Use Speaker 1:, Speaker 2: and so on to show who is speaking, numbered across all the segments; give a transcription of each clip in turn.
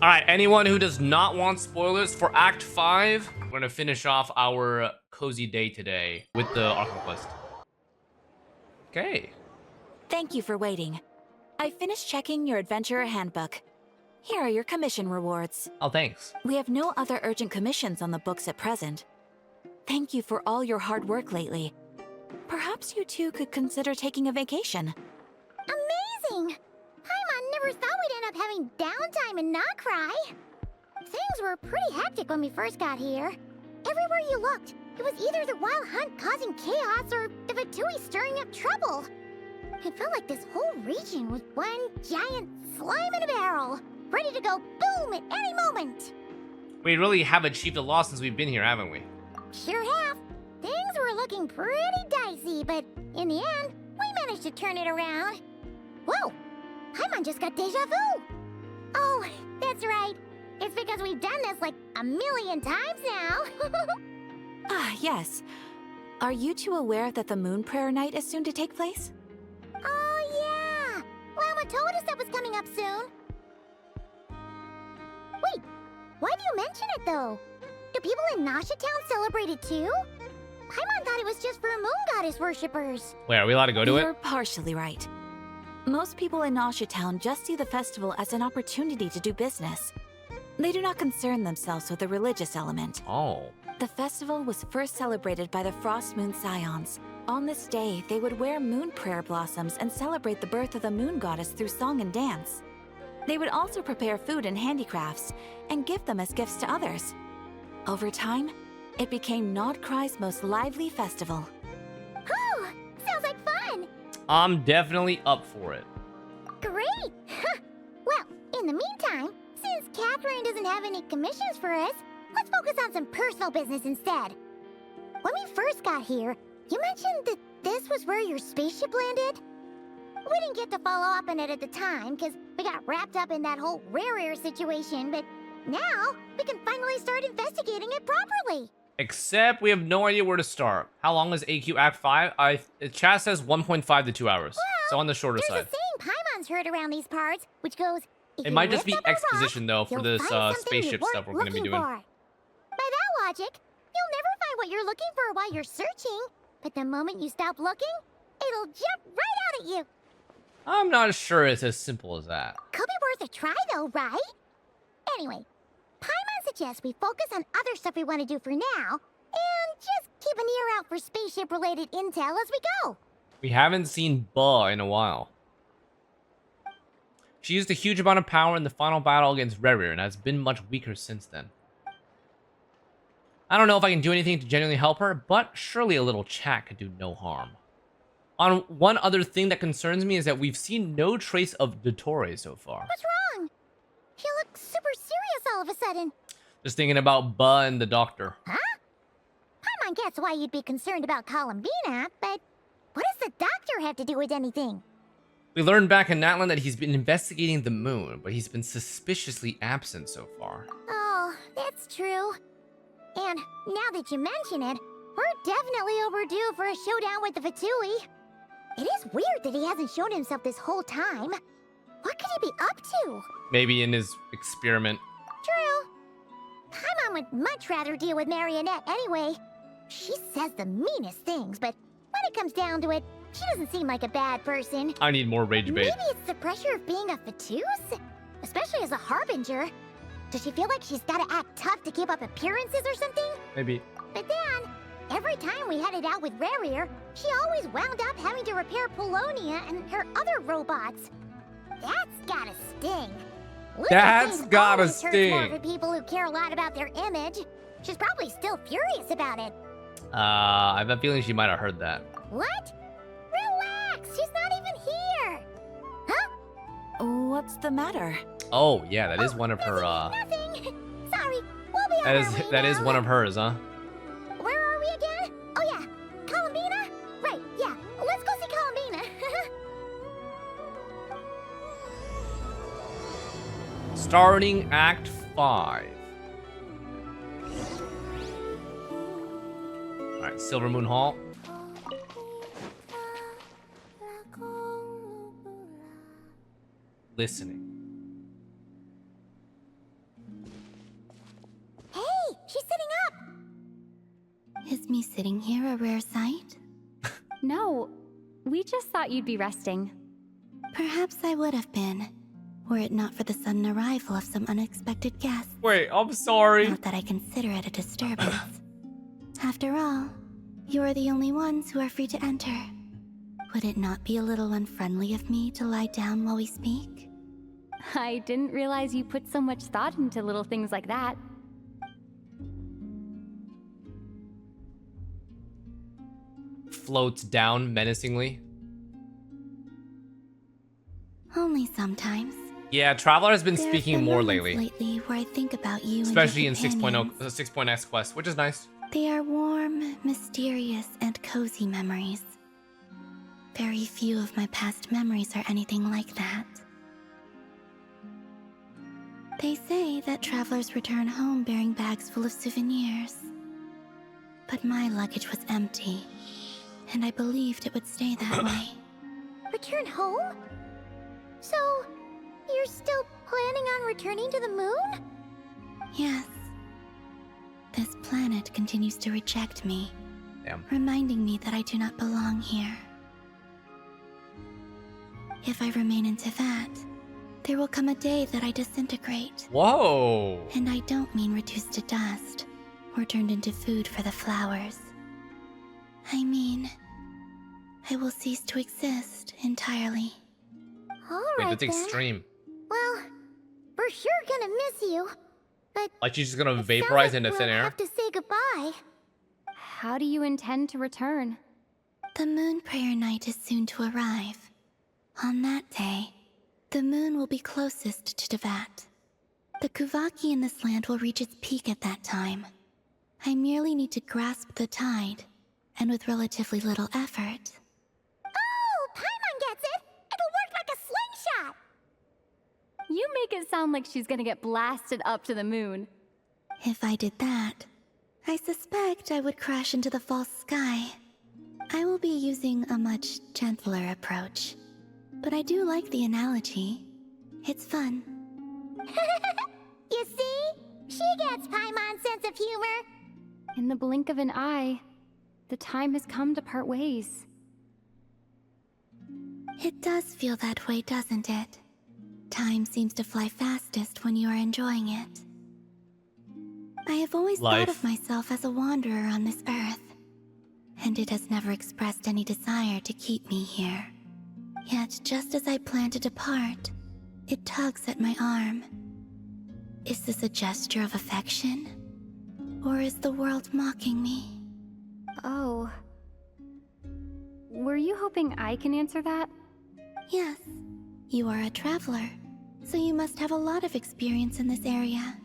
Speaker 1: All right, anyone who does not want spoilers for Act 5, we're gonna finish off our cozy day today with the Archon quest. Okay.
Speaker 2: Thank you for waiting. I finished checking your adventurer handbook. Here are your commission rewards.
Speaker 1: Oh, thanks.
Speaker 2: We have no other urgent commissions on the books at present. Thank you for all your hard work lately. Perhaps you two could consider taking a vacation.
Speaker 3: Amazing! Paimon never thought we'd end up having downtime and not cry. Things were pretty hectic when we first got here. Everywhere you looked, it was either the wild hunt causing chaos or the Fatui stirring up trouble. It felt like this whole region was one giant slime in a barrel, ready to go boom at any moment.
Speaker 1: We really have achieved a lot since we've been here, haven't we?
Speaker 3: Sure have. Things were looking pretty dicey, but in the end, we managed to turn it around. Whoa! Paimon just got deja vu! Oh, that's right. It's because we've done this like a million times now.
Speaker 2: Ah, yes. Are you two aware that the Moon Prayer Night is soon to take place?
Speaker 3: Oh, yeah! Lama told us that was coming up soon. Wait, why do you mention it, though? Do people in Nasha Town celebrate it, too? Paimon thought it was just for moon goddess worshippers.
Speaker 1: Wait, are we allowed to go to
Speaker 2: You're
Speaker 1: it?
Speaker 2: partially right. Most people in Nasha Town just see the festival as an opportunity to do business. They do not concern themselves with the religious element.
Speaker 1: Oh.
Speaker 2: The festival was first celebrated by the Frost Moon Scions. On this day, they would wear moon prayer blossoms and celebrate the birth of the moon goddess through song and dance. They would also prepare food and handicrafts and give them as gifts to others. Over time, it became Nodcry's most lively festival.
Speaker 3: Whew! Sounds like fun!
Speaker 1: I'm definitely up for it.
Speaker 3: Great! Well, in the meantime, since Catherine doesn't have any commissions for us, let's focus on some personal business instead. When we first got here, you mentioned that this was where your spaceship landed? We didn't get to follow up on it at the time, because we got wrapped up in that whole rare situation, but now we can finally start investigating it properly.
Speaker 1: Except we have no idea where to start. How long is AQ Act 5? Chat says 1.5 to 2 hours. So on the shorter
Speaker 3: There's
Speaker 1: side.
Speaker 3: a saying Paimon's heard around these parts, which goes, if
Speaker 1: It
Speaker 3: you
Speaker 1: might just
Speaker 3: lift
Speaker 1: be
Speaker 3: up a rock,
Speaker 1: exposition though for
Speaker 3: you'll
Speaker 1: this
Speaker 3: find something you
Speaker 1: spaceship
Speaker 3: weren't
Speaker 1: stuff we're gonna be
Speaker 3: looking
Speaker 1: doing.
Speaker 3: for. By that logic, you'll never find what you're looking for while you're searching, but the moment you stop looking, it'll jump right out at you.
Speaker 1: I'm not sure it's as simple as that.
Speaker 3: Could be worth a try though, right? Anyway, Paimon suggests we focus on other stuff we want to do for now, and just keep an ear out for spaceship-related intel as we go.
Speaker 1: We haven't seen Ba in a while. She used a huge amount of power in the final battle against Rerir and has been much weaker since then. I don't know if I can do anything to genuinely help her, but surely a little chat could do no harm. On one other thing that concerns me is that we've seen no trace of Dottore so far.
Speaker 3: What's wrong? He looks super serious all of a sudden.
Speaker 1: Just thinking about Ba and the doctor.
Speaker 3: Huh? Paimon gets why you'd be concerned about Columbina, but what does the doctor have to do with anything?
Speaker 1: We learned back in Natlan that he's been investigating the moon, but he's been suspiciously absent so far.
Speaker 3: Oh, that's true. And now that you mention it, we're definitely overdue for a showdown with the Fatui. It is weird that he hasn't shown himself this whole time. What could he be up to?
Speaker 1: Maybe in his experiment.
Speaker 3: True. Paimon would much rather deal with Marionette anyway. She says the meanest things, but when it comes down to it, she doesn't seem like a bad person.
Speaker 1: I need more rage bait.
Speaker 3: Maybe it's the pressure of being a Fatuse? Especially as a Harbinger. Does she feel like she's gotta act tough to keep up appearances or something?
Speaker 1: Maybe.
Speaker 3: But then, every time we headed out with Rerir, she always wound up having to repair Polonia and her other robots. That's gotta sting. Losing
Speaker 1: That's
Speaker 3: things
Speaker 1: gotta
Speaker 3: always hurts more
Speaker 1: sting.
Speaker 3: for people who care a lot about their image. She's probably still furious about it.
Speaker 1: I have a feeling she might have heard that.
Speaker 3: What? Relax, she's not even here. Huh?
Speaker 2: What's the matter?
Speaker 1: Oh, yeah, that is one of her,
Speaker 3: Nothing. Sorry, we'll be on
Speaker 1: That
Speaker 3: our
Speaker 1: is
Speaker 3: way
Speaker 1: that is
Speaker 3: now.
Speaker 1: one of hers, huh?
Speaker 3: Where are we again? Oh yeah, Columbina? Right, yeah. Let's go see Columbina.
Speaker 1: Starting Act 5. Alright, Silver Moon Hall. Listening.
Speaker 3: Hey, she's sitting up!
Speaker 2: Is me sitting here a rare sight?
Speaker 4: No, we just thought you'd be resting.
Speaker 2: Perhaps I would have been, were it not for the sudden arrival of some unexpected guests.
Speaker 1: Wait, I'm sorry.
Speaker 2: Not that I consider it a disturbance. After all, you are the only ones who are free to enter. Would it not be a little unfriendly of me to lie down while we speak?
Speaker 4: I didn't realize you put so much thought into little things like that.
Speaker 1: Floats down menacingly.
Speaker 2: Only sometimes.
Speaker 1: Yeah, Traveler has been
Speaker 2: There have
Speaker 1: speaking
Speaker 2: been
Speaker 1: more
Speaker 2: moments
Speaker 1: lately.
Speaker 2: where I think about you
Speaker 1: Especially in
Speaker 2: and your
Speaker 1: 6.0,
Speaker 2: companions.
Speaker 1: 6.x quest, which is nice.
Speaker 2: They are warm, mysterious, and cozy memories. Very few of my past memories are anything like that. They say that travelers return home bearing bags full of souvenirs. But my luggage was empty, and I believed it would stay that way.
Speaker 3: Return home? So, you're still planning on returning to the moon?
Speaker 2: Yes. This planet continues to reject me,
Speaker 1: Damn.
Speaker 2: reminding me that I do not belong here. If I remain in Teyvat, there will come a day that I disintegrate.
Speaker 1: Whoa.
Speaker 2: And I don't mean reduced to dust, or turned into food for the flowers. I mean, I will cease to exist entirely.
Speaker 1: Wait,
Speaker 3: Alright
Speaker 1: that's
Speaker 3: then.
Speaker 1: extreme.
Speaker 3: Well, we're sure gonna miss you. But
Speaker 1: Like she's just gonna
Speaker 3: it sounds
Speaker 1: vaporize
Speaker 3: like
Speaker 1: into thin
Speaker 3: we'll
Speaker 1: air?
Speaker 3: have to say goodbye.
Speaker 4: How do you intend to return?
Speaker 2: The moon prayer night is soon to arrive. On that day, the moon will be closest to Teyvat. The Kuvaki in this land will reach its peak at that time. I merely need to grasp the tide, and with relatively little effort.
Speaker 3: Oh, Paimon gets it! It'll work like a slingshot!
Speaker 4: You make it sound like she's gonna get blasted up to the moon.
Speaker 2: If I did that, I suspect I would crash into the false sky. I will be using a much gentler approach. But I do like the analogy. It's fun.
Speaker 3: You see? She gets Paimon's sense of humor.
Speaker 4: In the blink of an eye, the time has come to part ways.
Speaker 2: It does feel that way, doesn't it? Time seems to fly fastest when you are enjoying it. I have always thought
Speaker 1: Life.
Speaker 2: of myself as a wanderer on this earth, and it has never expressed any desire to keep me here. Yet, just as I plan to depart, it tugs at my arm. Is this a gesture of affection? Or is the world mocking me?
Speaker 4: Oh. Were you hoping I can answer that?
Speaker 2: Yes, you are a traveler, so you must have a lot of experience in this area.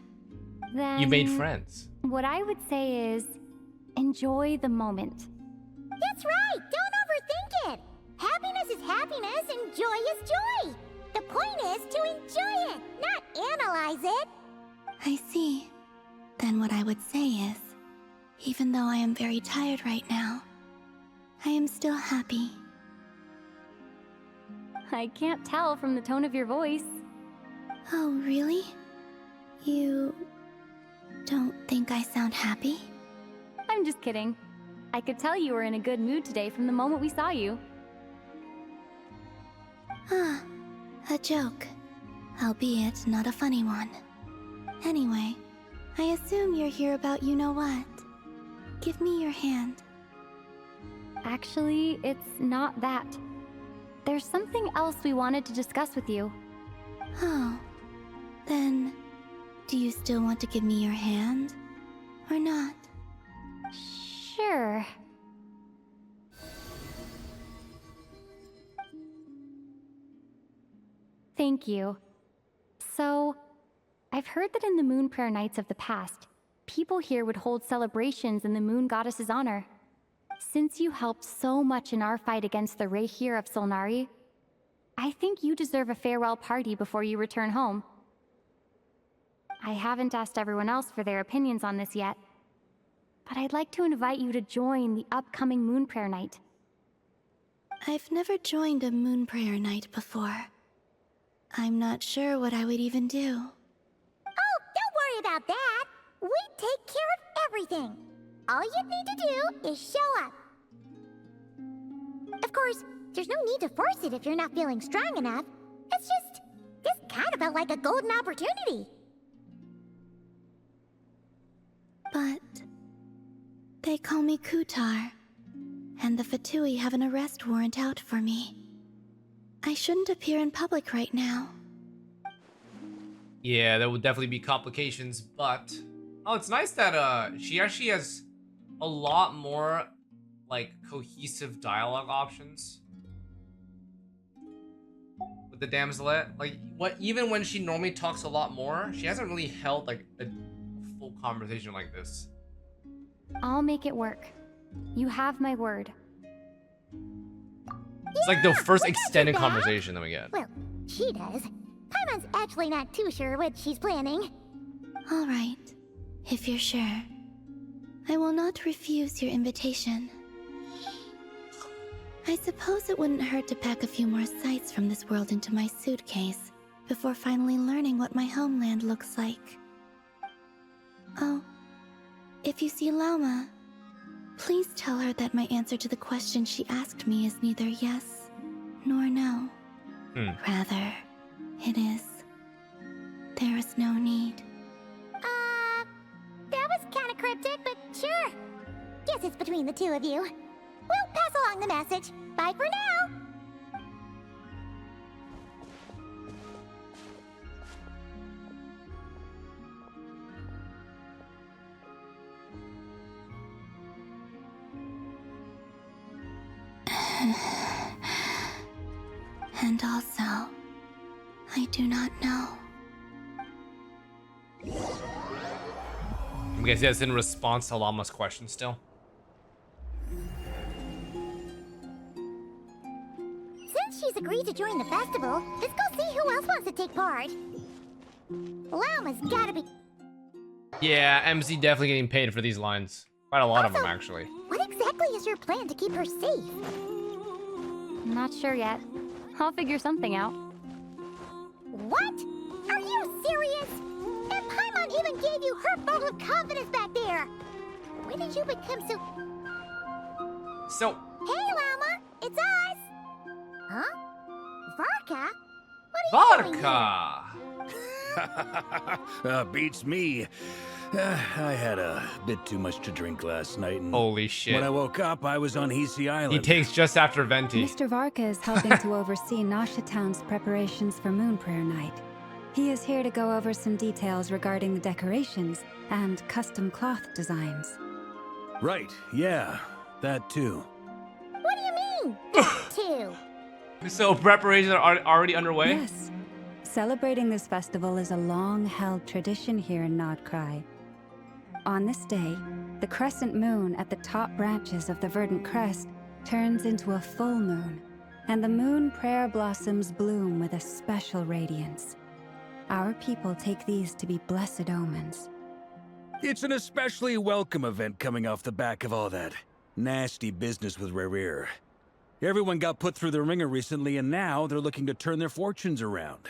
Speaker 4: Then
Speaker 1: You made friends.
Speaker 4: what I would say is enjoy the moment.
Speaker 3: That's right! Don't overthink it! Happiness is happiness and joy is joy! The point is to enjoy it, not analyze it!
Speaker 2: I see. Then what I would say is, even though I am very tired right now, I am still happy.
Speaker 4: I can't tell from the tone of your voice.
Speaker 2: Oh, really? You don't think I sound happy?
Speaker 4: I'm just kidding. I could tell you were in a good mood today from the moment we saw you.
Speaker 2: Ah, a joke. Albeit not a funny one. Anyway, I assume you're here about you-know-what. Give me your hand.
Speaker 4: Actually, it's not that. There's something else we wanted to discuss with you.
Speaker 2: Oh, then, do you still want to give me your hand? Or not?
Speaker 4: Sure. Thank you. So, I've heard that in the moon prayer nights of the past, people here would hold celebrations in the moon goddess's honor. Since you helped so much in our fight against the Rehir of Solnari, I think you deserve a farewell party before you return home. I haven't asked everyone else for their opinions on this yet, but I'd like to invite you to join the upcoming moon prayer night.
Speaker 2: I've never joined a moon prayer night before. I'm not sure what I would even do.
Speaker 3: Oh, don't about that. We take care of everything. All you need to do is show up. Of course, there's no need to force it if you're not feeling strong enough. It's just, this kind of felt like a golden opportunity.
Speaker 5: But they call me Kutar, and the Fatui have an arrest warrant out for me. I shouldn't appear in public right now.
Speaker 1: Yeah, there would definitely be complications, but oh, it's nice that she actually has a lot more like cohesive dialogue options with the damselette. Like, what, even when she normally talks a lot more, she hasn't really held like a full conversation like this.
Speaker 4: I'll make it work. You have my word.
Speaker 1: It's like the first
Speaker 3: we got
Speaker 1: extended
Speaker 3: your back.
Speaker 1: conversation that we get.
Speaker 3: Well, she does. Paimon's actually not too sure what she's planning.
Speaker 5: All right, if you're sure. I will not refuse your invitation. I suppose it wouldn't hurt to pack a few more sights from this world into my suitcase before finally learning what my homeland looks like. Oh, if you see Lauma, please tell her that my answer to the question she asked me is neither yes nor no. Rather, it is. There is no need.
Speaker 3: That was kind of cryptic, but sure. Guess it's between the two of you. We'll pass along the message. Bye for now.
Speaker 5: And also, I do not know.
Speaker 1: I'm guessing that's in response to Llama's question still.
Speaker 3: Since she's agreed to join the festival, let's go see who else wants to take part. Llama's gotta be...
Speaker 1: Yeah, MC definitely getting paid for these lines. Quite a lot of them, actually.
Speaker 3: What exactly is your plan to keep her safe?
Speaker 4: Not sure yet. I'll figure something out.
Speaker 3: What? Are you serious? And Paimon even gave you her vote of confidence back there. When did you become so...
Speaker 1: So,
Speaker 3: Hey, Llama, it's us! Huh? Varka? What are you doing
Speaker 1: Vodka!
Speaker 6: Beats me. I had a bit too much to drink last night, and
Speaker 1: Holy shit.
Speaker 6: when I woke up, I was on Hisi Island.
Speaker 1: He takes just after Venti.
Speaker 7: Mr. Varka is helping to oversee Nasha Town's preparations for Moon Prayer Night. He is here to go over some details regarding the decorations and custom cloth designs.
Speaker 6: Right, yeah, that too.
Speaker 3: What do you mean, that too?
Speaker 1: So preparations are already underway?
Speaker 7: Yes. Celebrating this festival is a long-held tradition here in Nodcry. On this day, the crescent moon at the top branches of the verdant crest turns into a full moon, and the moon prayer blossoms bloom with a special radiance. Our people take these to be blessed omens.
Speaker 6: It's an especially welcome event coming off the back of all that nasty business with Rare. Everyone got put through the ringer recently, and now they're looking to turn their fortunes around.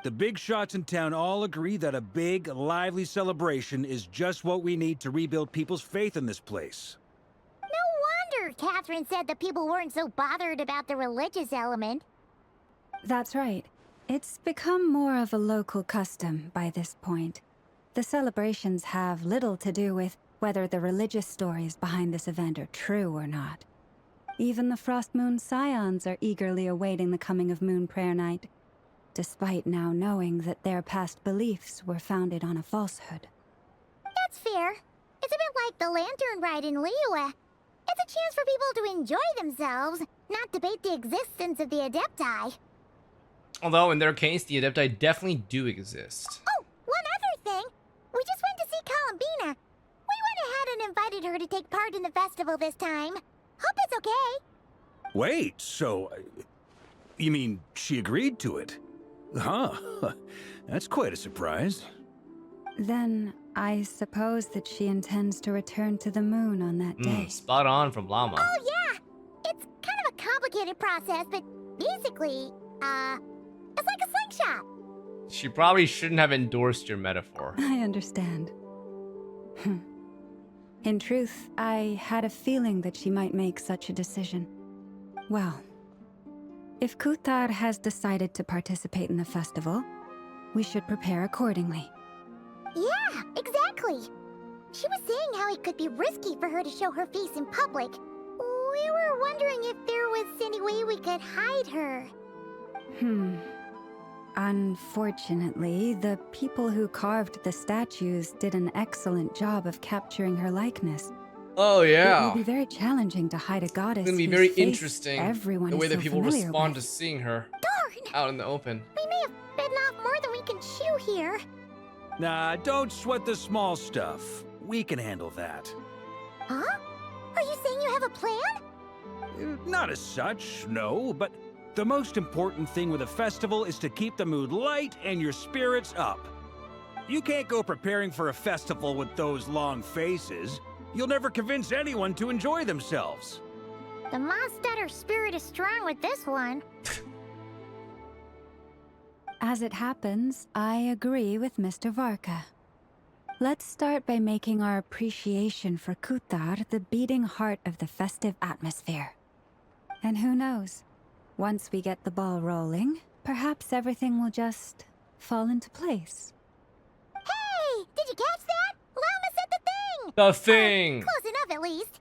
Speaker 6: The big shots in town all agree that a big, lively celebration is just what we need to rebuild people's faith in this place.
Speaker 3: No wonder Catherine said that people weren't so bothered about the religious element.
Speaker 7: That's right. It's become more of a local custom by this point. The celebrations have little to do with whether the religious stories behind this event are true or not. Even the Frost Moon Scions are eagerly awaiting the coming of Moon Prayer Night, despite now knowing that their past beliefs were founded on a falsehood.
Speaker 3: That's fair. It's a bit like the Lantern Ride in Liyue. It's a chance for people to enjoy themselves, not debate the existence of the Adepti.
Speaker 1: Although, in their case, the Adepti definitely do exist.
Speaker 3: Oh, one other thing. We just went to see Columbina. We went ahead and invited her to take part in the festival this time. Hope it's okay.
Speaker 6: Wait, so... you mean she agreed to it? Huh. That's quite a surprise.
Speaker 7: Then, I suppose that she intends to return to the moon on that day.
Speaker 1: Spot on from Llama.
Speaker 3: Oh, yeah. It's kind of a complicated process, but basically, it's like a slingshot.
Speaker 1: She probably shouldn't have endorsed your metaphor.
Speaker 7: I understand. In truth, I had a feeling that she might make such a decision. Well, if Kuthar has decided to participate in the festival, we should prepare accordingly.
Speaker 3: Yeah, exactly. She was saying how it could be risky for her to show her face in public. We were wondering if there was any way we could hide her.
Speaker 7: Unfortunately, the people who carved the statues did an excellent job of capturing her likeness.
Speaker 1: Oh
Speaker 7: It
Speaker 1: yeah.
Speaker 7: will be very challenging to hide a goddess.
Speaker 1: It's gonna be
Speaker 7: whose
Speaker 1: very
Speaker 7: face
Speaker 1: interesting
Speaker 7: everyone
Speaker 1: the way
Speaker 7: is
Speaker 1: that
Speaker 7: so
Speaker 1: people
Speaker 7: familiar
Speaker 1: respond
Speaker 7: with.
Speaker 1: to seeing her
Speaker 3: Darn!
Speaker 1: out in the open.
Speaker 3: We may have bitten off more than we can chew here.
Speaker 6: Nah, don't sweat the small stuff. We can handle that.
Speaker 3: Huh? Are you saying you have a plan?
Speaker 6: Not as such, no, but the most important thing with a festival is to keep the mood light and your spirits up. You can't go preparing for a festival with those long faces. You'll never convince anyone to enjoy themselves.
Speaker 3: The Mondstatter spirit is strong with this one.
Speaker 7: As it happens, I agree with Mr. Varka. Let's start by making our appreciation for Kuthar the beating heart of the festive atmosphere. And who knows? Once we get the ball rolling, perhaps everything will just fall into place.
Speaker 3: Hey! Did you catch that? Llama said the thing!
Speaker 1: The thing!
Speaker 3: Close enough, at least.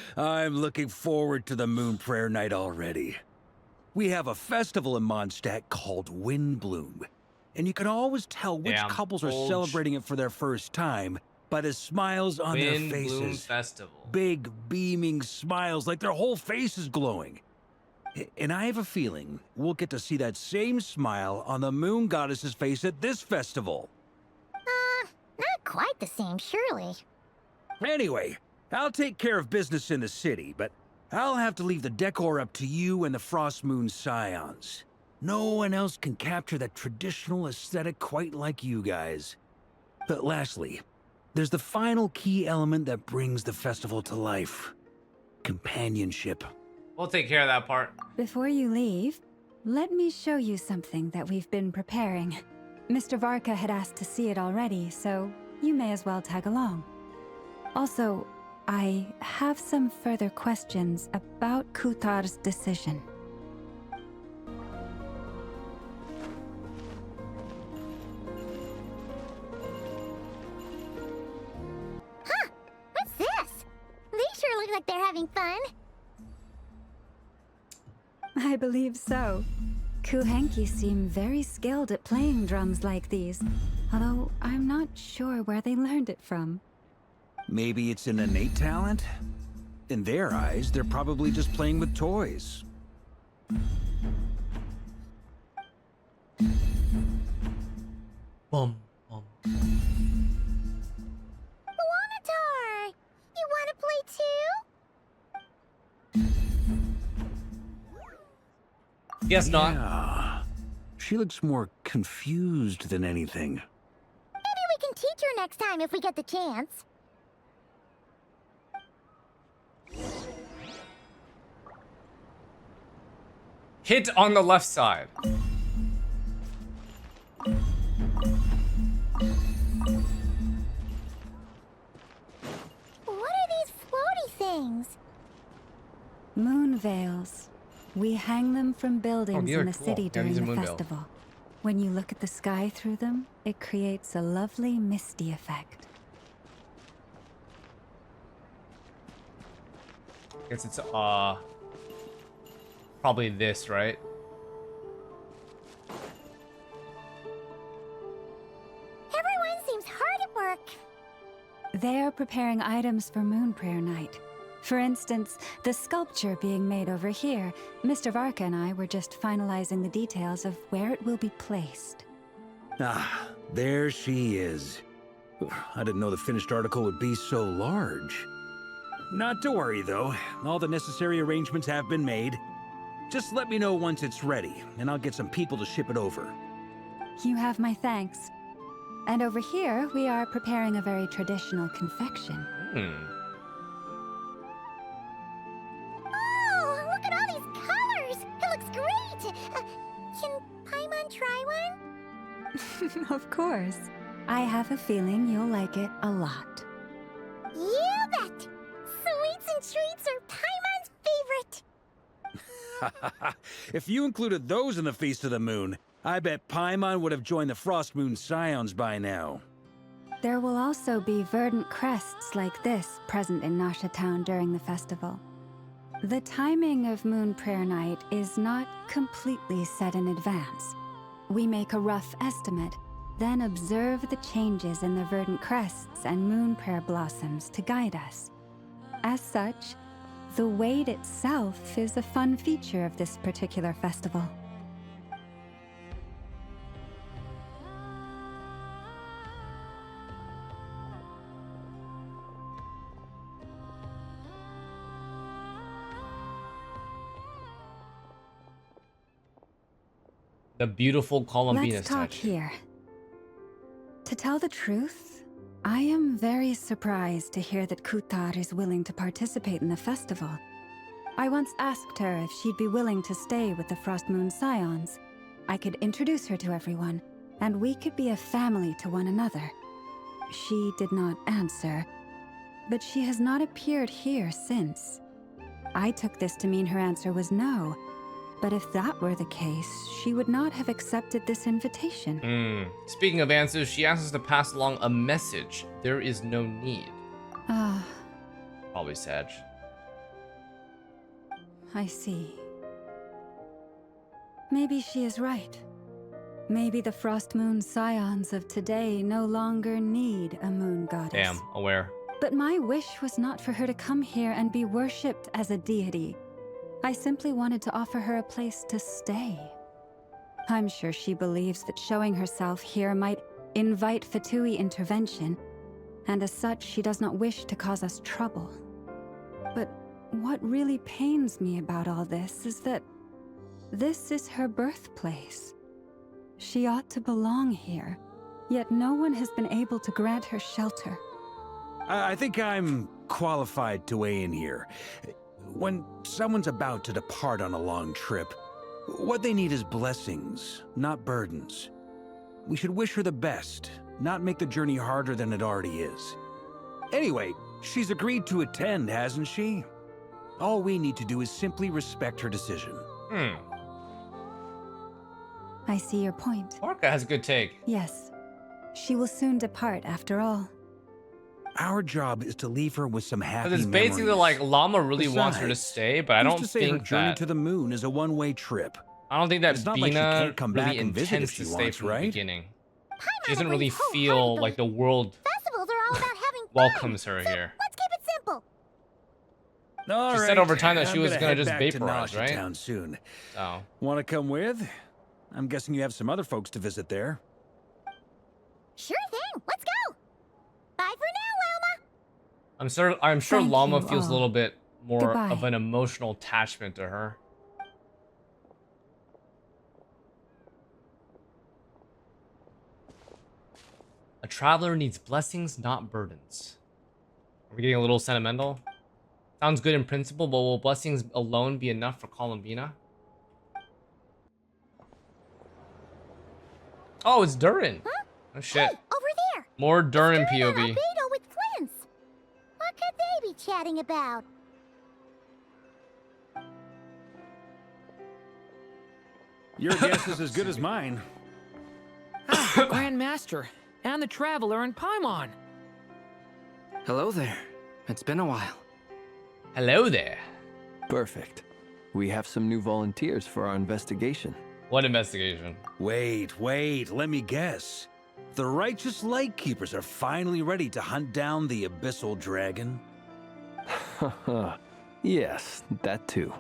Speaker 6: I'm looking forward to the Moon Prayer Night already. We have a festival in Mondstadt called Windbloom, and you can always tell which
Speaker 1: Damn,
Speaker 6: couples are
Speaker 1: bulge.
Speaker 6: celebrating it for their first time by the smiles on their
Speaker 1: Wind
Speaker 6: faces.
Speaker 1: Bloom Festival.
Speaker 6: Big, beaming smiles like their whole face is glowing. And I have a feeling we'll get to see that same smile on the Moon Goddess's face at this festival.
Speaker 3: Not quite the same, surely.
Speaker 6: Anyway, I'll take care of business in the city, but I'll have to leave the decor up to you and the Frost Moon Scions. No one else can capture that traditional aesthetic quite like you guys. But lastly, there's the final key element that brings the festival to life. Companionship.
Speaker 1: We'll take care of that part.
Speaker 7: Before you leave, let me show you something that we've been preparing. Mr. Varka had asked to see it already, so you may as well tag along. Also, I have some further questions about Kuthar's decision.
Speaker 3: What's this? They sure look like they're having fun.
Speaker 7: I believe so. Kuhenki seem very skilled at playing drums like these, although I'm not sure where they learned it from.
Speaker 6: Maybe it's an innate talent? In their eyes, they're probably just playing with toys.
Speaker 1: Bum, bum.
Speaker 3: Wanatar! You want to play too?
Speaker 1: Guess not.
Speaker 6: Yeah. She looks more confused than anything.
Speaker 3: Maybe we can teach her next time if we get the chance.
Speaker 1: Hit on the left side.
Speaker 3: What are these floaty things?
Speaker 7: Moon veils. We hang them from buildings
Speaker 1: these are
Speaker 7: in the
Speaker 1: cool.
Speaker 7: city
Speaker 1: Yeah,
Speaker 7: during
Speaker 1: these are
Speaker 7: the
Speaker 1: moon veils.
Speaker 7: festival. When you look at the sky through them, it creates a lovely misty effect.
Speaker 1: Guess it's probably this, right?
Speaker 3: Everyone seems hard at work.
Speaker 7: They are preparing items for Moon Prayer Night. For instance, the sculpture being made over here, Mr. Varka and I were just finalizing the details of where it will be placed.
Speaker 6: Ah, there she is. I didn't know the finished article would be so large. Not to worry, though. All the necessary arrangements have been made. Just let me know once it's ready, and I'll get some people to ship it over.
Speaker 7: You have my thanks. And over here, we are preparing a very traditional confection.
Speaker 3: Oh, look at all these colors! It Paimon try one?
Speaker 7: Of course. I have a feeling you'll like it a lot.
Speaker 3: You bet! Sweets and treats are Paimon's favorite.
Speaker 6: If you included those in the Feast of the Moon, I bet Paimon would have joined the Frost Moon Scions by now.
Speaker 7: There will also be verdant crests like this present in Nasha Town during the festival. The timing of Moon Prayer Night is not completely set in advance. We make a rough estimate, then observe the changes in the verdant crests and moon prayer blossoms to guide us. As such, the wait itself is a fun feature of this particular festival.
Speaker 1: The beautiful columbina
Speaker 7: Let's talk
Speaker 1: statue.
Speaker 7: here. To tell the truth, I am very surprised to hear that Kutar is willing to participate in the festival. I once asked her if she'd be willing to stay with the Frost Moon Scions. I could introduce her to everyone, and we could be a family to one another. She did not answer, but she has not appeared here since. I took this to mean her answer was no. But if that were the case, she would not have accepted this invitation.
Speaker 1: Speaking of answers, she asks us to pass along a message. There is no need.
Speaker 7: Ah,
Speaker 1: Probably Sag.
Speaker 7: I see. Maybe she is right. Maybe the Frost Moon Scions of today no longer need a moon goddess.
Speaker 1: Damn, aware.
Speaker 7: But my wish was not for her to come here and be worshipped as a deity. I simply wanted to offer her a place to stay. I'm sure she believes that showing herself here might invite Fatui intervention, and as such, she does not wish to cause us trouble. But what really pains me about all this is that this is her birthplace. She ought to belong here, yet no one has been able to grant her shelter.
Speaker 6: I think I'm qualified to weigh in here. When someone's about to depart on a long trip, what they need is blessings, not burdens. We should wish her the best, not make the journey harder than it already is. Anyway, she's agreed to attend, hasn't she? All we need to do is simply respect her decision.
Speaker 7: I see your point.
Speaker 1: Orca has a good take.
Speaker 7: Yes, she will soon depart after all.
Speaker 6: Our job is to leave her with some happy
Speaker 1: Because it's
Speaker 6: memories.
Speaker 1: basically like Llama really wants her to
Speaker 6: Besides,
Speaker 1: stay, but I
Speaker 6: who's
Speaker 1: don't
Speaker 6: to say her
Speaker 1: think
Speaker 6: journey
Speaker 1: that
Speaker 6: to the moon is a one-way trip.
Speaker 1: that
Speaker 6: It's not like she
Speaker 1: Bina
Speaker 6: can't come back
Speaker 1: really
Speaker 6: and visit
Speaker 1: intends
Speaker 6: if
Speaker 1: to
Speaker 6: she
Speaker 1: stay
Speaker 6: wants,
Speaker 1: from the
Speaker 6: right?
Speaker 1: beginning.
Speaker 3: Paimon
Speaker 1: She doesn't really
Speaker 3: agrees
Speaker 1: feel
Speaker 3: wholeheartedly.
Speaker 1: like the world
Speaker 3: Festivals are all about having fun.
Speaker 1: welcomes her
Speaker 3: So
Speaker 1: here.
Speaker 3: let's keep it simple.
Speaker 6: All
Speaker 1: She
Speaker 6: right,
Speaker 1: said over time that she
Speaker 6: I'm
Speaker 1: was
Speaker 6: gonna
Speaker 1: gonna
Speaker 6: head
Speaker 1: just
Speaker 6: back to
Speaker 1: vaporize,
Speaker 6: Nasha
Speaker 1: right?
Speaker 6: Town soon.
Speaker 1: Oh.
Speaker 6: Want to come with? I'm guessing you have some other folks to visit there.
Speaker 3: Sure thing. Let's go. Bye for now, Llama.
Speaker 1: I'm sure
Speaker 7: Thank
Speaker 1: Llama
Speaker 7: you
Speaker 1: feels a
Speaker 7: all.
Speaker 1: little bit more
Speaker 7: Goodbye.
Speaker 1: of an emotional attachment to her. A traveler needs blessings, not burdens. Are we getting a little sentimental? Sounds good in principle, but will blessings alone be enough for Columbina? Oh, it's Durin.
Speaker 3: Huh?
Speaker 1: Oh shit.
Speaker 3: Hey, over there.
Speaker 1: More Durin
Speaker 3: Durin and
Speaker 1: POV.
Speaker 3: Albedo with Flint's. What could they be chatting about?
Speaker 6: Your guess is as good as mine.
Speaker 8: Grand Master, and the Traveler and Paimon.
Speaker 9: Hello there. It's been a while.
Speaker 1: Hello there.
Speaker 9: Perfect. We have some new volunteers for our investigation.
Speaker 1: What investigation?
Speaker 6: Wait, let me guess. The righteous Lightkeepers are finally ready to hunt down the Abyssal Dragon?
Speaker 9: Haha. Yes, that too.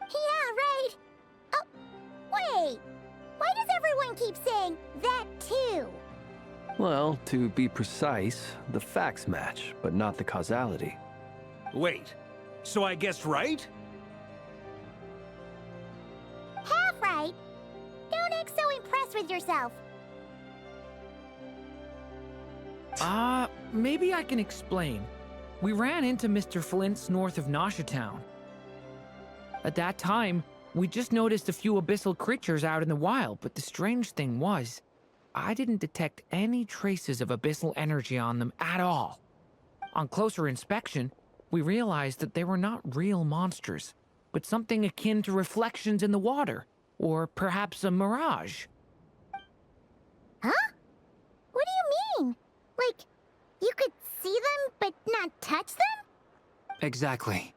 Speaker 3: Yeah, right. Oh, wait. Why does everyone keep saying that too?
Speaker 9: Well, to be precise, the facts match, but not the causality.
Speaker 6: Wait, so I guessed right?
Speaker 3: Half right. Don't act so impressed with yourself.
Speaker 8: Maybe I can explain. We ran into Mr. Flint's north of Nasha Town. At that time, We just noticed a few abyssal creatures out in the wild, but the strange thing was, I didn't detect any traces of abyssal energy on them at all. On closer inspection, we realized that they were not real monsters, but something akin to reflections in the water, or perhaps a mirage.
Speaker 3: Huh? What do you mean? Like, you could see them, but not touch them?
Speaker 10: Exactly.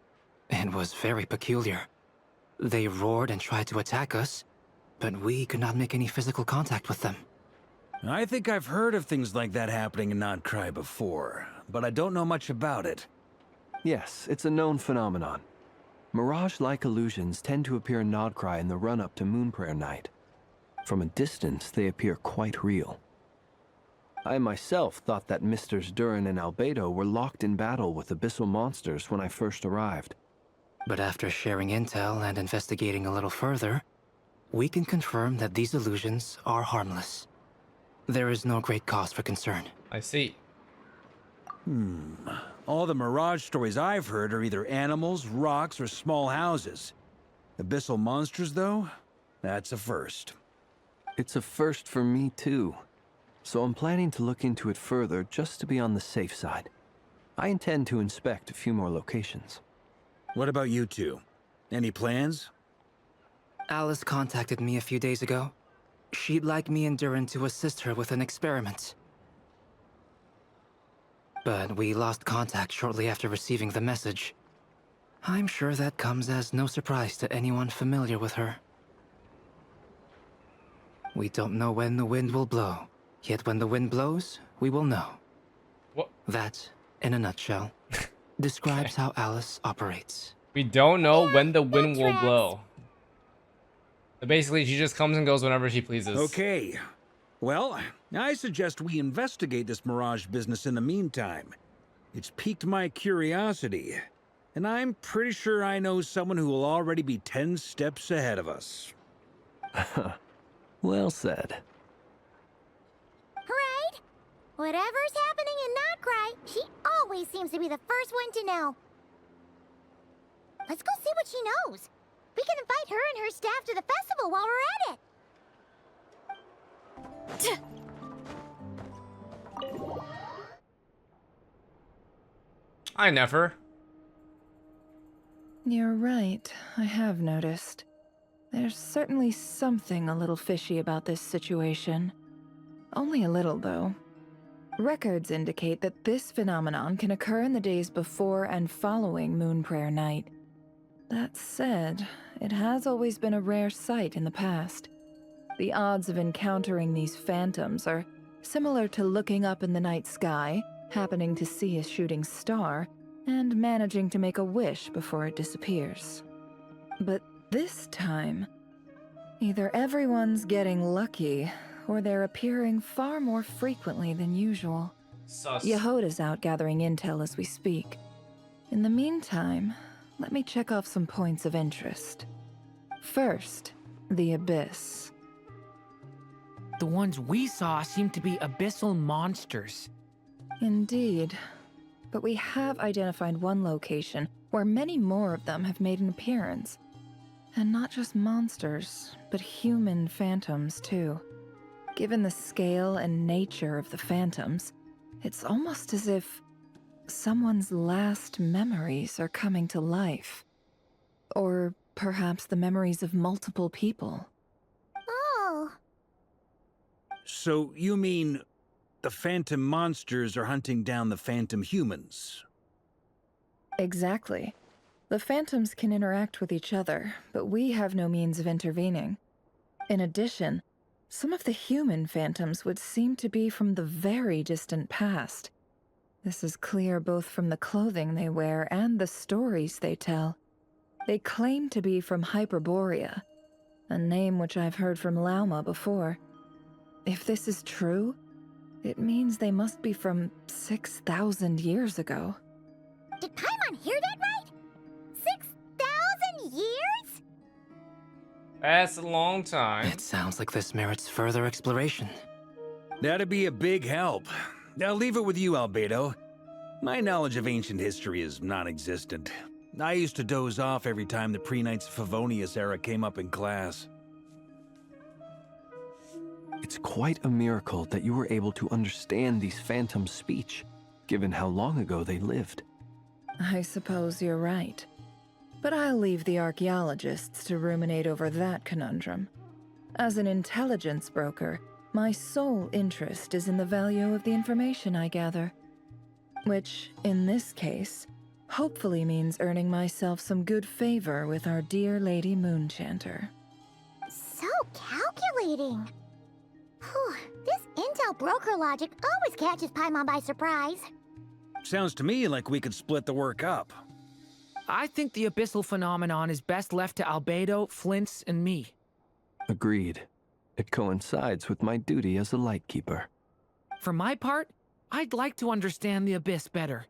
Speaker 10: It was very peculiar. They roared and tried to attack us, but we could not make any physical contact with them.
Speaker 6: I think I've heard of things like that happening in Nocturne before, but I don't know much about it.
Speaker 9: Yes, it's a known phenomenon. Mirage-like illusions tend to appear in Nocturne in the run-up to Moonprayer Night. From a distance, they appear quite real. I myself thought that Misters Durin and Albedo were locked in battle with abyssal monsters when I first arrived.
Speaker 10: But after sharing intel and investigating a little further, we can confirm that these illusions are harmless. There is no great cause for concern.
Speaker 1: I see.
Speaker 6: All the Mirage stories I've heard are either animals, rocks, or small houses. Abyssal monsters, though? That's a first.
Speaker 9: It's a first for me, too. So I'm planning to look into it further just to be on the safe side. I intend to inspect a few more locations.
Speaker 6: What about you two? Any plans?
Speaker 10: Alice contacted me a few days ago. She'd like me and Durin to assist her with an experiment. But we lost contact shortly after receiving the message. I'm sure that comes as no surprise to anyone familiar with her. We don't know when the wind will blow, yet when the wind blows, we will know.
Speaker 1: What?
Speaker 10: That, in a nutshell, describes how Alice operates.
Speaker 1: We don't know when the wind will
Speaker 3: tracks.
Speaker 1: blow. So basically, she just comes and goes whenever she pleases.
Speaker 6: Okay. Well, I suggest we investigate this Mirage business in the meantime. It's piqued my curiosity, and I'm pretty sure I know someone who will already be 10 steps ahead of us.
Speaker 9: Well said.
Speaker 3: Right? Whatever's happening in Nocturne, she always seems to be the first one to know. Let's go see what she knows. We can invite her and her staff to the festival while we're at it.
Speaker 1: I never.
Speaker 11: You're right, I have noticed. There's certainly something a little fishy about this situation. Only a little, though. Records indicate that this phenomenon can occur in the days before and following Moonprayer Night. That said, it has always been a rare sight in the past. The odds of encountering these phantoms are similar to looking up in the night sky, happening to see a shooting star, and managing to make a wish before it disappears. But this time, either everyone's getting lucky, or they're appearing far more frequently than usual.
Speaker 1: Sus.
Speaker 11: Yehoda's out gathering intel as we speak. In the meantime, let me check off some points of interest. First, the Abyss.
Speaker 8: The ones we saw seem to be abyssal monsters.
Speaker 11: Indeed. But we have identified one location where many more of them have made an appearance. And not just monsters, but human phantoms too. Given the scale and nature of the phantoms, it's almost as if someone's last memories are coming to life. Or perhaps the memories of multiple people.
Speaker 3: Oh.
Speaker 6: So you mean the phantom monsters are hunting down the phantom humans?
Speaker 11: Exactly. The phantoms can interact with each other, but we have no means of intervening. In addition, some of the human phantoms would seem to be from the very distant past. This is clear both from the clothing they wear and the stories they tell. They claim to be from Hyperborea, a name which I've heard from Lauma before. If this is true, it means they must be from 6,000 years ago.
Speaker 3: Did Paimon hear that right? 6,000 years?
Speaker 1: That's a long time.
Speaker 10: It sounds like this merits further exploration.
Speaker 6: That'd be a big help. I'll leave it with you, Albedo. My knowledge of ancient history is non-existent. I used to doze off every time the pre-Knights Favonius era came up in class.
Speaker 9: It's quite a miracle that you were able to understand these phantoms' speech, given how long ago they lived.
Speaker 11: I suppose you're right. But I'll leave the archaeologists to ruminate over that conundrum. As an intelligence broker, my sole interest is in the value of the information I gather. Which, in this case, hopefully means earning myself some good favor with our dear Lady Moonchanter.
Speaker 3: So calculating. Whew, this intel broker logic always catches Paimon by surprise.
Speaker 6: Sounds to me like we could split the work up.
Speaker 8: I think the abyssal phenomenon is best left to Albedo, Flints, and me.
Speaker 9: Agreed. It coincides with my duty as a lightkeeper.
Speaker 8: For my part, I'd like to understand the abyss better.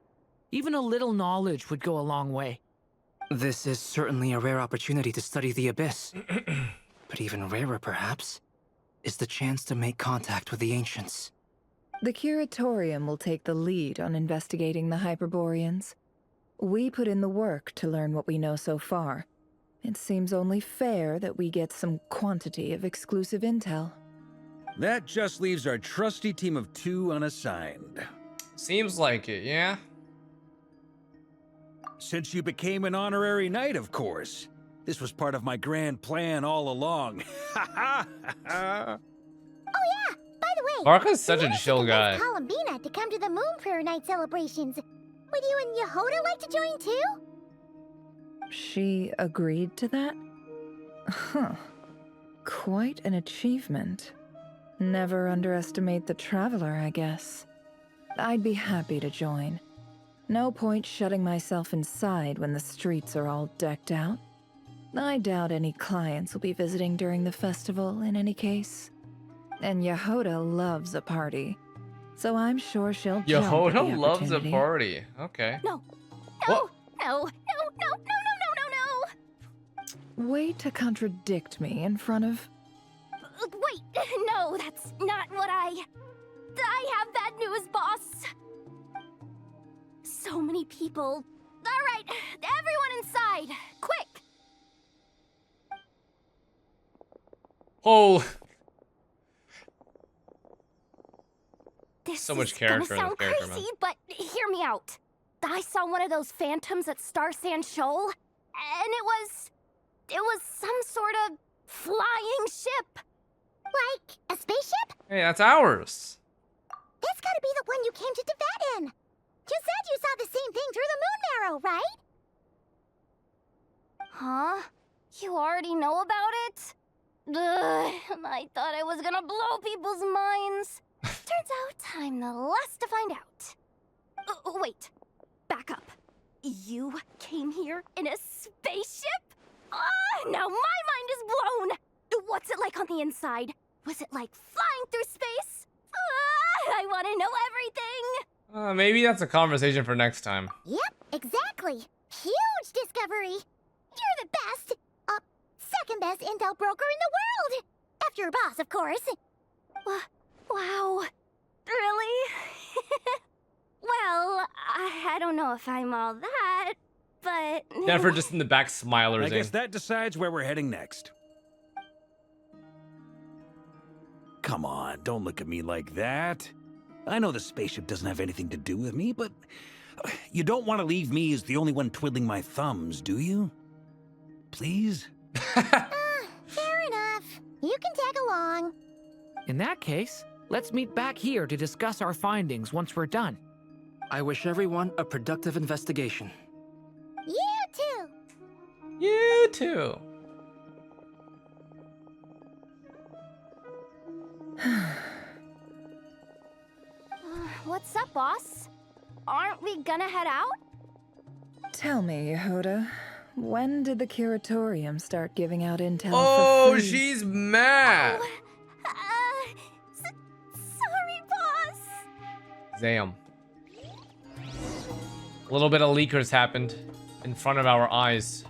Speaker 8: Even a little knowledge would go a long way.
Speaker 10: This is certainly a rare opportunity to study the abyss. But even rarer, perhaps, is the chance to make contact with the ancients.
Speaker 11: The Curatorium will take the lead on investigating the Hyperboreans. We put in the work to learn what we know so far. It seems only fair that we get some quantity of exclusive intel.
Speaker 6: That just leaves our trusty team of 2 unassigned.
Speaker 1: Seems like it, yeah?
Speaker 6: Since you became an honorary knight, of course. This was part of my grand plan all along. Ha ha ha!
Speaker 3: Oh yeah, by the way,
Speaker 1: Barca's such
Speaker 3: we
Speaker 1: a
Speaker 3: managed
Speaker 1: chill
Speaker 3: to
Speaker 1: guy.
Speaker 3: convince Columbina to come to the Moonprayer Night celebrations. Would you and Yehoda like to join too?
Speaker 11: She agreed to that? Huh. Quite an achievement. Never underestimate the traveler, I guess. I'd be happy to join. No point shutting myself inside when the streets are all decked out. I doubt any clients will be visiting during the festival in any case. And Yehoda loves a party, so I'm sure she'll jump at the
Speaker 1: Yehoda loves a
Speaker 11: opportunity.
Speaker 1: party. Okay.
Speaker 2: No.
Speaker 1: What?
Speaker 2: No.
Speaker 11: Way to contradict me in front of...
Speaker 2: Wait, no, that's not what I have bad news, boss. So many people. All right, everyone inside, quick.
Speaker 1: Oh,
Speaker 2: This
Speaker 1: So much
Speaker 2: is
Speaker 1: character in
Speaker 2: gonna
Speaker 1: the
Speaker 2: sound
Speaker 1: character,
Speaker 2: crazy,
Speaker 1: man.
Speaker 2: but hear me out. I saw one of those phantoms at Star Sand Shoal, and it was some sort of flying ship.
Speaker 3: Like a spaceship?
Speaker 1: hey, that's ours.
Speaker 3: That's gotta be the one you came to Tibet in. You said you saw the same thing through the moon marrow, right?
Speaker 2: Huh? You already know about it? Ugh, I thought I was gonna blow people's minds. Turns out I'm the last to find out. Wait, back up. You came here in a spaceship? Now my mind is blown! What's it like on the inside? Was it like flying through space? I want to know everything!
Speaker 1: Maybe that's a conversation for next time.
Speaker 3: Yep, exactly. Huge discovery. You're the best, second best intel broker in the world. After your boss, of course.
Speaker 2: Wow. Really? Well, I don't know if I'm all that, but...
Speaker 1: Jennifer just in the back smilers.
Speaker 6: I guess that decides where we're heading next. Come on, don't look at me like that. I know the spaceship doesn't have anything to do with me, but you don't want to leave me as the only one twiddling my thumbs, do you? Please?
Speaker 3: Fair enough. You can tag along.
Speaker 8: In that case, let's meet back here to discuss our findings once we're done.
Speaker 10: I wish everyone a productive investigation.
Speaker 3: You too.
Speaker 1: You too.
Speaker 2: What's up, boss? Aren't we gonna head out?
Speaker 11: Tell me, Yehoda, when did the Curatorium start giving out intel
Speaker 1: Oh,
Speaker 11: for free?
Speaker 1: she's mad.
Speaker 2: Sorry, boss.
Speaker 1: Damn. A little bit of leakers happened in front of our eyes.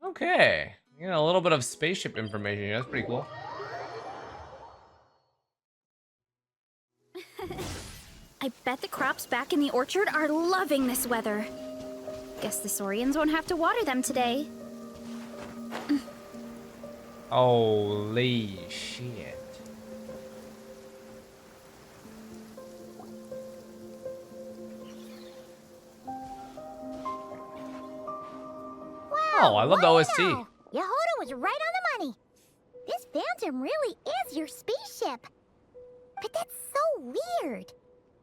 Speaker 1: Okay. Yeah, a little bit of spaceship information here. That's pretty cool.
Speaker 12: I bet the crops back in the orchard are loving this weather. Guess the Saurians won't have to water them today.
Speaker 1: Holy shit. Oh, I love the OST.
Speaker 3: Wow. Yehoda was right on the money. This phantom really is your spaceship. But that's so weird.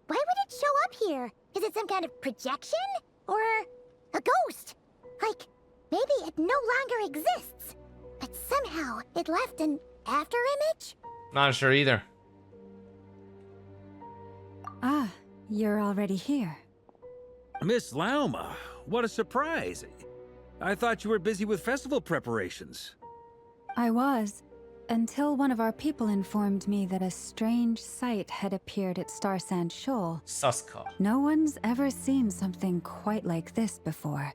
Speaker 3: Why would it show up here? Is it some kind of projection? Or a ghost? Like, maybe it no longer exists, but somehow it left an afterimage?
Speaker 1: Not sure either.
Speaker 7: Ah, you're already here.
Speaker 6: Miss Lauma, what a surprise. I thought you were busy with festival preparations.
Speaker 7: I was, until one of our people informed me that a strange sight had appeared at Starsand Shoal.
Speaker 1: Suska.
Speaker 7: No one's ever seen something quite like this before.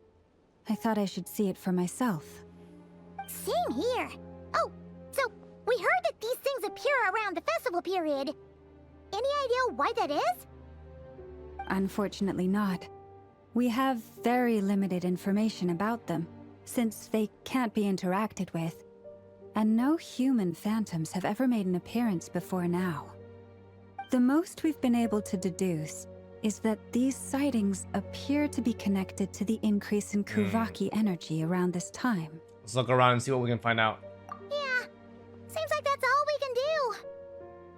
Speaker 7: I thought I should see it for myself.
Speaker 3: Same here. Oh, so we heard that these things appear around the festival period. Any idea why that is?
Speaker 7: Unfortunately not. We have very limited information about them, since they can't be interacted with. And no human phantoms have ever made an appearance before now. The most we've been able to deduce is that these sightings appear to be connected to the increase in Kuvaki energy around this time.
Speaker 1: Let's look around and see what we can find out.
Speaker 3: Yeah, seems like that's all we can do.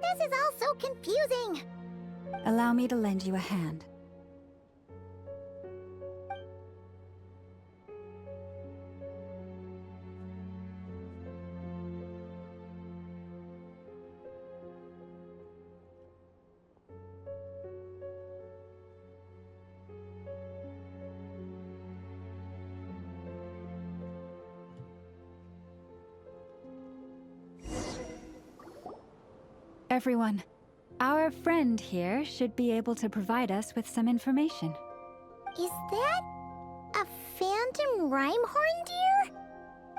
Speaker 3: This is all so confusing.
Speaker 7: Allow me to lend you a hand. Everyone, our friend here should be able to provide us with some information.
Speaker 3: Is that a phantom Rhymehorn deer?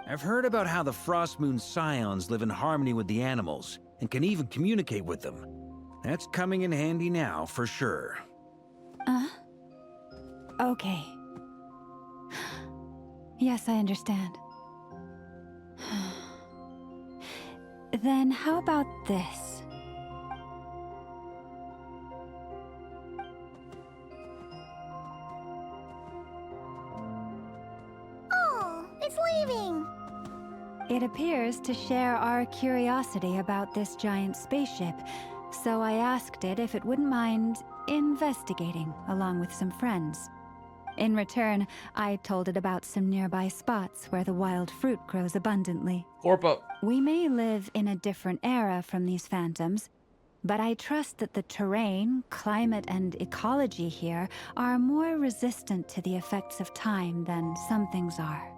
Speaker 6: I've heard about how the Frost Moon Scions live in harmony with the animals and can even communicate with them. That's coming in handy now, for sure.
Speaker 7: Okay. Yes, I understand. Then how about this?
Speaker 3: Oh, it's leaving.
Speaker 7: It appears to share our curiosity about this giant spaceship, so I asked it if it wouldn't mind investigating along with some friends. In return, I told it about some nearby spots where the wild fruit grows abundantly.
Speaker 1: Corpo.
Speaker 7: We may live in a different era from these phantoms, but I trust that the terrain, climate, and ecology here are more resistant to the effects of time than some things are.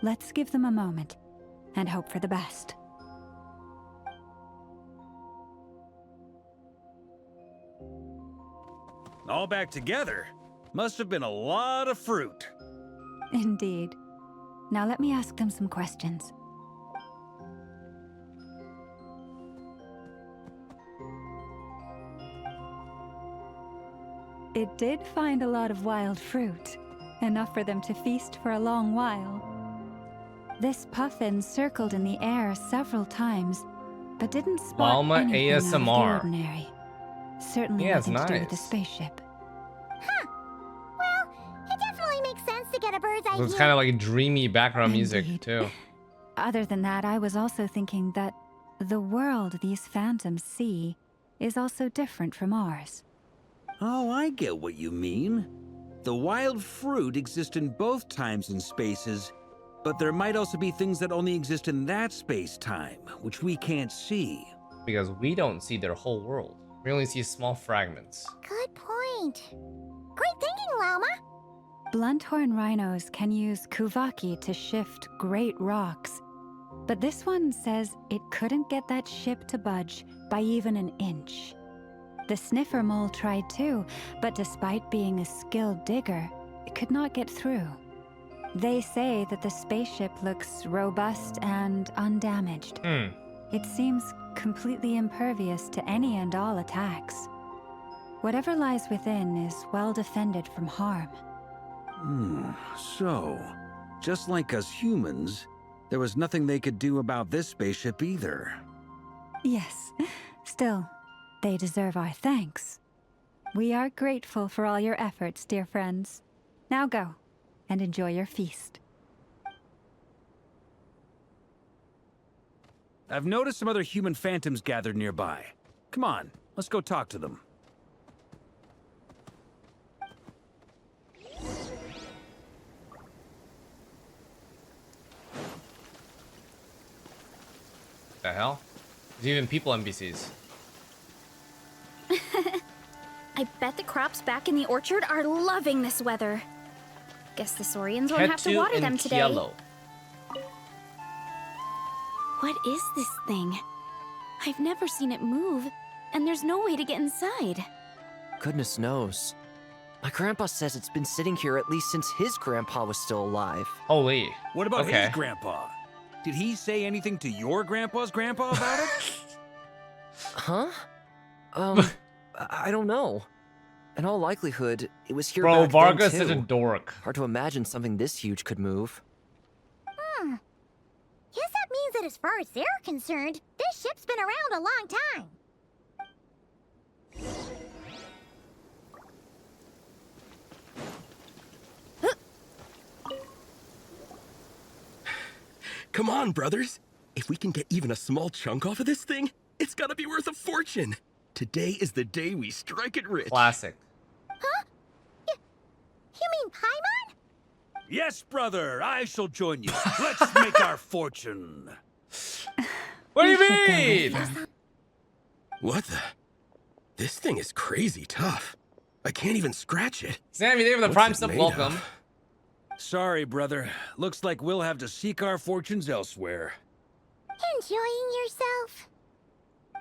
Speaker 7: Let's give them a moment and hope for the best.
Speaker 6: All back together? Must have been a lot of fruit.
Speaker 7: Indeed. Now let me ask them some questions. It did find a lot of wild fruit, enough for them to feast for a long while. This puffin circled in the air several times, but didn't spot
Speaker 1: Llama
Speaker 7: anything out of the
Speaker 1: ASMR.
Speaker 7: ordinary. Certainly
Speaker 1: Yeah, it's
Speaker 7: nothing to do with the
Speaker 1: nice.
Speaker 7: spaceship.
Speaker 3: Huh. Well, it definitely makes sense to get a bird's eye
Speaker 1: So it's
Speaker 3: view.
Speaker 1: kind of like dreamy background music
Speaker 7: Indeed.
Speaker 1: too.
Speaker 7: Other than that, I was also thinking that the world these phantoms see is also different from ours.
Speaker 6: Oh, I get what you mean. The wild fruit exist in both times and spaces, but there might also be things that only exist in that space-time, which we can't see.
Speaker 1: Because we don't see their whole world. We only see small fragments.
Speaker 3: Good point. Great thinking, Lauma.
Speaker 7: Blunthorn rhinos can use Kuvaki to shift great rocks, but this one says it couldn't get that ship to budge by even an inch. The sniffer mole tried too, but despite being a skilled digger, it could not get through. They say that the spaceship looks robust and undamaged. It seems completely impervious to any and all attacks. Whatever lies within is well defended from harm.
Speaker 6: So, just like us humans, there was nothing they could do about this spaceship either.
Speaker 7: Yes. Still, they deserve our thanks. We are grateful for all your efforts, dear friends. Now go, and enjoy your feast.
Speaker 6: I've noticed some other human phantoms gathered nearby. Come on, let's go talk to them.
Speaker 1: The hell? There's even people NPCs.
Speaker 12: I bet the crops back in the orchard are loving this weather. Guess the Saurians won't have to
Speaker 1: Ketu
Speaker 12: water
Speaker 1: and
Speaker 12: them today.
Speaker 1: Kielo.
Speaker 2: What is this thing? I've never seen it move, and there's no way to get inside.
Speaker 13: Goodness knows. My grandpa says it's been sitting here at least since his grandpa was still alive.
Speaker 1: Holy.
Speaker 6: What about
Speaker 1: Okay.
Speaker 6: his grandpa? Did he say anything to your grandpa's grandpa about it?
Speaker 13: Huh? I don't know. In all likelihood, it was here
Speaker 1: Bro,
Speaker 13: back
Speaker 1: Varga's
Speaker 13: then,
Speaker 1: such a
Speaker 13: too.
Speaker 1: dork.
Speaker 13: Hard to imagine something this huge could move.
Speaker 3: Guess that means that as far as they're concerned, this ship's been around a long time.
Speaker 14: Come on, brothers. If we can get even a small chunk off of this thing, it's gotta be worth a fortune. Today is the day we strike it rich.
Speaker 1: Classic.
Speaker 3: Huh? You mean Paimon?
Speaker 6: Yes, brother, I shall join you. Let's make our fortune.
Speaker 1: What do you mean?
Speaker 14: What the? This thing is crazy tough. I can't even scratch it.
Speaker 1: Sammy, there for the
Speaker 14: What's
Speaker 1: prime
Speaker 14: it
Speaker 1: stuff.
Speaker 14: made
Speaker 1: Welcome.
Speaker 14: of?
Speaker 6: Sorry, brother. Looks like we'll have to seek our fortunes elsewhere.
Speaker 3: Enjoying yourself?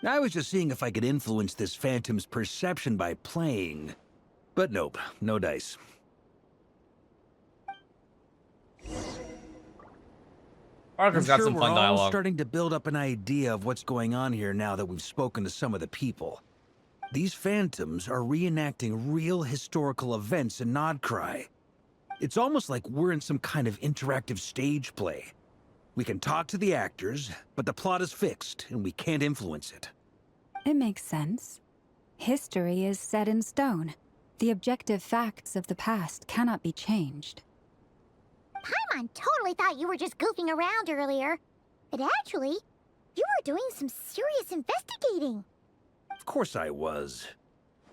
Speaker 6: I was just seeing if I could influence this phantom's perception by playing. But nope, no dice.
Speaker 1: Parker's got some
Speaker 6: we're
Speaker 1: fun
Speaker 6: all
Speaker 1: dialogue.
Speaker 6: starting to build up an idea of what's going on here now that we've spoken to some of the people. These phantoms are reenacting real historical events in Nodcry. It's almost like we're in some kind of interactive stage play. We can talk to the actors, but the plot is fixed, and we can't influence it.
Speaker 7: It makes sense. History is set in stone. The objective facts of the past cannot be changed.
Speaker 3: Paimon totally thought you were just goofing around earlier. But actually, you were doing some serious investigating.
Speaker 6: Of course I was.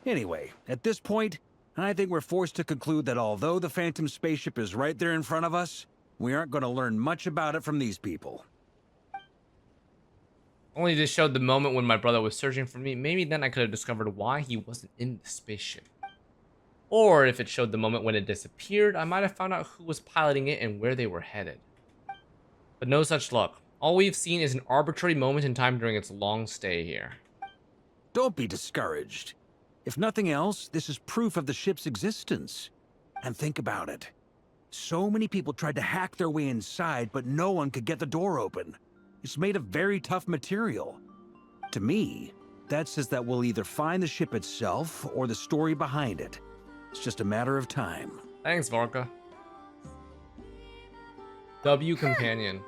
Speaker 6: Anyway, at this point, I think we're forced to conclude that although the Phantom spaceship is right there in front of us, we aren't going to learn much about it from these people.
Speaker 1: Only just showed the moment when my brother was searching for me. Maybe then I could have discovered why he wasn't in the spaceship. Or if it showed the moment when it disappeared, I might have found out who was piloting it and where they were headed. But no such luck. All we've seen is an arbitrary moment in time during its long stay here.
Speaker 6: Don't be discouraged. If nothing else, this is proof of the ship's existence. And think about it. So many people tried to hack their way inside, but no one could get the door open. It's made of very tough material. To me, that says that we'll either find the ship itself or the story behind it. It's just a matter of time.
Speaker 1: Thanks, Varka. W companion.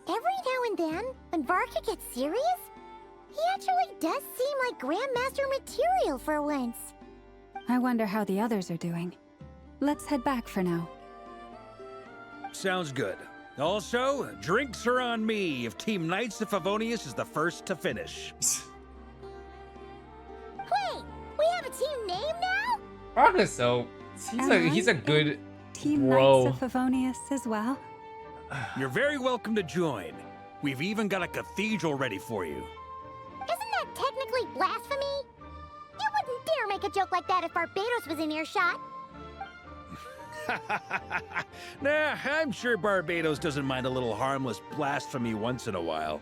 Speaker 3: Every now and then, when Varka gets serious, he actually does seem like Grandmaster material for once.
Speaker 7: I wonder how the others are doing. Let's head back for now.
Speaker 6: Sounds good. Also, drinks are on me if Team Knights of Favonius is the first to finish.
Speaker 3: Wait, we have a team name now?
Speaker 1: Varka, so he's a good
Speaker 7: Team
Speaker 1: bro.
Speaker 7: Knights of Favonius as well.
Speaker 6: You're very welcome to join. We've even got a cathedral ready for you.
Speaker 3: Isn't that technically blasphemy? You wouldn't dare make a joke like that if Barbados was in earshot.
Speaker 6: Nah, I'm sure Barbados doesn't mind a little harmless blasphemy once in a while.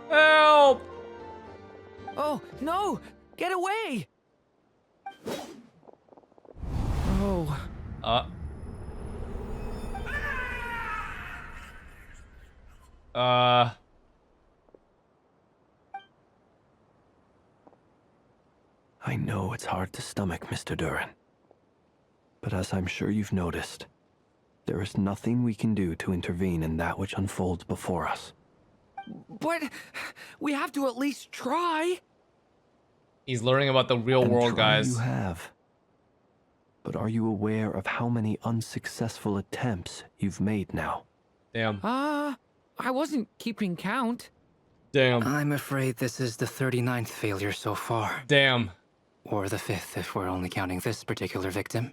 Speaker 1: Help!
Speaker 8: Oh, no! Get away! Oh.
Speaker 1: Uh.
Speaker 9: I know it's hard to stomach, Mr. Durin. But as I'm sure you've noticed, there is nothing we can do to intervene in that which unfolds before us.
Speaker 8: But we have to at least try.
Speaker 1: He's learning about the real
Speaker 9: And
Speaker 1: world,
Speaker 9: try
Speaker 1: guys.
Speaker 9: You have. But are you aware of how many unsuccessful attempts you've made now?
Speaker 1: Damn.
Speaker 8: I wasn't keeping count.
Speaker 1: Damn.
Speaker 10: I'm afraid this is the 39th failure so far.
Speaker 1: Damn.
Speaker 10: Or the 5th if we're only counting this particular victim.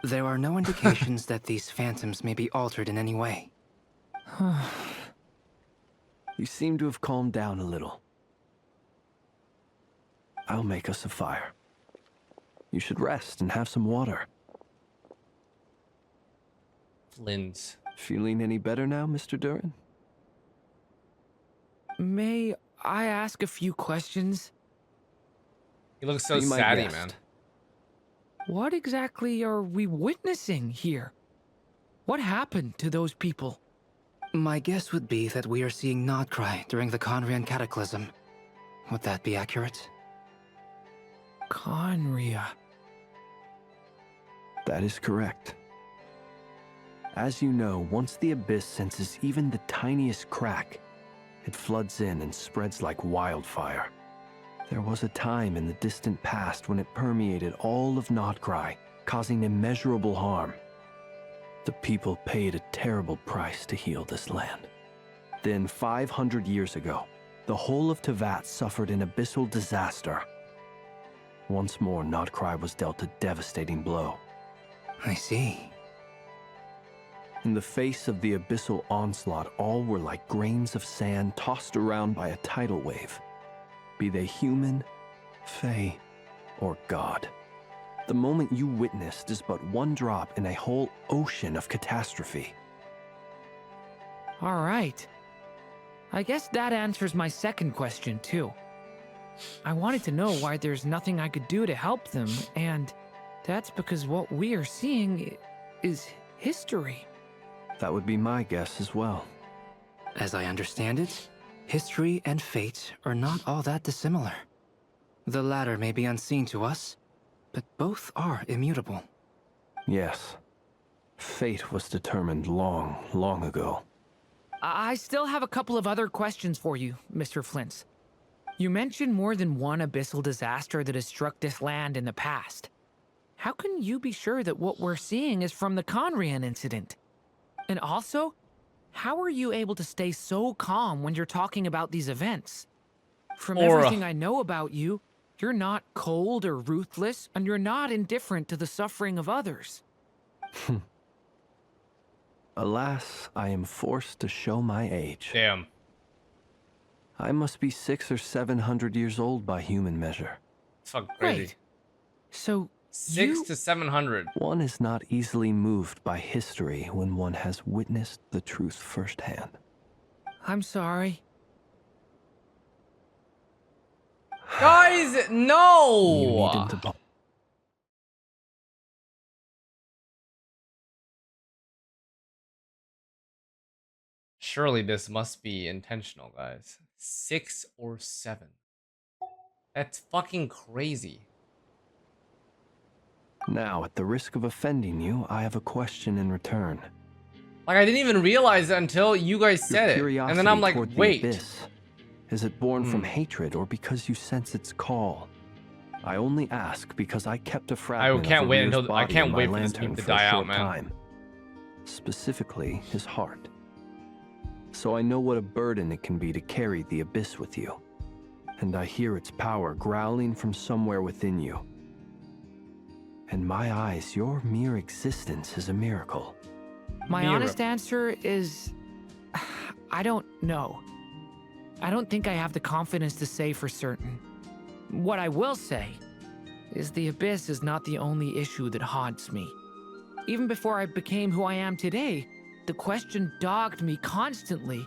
Speaker 10: There are no indications that these phantoms may be altered in any way.
Speaker 9: You seem to have calmed down a little. I'll make us a fire. You should rest and have some water.
Speaker 1: Flins.
Speaker 9: Feeling any better now, Mr. Durin?
Speaker 8: May I ask a few questions?
Speaker 1: He looks so
Speaker 9: Be my
Speaker 1: sad,
Speaker 9: guest.
Speaker 1: man.
Speaker 8: What exactly are we witnessing here? What happened to those people?
Speaker 10: My guess would be that we are seeing Nodcry during the Conrian Cataclysm. Would that be accurate?
Speaker 8: Conria.
Speaker 9: That is correct. As you know, once the Abyss senses even the tiniest crack, it floods in and spreads like wildfire. There was a time in the distant past when it permeated all of Nodcry, causing immeasurable harm. The people paid a terrible price to heal this land. Then 500 years ago, the whole of Teyvat suffered an abyssal disaster. Once more, Nodcry was dealt a devastating blow.
Speaker 10: I see.
Speaker 9: In the face of the abyssal onslaught, all were like grains of sand tossed around by a tidal wave. Be they human, fae, or god. The moment you witnessed is but one drop in a whole ocean of catastrophe.
Speaker 8: All right. I guess that answers my second question, too. I wanted to know why there's nothing I could do to help them, and that's because what we are seeing is history.
Speaker 9: That would be my guess as well.
Speaker 10: As I understand it, history and fate are not all that dissimilar. The latter may be unseen to us, but both are immutable.
Speaker 9: Yes. Fate was determined long, long ago.
Speaker 8: I still have a couple of other questions for you, Mr. Flint's. You mentioned more than one abyssal disaster that has struck this land in the past. How can you be sure that what we're seeing is from the Conrian incident? And also, how are you able to stay so calm when you're talking about these events? From everything I know about you, you're not cold or ruthless, and you're not indifferent to the suffering of others.
Speaker 9: Alas, I am forced to show my age.
Speaker 1: Damn.
Speaker 9: I must be 600 or 700 years old by human measure.
Speaker 1: It's fucking crazy.
Speaker 8: Wait. So,
Speaker 1: 600 to 700.
Speaker 9: One is not easily moved by history when one has witnessed the truth firsthand.
Speaker 8: I'm sorry.
Speaker 1: Guys, no!
Speaker 9: You needn't apologize.
Speaker 1: Surely this must be intentional, guys. 6 or 7. That's fucking crazy.
Speaker 9: Now, at the risk of offending you, I have a question in return.
Speaker 1: Like, I didn't even realize it until you guys said it. And then I'm like,
Speaker 9: toward the
Speaker 1: wait.
Speaker 9: abyss, is it born from hatred or because you sense its call? I only ask because I kept a fragment
Speaker 1: can't
Speaker 9: of
Speaker 1: wait
Speaker 9: Varir's
Speaker 1: until I
Speaker 9: body
Speaker 1: can't
Speaker 9: in my
Speaker 1: wait for this
Speaker 9: lantern
Speaker 1: meme to
Speaker 9: for a
Speaker 1: die out,
Speaker 9: short
Speaker 1: man.
Speaker 9: time. Specifically, his heart. So I know what a burden it can be to carry the abyss with you. And I hear its power growling from somewhere within you. In my eyes, your mere existence is a miracle.
Speaker 8: My honest answer is... I don't know. I don't think I have the confidence to say for certain. What I will say is the abyss is not the only issue that haunts me. Even before I became who I am today, the question dogged me constantly.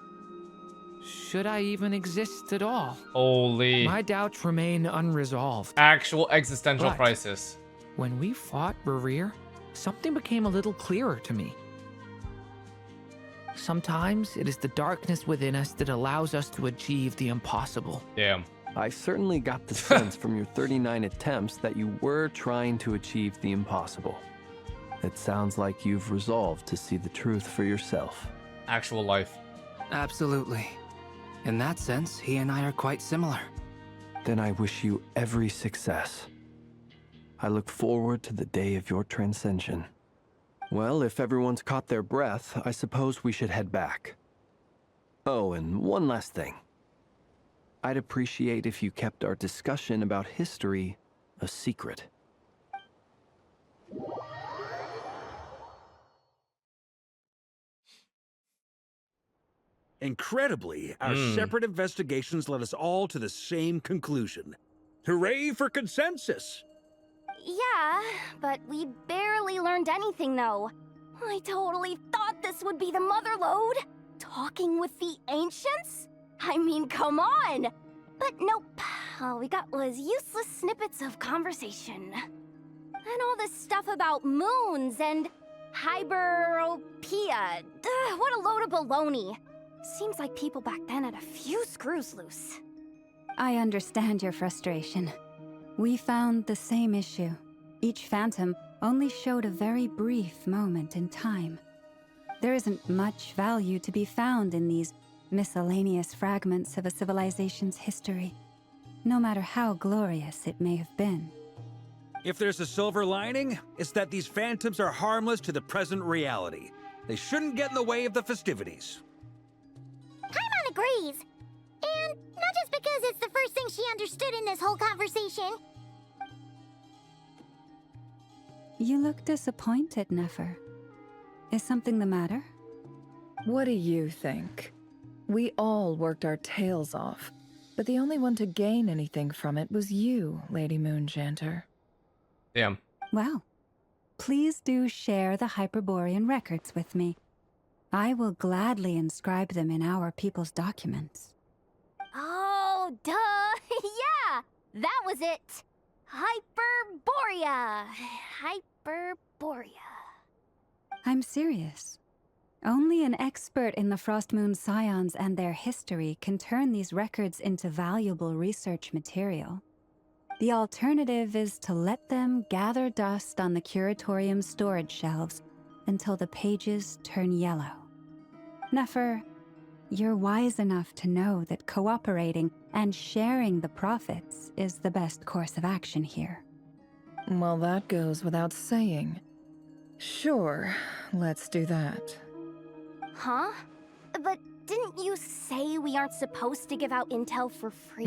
Speaker 8: Should I even exist at all?
Speaker 1: Holy.
Speaker 8: My doubts remain unresolved.
Speaker 1: Actual existential
Speaker 8: But
Speaker 1: crisis.
Speaker 8: when we fought Varir, something became a little clearer to me. Sometimes it is the darkness within us that allows us to achieve the impossible.
Speaker 1: Damn.
Speaker 9: I certainly got the sense from your 39 attempts that you were trying to achieve the impossible. It sounds like you've resolved to see the truth for yourself.
Speaker 1: Actual life.
Speaker 10: Absolutely. In that sense, he and I are quite similar.
Speaker 9: Then I wish you every success. I look forward to the day of your transcension. Well, if everyone's caught their breath, I suppose we should head back. Oh, and one last thing. I'd appreciate if you kept our discussion about history a secret.
Speaker 6: Incredibly, our separate investigations led us all to the same conclusion. Hooray for consensus!
Speaker 12: Yeah, but we barely learned anything, though. I totally thought this would be the mother lode. Talking with the ancients? I mean, come on! But nope. All we got was useless snippets of conversation. And all this stuff about moons and hyperopia. What a load of baloney. Seems like people back then had a few screws loose.
Speaker 7: I understand your frustration. We found the same issue. Each phantom only showed a very brief moment in time. There isn't much value to be found in these miscellaneous fragments of a civilization's history, no matter how glorious it may have been.
Speaker 6: If there's a silver lining, it's that these phantoms are harmless to the present reality. They shouldn't get in the way of the festivities.
Speaker 3: Paimon agrees. And not just because it's the first thing she understood in this whole conversation.
Speaker 7: You look disappointed, Nefer. Is something the matter?
Speaker 11: What do you think? We all worked our tails off, but the only one to gain anything from it was you, Lady Moonjanter.
Speaker 1: Damn.
Speaker 7: Well, please do share the Hyperborean records with me. I will gladly inscribe them in our people's documents.
Speaker 12: Oh, duh! Yeah! That was it! Hyperborea! Hyperborea.
Speaker 7: I'm serious. Only an expert in the Frost Moon Scions and their history can turn these records into valuable research material. The alternative is to let them gather dust on the Curatorium's storage shelves until the pages turn yellow. Nefer, you're wise enough to know that cooperating and sharing the profits is the best course of action here.
Speaker 11: Well, that goes without saying. Sure, let's do that.
Speaker 12: Huh? But didn't you say we aren't supposed to give out intel for free?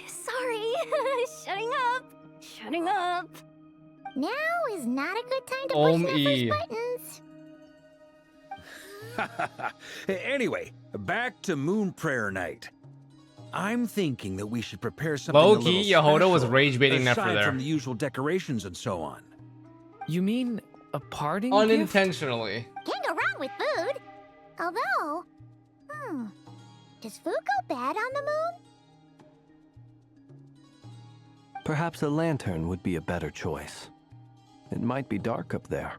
Speaker 12: Sorry. Shutting up.
Speaker 3: Now is not a good time to push Nefer's buttons.
Speaker 6: Anyway, back to Moon Prayer Night. I'm thinking that we should prepare something
Speaker 1: Low-key, Yehoda was rage baiting Nefer
Speaker 6: aside
Speaker 1: there.
Speaker 6: from the usual decorations and so on.
Speaker 8: You mean a parting
Speaker 1: unintentionally?
Speaker 3: Can't go wrong with food. Although, does food go bad on the moon?
Speaker 9: Perhaps a lantern would be a better choice. It might be dark up there.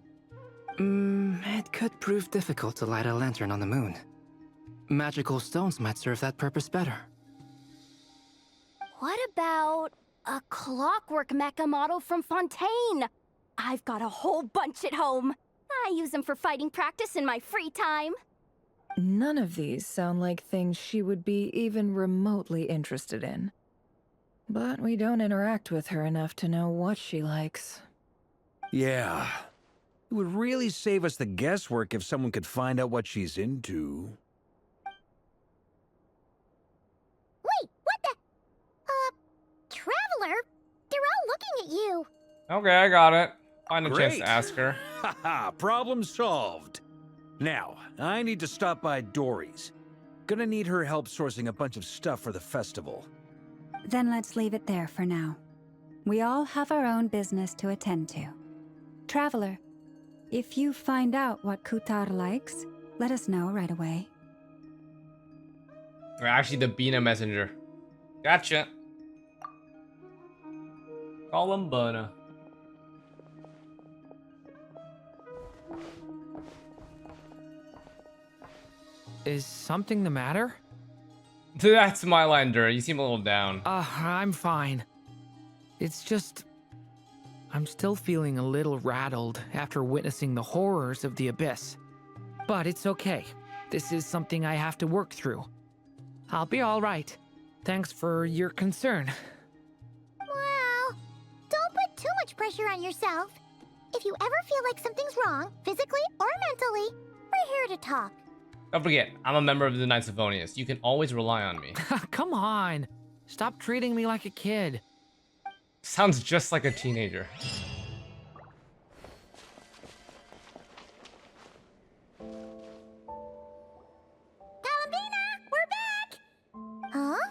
Speaker 10: It could prove difficult to light a lantern on the moon. Magical stones might serve that purpose better.
Speaker 12: What about a clockwork mecha model from Fontaine? I've got a whole bunch at home. I use them for fighting practice in my free time.
Speaker 11: None of these sound like things she would be even remotely interested in. But we don't interact with her enough to know what she likes.
Speaker 6: Yeah. It would really save us the guesswork if someone could find out what she's into.
Speaker 3: Wait, what the? Traveler? They're all looking at you.
Speaker 1: Okay, I got it. Find a chance
Speaker 6: Great.
Speaker 1: to ask her.
Speaker 6: Haha, problem solved. Now, I need to stop by Dory's. Gonna need her help sourcing a bunch of stuff for the festival.
Speaker 7: Then let's leave it there for now. We all have our own business to attend to. Traveler, if you find out what Kutar likes, let us know right away.
Speaker 1: Or actually, the Bina messenger. Gotcha. Columbina.
Speaker 8: Is something the matter?
Speaker 1: That's my line, Dura. You seem a little down.
Speaker 8: I'm fine. It's just... I'm still feeling a little rattled after witnessing the horrors of the Abyss. But it's okay. This is something I have to work through. I'll be all right. Thanks for your concern.
Speaker 3: Well, don't put too much pressure on yourself. If you ever feel like something's wrong, physically or mentally, we're here to talk.
Speaker 1: Don't forget, I'm a member of the Knights of Onius. You can always rely on me.
Speaker 8: Come on. Stop treating me like a kid.
Speaker 1: Sounds just like a teenager.
Speaker 3: Columbina, we're back! Huh?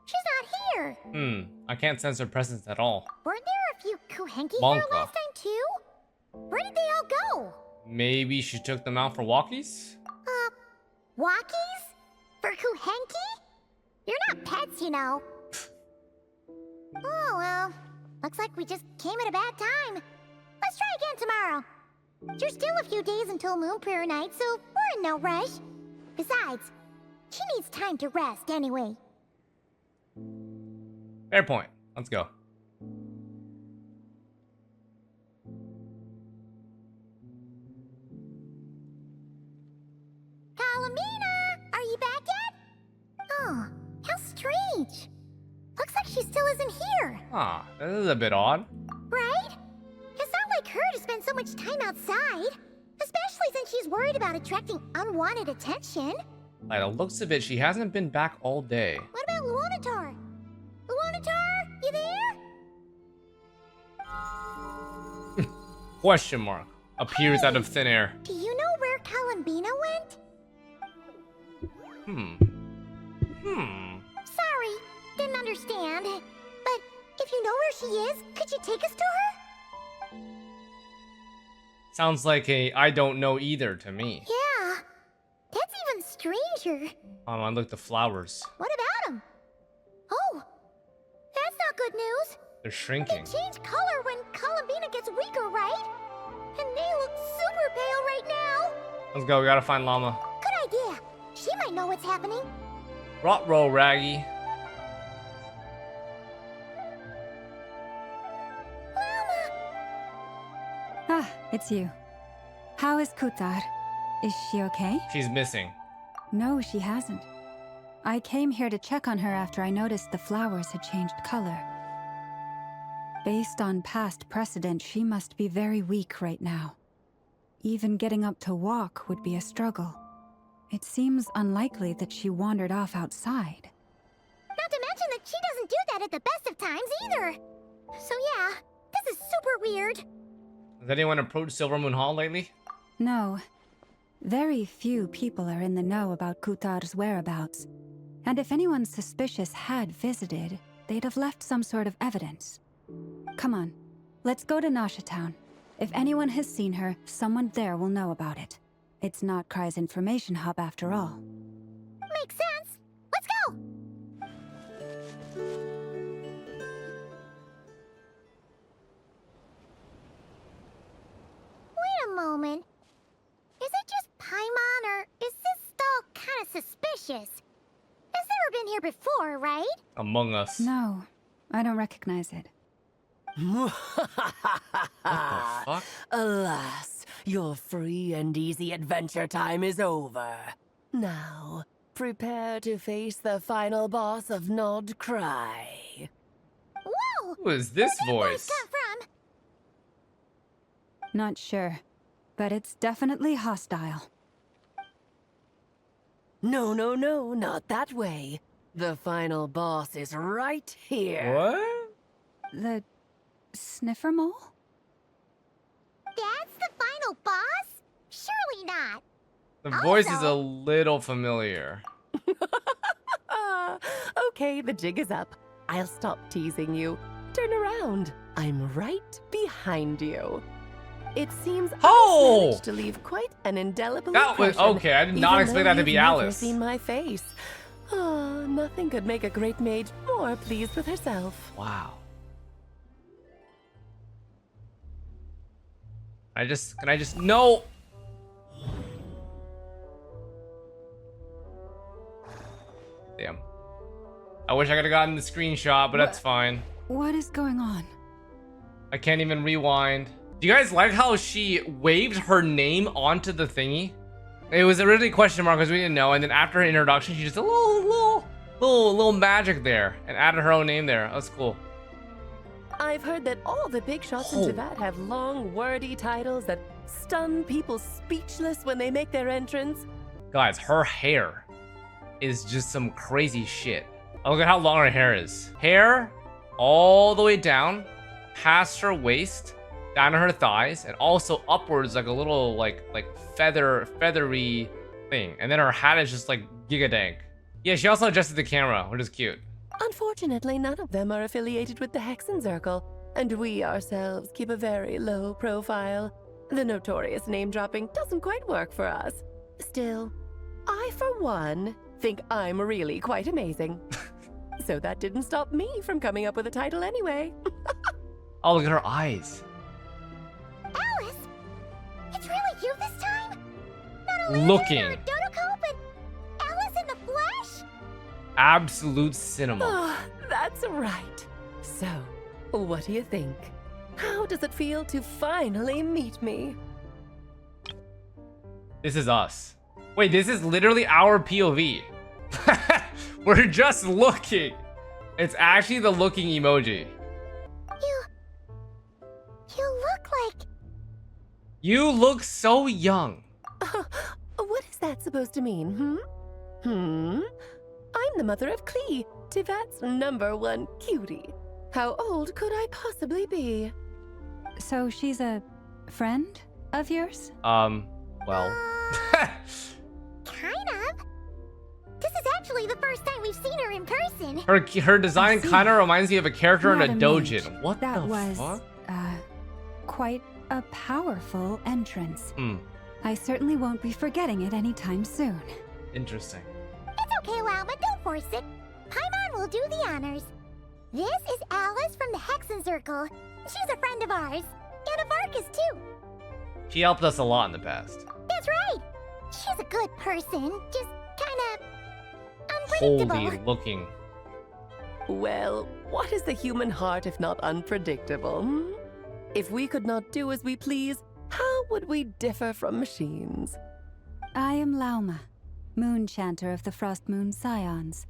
Speaker 3: She's not here.
Speaker 1: I can't sense her presence at all.
Speaker 3: Weren't there a few Kuhenki here
Speaker 1: Bonka.
Speaker 3: last time too? Where did they all go?
Speaker 1: Maybe she took them out for walkies?
Speaker 3: Walkies? For Kuhenki? You're not pets, you know. Oh, well. Looks like we just came at a bad time. Let's try again tomorrow. There's still a few days until Moon Prayer Night, so we're in no rush. Besides, she needs time to rest anyway.
Speaker 1: Fair point. Let's go.
Speaker 3: Columbina, are you back yet? Oh, how strange. Looks like she still isn't here.
Speaker 1: Ah, this is a bit odd.
Speaker 3: Right? It's not like her to spend so much time outside. Especially since she's worried about attracting unwanted attention.
Speaker 1: By the looks of it, she hasn't been back all day.
Speaker 3: What about Luonatar? Luonatar, you there?
Speaker 1: Question mark. Appears out of thin air.
Speaker 3: Do you know where Columbina went? Sorry, didn't understand. But if you know where she is, could you take us to her?
Speaker 1: Sounds like a I don't know either to me.
Speaker 3: Yeah, that's even stranger.
Speaker 1: Oh, I look the flowers.
Speaker 3: What about them? Oh, that's not good news.
Speaker 1: They're shrinking.
Speaker 3: They change color when Columbina gets weaker, right? And they look super pale right now.
Speaker 1: Let's go, we gotta find Llama.
Speaker 3: Good idea. She might know what's happening.
Speaker 1: Rot-roll, Raggy.
Speaker 7: Ah, it's you. How is Kutar? Is she okay?
Speaker 1: She's missing.
Speaker 7: No, she hasn't. I came here to check on her after I noticed the flowers had changed color. Based on past precedent, she must be very weak right now. Even getting up to walk would be a struggle. It seems unlikely that she wandered off outside.
Speaker 3: Not to mention that she doesn't do that at the best of times either. So yeah, this is super weird.
Speaker 1: Has anyone approached Silvermoon Hall lately?
Speaker 7: No. Very few people are in the know about Kutar's whereabouts. And if anyone suspicious had visited, they'd have left some sort of evidence. Come on, let's go to Nasha Town. If anyone has seen her, someone there will know about it. It's not Cry's information hub after all.
Speaker 3: Makes sense. Let's go! Wait a moment. Is it just Paimon, or is this stall kind of suspicious? It's never been here before, right?
Speaker 1: Among Us.
Speaker 7: No, I don't recognize it.
Speaker 1: What the fuck?
Speaker 15: Alas, your free and easy adventure time is over. Now, prepare to face the final boss of Nod Cry.
Speaker 3: Whoa!
Speaker 1: Who is this voice?
Speaker 3: Come from?
Speaker 7: Not sure, but it's definitely hostile.
Speaker 15: No, no, no, not that way. The final boss is right here.
Speaker 1: What?
Speaker 7: The sniffer mole?
Speaker 3: That's the final boss? Surely not.
Speaker 1: The voice is a little familiar.
Speaker 15: Okay, the jig is up. I'll stop teasing you. Turn around. I'm right behind you. It seems I managed to leave quite an indelible
Speaker 1: That was
Speaker 15: impression,
Speaker 1: okay. I did not
Speaker 15: even
Speaker 1: expect
Speaker 15: though
Speaker 1: that to be
Speaker 15: you've never
Speaker 1: Alice.
Speaker 15: seen my face. Oh, nothing could make a great mage more pleased with herself.
Speaker 1: Wow. Can I just no. Damn. I wish I could have gotten the screenshot, but that's fine.
Speaker 7: What is going on?
Speaker 1: I can't even rewind. Do you guys like how she waved her name onto the thingy? It was originally question mark because we didn't know, and then after her introduction, she just a little magic there and added her own name there. That was cool.
Speaker 15: I've heard that all the big shots in Teyvat have long, wordy titles that stun people speechless when they make their entrance.
Speaker 1: Guys, her hair is just some crazy shit. Oh, look at how long her hair is. Hair all the way down, past her waist, down to her thighs, and also upwards like a little like feathery thing. And then her hat is just like gigadank. Yeah, she also adjusted the camera, which is cute.
Speaker 15: Unfortunately, none of them are affiliated with the Hexen Circle, and we ourselves keep a very low profile. The notorious name-dropping doesn't quite work for us. Still, I, for one, think I'm really quite amazing. So that didn't stop me from coming up with a title anyway.
Speaker 1: Oh, look at her eyes.
Speaker 3: Alice? It's really you this time? Not only
Speaker 1: Looking.
Speaker 3: a Dodoko, but Alice in the flesh?
Speaker 1: Absolute cinema.
Speaker 15: Oh, that's right. So, what do you think? How does it feel to finally meet me?
Speaker 1: This is us. Wait, this is literally our POV. We're just looking. It's actually the looking emoji.
Speaker 3: You look like...
Speaker 1: You look so young.
Speaker 15: What is that supposed to mean, I'm the mother of Xlice, Teyvat's #1 cutie. How old could I possibly be?
Speaker 7: So she's a friend of yours?
Speaker 1: Well.
Speaker 3: Kind of. This is actually the first time we've seen her in person.
Speaker 1: Her design kind of reminds me of a character in a dojin.
Speaker 7: mage.
Speaker 1: What
Speaker 7: That
Speaker 1: the
Speaker 7: was,
Speaker 1: fuck?
Speaker 7: quite a powerful entrance.
Speaker 1: Hmm.
Speaker 7: I certainly won't be forgetting it anytime soon.
Speaker 1: Interesting.
Speaker 3: It's okay, Lauma, don't force it. Paimon will do the honors. This is Alice from the Hexen Circle. She's a friend of ours. And of Arcus, too.
Speaker 1: She helped us a lot in the past.
Speaker 3: That's right. She's a good person, just kind of unpredictable.
Speaker 1: Holy looking.
Speaker 15: Well, what is the human heart if not unpredictable? If we could not do as we please, how would we differ from machines?
Speaker 7: I am Lauma, Moon Chanter of the Frost Moon Scions.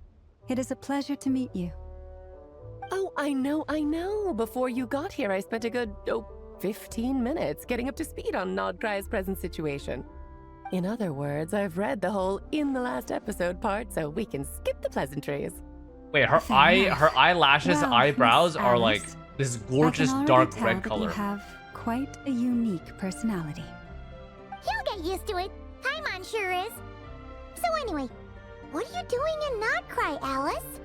Speaker 7: It is a pleasure to meet you.
Speaker 15: Oh, I know. Before you got here, I spent a good, 15 minutes getting up to speed on Nodcry's present situation. In other words, I've read the whole in the last episode part, so we can skip the pleasantries.
Speaker 1: Wait, her eyelashes,
Speaker 7: Well,
Speaker 1: eyebrows
Speaker 7: Miss
Speaker 1: are like
Speaker 7: Alice,
Speaker 1: this
Speaker 7: I
Speaker 1: gorgeous
Speaker 7: can already
Speaker 1: dark
Speaker 7: tell
Speaker 1: red
Speaker 7: that
Speaker 1: color.
Speaker 7: You have quite a unique personality.
Speaker 3: He'll get used to it. Paimon sure is. So anyway, what are you doing in Nodcry, Alice?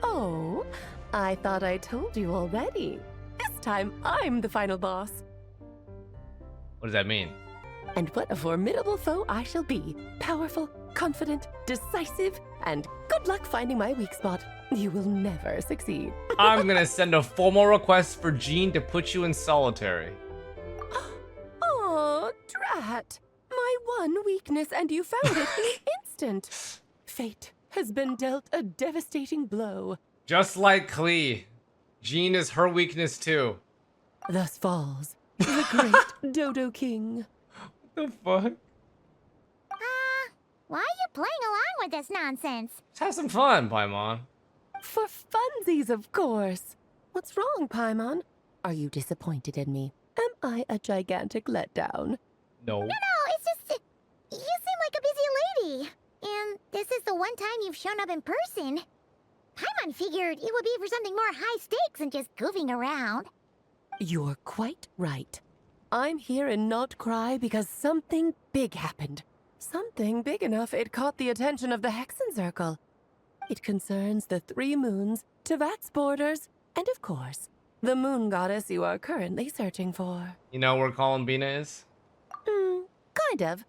Speaker 15: Oh, I thought I told you already. This time, I'm the final boss.
Speaker 1: What does that mean?
Speaker 15: And what a formidable foe I shall be. Powerful, confident, decisive, and good luck finding my weak spot. You will never succeed.
Speaker 1: I'm gonna send a formal request for Jean to put you in solitary.
Speaker 15: Oh, drat. My one weakness, and you found it in an instant. Fate has been dealt a devastating blow.
Speaker 1: Just like Xlice. Jean is her weakness too.
Speaker 15: Thus falls the great Dodo King.
Speaker 1: What the fuck?
Speaker 3: Why are you playing along with this nonsense?
Speaker 1: Let's have some fun, Paimon.
Speaker 15: For funsies, of course. What's wrong, Paimon? Are you disappointed in me? Am I a gigantic letdown?
Speaker 1: No.
Speaker 3: No, it's just... you seem like a busy lady. And this is the one time you've shown up in person. Paimon figured it would be for something more high stakes than just goofing around.
Speaker 15: You're quite right. I'm here in Nocturne because something big happened. Something big enough it caught the attention of the Hexen Circle. It concerns the 3 moons, Teyvat's borders, and of course, the moon goddess you are currently searching for.
Speaker 1: You know where columbina is?
Speaker 15: Kind of.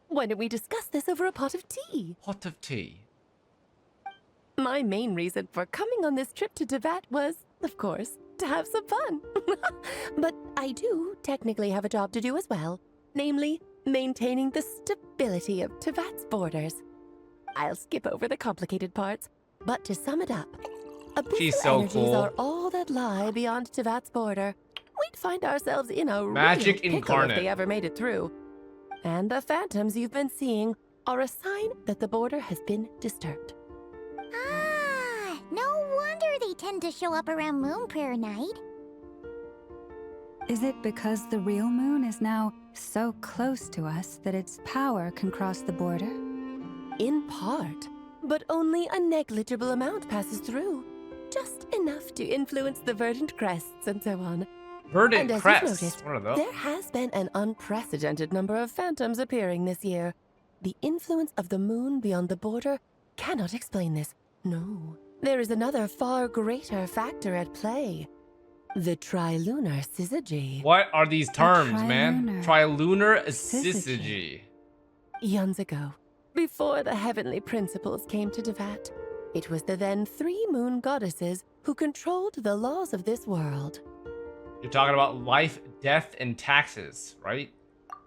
Speaker 15: Why don't we discuss this over a pot of tea?
Speaker 1: Pot of tea.
Speaker 15: My main reason for coming on this trip to Teyvat was, of course, to have some fun. But I do technically have a job to do as well, namely, maintaining the stability of Teyvat's borders. I'll skip over the complicated parts. But to sum it up, abyssal
Speaker 1: She's so
Speaker 15: energies
Speaker 1: cool.
Speaker 15: are all that lie beyond Tevat's border. We'd find ourselves in a
Speaker 1: Magic
Speaker 15: real pickle
Speaker 1: incarnate.
Speaker 15: if they ever made it through. And the phantoms you've been seeing are a sign that the border has been disturbed.
Speaker 3: Ah, no wonder they tend to show up around Moon Prayer Night.
Speaker 7: Is it because the real moon is now so close to us that its power can cross the border?
Speaker 15: In part, but only a negligible amount passes through. Just enough to influence the verdant crests and so on.
Speaker 1: Verdant
Speaker 15: And as you've
Speaker 1: crests.
Speaker 15: noticed,
Speaker 1: What are those?
Speaker 15: there has been an unprecedented number of phantoms appearing this year. The influence of the moon beyond the border cannot explain this. No. There is another far greater factor at play. The trilunar syzygy.
Speaker 1: What are these terms, man?
Speaker 7: trilunar
Speaker 1: Trilunar syzygy.
Speaker 15: Eons ago, before the heavenly principles came to Tevat, it was the then 3 moon goddesses who controlled the laws of this world.
Speaker 1: You're talking about life, death, and taxes, right?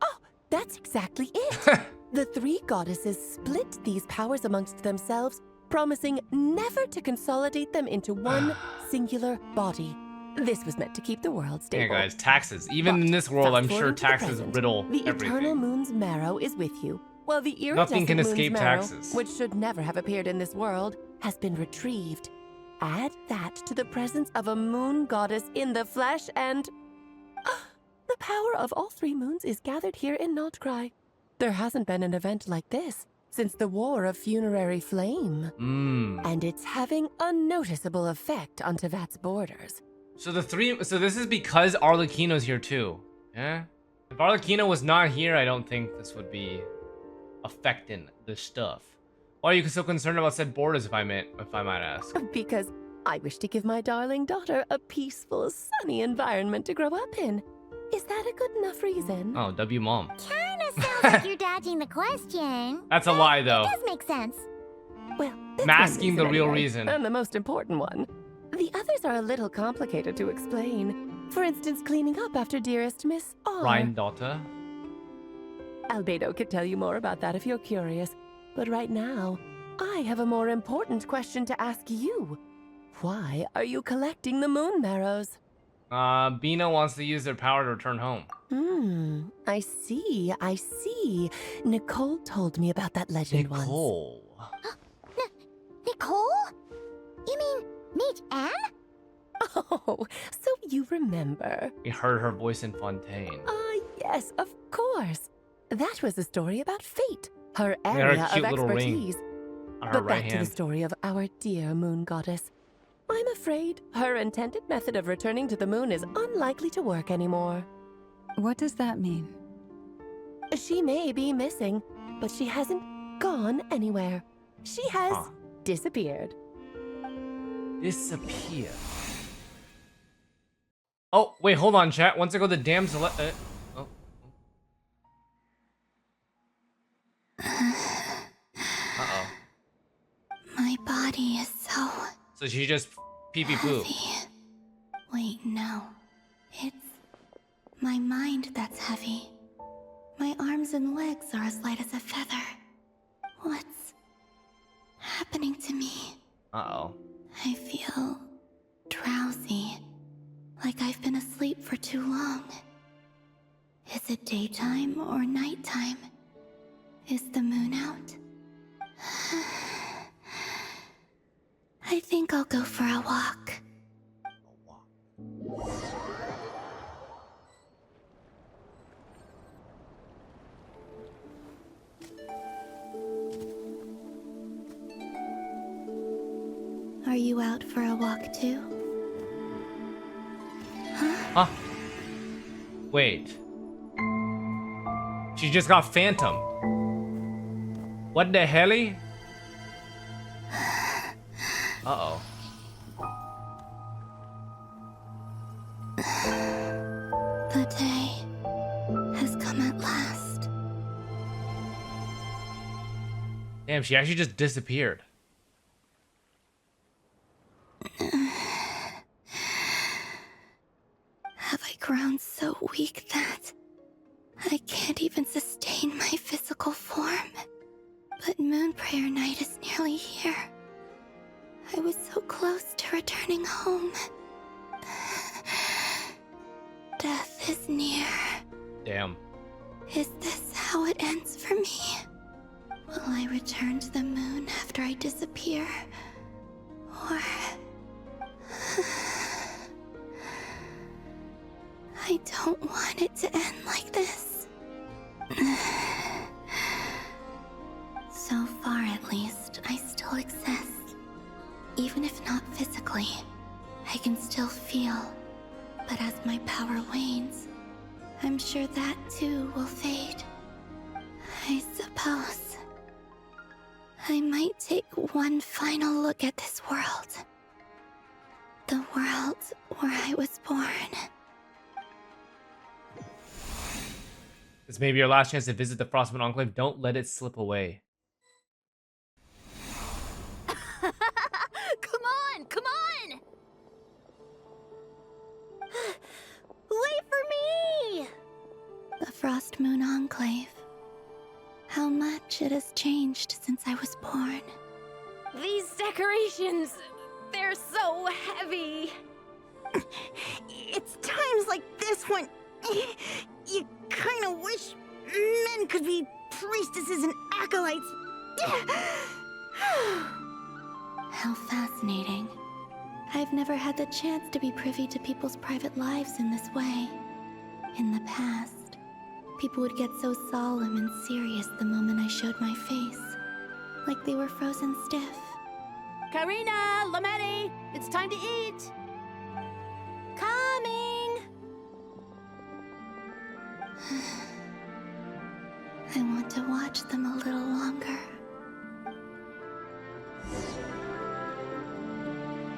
Speaker 15: Oh, that's exactly it. The 3 goddesses split these powers amongst themselves, promising never to consolidate them into one singular body. This was meant to keep the world
Speaker 1: Yeah,
Speaker 15: stable.
Speaker 1: guys, taxes. Even
Speaker 15: But
Speaker 1: in this world, I'm
Speaker 15: fast
Speaker 1: sure
Speaker 15: forward to the
Speaker 1: taxes
Speaker 15: present,
Speaker 1: riddle
Speaker 15: The eternal
Speaker 1: everything.
Speaker 15: moon's marrow is with you, while the iridescent
Speaker 1: Nothing can
Speaker 15: moon's
Speaker 1: escape
Speaker 15: marrow,
Speaker 1: taxes.
Speaker 15: which should never have appeared in this world, has been retrieved. Add that to the presence of a moon goddess in the flesh, and the power of all 3 moons is gathered here in Nocturne. There hasn't been an event like this since the War of Funerary Flame, and it's having a noticeable effect on Tevat's borders.
Speaker 1: So this is because Arlecchino's here too. Yeah? If Arlecchino was not here, I don't think this would be affecting the stuff. Why are you so concerned about said borders, if I might ask?
Speaker 15: Because I wish to give my darling daughter a peaceful, sunny environment to grow up in. Is that a good enough reason?
Speaker 1: Oh, W mom.
Speaker 3: Kinda sounds like you're dodging the question.
Speaker 1: That's a lie, though.
Speaker 3: It does make sense.
Speaker 15: Well, that's
Speaker 1: Masking
Speaker 15: one
Speaker 1: the real
Speaker 15: anyway,
Speaker 1: reason.
Speaker 15: And the most important one. The others are a little complicated to explain. For instance, cleaning up after dearest Miss R.
Speaker 1: Ryan daughter.
Speaker 15: Albedo could tell you more about that if you're curious. But right now, I have a more important question to ask you. Why are you collecting the moon marrows?
Speaker 1: Bina wants to use their power to return home.
Speaker 15: I see. Nicole told me about that legend once.
Speaker 1: Nicole.
Speaker 3: Nicole? You mean Mage Anne?
Speaker 15: Oh, so you remember.
Speaker 1: We heard her voice in Fontaine.
Speaker 15: Yes, of course. That was a story about fate, her
Speaker 1: And
Speaker 15: area
Speaker 1: her
Speaker 15: of
Speaker 1: cute little ring
Speaker 15: expertise.
Speaker 1: on her
Speaker 15: But
Speaker 1: right
Speaker 15: back to
Speaker 1: hand.
Speaker 15: the story of our dear moon goddess. I'm afraid her intended method of returning to the moon is unlikely to work anymore.
Speaker 7: What does that mean?
Speaker 15: She may be missing, but she hasn't gone anywhere. She has disappeared.
Speaker 1: Disappear. Oh, wait, hold on, chat. Once I go to the damsel... oh. Uh-oh.
Speaker 5: My body is so
Speaker 1: So she just pee-pee poo.
Speaker 5: heavy. Wait, no. It's my mind that's heavy. My arms and legs are as light as a feather. What's happening to me?
Speaker 1: Uh-oh.
Speaker 5: I feel drowsy, like I've been asleep for too long. Is it daytime or nighttime? Is the moon out? I think I'll go for a walk. Are you out for a walk too?
Speaker 1: Huh? Wait. She just got Phantom. What the helly? Uh-oh.
Speaker 5: The day has come at last.
Speaker 1: Damn, she actually just disappeared.
Speaker 5: Have I grown so weak that I can't even sustain my physical form? But Moon Prayer Night is nearly here. was so close to returning home. Death is near.
Speaker 1: Damn.
Speaker 5: Is this how it ends for me? Will I return to the moon after I disappear? Or... I don't want it to end like this. So far, at least, I still exist. Even if not physically, I can still feel. But as my power wanes, I'm sure that too will fade. I suppose I might take one final look at this world. The world where I was born.
Speaker 1: This may be your last chance to visit the Frostmoon Enclave. Don't let it slip away.
Speaker 12: Come on, come on! Wait for me!
Speaker 5: The Frost Moon Enclave. How much it has changed since I was born.
Speaker 12: These decorations, they're so heavy.
Speaker 3: It's times like this when you kind of wish men could be priestesses and acolytes.
Speaker 5: How fascinating. I've never had the chance to be privy to people's private lives in this way. In the past, people would get so solemn and serious the moment I showed my face. Like they were frozen stiff.
Speaker 12: Karina, Lametti, it's time to eat. Coming.
Speaker 5: I want to watch them a little longer.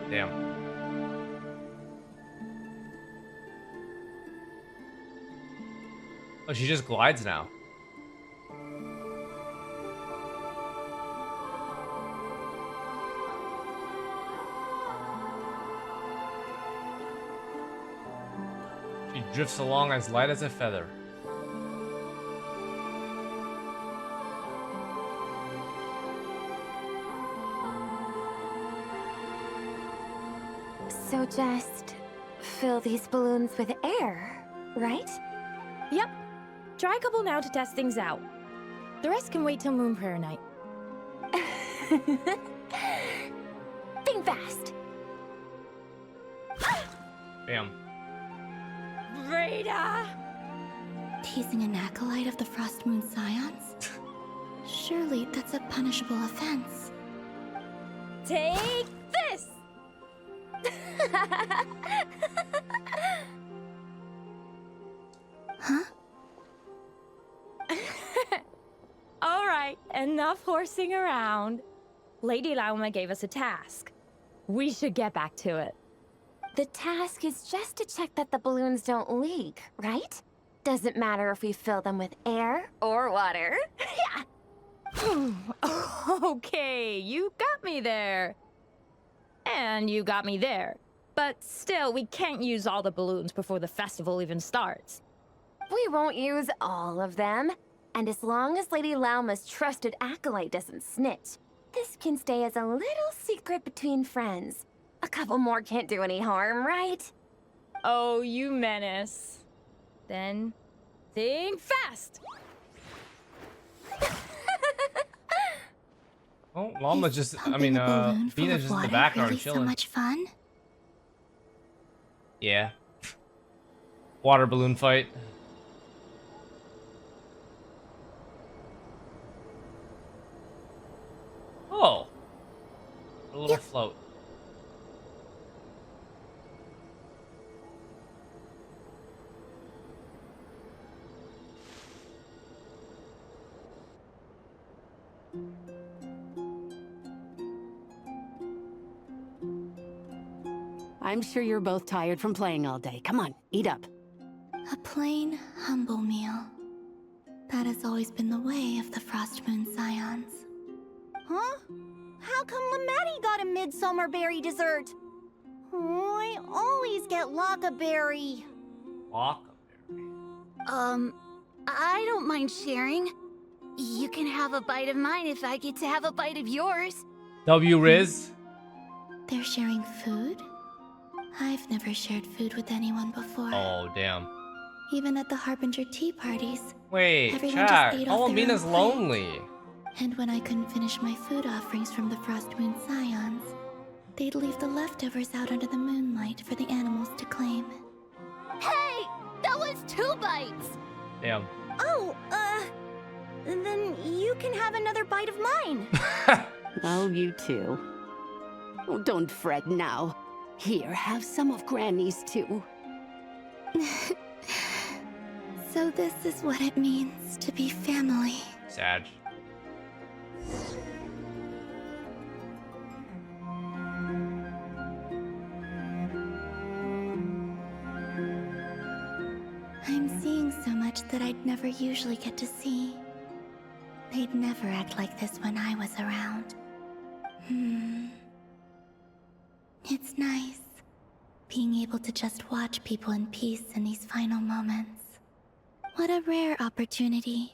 Speaker 1: Damn. Oh, she just glides now. She drifts along as light as a feather.
Speaker 2: So just fill these balloons with air, right?
Speaker 16: Yep. Try a couple now to test things out. The rest can wait till Moon Prayer Night.
Speaker 2: Think fast.
Speaker 1: Bam.
Speaker 16: Rita!
Speaker 5: Teasing an acolyte of the Frost Moon Scions? Surely that's a punishable offense.
Speaker 16: Take this!
Speaker 5: Huh?
Speaker 16: All right, enough horsing around. Lady Lauma gave us a task. We should get back to it.
Speaker 2: The task is just to check that the balloons don't leak, right? Doesn't matter if we fill them with air or water.
Speaker 16: Okay, you got me there. And you got me there. But still, we can't use all the balloons before the festival even starts.
Speaker 2: We won't use all of them. And as long as Lady Lauma's trusted acolyte doesn't snitch, this can stay as a little secret between friends. A couple more can't do any harm, right?
Speaker 16: Oh, you menace. Then, think fast!
Speaker 1: Oh, Llama's just, I mean, Vina's just in the background
Speaker 5: really
Speaker 1: chilling.
Speaker 5: So much fun.
Speaker 1: Yeah. Water balloon fight. Oh. A little float.
Speaker 17: I'm sure you're both tired from playing all day. Come on, eat up.
Speaker 5: A plain, humble meal. That has always been the way of the Frost Moon Scions.
Speaker 3: Huh? How come Lametti got a midsummer berry dessert? Oh, I always get lockaberry.
Speaker 12: I don't mind sharing. You can have a bite of mine if I get to have a bite of yours.
Speaker 1: W Riz.
Speaker 5: They're sharing food? I've never shared food with anyone before.
Speaker 1: Oh, damn.
Speaker 5: Even at the Harbinger tea parties.
Speaker 1: Wait,
Speaker 5: everyone
Speaker 1: chat.
Speaker 5: just ate off their
Speaker 1: Columbina's
Speaker 5: own plate.
Speaker 1: lonely.
Speaker 5: And when I couldn't finish my food offerings from the Frost Moon Scions, they'd leave the leftovers out under the moonlight for the animals to claim.
Speaker 12: Hey! That was 2 bites!
Speaker 1: Damn.
Speaker 12: Oh, then you can have another bite of mine.
Speaker 17: Oh, you too. Oh, don't fret now. Here, have some of Granny's too.
Speaker 5: So this is what it means to be family.
Speaker 1: Sad.
Speaker 5: I'm seeing so much that I'd never usually get to see. They'd never act like this when I was around. It's nice, being able to just watch people in peace in these final moments. What a rare opportunity.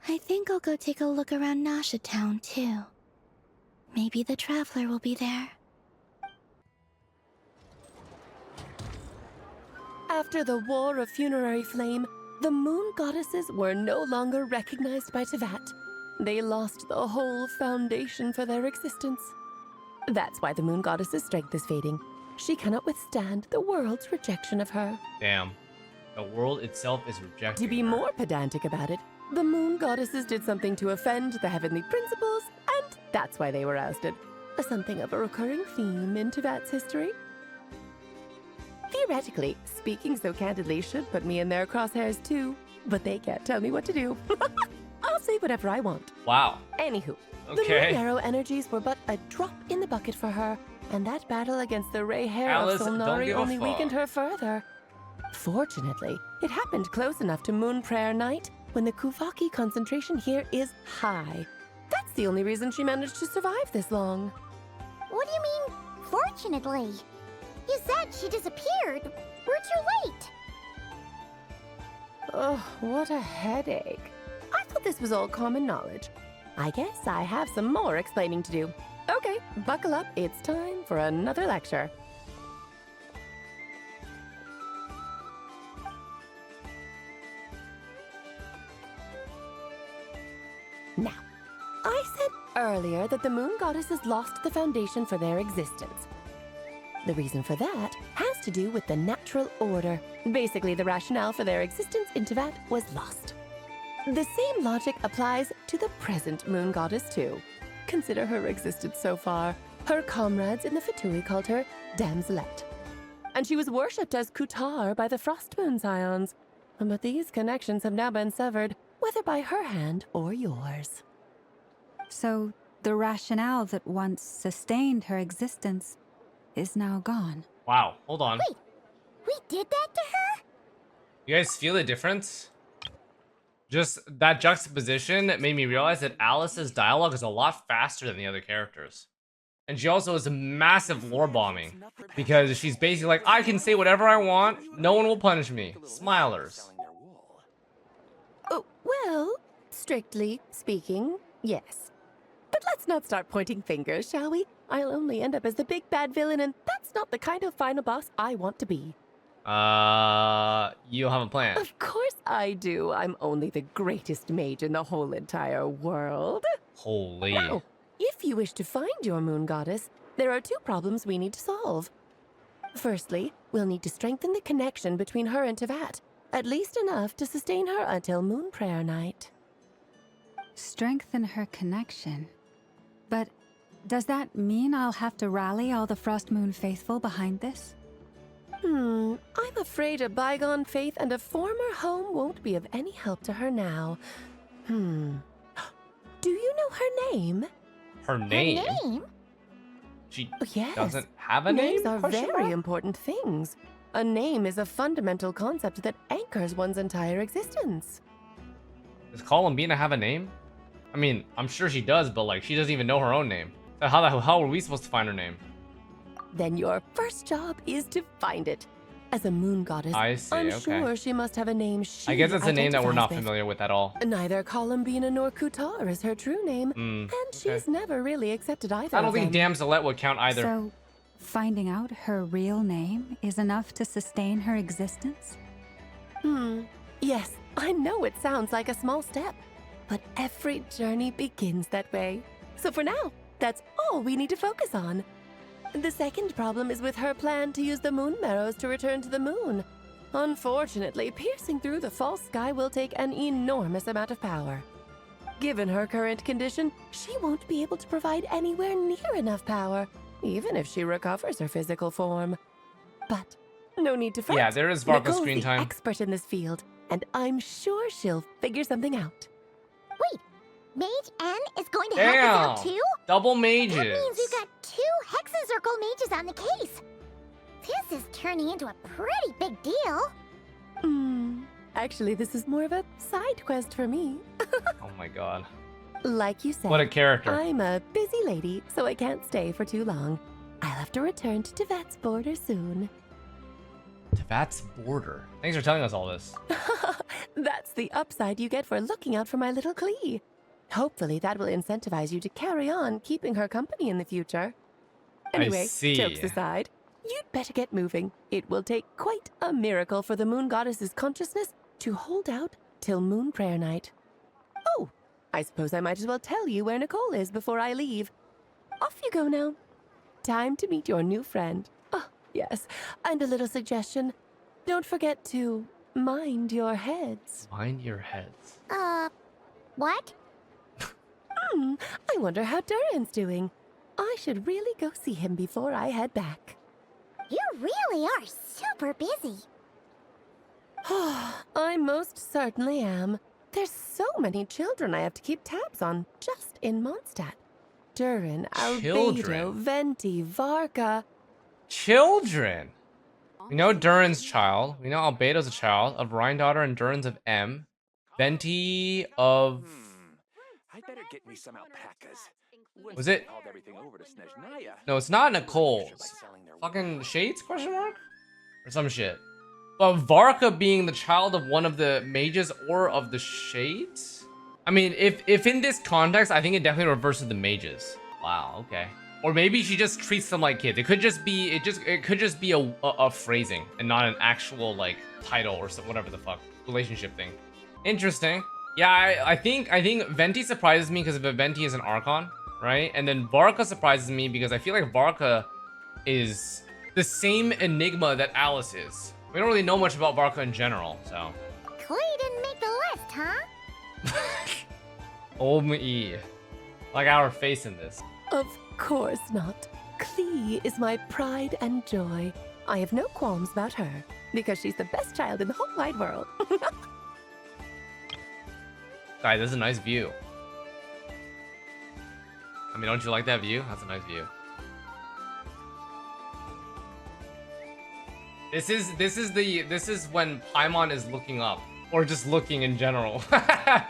Speaker 5: I think I'll go take a look around Nasha Town, too. Maybe the Traveler will be there.
Speaker 15: After the War of Funerary Flame, the Moon Goddesses were no longer recognized by Teyvat. They lost the whole foundation for their existence. That's why the Moon Goddess's strength is fading. She cannot withstand the world's rejection of her.
Speaker 1: Damn. The world itself is rejecting
Speaker 15: To be
Speaker 1: her.
Speaker 15: more pedantic about it, the Moon Goddesses did something to offend the heavenly principles, and that's why they were ousted. Something of a recurring theme in Teyvat's history. Theoretically, speaking so candidly should put me in their crosshairs too, but they can't tell me what to do. I'll say whatever I want.
Speaker 1: Wow.
Speaker 15: Anywho, the
Speaker 1: Okay.
Speaker 15: Moon Arrow energies were but a drop in the bucket for her, and that battle against the Ray Hair
Speaker 1: Alice,
Speaker 15: of
Speaker 1: don't
Speaker 15: Solnari
Speaker 1: give a
Speaker 15: only
Speaker 1: fuck.
Speaker 15: weakened her further. Fortunately, it happened close enough to Moon Prayer Night when the Kuvaki concentration here is high. That's the only reason she managed to survive this long.
Speaker 3: What do you mean, fortunately? You said she disappeared. We're too late.
Speaker 15: Oh, what a headache. I thought this was all common knowledge. I guess I have some more explaining to do. Okay, buckle up. It's time for another lecture. Now, I said earlier that the Moon Goddesses lost the foundation for their existence. The reason for that has to do with the natural order. Basically, the rationale for their existence in Teyvat was lost. The same logic applies to the present Moon Goddess, too. Consider her existence so far. Her comrades in the Fatui called her Damselette. And she was worshipped as Kutar by the Frost Moon Scions. But these connections have now been severed, whether by her hand or yours.
Speaker 7: So, the rationale that once sustained her existence is now gone.
Speaker 1: Wow. Hold on.
Speaker 3: Wait, we did that to her?
Speaker 1: You guys feel the difference? Just that juxtaposition made me realize that Alice's dialogue is a lot faster than the other characters. And she also is a massive lore bombing. Because she's basically like, I can say whatever I want, no one will punish me. Smilers.
Speaker 15: Oh, well, strictly speaking, yes. But let's not start pointing fingers, shall we? I'll only end up as the big bad villain, and that's not the kind of final boss I want to be.
Speaker 1: You have a plan.
Speaker 15: Of course I do. I'm only the greatest mage in the whole entire world.
Speaker 1: Holy.
Speaker 15: Now, if you wish to find your Moon Goddess, there are 2 problems we need to solve. Firstly, we'll need to strengthen the connection between her and Teyvat, at least enough to sustain her until Moon Prayer Night.
Speaker 7: Strengthen her connection. But does that mean I'll have to rally all the Frost Moon faithful behind this?
Speaker 15: I'm afraid a bygone faith and a former home won't be of any help to her now. Do you know her name?
Speaker 1: Her name? She
Speaker 15: Yes.
Speaker 1: doesn't have a name?
Speaker 15: Names are
Speaker 1: Question
Speaker 15: very
Speaker 1: mark?
Speaker 15: important things. A name is a fundamental concept that anchors one's entire existence.
Speaker 1: Does Columbina have a name? I mean, I'm sure she does, but like, she doesn't even know her own name. So how are we supposed to find her name?
Speaker 15: Then your first job is to find it. As a moon goddess,
Speaker 1: I see,
Speaker 15: I'm
Speaker 1: okay.
Speaker 15: sure she must have a name she
Speaker 1: I guess it's a name that we're not
Speaker 15: identifies with.
Speaker 1: familiar with at all.
Speaker 15: Neither Columbina nor Kutar is her true name, and she's never really accepted either
Speaker 1: I don't
Speaker 15: of
Speaker 1: think
Speaker 15: them.
Speaker 1: Damselette would count either.
Speaker 7: So, finding out her real name is enough to sustain her existence?
Speaker 15: Yes, I know it sounds like a small step, but every journey begins that way. So for now, that's all we need to focus on. The second problem is with her plan to use the moon marrows to return to the moon. Unfortunately, piercing through the false sky will take an enormous amount of power. Given her current condition, she won't be able to provide anywhere near enough power, even if she recovers her physical form. But no need to fret.
Speaker 1: Yeah, there is Varka
Speaker 15: Nicole's
Speaker 1: screen
Speaker 15: the
Speaker 1: time.
Speaker 15: expert in this field, and I'm sure she'll figure something out.
Speaker 3: Wait, Mage N is going to help us out
Speaker 1: Damn!
Speaker 3: too?
Speaker 1: Double
Speaker 3: That
Speaker 1: mages.
Speaker 3: means we've got 2 Hexencircle mages on the case. This is turning into a pretty big deal.
Speaker 15: Actually, this is more of a side quest for me.
Speaker 1: Oh my god.
Speaker 15: Like you said,
Speaker 1: What a character.
Speaker 15: I'm a busy lady, so I can't stay for too long. I'll have to return to Tevat's border soon.
Speaker 1: Tevat's border. Thanks for telling us all this.
Speaker 15: That's the upside you get for looking out for my little Klee. Hopefully that will incentivize you to carry on keeping her company in the future. Anyway,
Speaker 1: see.
Speaker 15: jokes aside, you'd better get moving. It will take quite a miracle for the moon goddess's consciousness to hold out till moon prayer night. Oh, I suppose I might as well tell you where Nicole is before I leave. Off you go now. Time to meet your new friend. Oh, yes, and a little suggestion. Don't forget to mind your heads.
Speaker 1: Mind your heads.
Speaker 3: What?
Speaker 15: I wonder how Durin's doing. I should really go see him before I head back.
Speaker 3: You really are super busy.
Speaker 15: I most certainly am. There's so many children I have to keep tabs on just in Mondstadt. Durin, Albedo,
Speaker 1: Children?
Speaker 15: Venti, Varka.
Speaker 1: Children! We know Durin's child. We know Albedo's a child of Rhine-daughter and Durin's of M. Venti of...
Speaker 18: I better get me some alpacas.
Speaker 1: Was it?
Speaker 18: Hauled everything over to Snezhnaya.
Speaker 1: No, it's not Nicole's. Fucking Shades, question mark? Or some shit. But Varka being the child of one of the mages or of the Shades? I mean, if in this context, I think it definitely reverses the mages. Wow, okay. Or maybe she just treats them like kids. It could just be, it could just be a phrasing and not an actual, like, title or some, whatever the fuck, relationship thing. Interesting. Yeah, I think Venti surprises me because Venti is an Archon, right? And then Varka surprises me because I feel like Varka is the same enigma that Alice is. We don't really know much about Varka in general, so.
Speaker 3: Clay didn't make the list, huh?
Speaker 1: Oh me. Like our face in this.
Speaker 15: Of course not. Klee is my pride and joy. I have no qualms about her, because she's the best child in the whole wide world.
Speaker 1: Guys, this is a nice view. I mean, don't you like that view? That's a nice view. This is when Paimon is looking up. Or just looking in general.
Speaker 3: Yep.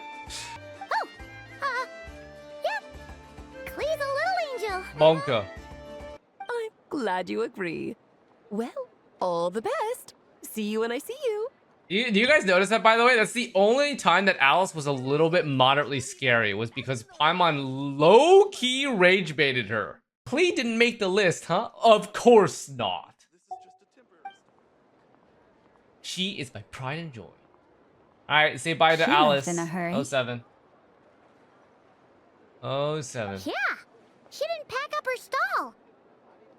Speaker 3: Clee's a little angel.
Speaker 1: Bonka.
Speaker 15: I'm glad you agree. Well, all the best. See you when I see you.
Speaker 1: Do you guys notice that, by the way? That's the only time that Alice was a little bit moderately scary, was because Paimon low-key rage baited her. Klee didn't make the list, huh? Of course not. She is my pride and joy. Alright, say bye to
Speaker 7: She
Speaker 1: Alice.
Speaker 7: left in a hurry.
Speaker 1: 07. 07.
Speaker 3: Yeah, she didn't pack up her stall.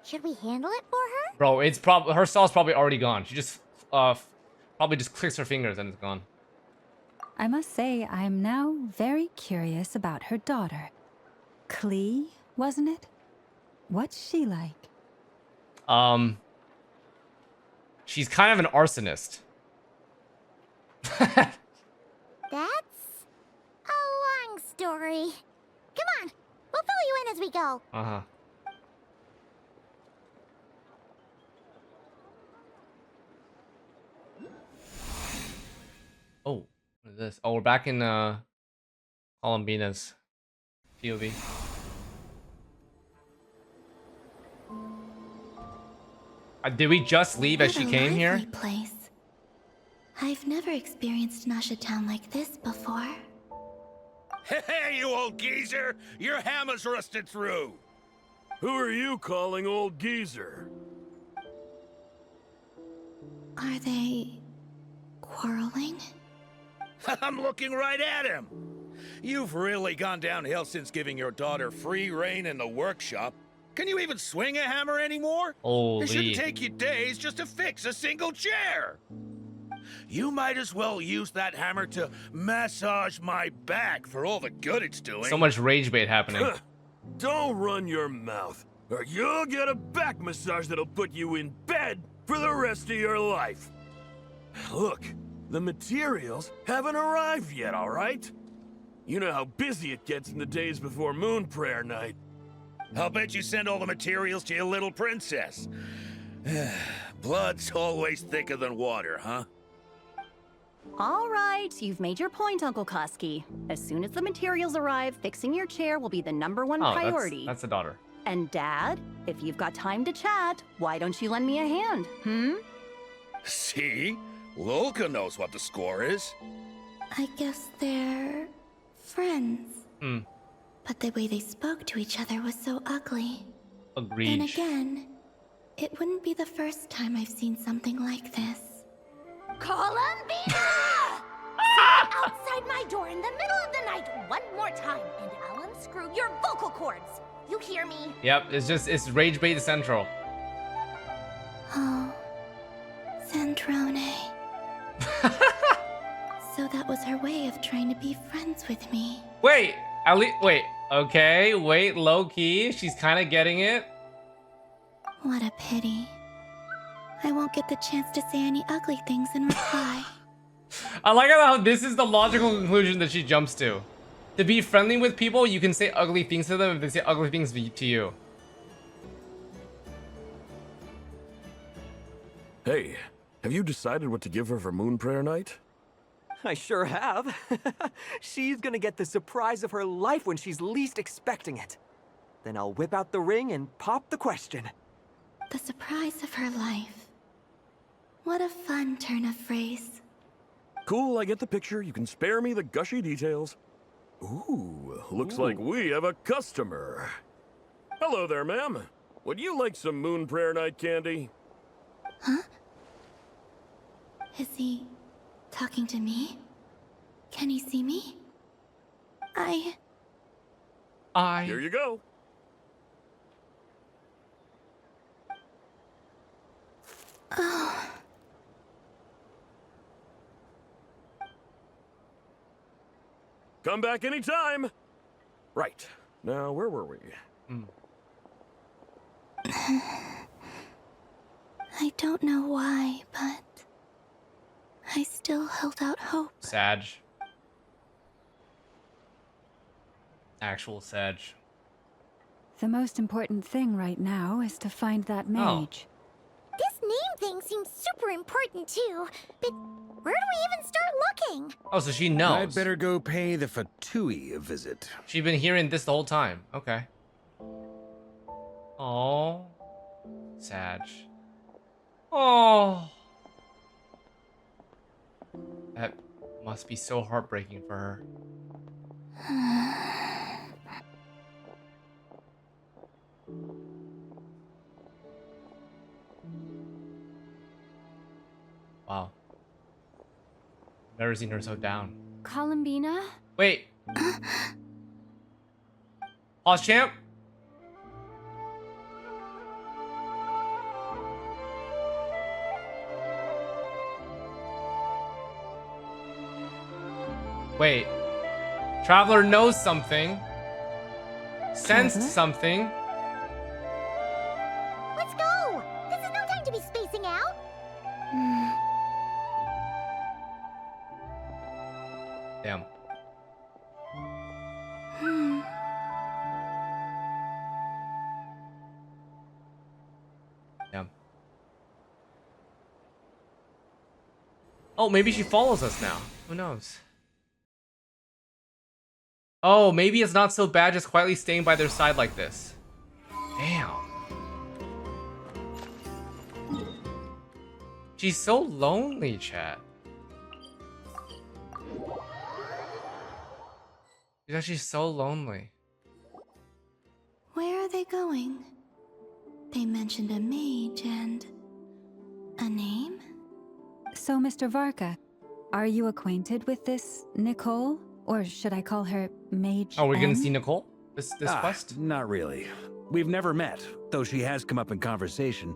Speaker 3: Should we handle it for her?
Speaker 1: Bro, it's probably her stall's probably already gone. She just probably just clicks her fingers and it's gone.
Speaker 7: I must say, I'm now very curious about her daughter. Klee, wasn't it? What's she like?
Speaker 1: She's kind of an arsonist.
Speaker 3: That's a long story. Come on, we'll fill you in as we go.
Speaker 1: Uh-huh. Oh, what is this? Oh, we're back in Columbina's POV. Did we just leave as she came here?
Speaker 5: What a lively place. I've never experienced Nasha Town like this before.
Speaker 6: Hey, you old geezer! Your hammer's rusted through!
Speaker 19: Who are you calling old geezer?
Speaker 5: Are they quarreling?
Speaker 6: I'm looking right at him! You've really gone downhill since giving your daughter free reign in the workshop. Can you even swing a hammer anymore?
Speaker 1: Holy.
Speaker 6: It shouldn't take you days just to fix a single chair. You might as well use that hammer to massage my back for all the good it's doing.
Speaker 1: So much rage bait happening.
Speaker 19: Don't run your mouth, or you'll get a back massage that'll put you in bed for the rest of your life. Look, the materials haven't arrived yet, all right? You know how busy it gets in the days before Moon Prayer Night.
Speaker 6: I'll bet you send all the materials to your little princess. Blood's always thicker than water, huh?
Speaker 20: All right, you've made your point, Uncle Koski. As soon as the materials arrive, fixing your chair will be the #1 priority.
Speaker 1: That's the daughter.
Speaker 20: And Dad, if you've got time to chat, why don't you lend me a hand,
Speaker 6: See? Lolka knows what the score is.
Speaker 5: I guess they're friends.
Speaker 1: Hmm.
Speaker 5: But the way they spoke to each other was so ugly.
Speaker 1: Agreed.
Speaker 5: And again, it wouldn't be the first time I've seen something like this.
Speaker 12: Columbina! Sit outside my door in the middle of the night one more time, and I'll unscrew your vocal cords. You hear me?
Speaker 1: Yep, it's rage bait central.
Speaker 5: Oh, Sandrone. So that was her way of trying to be friends with me.
Speaker 1: Wait, at least wait. Okay, wait, low key. She's kind of getting it.
Speaker 5: What a pity. I won't get the chance to say any ugly things in reply.
Speaker 1: I like how this is the logical conclusion that she jumps to. To be friendly with people, you can say ugly things to them if they say ugly things to you.
Speaker 19: Hey, have you decided what to give her for Moon Prayer Night?
Speaker 13: I sure have. She's gonna get the surprise of her life when she's least expecting it. Then I'll whip out the ring and pop the question.
Speaker 5: The surprise of her life. What a fun turn of phrase.
Speaker 19: Cool, I get the picture. You can spare me the gushy details. Ooh, looks like we have a customer. Hello there, ma'am. Would you like some Moon Prayer Night candy?
Speaker 5: Huh? Is he talking to me? Can he see me?
Speaker 19: Here you go.
Speaker 5: Oh.
Speaker 19: Come back anytime. Right. Now, where were we?
Speaker 5: I don't know why, but I still held out hope.
Speaker 1: Sag. Actual Sag.
Speaker 7: The most important thing right now is to find that mage.
Speaker 3: This name thing seems super important too, but where do we even start looking?
Speaker 1: Oh, so she knows.
Speaker 6: I'd better go pay the Fatui a visit.
Speaker 1: She's been hearing this the whole time. Okay. Oh, Sag. Oh. That must be so heartbreaking for her. Wow. Never seen her so down.
Speaker 4: Columbina?
Speaker 1: Wait. Pause, champ. Wait. Traveler knows something. Sensed something.
Speaker 3: Let's go! This is no time to be spacing out!
Speaker 1: Damn. Damn. Oh, maybe she follows us now. Who knows? Oh, maybe it's not so bad just quietly staying by their side like this. Damn. She's so lonely, chat. She's actually so lonely.
Speaker 5: Where are they going? They mentioned a mage and a name?
Speaker 7: So, Mr. Varka, are you acquainted with this Nicole? Or should I call her Mage
Speaker 1: Oh, we're gonna
Speaker 7: N?
Speaker 1: see Nicole? This quest?
Speaker 6: Not really. We've never met, though she has come up in conversation.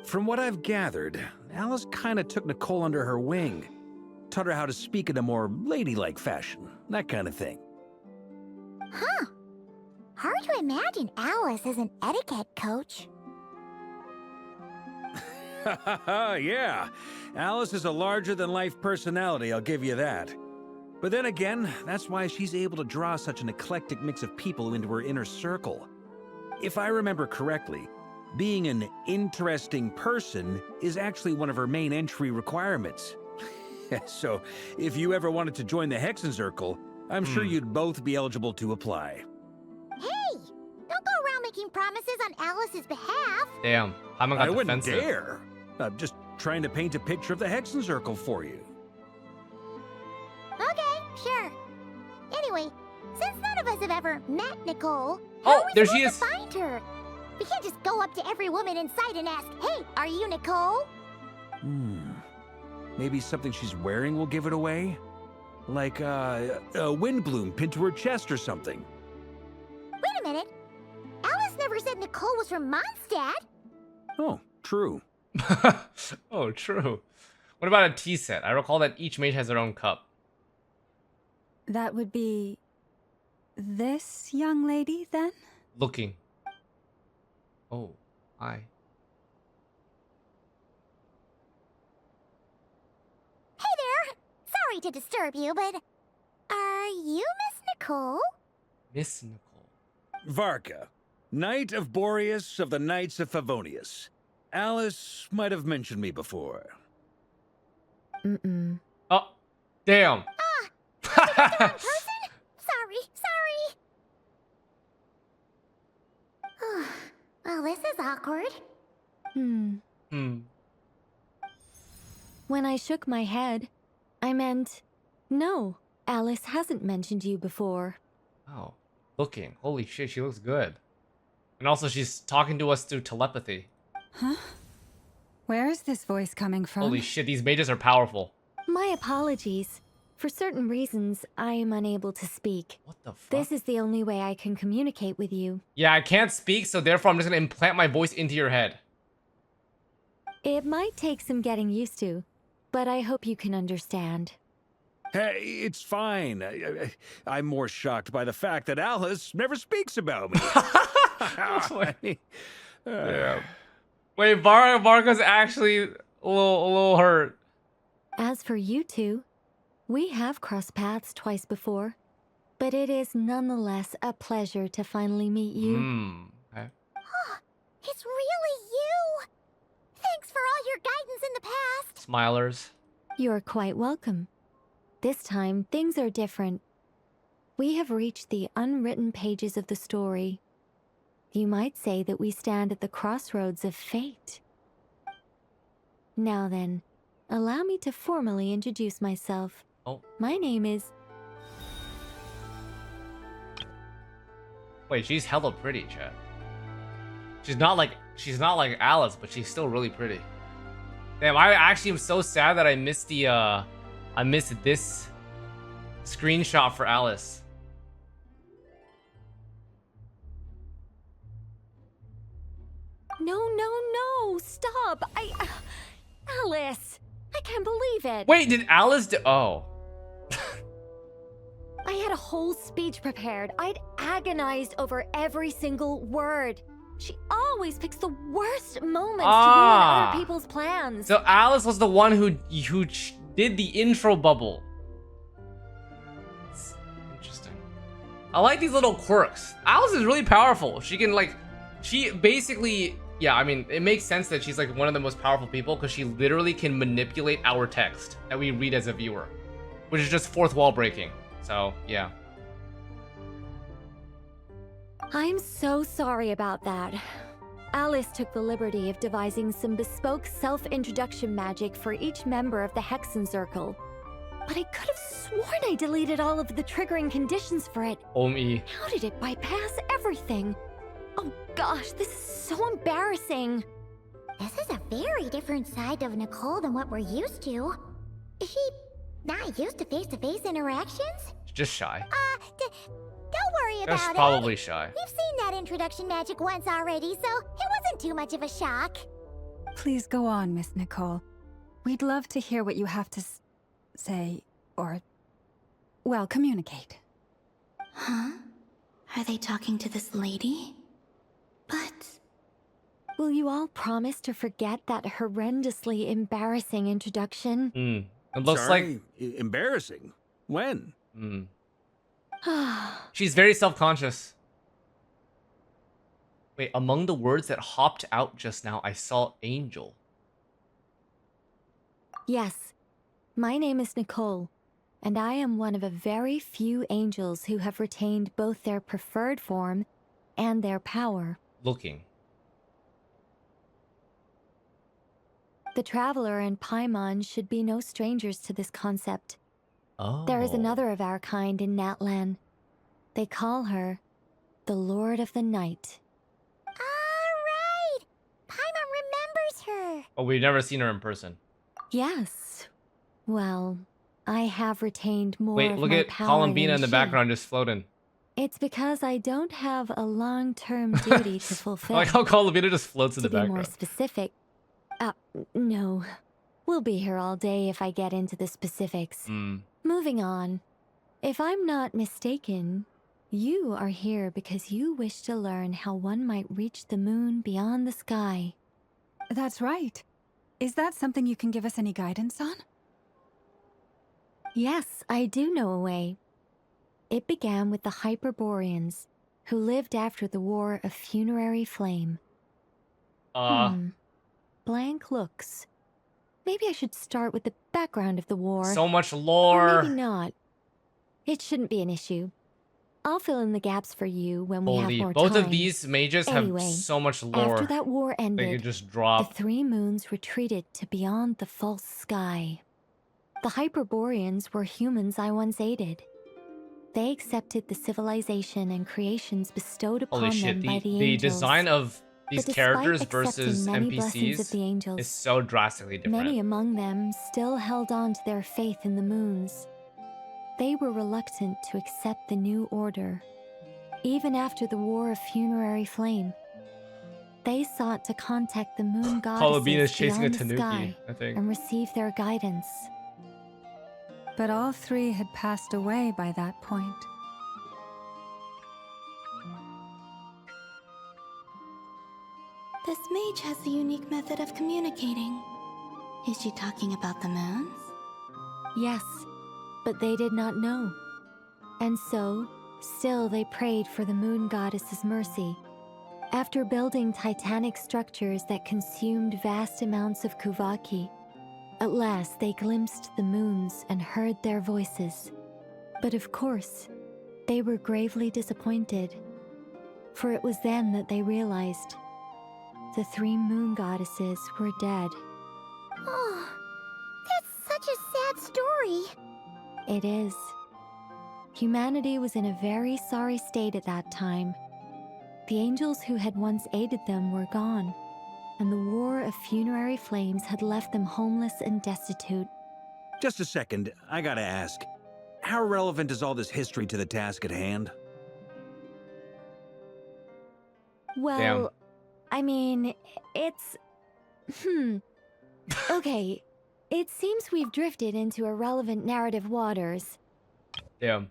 Speaker 6: From what I've gathered, Alice kinda took Nicole under her wing. Taught her how to speak in a more ladylike fashion. That kind of thing.
Speaker 3: Huh. Hard to imagine Alice as an etiquette coach.
Speaker 6: Yeah. Alice is a larger-than-life personality, I'll give you that. But then again, that's why she's able to draw such an eclectic mix of people into her inner circle. If I remember correctly, being an interesting person is actually one of her main entry requirements. So, if you ever wanted to join the Hexenzirkel, I'm sure you'd both be eligible to apply.
Speaker 3: Hey! Don't go around making promises on Alice's behalf.
Speaker 1: Damn, Hyman got
Speaker 6: I wouldn't
Speaker 1: defensive.
Speaker 6: dare. I'm just trying to paint a picture of the Hexenzirkel for you.
Speaker 3: Okay, sure. Anyway, since none of us have ever met Nicole,
Speaker 1: Oh,
Speaker 3: how are we
Speaker 1: there she
Speaker 3: supposed to find her? We can't just go up to every woman in sight and ask, "Hey, are you Nicole?"
Speaker 6: Maybe something she's wearing will give it away? Like, a wind bloom pinned to her chest or something.
Speaker 3: Wait a minute. Alice never said Nicole was from Mondstadt.
Speaker 6: Oh, true.
Speaker 1: Oh, true. What about a tea set? I recall that each mage has their own cup.
Speaker 7: That would be this young lady, then?
Speaker 1: Looking. Oh, hi.
Speaker 3: Hey there. Sorry to disturb you, but are you Miss Nicole?
Speaker 1: Miss Nicole.
Speaker 6: Varka, Knight of Boreas of the Knights of Favonius. Alice might have mentioned me before.
Speaker 1: Oh, damn.
Speaker 3: Sorry. Well, this is awkward.
Speaker 4: When I shook my head, I meant, no, Alice hasn't mentioned you before.
Speaker 1: Oh, looking. Holy shit, she looks good. And also, she's talking to us through telepathy.
Speaker 7: Huh? Where is this voice coming from?
Speaker 1: Holy shit, these mages are powerful.
Speaker 4: My apologies. For certain reasons, I am unable to speak.
Speaker 1: What the fuck?
Speaker 4: This is the only way I can communicate with you.
Speaker 1: Yeah, I can't speak, so therefore I'm just gonna implant my voice into your head.
Speaker 4: It might take some getting used to, but I hope you can understand.
Speaker 6: Hey, it's fine. I'm more shocked by the fact that Alice never speaks about me.
Speaker 1: Yeah. Wait, Varka's actually a little hurt.
Speaker 4: As for you two, we have crossed paths twice before, but it is nonetheless a pleasure to finally meet you.
Speaker 1: Okay.
Speaker 3: It's really you. Thanks for all your guidance in the past.
Speaker 1: Smilers.
Speaker 4: You're quite welcome. This time, things are different. We have reached the unwritten pages of the story. You might say that we stand at the crossroads of fate. Now then, allow me to formally introduce myself.
Speaker 1: Oh.
Speaker 4: My name is...
Speaker 1: Wait, she's hella pretty, chat. She's not like Alice, but she's still really pretty. Damn, I actually am so sad that I missed this screenshot for Alice.
Speaker 4: No, stop! Alice! I can't believe it!
Speaker 1: Wait, did Alice oh.
Speaker 4: I had a whole speech prepared. I'd agonized over every single word. She always picks the worst moments to ruin other people's plans.
Speaker 1: So Alice was the one who did the intro bubble. It's interesting. I like these little quirks. Alice is really powerful. She can she basically, yeah, I mean, it makes sense that she's like one of the most powerful people because she literally can manipulate our text that we read as a viewer, which is just fourth wall breaking. So, yeah.
Speaker 4: I'm so sorry about that.
Speaker 21: Alice took the liberty of devising some bespoke self-introduction magic for each member of the Hexen Circle. But I could have sworn I deleted all of the triggering conditions for it.
Speaker 1: Me.
Speaker 21: How did it bypass everything? Oh gosh, this is so embarrassing.
Speaker 3: This is a very different side of Nicole than what we're used to. Is she not used to face-to-face interactions?
Speaker 1: She's just shy.
Speaker 3: Don't worry about
Speaker 1: She's
Speaker 3: it.
Speaker 1: probably shy.
Speaker 3: We've seen that introduction magic once already, so it wasn't too much of a shock.
Speaker 7: Please go on, Miss Nicole. We'd love to hear what you have to say, or, well, communicate.
Speaker 5: Huh? Are they talking to this lady? But...
Speaker 21: Will you all promise to forget that horrendously embarrassing introduction?
Speaker 1: It looks
Speaker 6: Sorry? Embarrassing? When?
Speaker 1: She's very self-conscious. Wait, among the words that hopped out just now, I saw angel.
Speaker 21: Yes, my name is Nicole, and I am one of a very few angels who have retained both their preferred form and their power.
Speaker 1: Looking.
Speaker 21: The Traveler and Paimon should be no strangers to this concept.
Speaker 1: Oh.
Speaker 21: There is another of our kind in Natlan. They call her the Lord of the Night.
Speaker 3: Alright! Paimon remembers her!
Speaker 1: Oh, we've never seen her in person.
Speaker 21: Yes. Well, I have retained more
Speaker 1: Wait,
Speaker 21: of
Speaker 1: look
Speaker 21: my
Speaker 1: at
Speaker 21: power
Speaker 1: Columbina
Speaker 21: than
Speaker 1: in the
Speaker 21: she.
Speaker 1: background just floating.
Speaker 21: It's because I don't have a long-term duty to fulfill.
Speaker 1: I like how Columbina just floats in the
Speaker 21: To be more
Speaker 1: background.
Speaker 21: specific, no. We'll be here all day if I get into the specifics. Moving on. If I'm not mistaken, you are here because you wish to learn how one might reach the moon beyond the sky.
Speaker 7: That's right. Is that something you can give us any guidance on?
Speaker 21: Yes, I do know a way. It began with the Hyperboreans, who lived after the War of Funerary Flame. Blank looks. Maybe I should start with the background of the war.
Speaker 1: So much
Speaker 21: Or
Speaker 1: lore.
Speaker 21: maybe not. It shouldn't be an issue. I'll fill in the gaps for you when we have
Speaker 1: Holy,
Speaker 21: more
Speaker 1: both
Speaker 21: time.
Speaker 1: of these mages
Speaker 21: Anyway,
Speaker 1: have so much lore.
Speaker 21: after that war
Speaker 1: They
Speaker 21: ended,
Speaker 1: could just drop.
Speaker 21: the three moons retreated to beyond the false sky. The Hyperboreans were humans I once aided. They accepted the civilization and creations bestowed upon
Speaker 1: Holy shit,
Speaker 21: them by the
Speaker 1: the
Speaker 21: angels.
Speaker 1: design of these
Speaker 21: But despite
Speaker 1: characters
Speaker 21: accepting
Speaker 1: versus
Speaker 21: many blessings of
Speaker 1: NPCs
Speaker 21: the angels,
Speaker 1: is so drastically different.
Speaker 21: many among them still held on to their faith in the moons. They were reluctant to accept the new order. Even after the War of Funerary Flame, they sought to contact the moon
Speaker 1: Columbina is
Speaker 21: goddesses
Speaker 1: chasing a
Speaker 21: beyond the
Speaker 1: tanuki,
Speaker 21: sky
Speaker 1: I think.
Speaker 21: and receive their guidance.
Speaker 7: But all three had passed away by that point.
Speaker 5: This mage has a unique method of communicating. Is she talking about the moons?
Speaker 21: Yes, but they did not know. And so, still they prayed for the moon goddess's mercy. After building titanic structures that consumed vast amounts of Kuvaki, at last they glimpsed the moons and heard their voices. But of course, they were gravely disappointed. For it was then that they realized the three moon goddesses were dead.
Speaker 3: Oh, that's such a sad story.
Speaker 21: It is. Humanity was in a very sorry state at that time. The angels who had once aided them were gone, and the War of Funerary Flames had left them homeless and destitute.
Speaker 6: Just a second, I gotta ask. How relevant is all this history to the task at hand?
Speaker 21: Well, I mean, it's... Okay, it seems we've drifted into irrelevant narrative waters.
Speaker 1: Damn.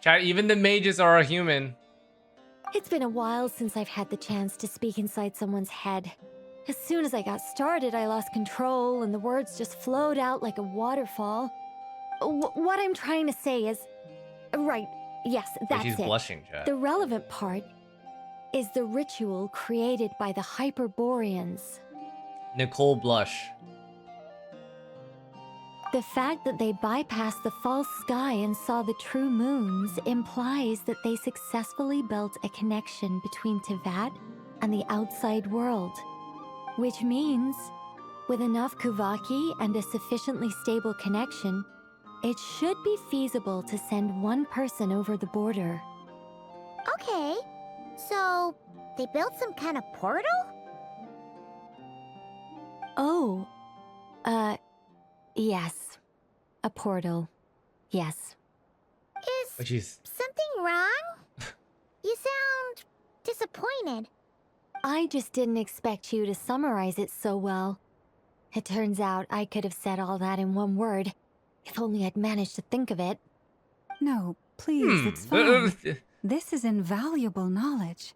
Speaker 1: Chat, even the mages are a human.
Speaker 21: It's been a while since I've had the chance to speak inside someone's head. As soon as I got started, I lost control and the words just flowed out like a waterfall. What I'm trying to say is... Right, yes, that's
Speaker 1: she's
Speaker 21: it.
Speaker 1: blushing, chat.
Speaker 21: The relevant part is the ritual created by the Hyperboreans.
Speaker 1: Nicole blush.
Speaker 21: The fact that they bypassed the false sky and saw the true moons implies that they successfully built a connection between Tevat and the outside world. Which means, with enough Kuvaki and a sufficiently stable connection, it should be feasible to send one person over the border.
Speaker 3: Okay, so they built some kind of portal?
Speaker 21: Oh, yes. A portal. Yes.
Speaker 3: Is something wrong? You sound disappointed.
Speaker 21: I just didn't expect you to summarize it so well. It turns out I could have said all that in one word, if only I'd managed to think of it.
Speaker 7: No, please, it's fine. This is invaluable knowledge.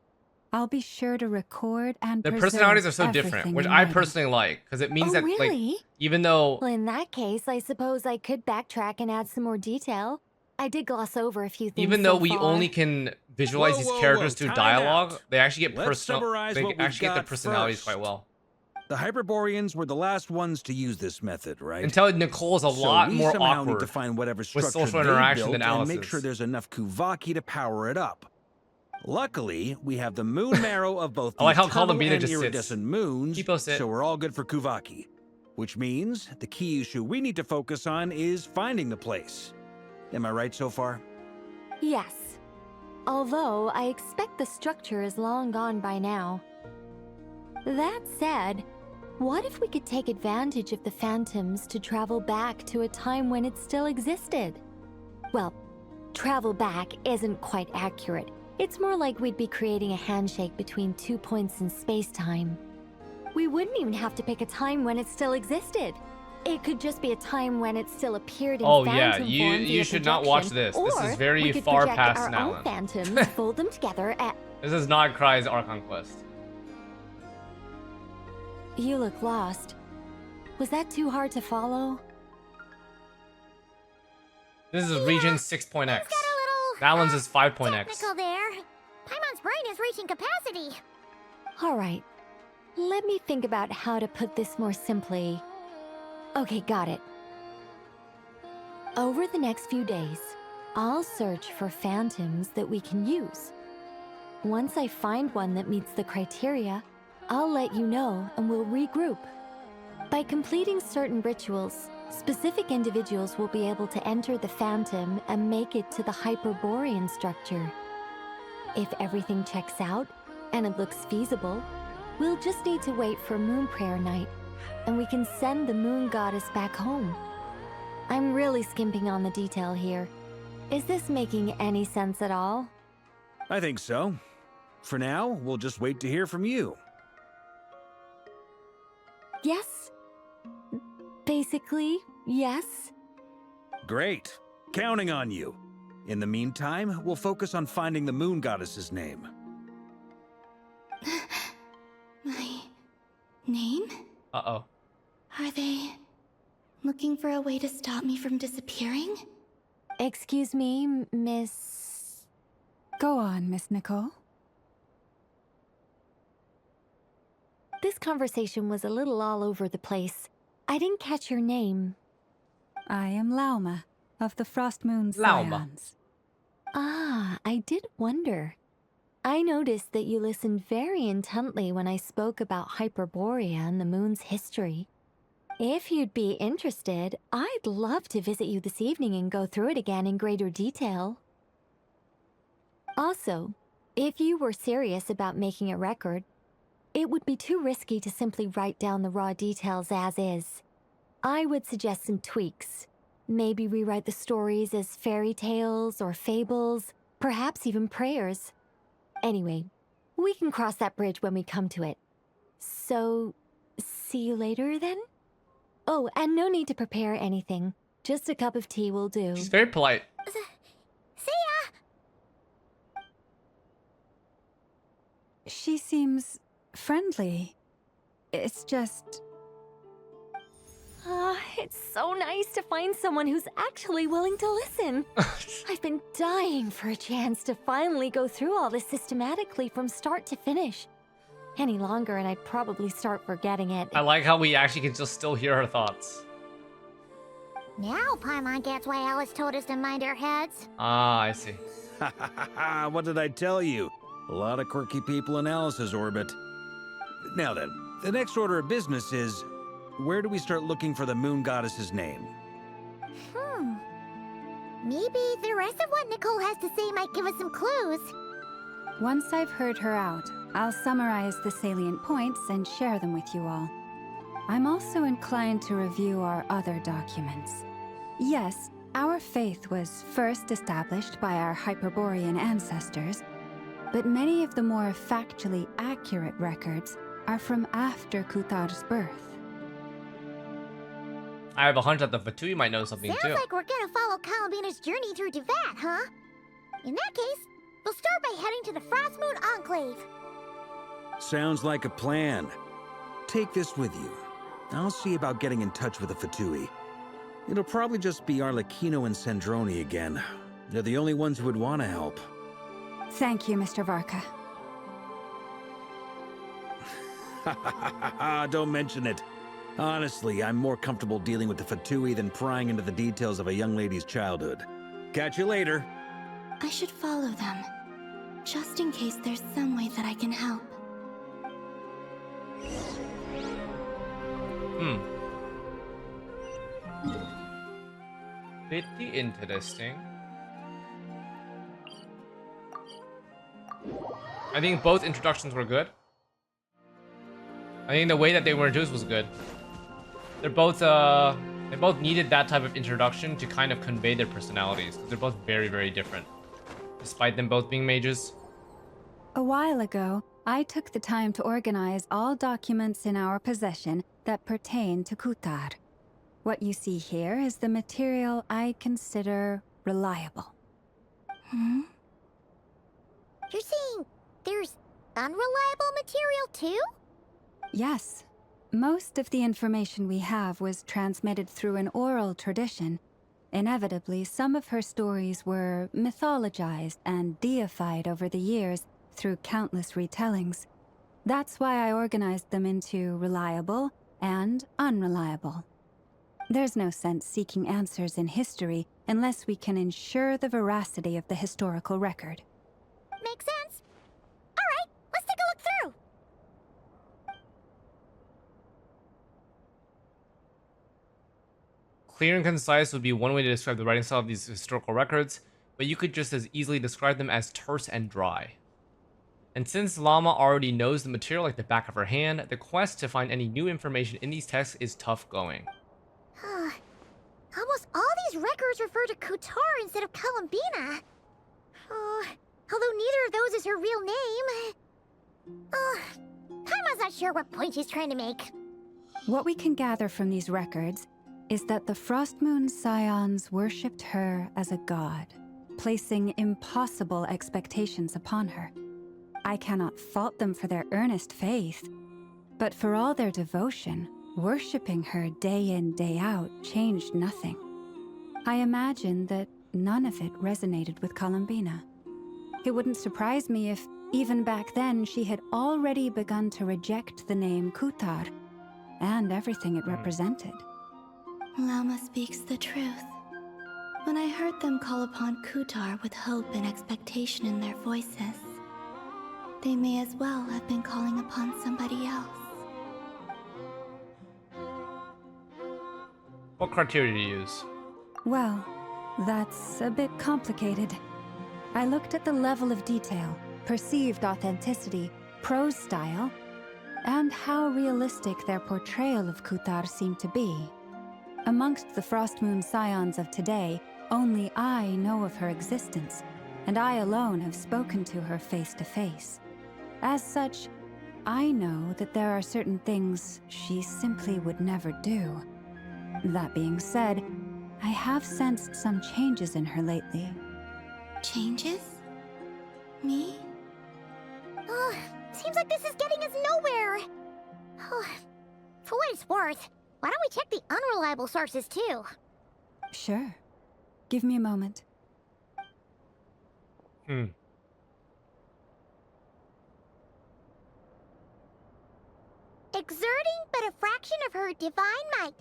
Speaker 7: I'll be sure to record and
Speaker 1: Their
Speaker 7: preserve
Speaker 1: personalities are so different,
Speaker 7: everything
Speaker 1: which
Speaker 7: in
Speaker 1: I
Speaker 7: writing.
Speaker 1: personally like, because it means
Speaker 21: Oh,
Speaker 1: that,
Speaker 21: really?
Speaker 1: like, even though
Speaker 21: Well, in that case, I suppose I could backtrack and add some more detail. I did gloss over a few things
Speaker 1: even though
Speaker 21: so
Speaker 1: we
Speaker 21: far.
Speaker 1: only can visualize these characters through
Speaker 6: time
Speaker 1: dialogue,
Speaker 6: out.
Speaker 1: they actually get
Speaker 6: Let's summarize
Speaker 1: they
Speaker 6: what we've
Speaker 1: actually get their
Speaker 6: got
Speaker 1: personalities
Speaker 6: first.
Speaker 1: quite well.
Speaker 6: The Hyperboreans were the last ones to use this method, right?
Speaker 1: Until Nicole is a lot
Speaker 6: we
Speaker 1: more
Speaker 6: somehow
Speaker 1: awkward
Speaker 6: need to find whatever
Speaker 1: with
Speaker 6: structure
Speaker 1: social
Speaker 6: they
Speaker 1: interaction
Speaker 6: built
Speaker 1: than
Speaker 6: and
Speaker 1: Alice
Speaker 6: make
Speaker 1: is.
Speaker 6: sure there's enough Kuvaki to power it up. Luckily, we have the moon marrow of both
Speaker 1: I like
Speaker 6: these
Speaker 1: how
Speaker 6: tunnel
Speaker 1: Columbina
Speaker 6: and
Speaker 1: just sits.
Speaker 6: iridescent moons,
Speaker 1: Tipo sit.
Speaker 6: so we're all good for Kuvaki. Which means the key issue we need to focus on is finding the place. Am I right so far?
Speaker 21: Yes. Although I expect the structure is long gone by now. That said, what if we could take advantage of the phantoms to travel back to a time when it still existed? Well, travel back isn't quite accurate. It's more like we'd be creating a handshake between 2 points in space-time. We wouldn't even have to pick a time when it still existed. It could just be a time when it still appeared in
Speaker 1: Oh
Speaker 21: phantom
Speaker 1: yeah,
Speaker 21: form
Speaker 1: you
Speaker 21: via
Speaker 1: should not watch
Speaker 21: projection.
Speaker 1: this. This is
Speaker 21: Or
Speaker 1: very
Speaker 21: we could
Speaker 1: far
Speaker 21: project
Speaker 1: past
Speaker 21: our
Speaker 1: now.
Speaker 21: own phantoms, fold them together at...
Speaker 1: This is not Cry's Archon quest.
Speaker 21: You look lost. Was that too hard to follow?
Speaker 1: This is region 6.x. That one's is 5.x.
Speaker 3: Technical there. Paimon's brain is reaching capacity.
Speaker 21: All right. Let me think about how to put this more simply. Okay, got it. Over the next few days, I'll search for phantoms that we can use. Once I find one that meets the criteria, I'll let you know and we'll regroup. By completing certain rituals, specific individuals will be able to enter the phantom and make it to the Hyperborean structure. If everything checks out and it looks feasible, we'll just need to wait for Moon Prayer Night, and we can send the Moon Goddess back home. I'm really skimping on the detail here. Is this making any sense at all?
Speaker 6: I think so. For now, we'll just wait to hear from you.
Speaker 21: Yes. Basically, yes.
Speaker 6: Great. Counting on you. In the meantime, we'll focus on finding the Moon Goddess's name.
Speaker 5: My name?
Speaker 1: Uh-oh.
Speaker 5: Are they looking for a way to stop me from disappearing?
Speaker 21: Excuse me, Miss...
Speaker 7: Go on, Miss Nicole.
Speaker 21: This conversation was a little all over the place. I didn't catch your name.
Speaker 7: I am Lauma, of the Frost Moon
Speaker 1: Lauma.
Speaker 7: Scions.
Speaker 21: Ah, I did wonder. I noticed that you listened very intently when I spoke about Hyperborea and the moon's history. If you'd be interested, I'd love to visit you this evening and go through it again in greater detail. Also, if you were serious about making a record, it would be too risky to simply write down the raw details as is. I would suggest some tweaks. Maybe rewrite the stories as fairy tales or fables, perhaps even prayers. Anyway, we can cross that bridge when we come to it. So, see you later then? Oh, and no need to prepare anything. Just a cup of tea will do.
Speaker 1: She's very polite.
Speaker 3: See ya!
Speaker 7: She seems friendly. It's just...
Speaker 21: It's so nice to find someone who's actually willing to listen. I've been dying for a chance to finally go through all this systematically from start to finish. Any longer and I'd probably start forgetting it.
Speaker 1: I like how we actually can just still hear her thoughts.
Speaker 3: Now Paimon gets why Alice told us to mind our heads.
Speaker 1: Ah, I see.
Speaker 6: What did I tell you? A lot of quirky people in Alice's orbit. Now then, the next order of business is, where do we start looking for the moon goddess's name?
Speaker 3: Maybe the rest of what Nicole has to say might give us some clues.
Speaker 7: Once I've heard her out, I'll summarize the salient points and share them with you all. I'm also inclined to review our other documents. Yes, our faith was first established by our Hyperborean ancestors, but many of the more factually accurate records are from after Kuthar's birth.
Speaker 1: I have a hunch that the Fatui might know something too.
Speaker 3: Sounds like we're gonna follow Columbina's journey through Devat, huh? In that case, we'll start by heading to the Frost Moon Enclave.
Speaker 6: Sounds like a plan. Take this with you. I'll see about getting in touch with the Fatui. It'll probably just be Arlecchino and Sandroni again. They're the only ones who would want to help.
Speaker 7: Thank you, Mr. Varka.
Speaker 6: Don't mention it. Honestly, I'm more comfortable dealing with the Fatui than prying into the details of a young lady's childhood. Catch you later.
Speaker 5: I should follow them, just in case there's some way that I can help.
Speaker 1: Pretty interesting. I think both introductions were good. I think the way that they were introduced was good. They both needed that type of introduction to kind of convey their personalities. They're both very, very different, despite them both being mages.
Speaker 7: A while ago, I took the time to organize all documents in our possession that pertain to Kuthar. What you see here is the material I consider reliable.
Speaker 3: You're saying there's unreliable material too?
Speaker 7: Yes. Most of the information we have was transmitted through an oral tradition. Inevitably, some of her stories were mythologized and deified over the years through countless retellings. That's why I organized them into reliable and unreliable. There's no sense seeking answers in history unless we can ensure the veracity of the historical record.
Speaker 3: Makes sense. All right, let's take a look through.
Speaker 1: Clear and concise would be one way to describe the writing style of these historical records, but you could just as easily describe them as terse and dry. And since Llama already knows the material like the back of her hand, the quest to find any new information in these texts is tough going.
Speaker 3: Almost all these records refer to Kutar instead of Columbina. Although neither of those is her real name. Paimon's not sure what point she's trying to make.
Speaker 7: What we can gather from these records is that the Frost Moon Scions worshipped her as a god, placing impossible expectations upon her. I cannot fault them for their earnest faith, but for all their devotion, worshipping her day in, day out changed nothing. I imagine that none of it resonated with Columbina. It wouldn't surprise me if, even back then, she had already begun to reject the name Kutar and everything it represented.
Speaker 5: Lama speaks the truth. When I heard them call upon Kutar with hope and expectation in their voices, they may as well have been calling upon somebody else.
Speaker 1: What criteria do you use?
Speaker 7: Well, that's a bit complicated. I looked at the level of detail, perceived authenticity, prose style, and how realistic their portrayal of Kutar seemed to be. Amongst the Frost Moon Scions of today, only I know of her existence, and I alone have spoken to her face to face. As such, I know that there are certain things she simply would never do. That being said, I have sensed some changes in her lately.
Speaker 5: Changes? Me?
Speaker 3: Seems like this is getting us nowhere. For what it's worth, why don't we check the unreliable sources too?
Speaker 7: Sure. Give me a moment.
Speaker 3: Exerting but a fraction of her divine might,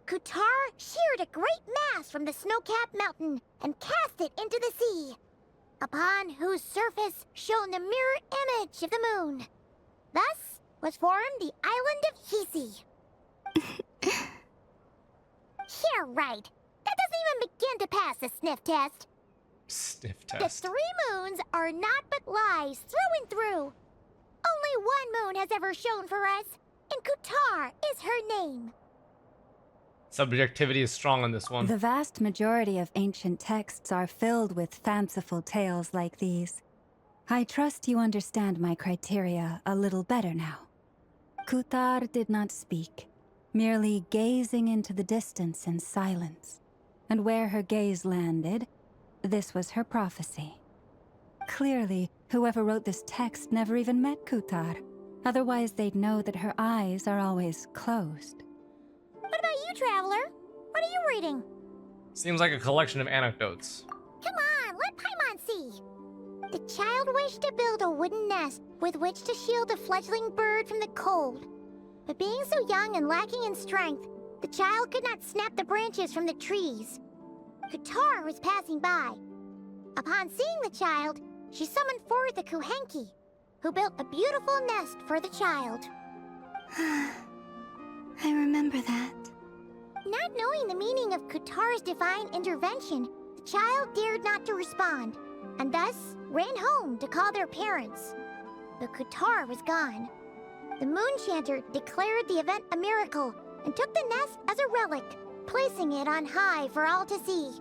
Speaker 3: Kutar sheared a great mass from the snow-capped mountain and cast it into the sea, upon whose surface shone the mirror image of the moon. Thus was formed the island of Hisi. Yeah, right. That doesn't even begin to pass the sniff test.
Speaker 1: Sniff
Speaker 3: The
Speaker 1: test.
Speaker 3: 3 moons are not but lies through and through. Only one moon has ever shone for us, and Kutar is her name.
Speaker 1: Subjectivity is strong on this one.
Speaker 7: The vast majority of ancient texts are filled with fanciful tales like these. I trust you understand my criteria a little better now. Kutar did not speak, merely gazing into the distance in silence. And where her gaze landed, this was her prophecy. Clearly, whoever wrote this text never even met Kutar. Otherwise, they'd know that her eyes are always closed.
Speaker 3: What about you, Traveler? What are you reading?
Speaker 1: Seems like a collection of anecdotes.
Speaker 3: Come on, let Paimon see. The child wished to build a wooden nest with which to shield the fledgling bird from the cold. But being so young and lacking in strength, the child could not snap the branches from the trees. Kutar was passing by. Upon seeing the child, she summoned forth a Kuhenki, who built a beautiful nest for the child.
Speaker 5: I remember that.
Speaker 3: Not knowing the meaning of Kutar's divine intervention, the child dared not to respond, and thus ran home to call their parents. But Kutar was gone. The Moonchanter declared the event a miracle and took the nest as a relic, placing it on high for all to see.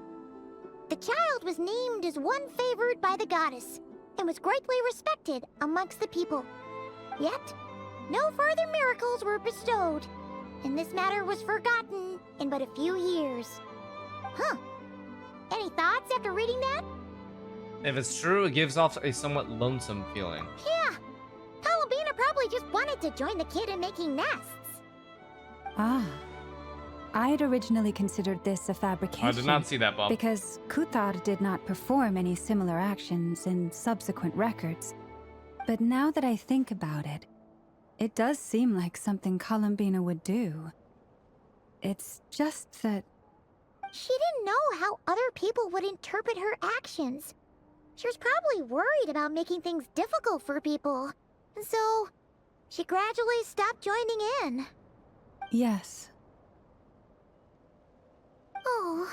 Speaker 3: The child was named as one favored by the goddess, and was greatly respected amongst the people. Yet, no further miracles were bestowed, and this matter was forgotten in but a few years. Huh. Any thoughts after reading that?
Speaker 1: If it's true, it gives off a somewhat lonesome feeling.
Speaker 3: Yeah. Columbina probably just wanted to join the kid in making nests.
Speaker 7: Ah. I had originally considered this a fabrication.
Speaker 1: I did not see that, Bob.
Speaker 7: Because Kutar did not perform any similar actions in subsequent records. But now that I think about it, it does seem like something Columbina would do. It's just that...
Speaker 3: She didn't know how other people would interpret her actions. She was probably worried about making things difficult for people. And so, she gradually stopped joining in.
Speaker 7: Yes.
Speaker 3: Oh,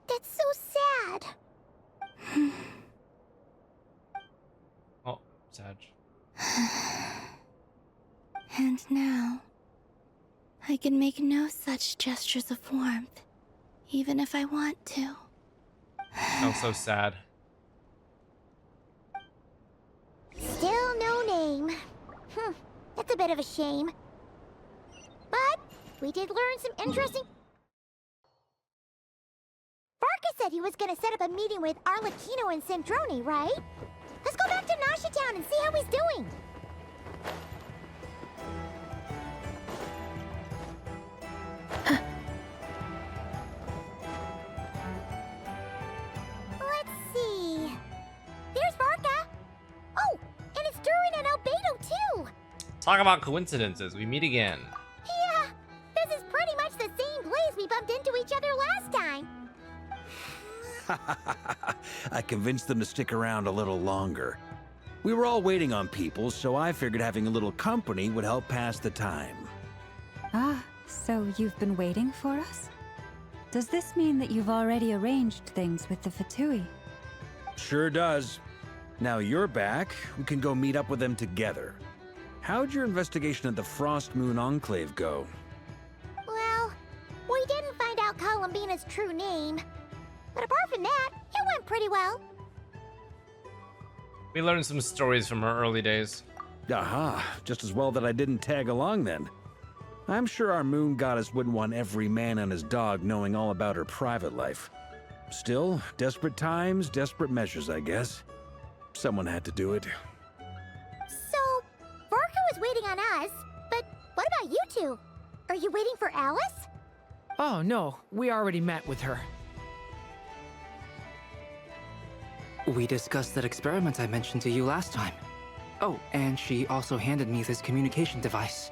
Speaker 3: that's so sad.
Speaker 1: Oh, sad.
Speaker 5: And now, I can make no such gestures of warmth, even if I want to.
Speaker 1: Sounds so sad.
Speaker 3: Still no name. That's a bit of a shame. But we did learn some interesting... Barca said he was gonna set up a meeting with Arlecchino and Sandrone, right? Let's go back to Nashi Town and see how he's doing. Let's see. There's Barca. Oh, and it's Durin and Albedo too.
Speaker 1: Talk about coincidences. We meet again.
Speaker 3: Yeah, this is pretty much the same place we bumped into each other last time.
Speaker 6: I convinced them to stick around a little longer. We were all waiting on people, so I figured having a little company would help pass the time.
Speaker 7: Ah, so you've been waiting for us? Does this mean that you've already arranged things with the Fatui?
Speaker 6: Sure does. Now you're back, we can go meet up with them together. How'd your investigation at the Frost Moon Enclave go?
Speaker 3: Well, we didn't find out Columbina's true name. But apart from that, it went pretty well.
Speaker 1: We learned some stories from her early days.
Speaker 6: Aha, just as well that I didn't tag along then. I'm sure our moon goddess wouldn't want every man and his dog knowing all about her private life. Still, desperate times, desperate measures, I guess. Someone had to do it.
Speaker 3: So, Varka was waiting on us, but what about you two? Are you waiting for Alice?
Speaker 8: Oh, no. We already met with her.
Speaker 10: We discussed that experiment I mentioned to you last time. Oh, and she also handed me this communication device.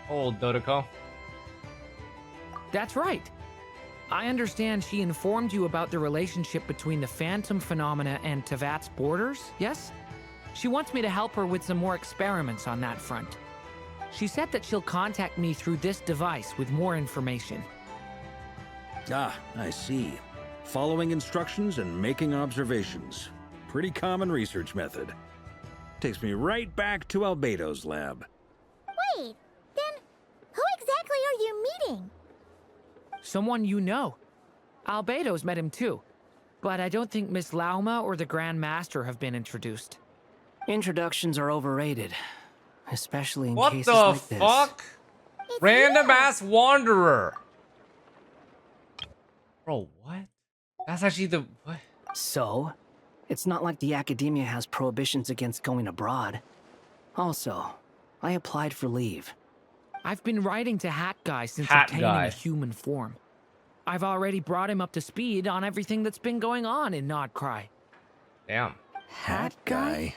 Speaker 1: Old Dodoko.
Speaker 8: That's right. I understand she informed you about the relationship between the phantom phenomena and Tevat's borders, yes? She wants me to help her with some more experiments on that front. She said that she'll contact me through this device with more information.
Speaker 6: Ah, I see. Following instructions and making observations. Pretty common research method. Takes me right back to Albedo's lab.
Speaker 3: Wait, then who exactly are you meeting?
Speaker 8: Someone you know. Albedo's met him too. But I don't think Miss Lauma or the Grand Master have been introduced.
Speaker 10: Introductions are overrated. Especially in
Speaker 1: What
Speaker 10: cases
Speaker 1: the
Speaker 10: like this.
Speaker 1: fuck? Random ass wanderer. Bro, what? That's actually the what?
Speaker 10: So, it's not like the academia has prohibitions against going abroad. Also, I applied for leave.
Speaker 8: I've been writing to Hat Guy since
Speaker 1: Hat
Speaker 8: obtaining
Speaker 1: Guy.
Speaker 8: a human form. I've already brought him up to speed on everything that's been going on in Nodcry.
Speaker 1: Damn.
Speaker 6: Hat guy.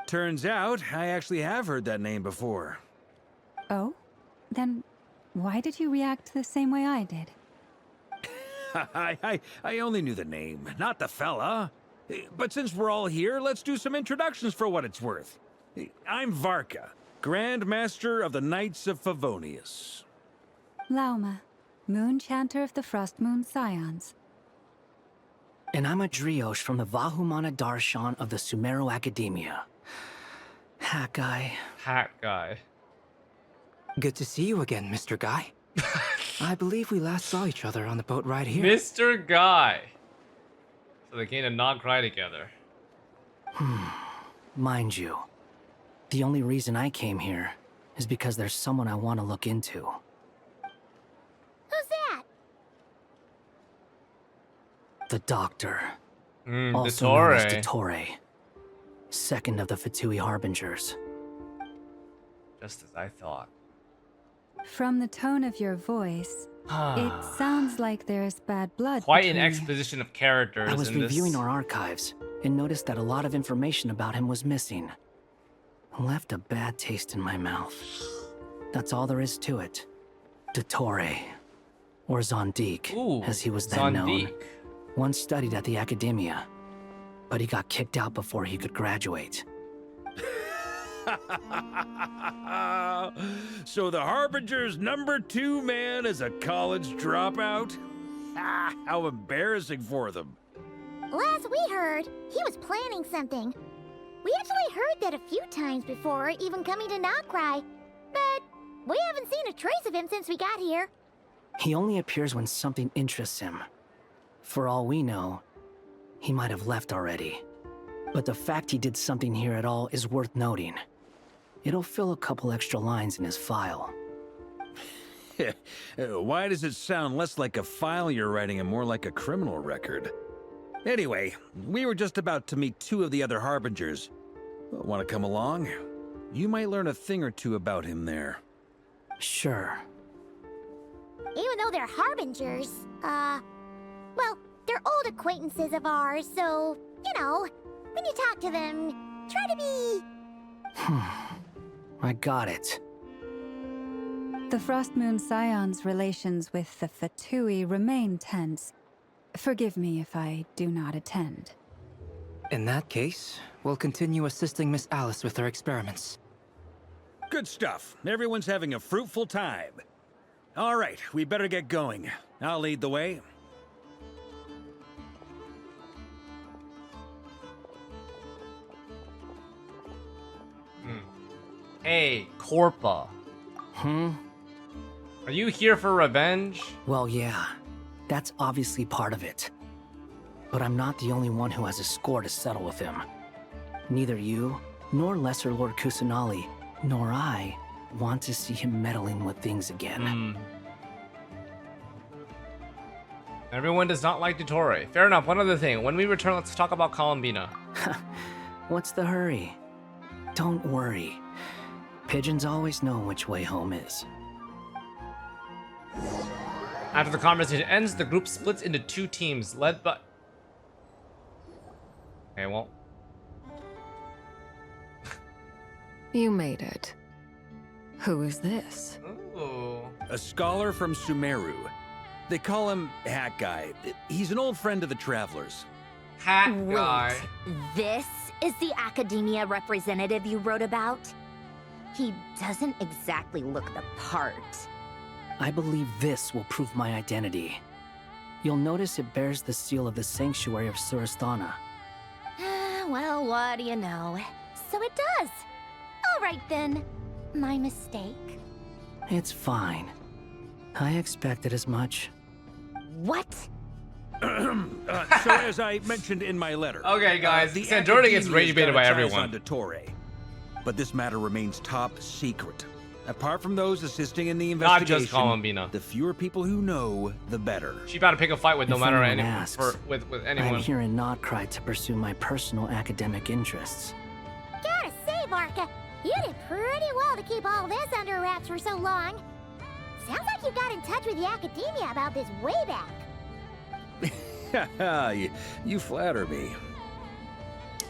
Speaker 6: Turns out, I actually have heard that name before.
Speaker 7: Oh? Then why did you react the same way I did?
Speaker 6: I only knew the name, not the fella. But since we're all here, let's do some introductions for what it's worth. I'm Varka, Grand Master of the Knights of Favonius.
Speaker 7: Lauma, Moon Chanter of the Frost Moon Scions.
Speaker 10: And I'm a Driosh from the Vahumana Darshan of the Sumero Academia. Hat Guy.
Speaker 1: Hat Guy.
Speaker 10: Good to see you again, Mr. Guy. I believe we last saw each other on the boat ride here.
Speaker 1: Mr. Guy. So they came to Nodcry together.
Speaker 10: Mind you, the only reason I came here is because there's someone I want to look into.
Speaker 3: Who's that?
Speaker 10: The Doctor.
Speaker 1: Also
Speaker 10: known as Dottore. Second of the Fatui Harbingers.
Speaker 1: Just as I thought.
Speaker 7: From the tone of your voice, it sounds like there's bad blood.
Speaker 1: Quite an
Speaker 7: between you.
Speaker 1: exposition of characters
Speaker 10: I was
Speaker 1: in
Speaker 10: reviewing
Speaker 1: this.
Speaker 10: our archives and noticed that a lot of information about him was missing. Left a bad taste in my mouth. That's all there is to it. Dottore, or Zondique, as he was then known,
Speaker 1: Zondique.
Speaker 10: once studied at the Academia, but he got kicked out before he could graduate.
Speaker 6: So the Harbinger's #2 man is a college dropout? How embarrassing for them.
Speaker 3: Last we heard, he was planning something. We actually heard that a few times before, even coming to Noctry. But we haven't seen a trace of him since we got here.
Speaker 10: He only appears when something interests him. For all we know, he might have left already. But the fact he did something here at all is worth noting. It'll fill a couple extra lines in his file.
Speaker 6: Why does it sound less like a file you're writing and more like a criminal record? Anyway, we were just about to meet 2 of the other Harbingers. Want to come along? You might learn a thing or two about him there.
Speaker 10: Sure.
Speaker 3: Even though they're Harbingers, well, they're old acquaintances of ours, so, you know, when you talk to them, try to be...
Speaker 10: I got it.
Speaker 7: The Frost Moon Scions' relations with the Fatui remain tense. Forgive me if I do not attend.
Speaker 10: In that case, we'll continue assisting Miss Alice with her experiments.
Speaker 6: Good stuff. Everyone's having a fruitful time. All right, we better get going. I'll lead the way.
Speaker 1: Hey, Corpa. Are you here for revenge?
Speaker 10: Well, yeah. That's obviously part of it. But I'm not the only one who has a score to settle with him. Neither you, nor Lesser Lord Kusanali, nor I want to see him meddling with things again.
Speaker 1: Everyone does not like Dottore. Fair enough. One other thing. When we return, let's talk about Columbina.
Speaker 10: What's the hurry? Don't worry. Pigeons always know which way home is.
Speaker 1: After the conversation ends, the group splits into 2 teams, led by... Okay, well...
Speaker 11: You made it. Who is this?
Speaker 1: Ooh.
Speaker 6: A scholar from Sumeru. They call him Hat Guy. He's an old friend of the Travelers.
Speaker 1: Hat Guy.
Speaker 12: Wait, this is the academia representative you wrote about? He doesn't exactly look the part.
Speaker 10: I believe this will prove my identity. You'll notice it bears the seal of the Sanctuary of Surasthana.
Speaker 12: Well, what do you know? So it does. All right then. My mistake.
Speaker 10: It's fine. I expected as much.
Speaker 12: What?
Speaker 6: So as I mentioned in my letter...
Speaker 1: Okay, guys,
Speaker 6: the
Speaker 1: Sandrone gets
Speaker 6: Academia's
Speaker 1: rage baited
Speaker 6: got
Speaker 1: by
Speaker 6: its eyes
Speaker 1: everyone.
Speaker 6: on Dottore. But this matter remains top secret. Apart from those assisting in the
Speaker 1: Not
Speaker 6: investigation,
Speaker 1: just Columbina.
Speaker 6: the fewer people who know, the better.
Speaker 1: She about to pick a fight with no
Speaker 10: If
Speaker 1: matter
Speaker 10: anyone
Speaker 1: any
Speaker 10: asks,
Speaker 1: with anyone.
Speaker 10: I'm here in Nocturne to pursue my personal academic interests.
Speaker 3: Gotta say, Marka, you did pretty well to keep all this under wraps for so long. Sounds like you got in touch with the academia about this way back.
Speaker 6: you flatter me.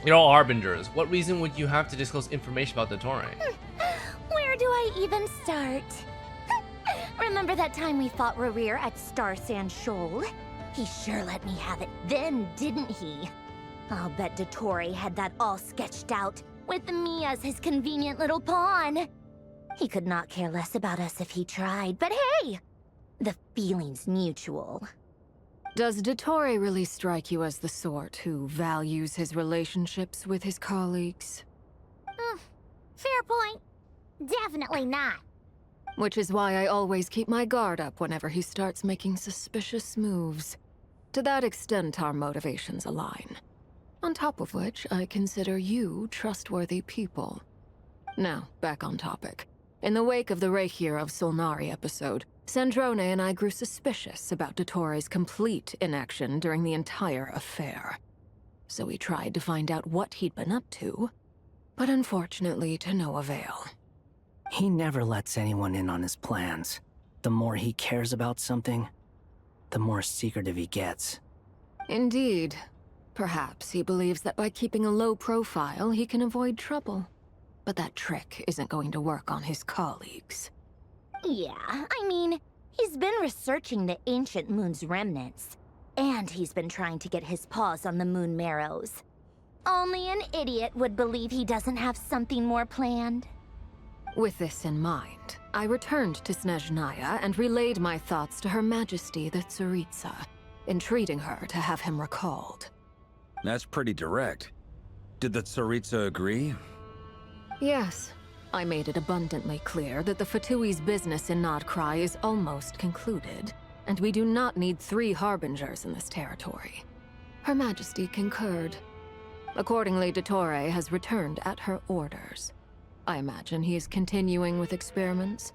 Speaker 1: You're all harbingers. What reason would you have to disclose information about Dottore?
Speaker 12: Where do I even start? Remember that time we fought Rerir at Star Sand Shoal? He sure let me have it then, didn't he? I'll bet Dottore had that all sketched out, with me as his convenient little pawn. He could not care less about us if he tried, but hey! The feeling's mutual.
Speaker 11: Does Dottore really strike you as the sort who values his relationships with his colleagues?
Speaker 3: Fair point. Definitely not.
Speaker 11: Which is why I always keep my guard up whenever he starts making suspicious moves. To that extent, our motivations align. On top of which, I consider you trustworthy people. Now, back on topic. In the wake of the Reikir of Solnari episode, Sandrone and I grew suspicious about Dottore's complete inaction during the entire affair. So we tried to find out what he'd been up to, but unfortunately to no avail.
Speaker 10: He never lets anyone in on his plans. The more he cares about something, the more secretive he gets.
Speaker 11: Indeed. Perhaps he believes that by keeping a low profile, he can avoid trouble. But that trick isn't going to work on his colleagues.
Speaker 12: Yeah, I mean, he's been researching the ancient moon's remnants. And he's been trying to get his paws on the moon marrows. Only an idiot would believe he doesn't have something more planned.
Speaker 11: With this in mind, I returned to Snezhnaya and relayed my thoughts to Her Majesty the Tsaritsa, entreating her to have him recalled.
Speaker 6: That's pretty direct. Did the Tsaritsa agree?
Speaker 11: Yes. I made it abundantly clear that the Fatui's business in Nodcry is almost concluded, and we do not need 3 harbingers in this territory. Her Majesty concurred. Accordingly, Dottore has returned at her orders. I imagine he is continuing with experiments,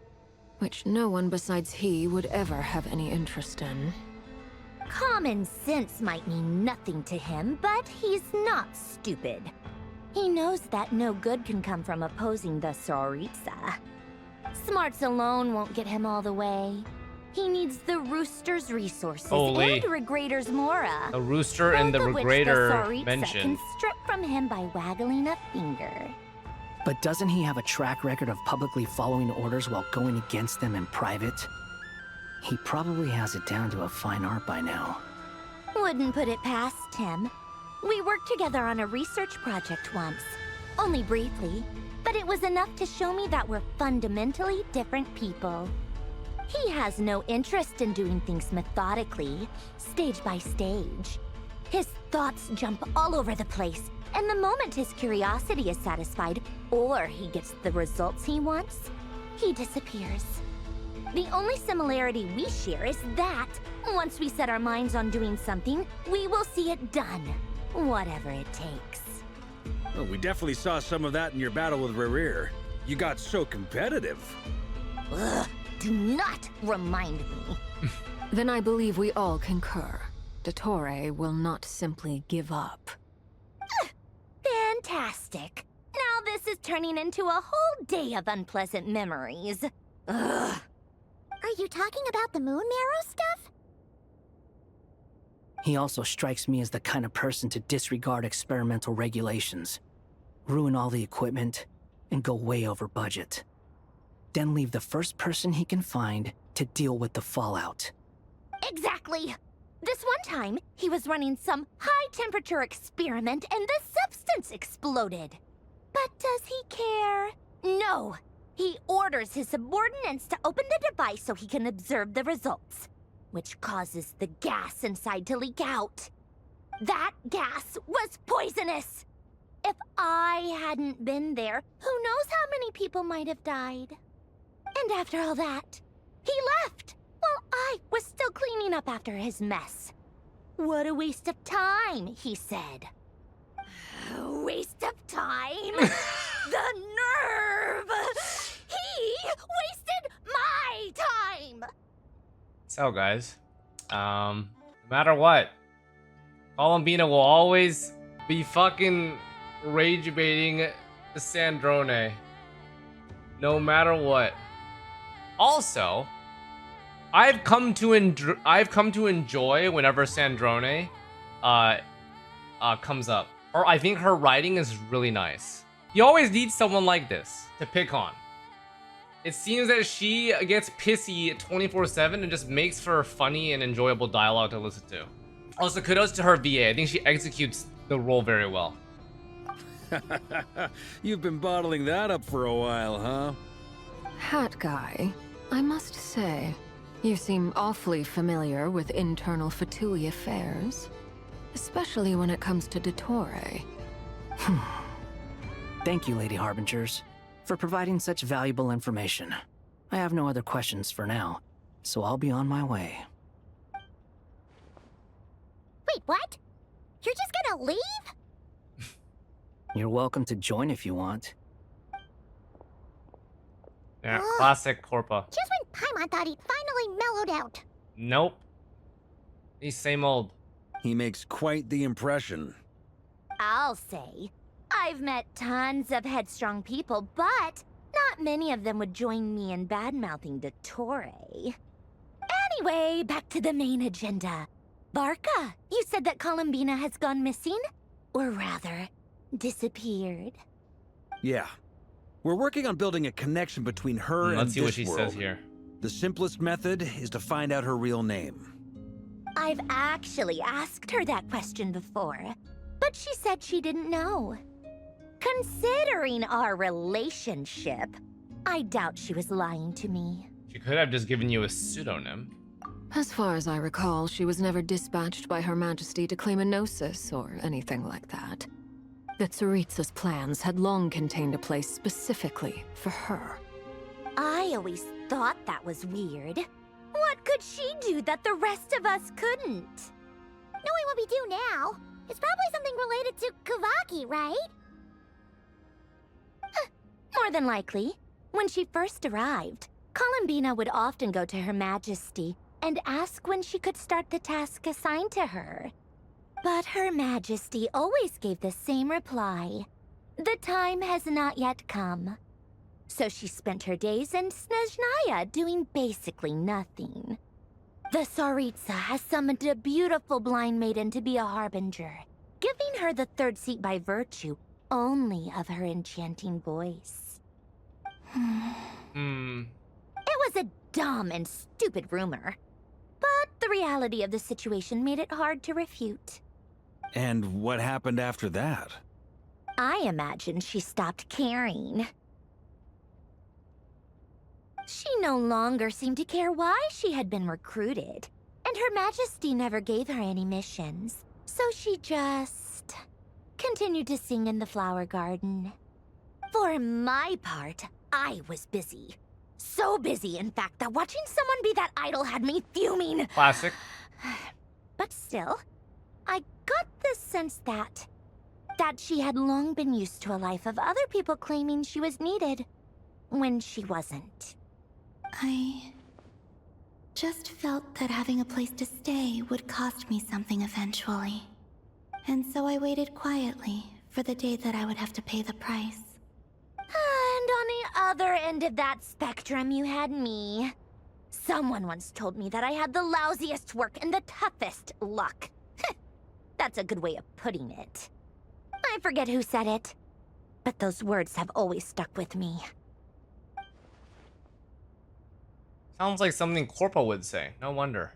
Speaker 11: which no one besides he would ever have any interest in.
Speaker 12: Common sense might mean nothing to him, but he's not stupid. He knows that no good can come from opposing the Tsaritsa. Smarts alone won't get him all the way. He needs the Rooster's resources
Speaker 1: Holy.
Speaker 12: and Regrator's Mora.
Speaker 1: The Rooster and the
Speaker 12: both of which
Speaker 1: Regrator
Speaker 12: the Tsaritsa
Speaker 1: mentioned.
Speaker 12: can strip from him by waggling a finger.
Speaker 10: But doesn't he have a track record of publicly following orders while going against them in private? He probably has it down to a fine art by now.
Speaker 12: Wouldn't put it past him. We worked together on a research project once. Only briefly, but it was enough to show me that we're fundamentally different people. He has no interest in doing things methodically, stage by stage. His thoughts jump all over the place, and the moment his curiosity is satisfied, or he gets the results he wants, he disappears. The only similarity we share is that, once we set our minds on doing something, we will see it done, whatever it takes.
Speaker 6: Well, we definitely saw some of that in your battle with Rerir. You got so competitive.
Speaker 12: Ugh, do not remind me.
Speaker 11: Then I believe we all concur. Dottore will not simply give up.
Speaker 12: Fantastic. Now this is turning into a whole day of unpleasant memories. Ugh.
Speaker 3: Are you talking about the moon marrow stuff?
Speaker 10: He also strikes me as the kind of person to disregard experimental regulations, ruin all the equipment, and go way over budget. then leave the first person he can find to deal with the fallout.
Speaker 3: Exactly. This one time, he was running some high-temperature experiment and the substance exploded. But does he care? No. He orders his subordinates to open the device so he can observe the results, which causes the gas inside to leak out. That gas was poisonous. If I hadn't been there, who knows how many people might have died. And after all that, he left while I was still cleaning up after his mess. What a waste of time, he said. A waste of time? The nerve! He wasted my time!
Speaker 1: So, guys, no matter what, Columbina will always be fucking rage baiting Sandrone. No matter what. Also, I've come to enjoy whenever Sandrone comes up. Or I think her writing is really nice. You always need someone like this to pick on. It seems that she gets pissy 24/7 and just makes for funny and enjoyable dialogue to listen to. Also, kudos to her VA. I think she executes the role very well.
Speaker 6: You've been bottling that up for a while, huh?
Speaker 14: Hat guy, I must say, you seem awfully familiar with internal Fatui affairs. Especially when it comes to Dottore.
Speaker 10: Thank you, Lady Harbingers, for providing such valuable information. I have no other questions for now, so I'll be on my way.
Speaker 3: Wait, what? You're just gonna leave?
Speaker 10: You're welcome to join if you want.
Speaker 1: Yeah, classic Corpa.
Speaker 3: Just when Paimon thought he'd finally mellowed out.
Speaker 1: Nope. He's same old.
Speaker 6: He makes quite the impression.
Speaker 3: I'll say. I've met tons of headstrong people, but not many of them would join me in bad-mouthing Dottore. Anyway, back to the main agenda. Barca, you said that Columbina has gone missing? Or rather, disappeared.
Speaker 6: Yeah. We're working on building a connection between her and
Speaker 1: Let's see
Speaker 6: this
Speaker 1: what she
Speaker 6: world.
Speaker 1: says here.
Speaker 6: The simplest method is to find out her real name.
Speaker 3: I've actually asked her that question before, but she said she didn't know. Considering our relationship, I doubt she was lying to me.
Speaker 1: She could have just given you a pseudonym.
Speaker 14: As far as I recall, she was never dispatched by Her Majesty to claim a gnosis or anything like that. The Tsaritsa's plans had long contained a place specifically for her.
Speaker 3: I always thought that was weird. What could she do that the rest of us couldn't? Knowing what we do now, it's probably something related to Kavaki, right? More than likely. When she first arrived, Columbina would often go to Her Majesty and ask when she could start the task assigned to her. But Her Majesty always gave the same reply. The time has not yet come. So she spent her days in Snezhnaya doing basically nothing. The Tsaritsa has summoned a beautiful blind maiden to be a harbinger, giving her the third seat by virtue only of her enchanting voice. It was a dumb and stupid rumor, but the reality of the situation made it hard to refute.
Speaker 6: And what happened after that?
Speaker 3: I imagine she stopped caring. She no longer seemed to care why she had been recruited, and Her Majesty never gave her any missions, so she just continued to sing in the flower garden. For my part, I was busy. So busy, in fact, that watching someone be that idol had me fuming.
Speaker 1: Classic.
Speaker 3: But still, I got the sense that she had long been used to a life of other people claiming she was needed when she wasn't.
Speaker 5: I just felt that having a place to stay would cost me something eventually. And so I waited quietly for the day that I would have to pay the price.
Speaker 3: And on the other end of that spectrum, you had me. Someone once told me that I had the lousiest work and the toughest luck. That's a good way of putting it. I forget who said it, but those words have always stuck with me.
Speaker 1: Sounds like something Corpo would say. No wonder.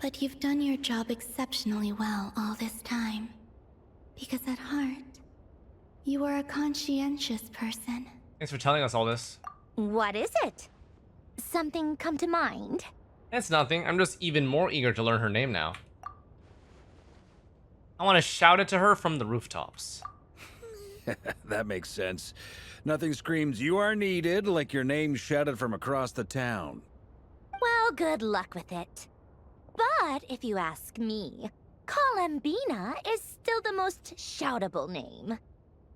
Speaker 5: But you've done your job exceptionally well all this time. Because at heart, you are a conscientious person.
Speaker 1: Thanks for telling us all this.
Speaker 12: What is it? Something come to mind?
Speaker 1: It's nothing. I'm just even more eager to learn her name now. I want to shout it to her from the rooftops.
Speaker 6: That makes sense. Nothing screams you are needed like your name shouted from across the town.
Speaker 12: Well, good luck with it. But if you ask me, Columbina is still the most shoutable name.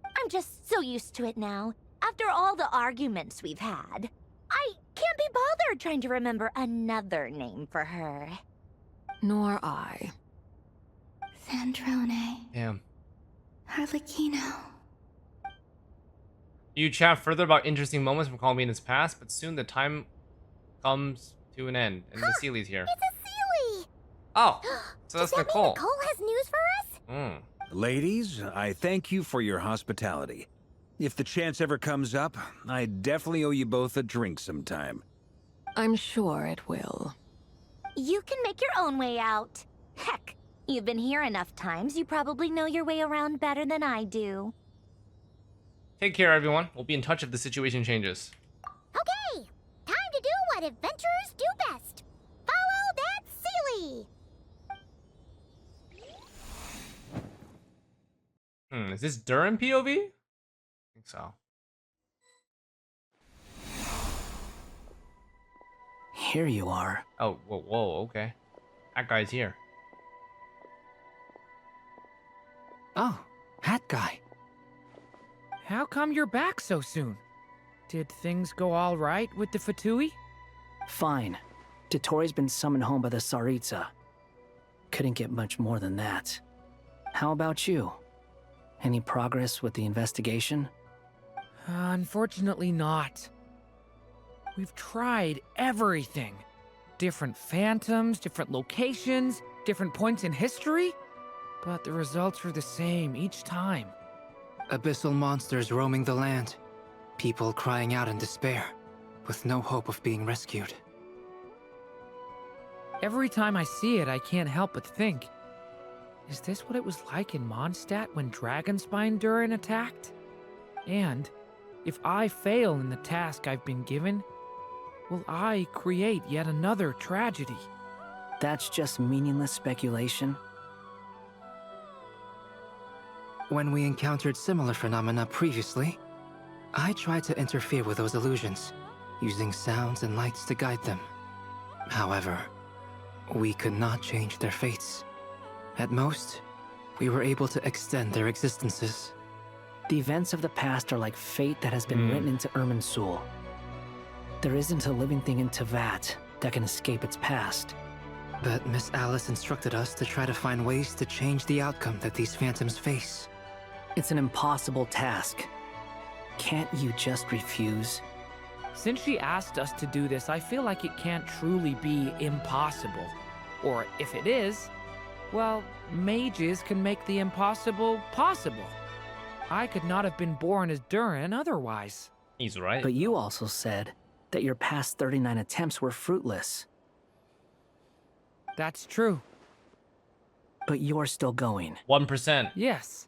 Speaker 12: I'm just so used to it now, after all the arguments we've had. I can't be bothered trying to remember another name for her.
Speaker 14: Nor I.
Speaker 5: Sandrone.
Speaker 1: Damn.
Speaker 5: Harlequino.
Speaker 1: You chat further about interesting moments from Columbina's past, but soon the time comes to an end, and the Xlice here.
Speaker 3: It's a Sealy!
Speaker 1: Oh, so that's
Speaker 3: Does that mean
Speaker 1: Nicole.
Speaker 3: Nicole has news for us?
Speaker 6: Ladies, I thank you for your hospitality. If the chance ever comes up, I definitely owe you both a drink sometime.
Speaker 14: I'm sure it will.
Speaker 12: You can make your own way out. Heck, you've been here enough times, you probably know your way around better than I do.
Speaker 1: Take care, everyone. We'll be in touch if the situation changes.
Speaker 3: Okay, time to do what adventurers do best. Follow that Sealy!
Speaker 1: Is this Durin POV? I think so.
Speaker 10: Here you are.
Speaker 1: Oh, whoa, okay. That guy's here.
Speaker 8: Oh, hat guy. How come you're back so soon? Did things go all right with the Fatui?
Speaker 10: Fine. Dotori's been summoned home by the Tsaritsa. Couldn't get much more than that. How about you? Any progress with the investigation?
Speaker 8: Unfortunately not. We've tried everything. Different phantoms, different locations, different points in history. But the results are the same each time.
Speaker 9: Abyssal monsters roaming the land. People crying out in despair, with no hope of being rescued.
Speaker 8: Every time I see it, I can't help but think, is this what it was like in Mondstadt when Dragonspine Durin attacked? And if I fail in the task I've been given, will I create yet another tragedy?
Speaker 10: That's just meaningless speculation.
Speaker 9: When we encountered similar phenomena previously, I tried to interfere with those illusions, using sounds and lights to guide them. However, we could not change their fates. At most, we were able to extend their existences.
Speaker 10: The events of the past are like fate that has been written into Irminsul. There isn't a living thing in Teyvat that can escape its past.
Speaker 9: But Miss Alice instructed us to try to find ways to change the outcome that these phantoms face.
Speaker 10: It's an impossible task. Can't you just refuse?
Speaker 8: Since she asked us to do this, I feel like it can't truly be impossible. Or if it is, well, mages can make the impossible possible. I could not have been born as Durin otherwise.
Speaker 1: He's right.
Speaker 10: But you also said that your past 39 attempts were fruitless.
Speaker 8: That's true.
Speaker 10: But you're still going.
Speaker 1: 1%.
Speaker 8: Yes.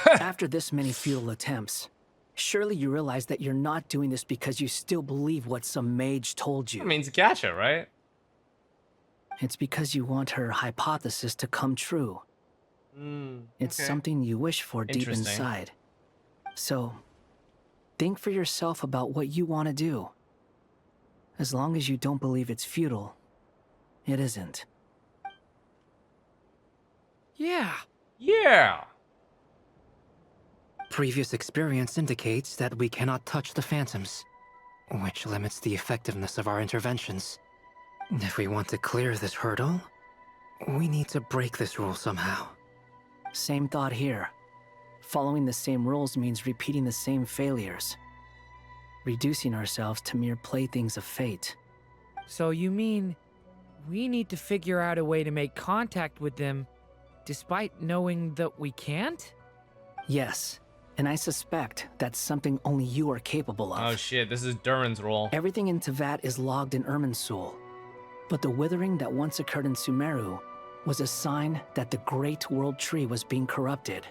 Speaker 10: After this many futile attempts, surely you realize that you're not doing this because you still believe what some mage told you.
Speaker 1: It means gotcha, right?
Speaker 10: It's because you want her hypothesis to come true. It's
Speaker 1: okay.
Speaker 10: something you wish for deep
Speaker 1: Interesting.
Speaker 10: inside. So, think for yourself about what you want to do. As long as you don't believe it's futile, it isn't.
Speaker 8: Yeah.
Speaker 1: Yeah.
Speaker 9: Previous experience indicates that we cannot touch the phantoms, which limits the effectiveness of our interventions. If we want to clear this hurdle, we need to break this rule somehow.
Speaker 10: Same thought here. Following the same rules means repeating the same failures. Reducing ourselves to mere playthings of fate.
Speaker 8: So you mean we need to figure out a way to make contact with them despite knowing that we can't?
Speaker 10: Yes, And I suspect that's something only you are capable of.
Speaker 1: Oh shit, this is Durin's role.
Speaker 10: Everything in Tevat is logged in Irminsul. But the withering that once occurred in Sumeru was a sign that the Great World Tree was being corrupted.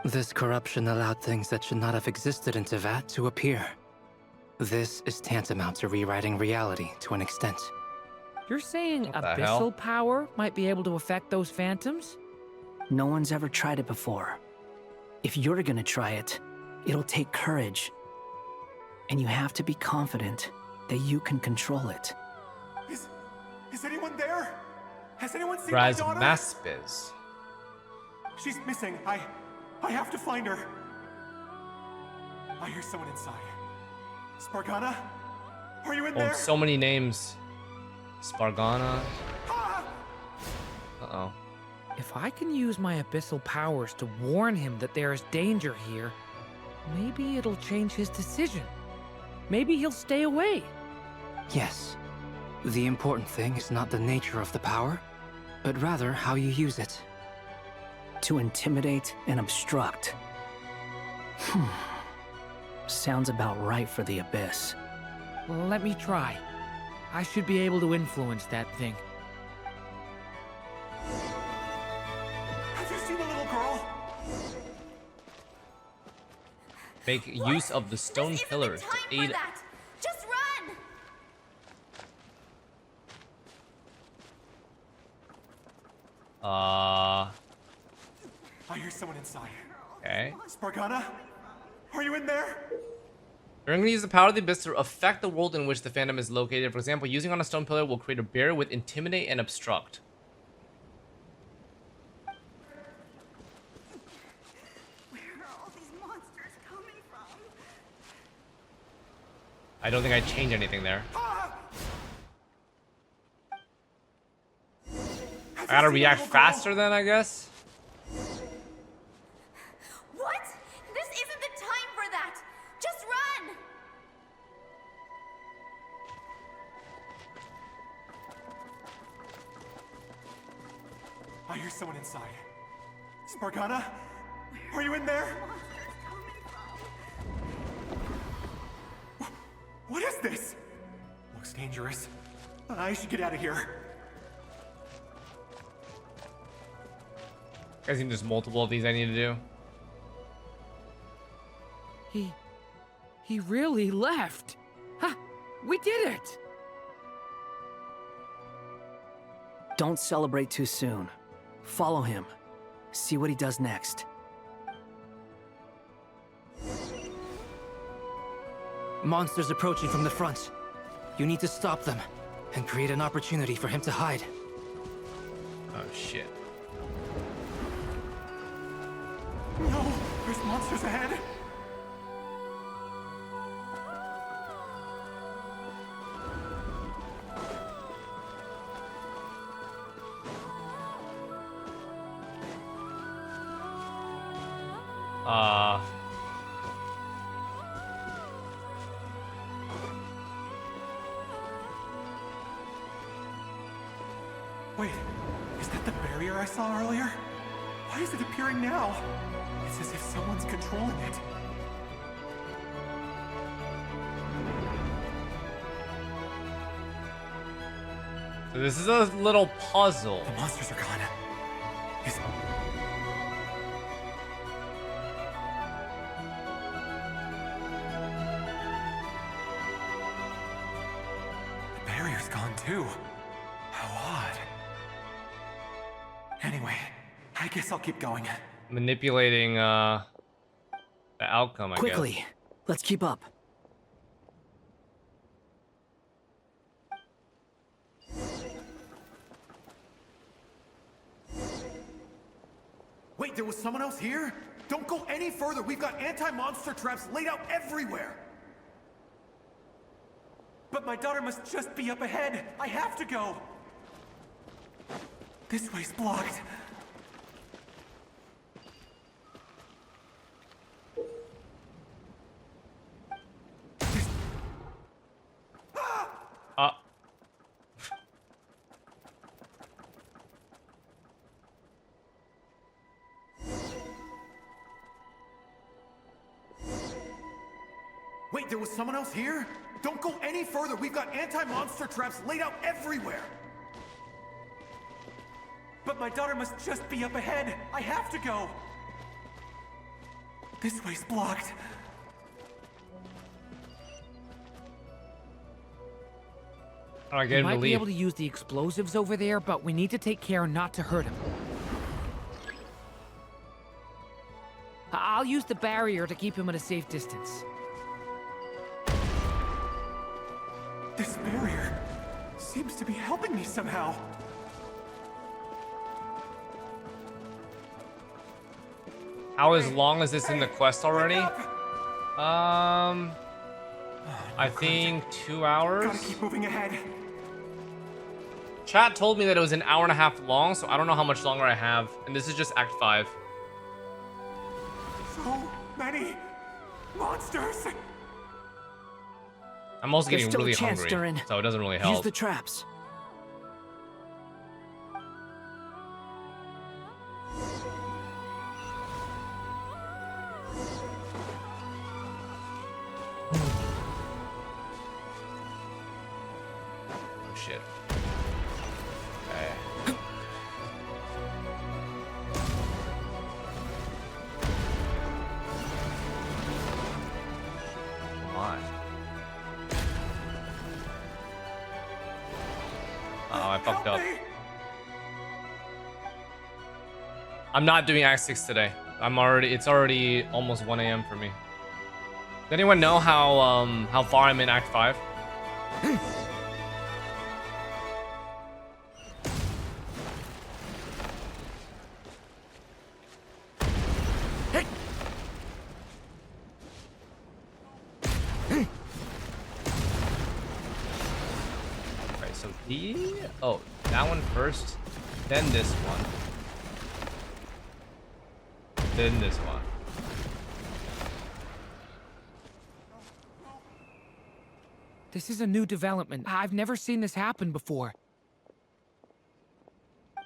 Speaker 9: This corruption allowed things that should not have existed in Tevat to appear. This is tantamount to rewriting reality to an extent.
Speaker 8: You're saying
Speaker 1: What the hell?
Speaker 8: abyssal power might be able to affect those phantoms?
Speaker 10: No one's ever tried it before. If you're gonna try it, it'll take courage. And you have to be confident that you can control it.
Speaker 2: Is anyone there? Has anyone seen my daughter?
Speaker 1: Maspiz.
Speaker 2: She's missing. I have to find her. I hear someone inside. Spargana? Are you in there?
Speaker 1: Oh, so many names. Spargana. Uh-oh.
Speaker 8: If I can use my abyssal powers to warn him that there is danger here, maybe it'll change his decision. Maybe he'll stay away.
Speaker 9: Yes. The important thing is not the nature of the power, but rather how you use it.
Speaker 10: To intimidate and obstruct. Sounds about right for the Abyss.
Speaker 8: Well, let me try. I should be able to influence that thing.
Speaker 2: Have you seen the little girl?
Speaker 1: Make use of the stone pillars to aid.
Speaker 12: Just run!
Speaker 2: I hear someone inside.
Speaker 1: Okay.
Speaker 2: Spargana? Are you in there?
Speaker 1: We're going to use the power of the abyss to affect the world in which the Phantom is located. For example, using on a stone pillar will create a barrier with intimidate and obstruct.
Speaker 3: Where are all these monsters coming from?
Speaker 1: I don't think I changed anything there. I gotta react faster then, I guess.
Speaker 12: What? This isn't the time for that! Just run!
Speaker 2: I hear someone inside. Spargana? Are you in there? What is this? Looks dangerous. I should get out of here.
Speaker 1: I think there's multiple of these I need to do.
Speaker 8: He really left. Ha! We did it!
Speaker 10: Don't celebrate too soon. Follow him. See what he does next.
Speaker 9: Monsters approaching from the front. You need to stop them and create an opportunity for him to hide.
Speaker 1: Oh shit.
Speaker 2: No! There's monsters ahead! Wait, is that the barrier I saw earlier? Why is it appearing now? It's as if someone's controlling it.
Speaker 1: So this is a little puzzle.
Speaker 2: The monsters are gone. Is... The barrier's gone too. How odd. Anyway, I guess I'll keep going.
Speaker 1: Manipulating the outcome, I guess.
Speaker 10: Quickly, let's keep up.
Speaker 2: Wait, there was someone else here? Don't go any further. We've got anti-monster traps laid out everywhere. But my daughter must just be up ahead. I have to go. This way's blocked. Wait, there was someone else here? Don't go any further. We've got anti-monster traps laid out everywhere. But my daughter must just be up ahead. I have to go. This way's blocked.
Speaker 1: I get
Speaker 8: We
Speaker 1: him to
Speaker 8: might be
Speaker 1: leave.
Speaker 8: able to use the explosives over there, but we need to take care not to hurt him. I'll use the barrier to keep him at a safe distance.
Speaker 2: This barrier seems to be helping me somehow.
Speaker 1: How long is this in the quest already? I think 2 hours.
Speaker 2: Gotta keep moving ahead.
Speaker 1: Chat told me that it was an hour and a half long, so I don't know how much longer I have. And this is just Act 5.
Speaker 2: So many monsters.
Speaker 1: I'm also
Speaker 10: There's
Speaker 1: getting
Speaker 10: still a
Speaker 1: really
Speaker 10: chance,
Speaker 1: hungry,
Speaker 10: Durin.
Speaker 1: so it doesn't really
Speaker 10: Use
Speaker 1: help.
Speaker 10: the traps.
Speaker 1: Oh shit. Okay. Come on. Oh, I fucked up. I'm not doing Act 6 today. It's already almost 1 a.m. for me. Does anyone know how far I'm in Act 5? Right, so oh, that one first, then this one. Then this one.
Speaker 8: This is a new development. I've never seen this happen before.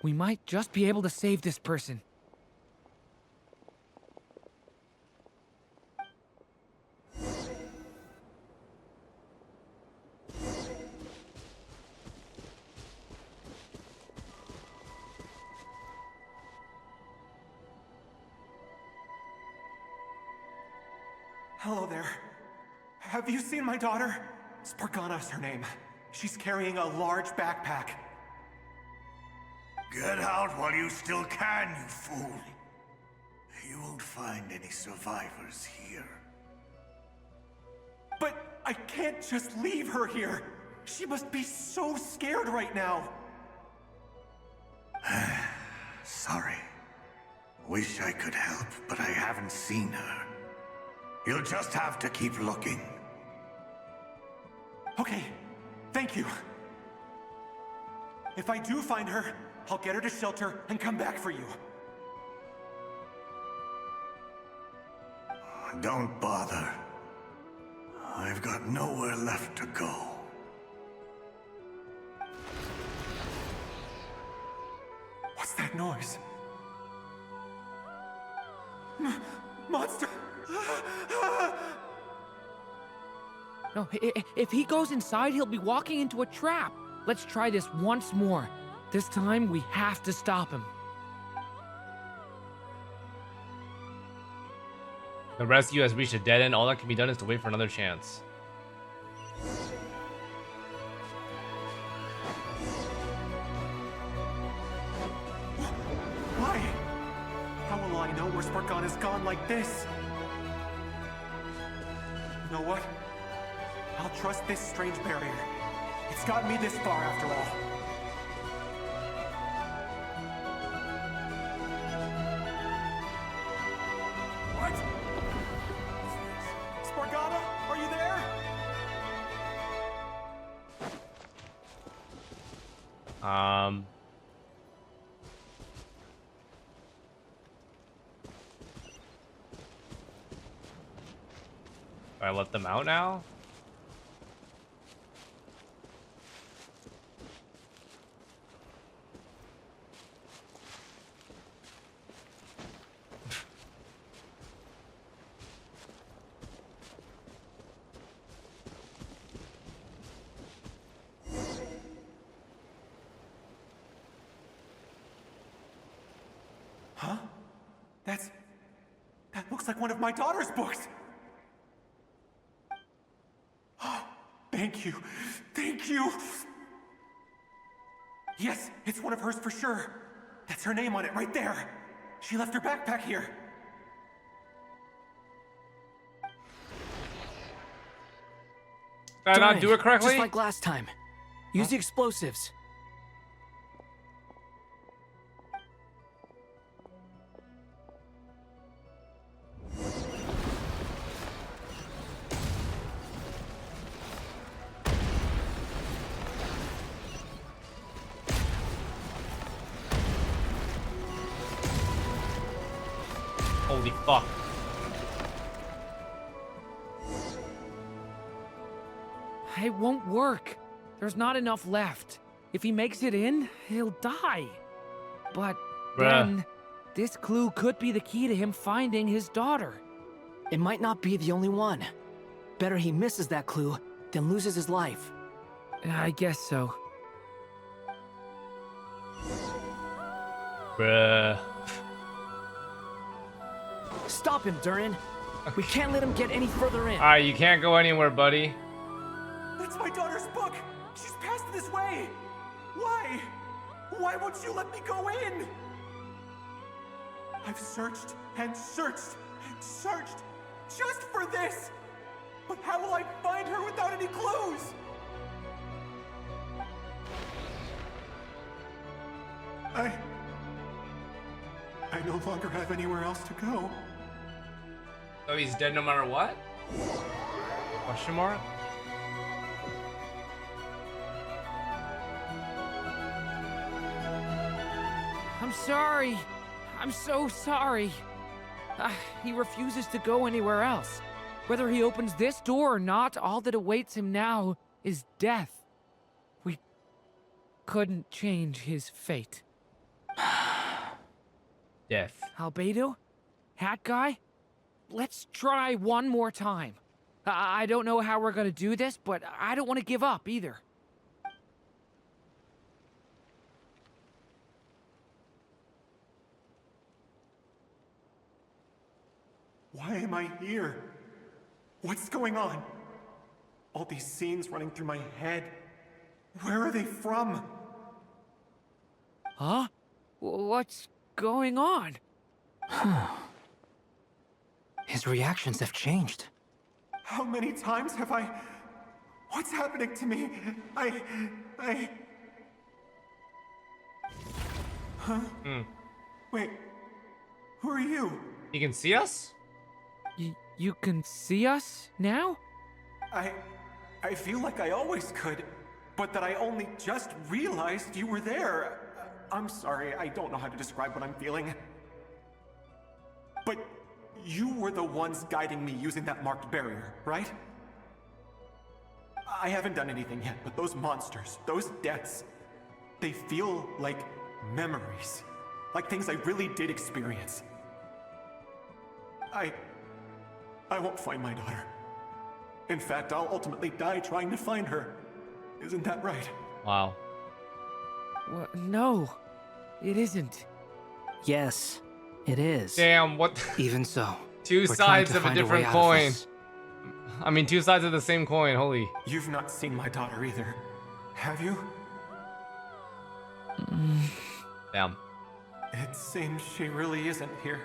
Speaker 8: We might just be able to save this person.
Speaker 2: Hello there. Have you seen my daughter? Spargana's her name. She's carrying a large backpack.
Speaker 16: Get out while you still can, you fool. You won't find any survivors here.
Speaker 2: But I can't just leave her here. She must be so scared right now.
Speaker 16: Sorry. Wish I could help, but I haven't seen her. You'll just have to keep looking.
Speaker 2: Okay, thank you. If I do find her, I'll get her to shelter and come back for you.
Speaker 16: Don't bother. I've got nowhere left to go.
Speaker 2: What's that noise? Monster!
Speaker 8: No, if he goes inside, he'll be walking into a trap. Let's try this once more. This time, we have to stop him.
Speaker 1: The rescue has reached a dead end. All that can be done is to wait for another chance.
Speaker 2: Why? How will I know where Spargana's gone like this? You know what? I'll trust this strange barrier. It's got me this far after all. What? Spargana, are you there?
Speaker 1: Do I let them out now?
Speaker 2: Huh? That looks like one of my daughter's books! Oh, thank you. Thank you! Yes, it's one of hers for sure. That's her name on it right there. She left her backpack here.
Speaker 1: Did I not do it correctly?
Speaker 10: Just like last time. Use the explosives.
Speaker 1: Holy fuck.
Speaker 8: It won't work. There's not enough left. If he makes it in, he'll die. But then, this clue could be the key to him finding his daughter.
Speaker 10: It might not be the only one. Better he misses that clue than loses his life.
Speaker 8: I guess so.
Speaker 1: Bruh.
Speaker 10: Stop him, Durin. We can't let him get any further in.
Speaker 1: Alright, you can't go anywhere, buddy.
Speaker 2: That's my daughter's book! She's passed this way! Why? Why won't you let me go in? I've searched and searched and searched just for this! But how will I find her without any clues? I no longer have anywhere else to go.
Speaker 1: So he's dead no matter what? Question mark?
Speaker 8: I'm sorry. I'm so sorry. He refuses to go anywhere else. Whether he opens this door or not, all that awaits him now is death. We couldn't change his fate.
Speaker 1: Death.
Speaker 8: Albedo? Hat guy? Let's try one more time. I don't know how we're gonna do this, but I don't want to give up either.
Speaker 2: Why am I here? What's going on? All these scenes running through my head. Where are they from?
Speaker 8: Huh? What's going on?
Speaker 10: His reactions have changed.
Speaker 2: How many times have I... What's happening to me? Huh? Wait, who are you?
Speaker 1: You can see us?
Speaker 8: You can see us now?
Speaker 2: I feel like I always could, but that I only just realized you were there. I'm sorry, I don't know how to describe what I'm feeling. But you were the ones guiding me using that marked barrier, right? I haven't done anything yet, but those monsters, those deaths, they feel like memories. Like things I really did experience. I won't find my daughter. In fact, I'll ultimately die trying to find her. Isn't that right?
Speaker 1: Wow.
Speaker 8: Well, no, it isn't.
Speaker 10: Yes, it is.
Speaker 1: Damn, what?
Speaker 10: Even so.
Speaker 1: Two
Speaker 10: we're
Speaker 1: sides
Speaker 10: trying
Speaker 1: of
Speaker 10: to
Speaker 1: a
Speaker 10: find
Speaker 1: different
Speaker 10: way out of
Speaker 1: coin.
Speaker 10: this.
Speaker 1: I mean, two sides of the same coin, holy.
Speaker 2: You've not seen my daughter either, have you?
Speaker 1: Damn.
Speaker 2: It seems she really isn't here.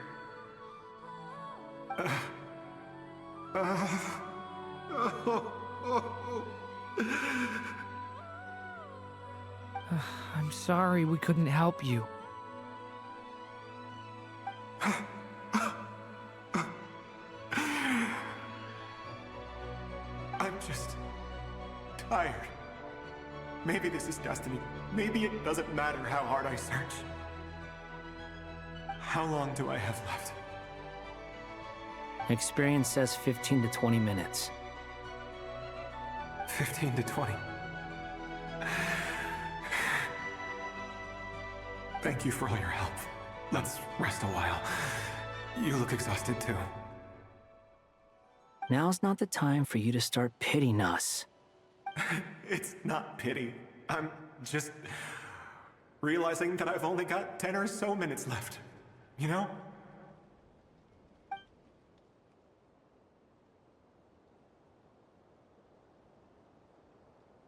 Speaker 8: I'm sorry we couldn't help you.
Speaker 2: I'm just tired. Maybe this is destiny. Maybe it doesn't matter how hard I search. How long do I have left?
Speaker 10: Experience says 15 to 20 minutes.
Speaker 2: 15 to 20. Thank you for all your help. Let's rest a while. You look exhausted too.
Speaker 10: Now's not the time for you to start pitying us.
Speaker 2: It's not pity. I'm just realizing that I've only got 10 or so minutes left. you know?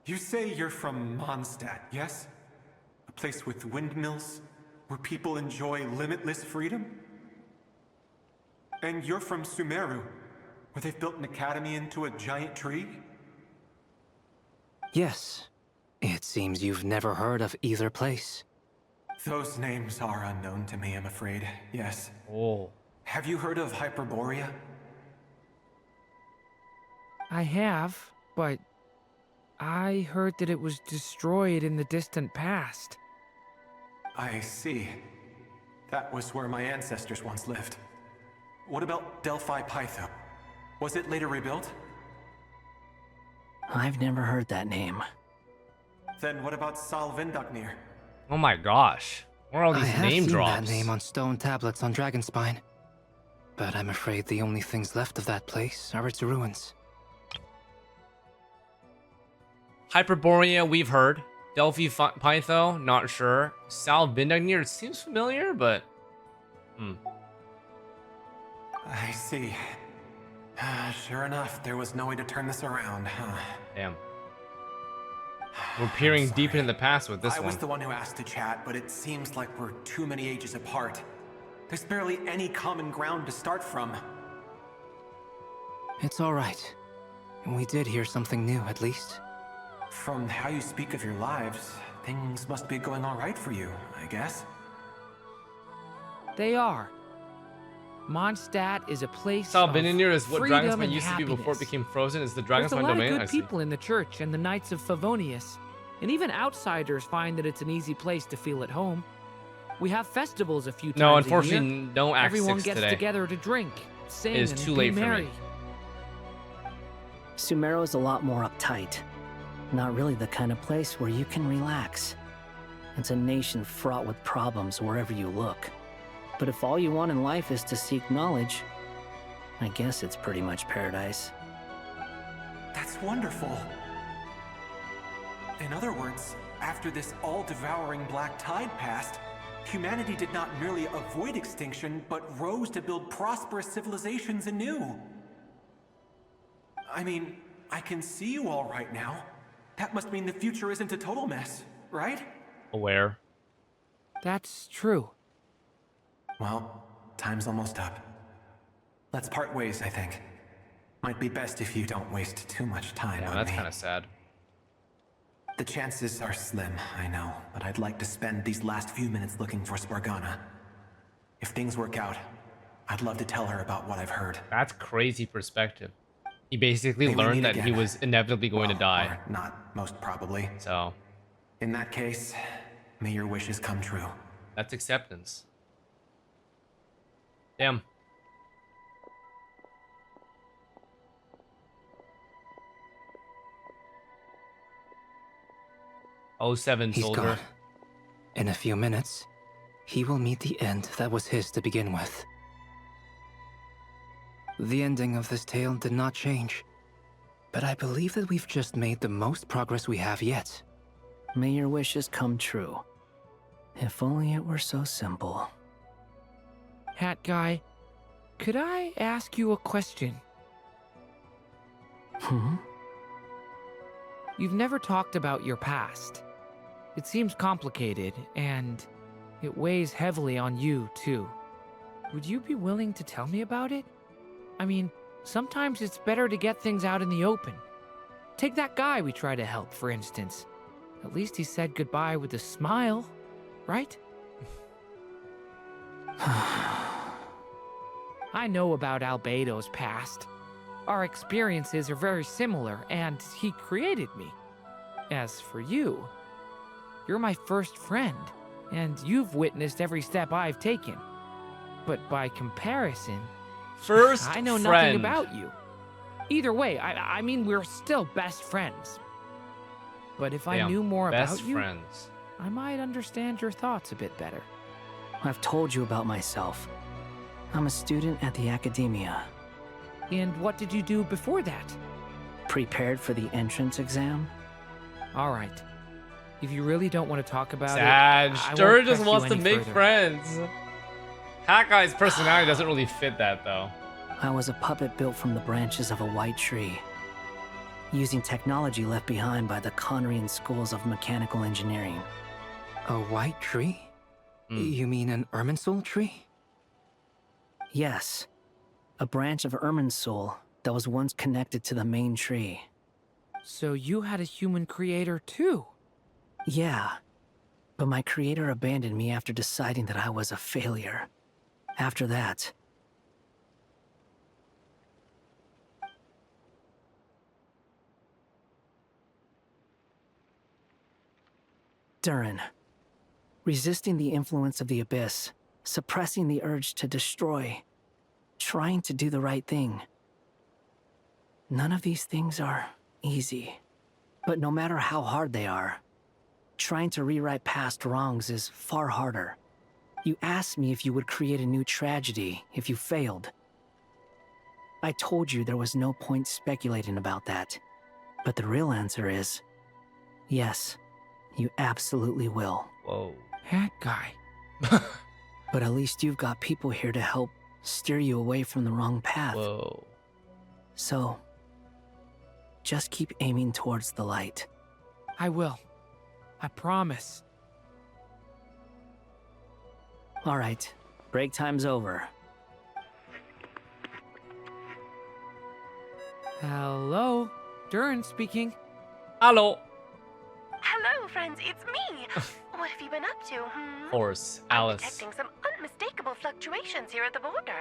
Speaker 2: You say you're from Mondstadt, yes? A place with windmills, where people enjoy limitless freedom? And you're from Sumeru, where they've built an academy into a giant tree?
Speaker 9: Yes. It seems you've never heard of either place.
Speaker 2: Those names are unknown to me, I'm afraid. Yes.
Speaker 1: Oh.
Speaker 2: Have you heard of Hyperborea?
Speaker 8: I have, but I heard that it was destroyed in the distant past.
Speaker 2: I see. That was where my ancestors once lived. What about Delphi Pytho? Was it later rebuilt?
Speaker 10: I've never heard that name.
Speaker 2: Then what about Salvindagnir?
Speaker 1: Oh my gosh. Where are all these
Speaker 9: I have
Speaker 1: name
Speaker 9: seen
Speaker 1: drops?
Speaker 9: that name on stone tablets on Dragonspine. But I'm afraid the only things left of that place are its ruins.
Speaker 1: Hyperborea, we've heard. Delphi Pytho, not sure. Salvindagnir, it seems familiar, but...
Speaker 2: I see. Sure enough, there was no way to turn this around, huh?
Speaker 1: Damn. We're peering deep into the past with this
Speaker 2: I
Speaker 1: one.
Speaker 2: was the one who asked to chat, but it seems like we're too many ages apart. There's barely any common ground to start from.
Speaker 9: It's alright. We did hear something new, at least.
Speaker 2: From how you speak of your lives, things must be going alright for you, I guess.
Speaker 8: They are. Mondstadt is a place
Speaker 1: Salvindagnir
Speaker 8: of
Speaker 1: is what
Speaker 8: freedom
Speaker 1: Dragonspine
Speaker 8: and
Speaker 1: used to be before it
Speaker 8: happiness.
Speaker 1: became frozen. Is the
Speaker 8: There's a
Speaker 1: Dragonspine
Speaker 8: lot
Speaker 1: domain?
Speaker 8: of
Speaker 1: I
Speaker 8: good
Speaker 1: see.
Speaker 8: people in the church and the Knights of Favonius, and even outsiders find that it's an easy place to feel at home. We have festivals a few times
Speaker 1: No,
Speaker 8: a
Speaker 1: unfortunately,
Speaker 8: year.
Speaker 1: no Act
Speaker 8: Everyone
Speaker 1: 6
Speaker 8: gets
Speaker 1: today.
Speaker 8: together to drink, sing,
Speaker 1: It is
Speaker 8: and
Speaker 1: too
Speaker 8: be
Speaker 1: late for me.
Speaker 8: merry.
Speaker 10: Sumeru is a lot more uptight. Not really the kind of place where you can relax. It's a nation fraught with problems wherever you look. But if all you want in life is to seek knowledge, I guess it's pretty much paradise.
Speaker 2: That's wonderful. In other words, after this all-devouring black tide passed, humanity did not merely avoid extinction, but rose to build prosperous civilizations anew. I mean, I can see you all right now. That must mean the future isn't a total mess, right?
Speaker 1: Aware.
Speaker 8: That's true.
Speaker 2: Well, time's almost up. Let's part ways, I think. Might be best if you don't waste too much time on me.
Speaker 1: That's kind of sad.
Speaker 2: The chances are slim, I know, but I'd like to spend these last few minutes looking for Spargana. If things work out, I'd love to tell her about what I've heard.
Speaker 1: That's crazy perspective. He basically
Speaker 2: Maybe we
Speaker 1: learned
Speaker 2: meet
Speaker 1: that he
Speaker 2: again.
Speaker 1: was inevitably going to die.
Speaker 2: Or not, most probably.
Speaker 1: So,
Speaker 2: in that case, may your wishes come true.
Speaker 1: that's acceptance. Damn. Oh, 07
Speaker 9: He's
Speaker 1: soldier.
Speaker 9: gone. In a few minutes, he will meet the end that was his to begin with. The ending of this tale did not change, but I believe that we've just made the most progress we have yet.
Speaker 10: May your wishes come true. If only it were so simple.
Speaker 8: Hat guy, could I ask you a question? You've never talked about your past. It seems complicated, and it weighs heavily on you, too. Would you be willing to tell me about it? I mean, sometimes it's better to get things out in the open. Take that guy we try to help, for instance. At least he said goodbye with a smile, right? I know about Albedo's past. Our experiences are very similar, and he created me. As for you, you're my first friend, and you've witnessed every step I've taken. But by comparison, I know nothing about you. Either way, I mean, we're still best friends. But if I
Speaker 1: Damn,
Speaker 8: knew more
Speaker 1: best
Speaker 8: about you,
Speaker 1: friends.
Speaker 8: I might understand your thoughts a bit better.
Speaker 10: I've told you about myself. I'm a student at the academia.
Speaker 8: And what did you do before that?
Speaker 10: Prepared for the entrance exam?
Speaker 8: All right. If you really don't want to talk about
Speaker 1: Sad.
Speaker 8: it, I
Speaker 1: Stur
Speaker 8: won't
Speaker 1: just
Speaker 8: press you
Speaker 1: wants to
Speaker 8: any
Speaker 1: make
Speaker 8: further.
Speaker 1: friends. Hat Guy's personality doesn't really fit that, though.
Speaker 10: I was a puppet built from the branches of a white tree, using technology left behind by the Conrian schools of mechanical engineering.
Speaker 9: A white tree? You mean an Irminsul tree?
Speaker 10: Yes. A branch of Irminsul that was once connected to the main tree.
Speaker 8: So you had a human creator too?
Speaker 10: Yeah. But my creator abandoned me after deciding that I was a failure. After that... Durin. Resisting the influence of the Abyss, suppressing the urge to destroy, trying to do the right thing. None of these things are easy. But no matter how hard they are, trying to rewrite past wrongs is far harder. You asked me if you would create a new tragedy if you failed. I told you there was no point speculating about that. But the real answer is, yes, you absolutely will.
Speaker 1: Whoa.
Speaker 8: Hat Guy.
Speaker 10: But at least you've got people here to help steer you away from the wrong path.
Speaker 1: Whoa.
Speaker 10: So, just keep aiming towards the light.
Speaker 8: I will. I promise.
Speaker 10: All right, break time's over.
Speaker 8: Hello? Durin speaking.
Speaker 1: Hello.
Speaker 15: Hello, friends, it's me. What have you been up to,
Speaker 1: Of course, Alice.
Speaker 15: Detecting some unmistakable fluctuations here at the border.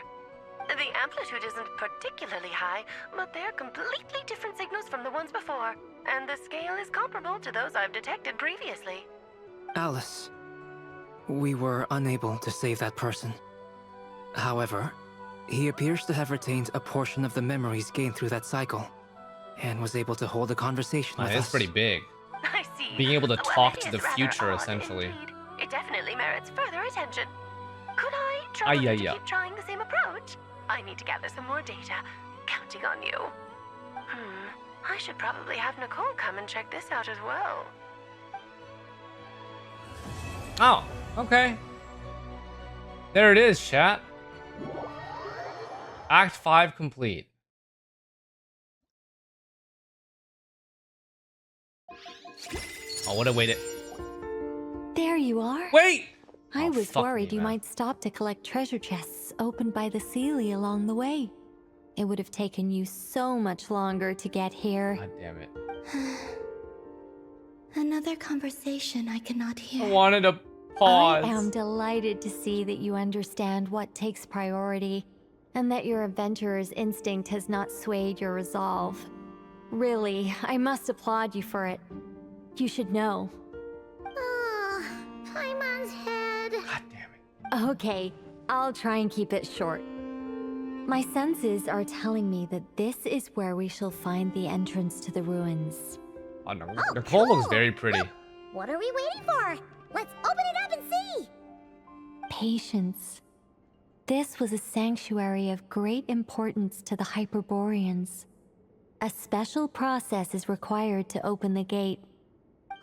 Speaker 15: The amplitude isn't particularly high, but they're completely different signals from the ones before, and the scale is comparable to those I've detected previously.
Speaker 9: Alice, we were unable to save that person. However, he appears to have retained a portion of the memories gained through that cycle, and was able to hold a conversation with us.
Speaker 1: That's pretty big.
Speaker 15: I see.
Speaker 1: Being able to
Speaker 15: Well,
Speaker 1: talk
Speaker 15: it
Speaker 1: to
Speaker 15: is
Speaker 1: the
Speaker 15: rather
Speaker 1: future,
Speaker 15: odd
Speaker 1: essentially.
Speaker 15: indeed. It definitely merits further attention. Could I
Speaker 1: Ay,
Speaker 15: try to
Speaker 1: ay, ay.
Speaker 15: keep trying the same approach? I need to gather some more data. Counting on you. I should probably have Nicole come and check this out as well.
Speaker 1: Oh, okay. There it is, chat. Act 5 complete. Oh, what a way to...
Speaker 21: There you are.
Speaker 1: Wait!
Speaker 21: I
Speaker 1: Oh,
Speaker 21: was
Speaker 1: fuck
Speaker 21: worried
Speaker 1: me,
Speaker 21: you
Speaker 1: man.
Speaker 21: might stop to collect treasure chests opened by the Seelie along the way. It would have taken you so much longer to get here.
Speaker 1: God damn it.
Speaker 5: Another conversation I cannot hear.
Speaker 1: I wanted to pause.
Speaker 21: I am delighted to see that you understand what takes priority, and that your adventurer's instinct has not swayed your resolve. Really, I must applaud you for it. You should know.
Speaker 3: Paimon's head.
Speaker 1: God damn it.
Speaker 21: Okay, I'll try and keep it short. My senses are telling me that this is where we shall find the entrance to the ruins.
Speaker 1: Oh, no. Nicole looks very pretty.
Speaker 3: What are we waiting for? Let's open it up and see.
Speaker 21: Patience. This was a sanctuary of great importance to the Hyperboreans. A special process is required to open the gate.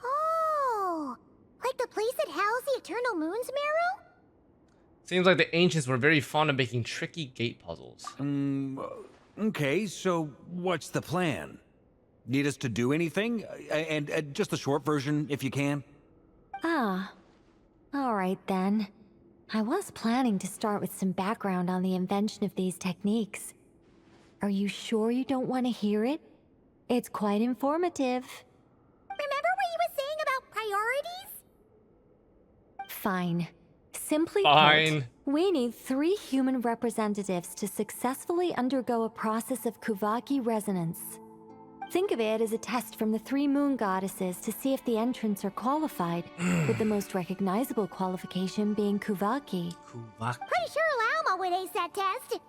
Speaker 3: Oh, like the place that housed the Eternal Moon's Marrow?
Speaker 1: Seems like the ancients were very fond of making tricky gate puzzles.
Speaker 6: Okay, so what's the plan? Need us to do anything? And just the short version, if you can.
Speaker 21: Ah, all right then. I was planning to start with some background on the invention of these techniques. Are you sure you don't want to hear it? It's quite informative.
Speaker 3: Remember what you were saying about priorities?
Speaker 21: Fine. Simply
Speaker 1: Fine.
Speaker 21: put, we need 3 human representatives to successfully undergo a process of Kuvaki resonance. Think of it as a test from the 3 moon goddesses to see if the entrants are qualified, with the most recognizable qualification being Kuvaki.
Speaker 3: Pretty sure Lauma would ace that test.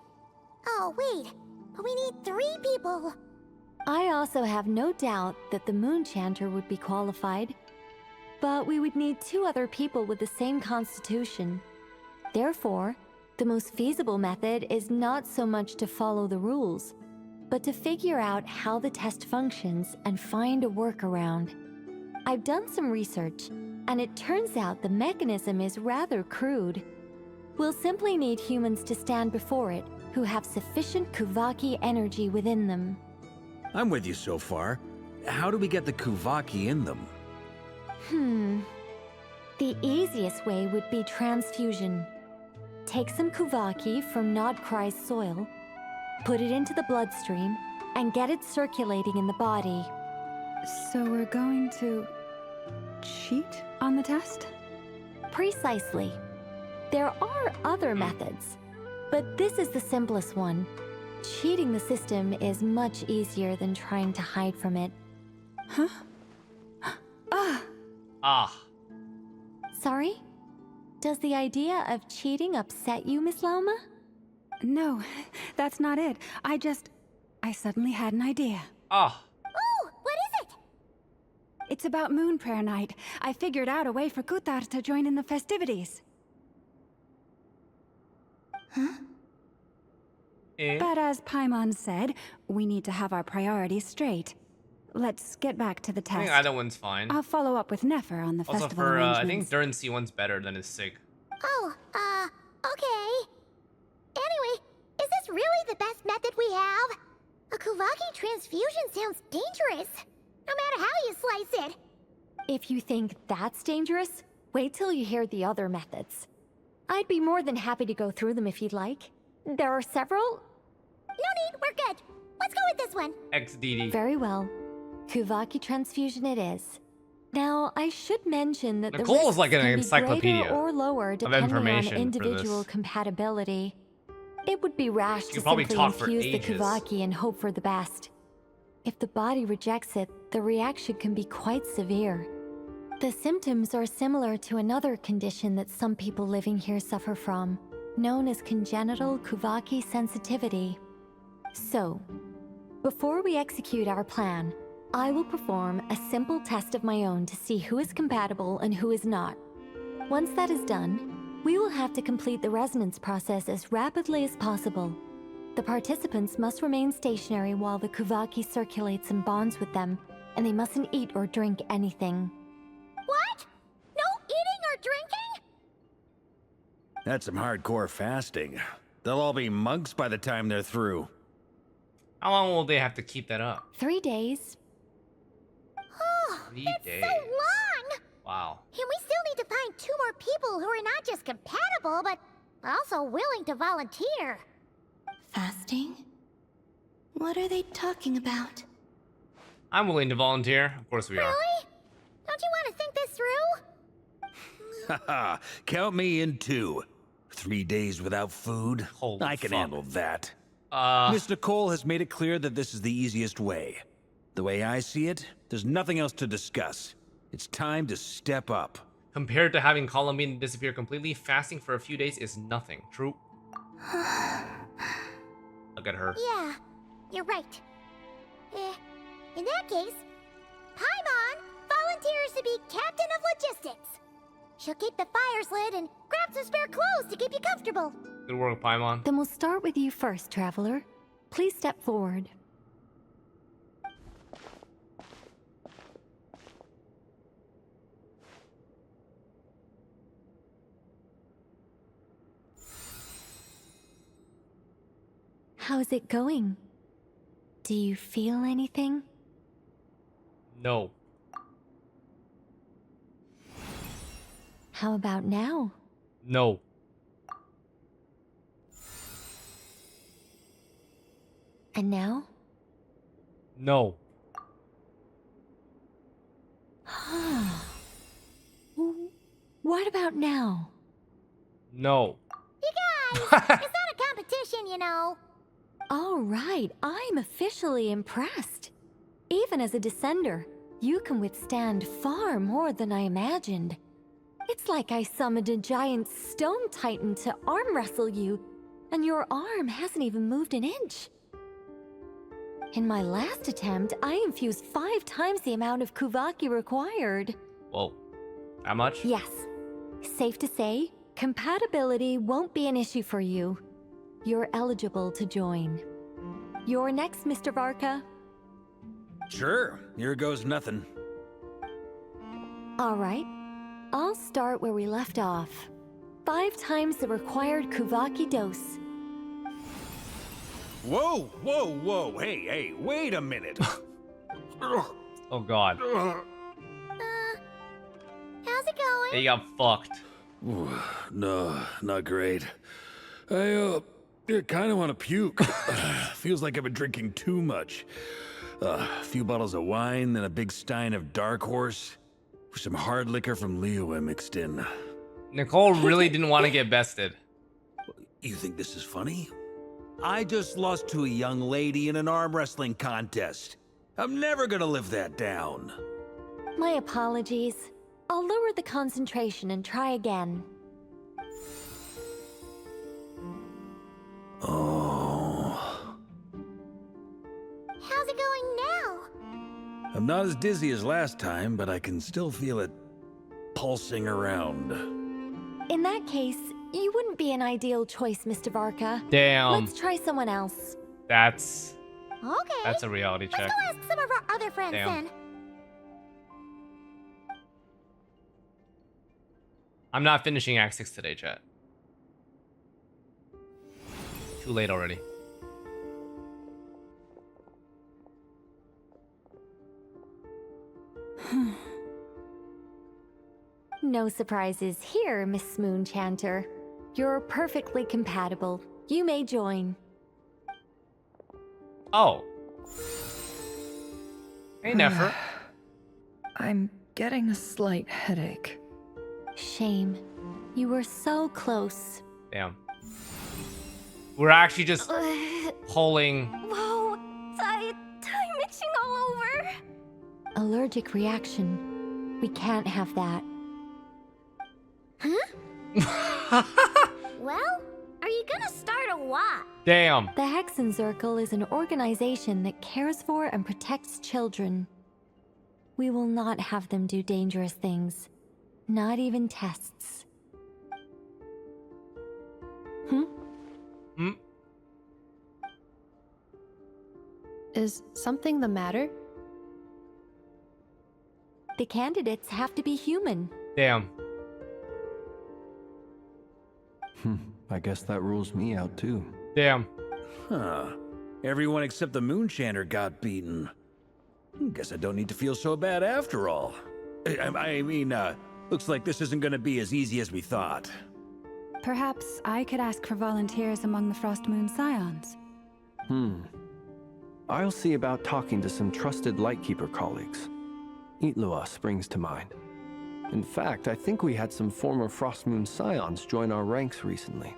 Speaker 3: Oh, wait. But we need 3 people.
Speaker 21: I also have no doubt that the Moon Chanter would be qualified. But we would need 2 other people with the same constitution. Therefore, the most feasible method is not so much to follow the rules, but to figure out how the test functions and find a workaround. I've done some research, and it turns out the mechanism is rather crude. We'll simply need humans to stand before it who have sufficient Kuvaki energy within them.
Speaker 6: I'm with you so far. How do we get the Kuvaki in them?
Speaker 21: The easiest way would be transfusion. Take some Kuvaki from Nodkrai's soil, put it into the bloodstream, and get it circulating in the body.
Speaker 7: So we're going to cheat on the test?
Speaker 21: Precisely. There are other methods, but this is the simplest one. Cheating the system is much easier than trying to hide from it.
Speaker 7: Huh?
Speaker 1: Ah.
Speaker 21: Sorry? Does the idea of cheating upset you, Miss Lauma?
Speaker 7: No, that's not it. I suddenly had an idea.
Speaker 1: Ah.
Speaker 3: Oh, what is it?
Speaker 7: It's about Moon Prayer Night. I figured out a way for Kutar to join in the festivities.
Speaker 3: Huh?
Speaker 7: But as Paimon said, we need to have our priorities straight. Let's get back to the
Speaker 1: I
Speaker 7: test.
Speaker 1: think either one's fine.
Speaker 7: I'll follow up with Nefer on the
Speaker 1: Also
Speaker 7: festival
Speaker 1: for, I
Speaker 7: arrangements.
Speaker 1: think Durin C1's better than his SIG.
Speaker 3: Oh, okay. Anyway, is this really the best method we have? A Kuvaki transfusion sounds dangerous, no matter how you slice it.
Speaker 21: If you think that's dangerous, wait till you hear the other methods. I'd be more than happy to go through them if you'd like. There are several.
Speaker 3: No need, we're good. Let's go with this one.
Speaker 1: XDD.
Speaker 21: Very well. Kuvaki transfusion it is. Now, I should mention that
Speaker 1: Nicole
Speaker 21: the
Speaker 1: is like an
Speaker 21: risks can be
Speaker 1: encyclopedia
Speaker 21: greater or lower
Speaker 1: of
Speaker 21: depending on
Speaker 1: information for
Speaker 21: individual
Speaker 1: this.
Speaker 21: compatibility. It would be rash
Speaker 1: You
Speaker 21: to
Speaker 1: could probably
Speaker 21: simply
Speaker 1: talk for
Speaker 21: infuse the
Speaker 1: ages.
Speaker 21: Kuvaki and hope for the best. If the body rejects it, the reaction can be quite severe. The symptoms are similar to another condition that some people living here suffer from, known as congenital Kuvaki sensitivity. So, before we execute our plan, I will perform a simple test of my own to see who is compatible and who is not. Once that is done, we will have to complete the resonance process as rapidly as possible. The participants must remain stationary while the Kuvaki circulates and bonds with them, and they mustn't eat or drink anything.
Speaker 3: What? No eating or drinking?
Speaker 6: That's some hardcore fasting. They'll all be monks by the time they're through.
Speaker 1: How long will they have to keep that up?
Speaker 21: 3 days.
Speaker 3: Oh,
Speaker 1: 3
Speaker 3: that's
Speaker 1: days.
Speaker 3: so long!
Speaker 1: Wow.
Speaker 3: And we still need to find 2 more people who are not just compatible, but also willing to volunteer.
Speaker 5: Fasting? What are they talking about?
Speaker 1: I'm willing to volunteer. Of course we are.
Speaker 3: Really? Don't you want to think this through?
Speaker 6: Haha, count me in too. 3 days without food?
Speaker 1: Holy
Speaker 6: I can
Speaker 1: fuck.
Speaker 6: handle that. Miss Nicole has made it clear that this is the easiest way. The way I see it, there's nothing else to discuss. It's time to step up.
Speaker 1: Compared to having columbina disappear completely, fasting for a few days is nothing. True. Look at her.
Speaker 3: Yeah, you're right. In that case, Paimon volunteers to be captain of logistics. She'll keep the fires lit and grab some spare clothes to keep you comfortable.
Speaker 1: Good work, Paimon.
Speaker 21: Then we'll start with you first, traveler. Please step forward. How's it going? Do you feel anything?
Speaker 1: No.
Speaker 21: How about now?
Speaker 1: No.
Speaker 21: And now?
Speaker 1: No.
Speaker 21: What about now?
Speaker 1: No.
Speaker 3: You guys, it's not a competition, you know.
Speaker 21: All right, I'm officially impressed. Even as a descender, you can withstand far more than I imagined. It's like I summoned a giant stone titan to arm wrestle you, and your arm hasn't even moved an inch. In my last attempt, I infused 5 times the amount of Kuvaki required.
Speaker 1: Whoa. How much?
Speaker 21: Yes. Safe to say, compatibility won't be an issue for you. You're eligible to join. You're next, Mr. Varka.
Speaker 6: Sure, here goes nothing.
Speaker 21: All right. I'll start where we left off. 5 times the required Kuvaki dose.
Speaker 6: Whoa, whoa, whoa. Hey, wait a minute.
Speaker 1: Oh god.
Speaker 3: How's it going?
Speaker 1: They got fucked.
Speaker 19: No, not great. I kind of want to puke. Feels like I've been drinking too much. A few bottles of wine, then a big stein of Dark Horse. Some hard liquor from Leo I mixed in.
Speaker 1: Nicole really didn't want to get bested.
Speaker 19: You think this is funny?
Speaker 6: I just lost to a young lady in an arm wrestling contest. I'm never gonna live that down.
Speaker 21: My apologies. I'll lower the concentration and try again.
Speaker 19: Oh.
Speaker 3: How's it going now?
Speaker 6: I'm not as dizzy as last time, but I can still feel it pulsing around.
Speaker 21: In that case, you wouldn't be an ideal choice, Mr. Varka.
Speaker 1: Damn.
Speaker 21: Let's try someone else.
Speaker 1: That's
Speaker 3: Okay.
Speaker 1: a reality check.
Speaker 3: Let's go ask some of our other friends
Speaker 1: Damn.
Speaker 3: then.
Speaker 1: I'm not finishing Act 6 today, chat. Too late already.
Speaker 21: No surprises here, Miss Moonchanter. You're perfectly compatible. You may join.
Speaker 1: Oh. Hey, Nefer.
Speaker 11: I'm getting a slight headache.
Speaker 21: Shame. You were so close.
Speaker 1: Damn. We're actually just pulling.
Speaker 12: Whoa, time itching all over.
Speaker 21: Allergic reaction. We can't have that.
Speaker 3: Huh? Well, are you gonna start a what?
Speaker 1: Damn.
Speaker 21: The Hexenzirkel is an organization that cares for and protects children. We will not have them do dangerous things. Not even tests.
Speaker 17: Is something the matter?
Speaker 21: The candidates have to be human.
Speaker 1: Damn.
Speaker 22: I guess that rules me out too.
Speaker 1: Damn.
Speaker 6: Huh. Everyone except the Moonchanter got beaten. Guess I don't need to feel so bad after all. I mean, looks like this isn't gonna be as easy as we thought.
Speaker 7: Perhaps I could ask for volunteers among the Frost Moon Scions.
Speaker 22: I'll see about talking to some trusted Lightkeeper colleagues. Itlua springs to mind. In fact, I think we had some former Frost Moon Scions join our ranks recently.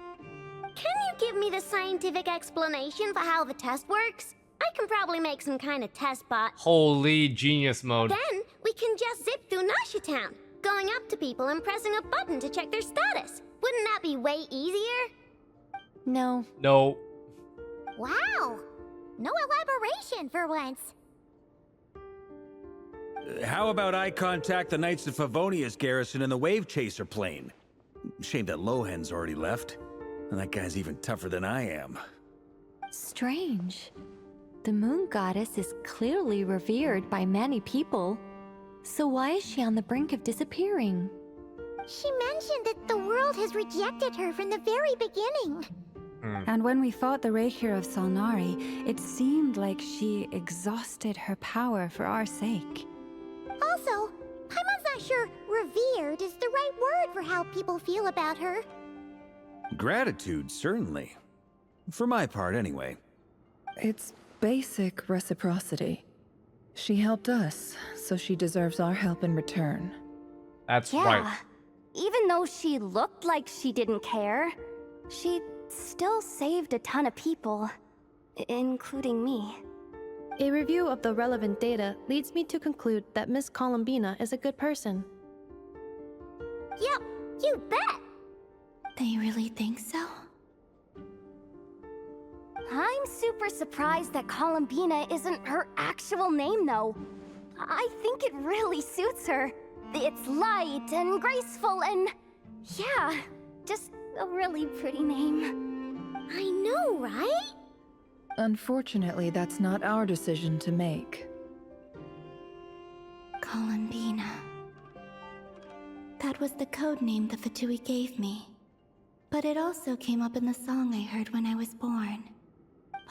Speaker 3: Can you give me the scientific explanation for how the test works? I can probably make some kind of test bot.
Speaker 1: Holy genius mode.
Speaker 3: Then we can just zip through Nasha Town, going up to people and pressing a button to check their status. Wouldn't that be way easier?
Speaker 21: No.
Speaker 1: No.
Speaker 3: Wow. No elaboration for once.
Speaker 6: How about I contact the Knights of Favonia's garrison in the Wave Chaser plane? Shame that Lohan's already left. And that guy's even tougher than I am.
Speaker 21: Strange. The moon goddess is clearly revered by many people. So why is she on the brink of disappearing?
Speaker 3: She mentioned that the world has rejected her from the very beginning.
Speaker 7: And when we fought the Raikir of Salnari, it seemed like she exhausted her power for our sake.
Speaker 3: Also, Paimon's not sure revered is the right word for how people feel about her.
Speaker 6: Gratitude, certainly. For my part, anyway.
Speaker 11: It's basic reciprocity. She helped us, so she deserves our help in return.
Speaker 1: That's
Speaker 12: Yeah. Even though she looked like she didn't care, she still saved a ton of people, including me.
Speaker 17: A review of the relevant data leads me to conclude that Miss Columbina is a good person.
Speaker 3: Yep, you bet!
Speaker 5: They really think so?
Speaker 12: I'm super surprised that Columbina isn't her actual name, though. I think it really suits her. It's light and graceful and... yeah, just a really pretty name.
Speaker 3: I know, right?
Speaker 11: Unfortunately, that's not our decision to make.
Speaker 5: Columbina. That was the code name the Fatui gave me. But it also came up in the song I heard when I was born.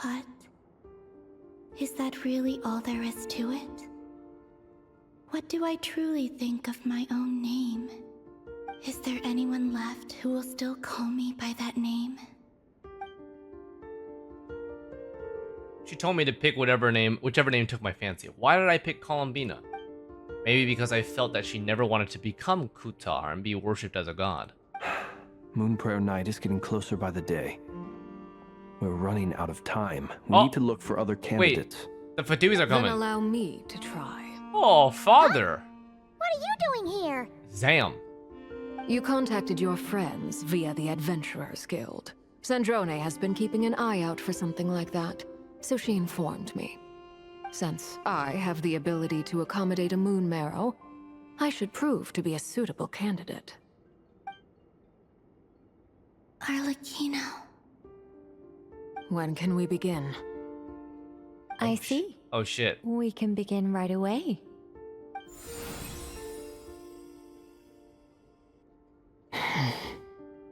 Speaker 5: But is that really all there is to it? What do I truly think of my own name? Is there anyone left who will still call me by that name?
Speaker 1: She told me to pick whichever name took my fancy. Why did I pick Columbina? Maybe because I felt that she never wanted to become Kutar and be worshipped as a god.
Speaker 22: Moon Prayer Night is getting closer by the day. We're running out of time. We need to look for other candidates.
Speaker 1: Wait, the Fatuis are coming.
Speaker 14: Then allow me to try.
Speaker 1: Oh, father.
Speaker 3: What are you doing here?
Speaker 1: Zam.
Speaker 14: You contacted your friends via the Adventurers Guild. Sandrone has been keeping an eye out for something like that, so she informed me. Since I have the ability to accommodate a moon marrow, I should prove to be a suitable candidate.
Speaker 5: Arlecchino.
Speaker 14: When can we begin?
Speaker 21: I see.
Speaker 1: Oh shit.
Speaker 21: We can begin right away.